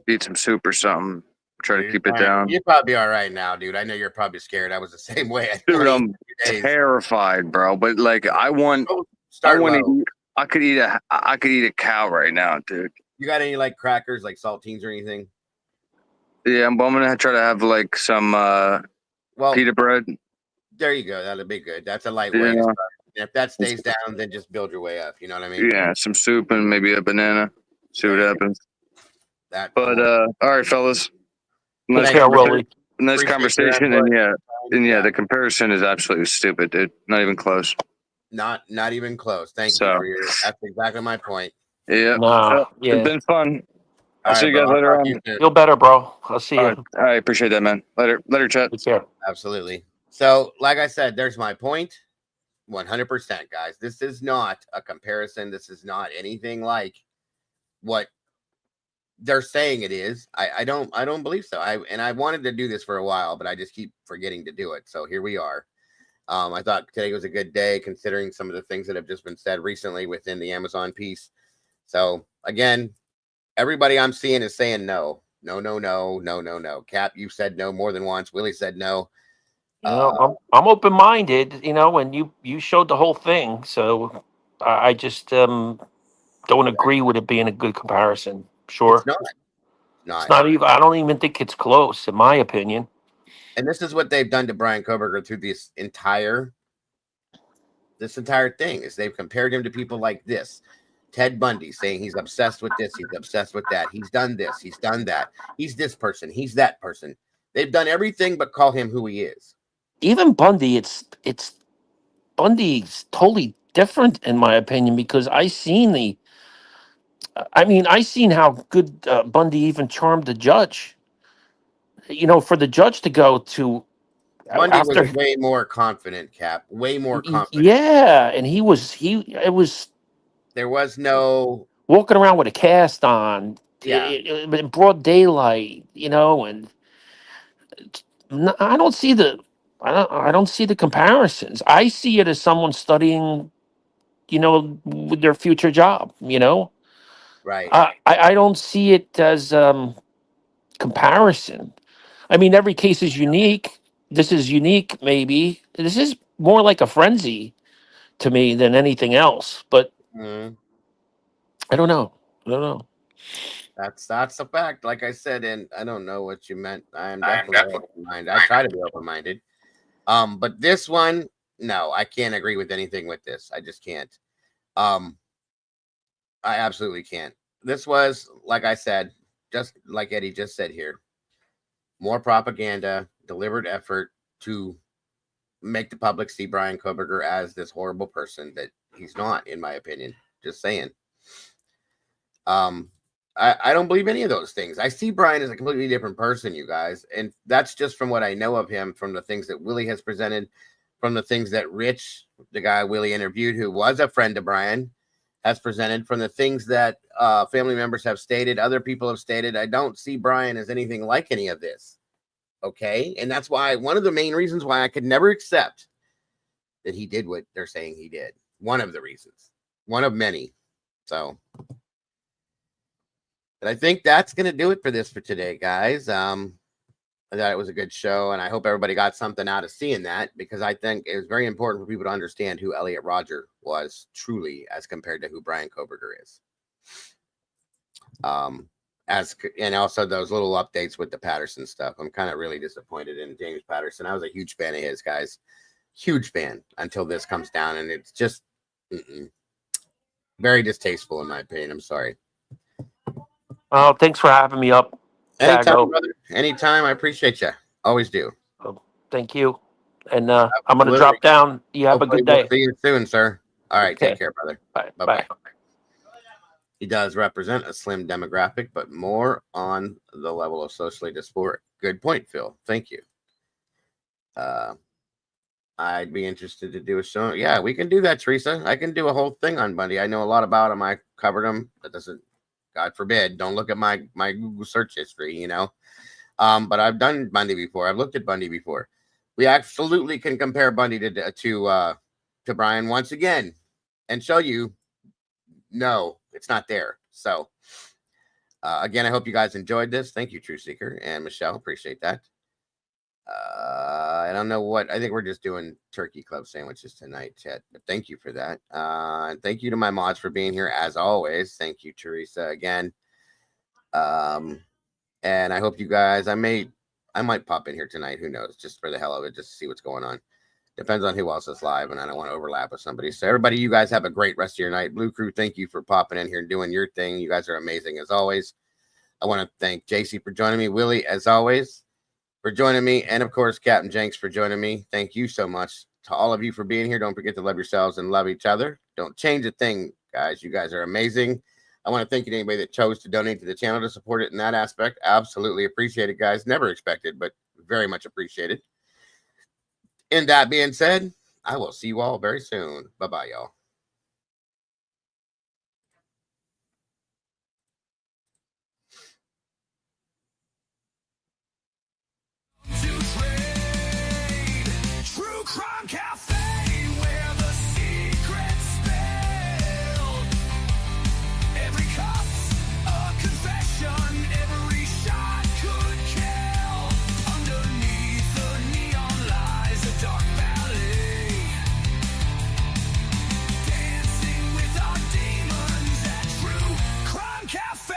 eat some soup or something. Try to keep it down. You're probably all right now, dude. I know you're probably scared. I was the same way. Dude, I'm terrified, bro. But like, I could eat a cow right now, dude. You got any like crackers, like saltines or anything? Yeah, I'm gonna try to have like some pita bread. There you go. That'll be good. That's a light way to start. And if that stays down, then just build your way up. You know what I mean? Yeah, some soup and maybe a banana. See what happens. All right, fellas. Nice conversation, and the comparison is absolutely stupid, dude. Not even close. Not even close. Thank you for your. That's exactly my point. Yeah. It's been fun. I'll see you guys later on. Feel better, bro. I'll see you. I appreciate that, man. Later, chat. Take care. Absolutely. So, like I said, there's my point. 100%, guys. This is not a comparison. This is not anything like what they're saying it is. I don't believe so. I wanted to do this for a while, but I just keep forgetting to do it. So here we are. I thought today was a good day considering some of the things that have just been said recently within the Amazon piece. So again, everybody I'm seeing is saying no. No. Cap, you said no more than once. Willie said no. I'm open-minded, and you showed the whole thing. So I just don't agree with it being a good comparison. Sure. It's not even. I don't even think it's close, in my opinion. And this is what they've done to Brian Koberger through this entire thing, is they've compared him to people like this. Ted Bundy, saying he's obsessed with this, he's obsessed with that. He's done this, he's done that. He's this person, he's that person. They've done everything but call him who he is. Even Bundy, Bundy's totally different in my opinion, because I seen how good Bundy even charmed the judge. For the judge to go to Bundy was way more confident, Cap. Way more confident. Yeah, and there was no walking around with a cast on, Yeah. in broad daylight, and I don't see I don't see the comparisons. I see it as someone studying, with their future job. Right. I don't see it as comparison. I mean, every case is unique. This is unique, maybe. This is more like a frenzy to me than anything else. But Mhm. I don't know. I don't know. That's a fact. Like I said, and I don't know what you meant. I am definitely open-minded. I try to be open-minded. But this one, no, I can't agree with anything with this. I just can't. I absolutely can't. This was, like I said, just like Eddie just said here, more propaganda, deliberate effort to make the public see Brian Koberger as this horrible person that he's not, in my opinion. Just saying. I don't believe any of those things. I see Brian as a completely different person, you guys. And that's just from what I know of him, from the things that Willie has presented, from the things that Rich, the guy Willie interviewed, who was a friend of Brian, has presented, from the things that family members have stated, other people have stated. I don't see Brian as anything like any of this. Okay. And that's why one of the main reasons why I could never accept that he did what they're saying he did. One of the reasons, one of many. So, but I think that's going to do it for today, guys. I thought it was a good show, and I hope everybody got something out of seeing that, because I think it was very important for people to understand who Elliot Roger was truly as compared to who Brian Koberger is. And also those little updates with the Patterson stuff. I'm kind of really disappointed in James Patterson. I was a huge fan of his, guys. Huge fan until this comes down, and it's just very distasteful in my opinion. I'm sorry. Oh, thanks for having me up. Anytime, brother. Anytime. I appreciate you. Always do. Oh, thank you. And I'm going to drop down. You have Hopefully a good day. We'll see you soon, sir. All right. Okay. Take care, brother. Bye. Bye-bye. He does represent a slim demographic, but more on the level of socially dysphoric. Good point, Phil. Thank you. I'd be interested to do a show. Yeah, we can do that, Teresa. I can do a whole thing on Bundy. I know a lot about him. I covered him. That doesn't, God forbid, don't look at my Google search history, But I've done Bundy before. I've looked at Bundy before. We absolutely can compare Bundy to Brian once again and show you, no, it's not there. So, again, I hope you guys enjoyed this. Thank you, True Seeker and Michelle. Appreciate that. I don't know what. I think we're just doing turkey club sandwiches tonight, Chet. But thank you for that. And thank you to my mods for being here as always. Thank you, Teresa, again. And I hope you guys. I might pop in here tonight. Who knows? Just for the hell of it, just to see what's going on. Depends on who else is live, and I don't want to overlap with somebody. So everybody, you guys have a great rest of your night. Blue Crew, thank you for popping in here and doing your thing. You guys are amazing as always. I want to thank JC for joining me, Willie, as always, for joining me, and of course, Captain Jenks for joining me. Thank you so much to all of you for being here. Don't forget to love yourselves and love each other. Don't change a thing, guys. You guys are amazing. I want to thank you to anybody that chose to donate to the channel to support it in that aspect. Absolutely appreciate it, guys. Never expected, but very much appreciated. And that being said, I will see you all very soon. Bye-bye, y'all. True Crime Cafe, where the secrets spilled. Every cup's a confession, every shot could kill. Underneath the neon lies a dark valley. Dancing with our demons at True Crime Cafe.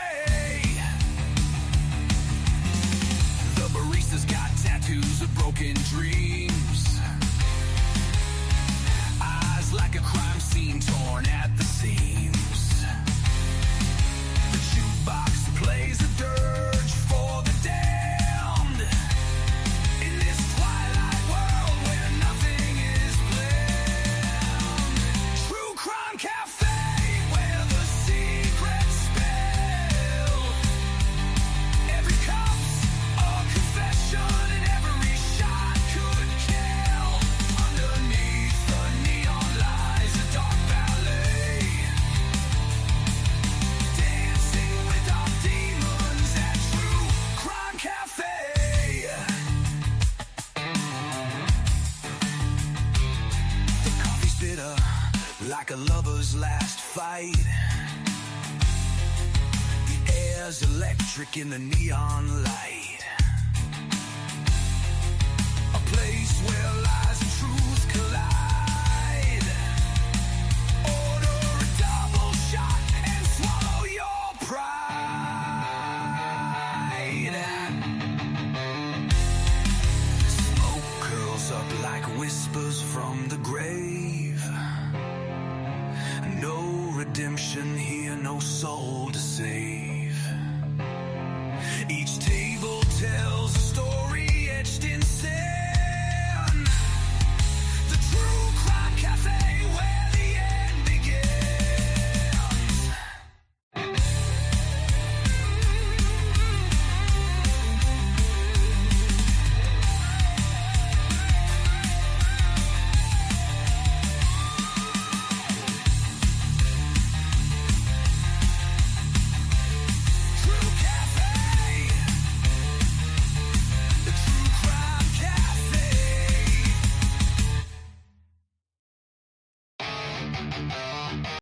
The barista's got tattoos of broken dreams. Eyes like a crime scene torn at the seams. The jukebox plays a dirge for the damned. In this twilight world where nothing is planned. True Crime Cafe, where the secrets spill. Every cup's a confession and every shot could like a lover's last fight. The air's electric in the neon light. A place where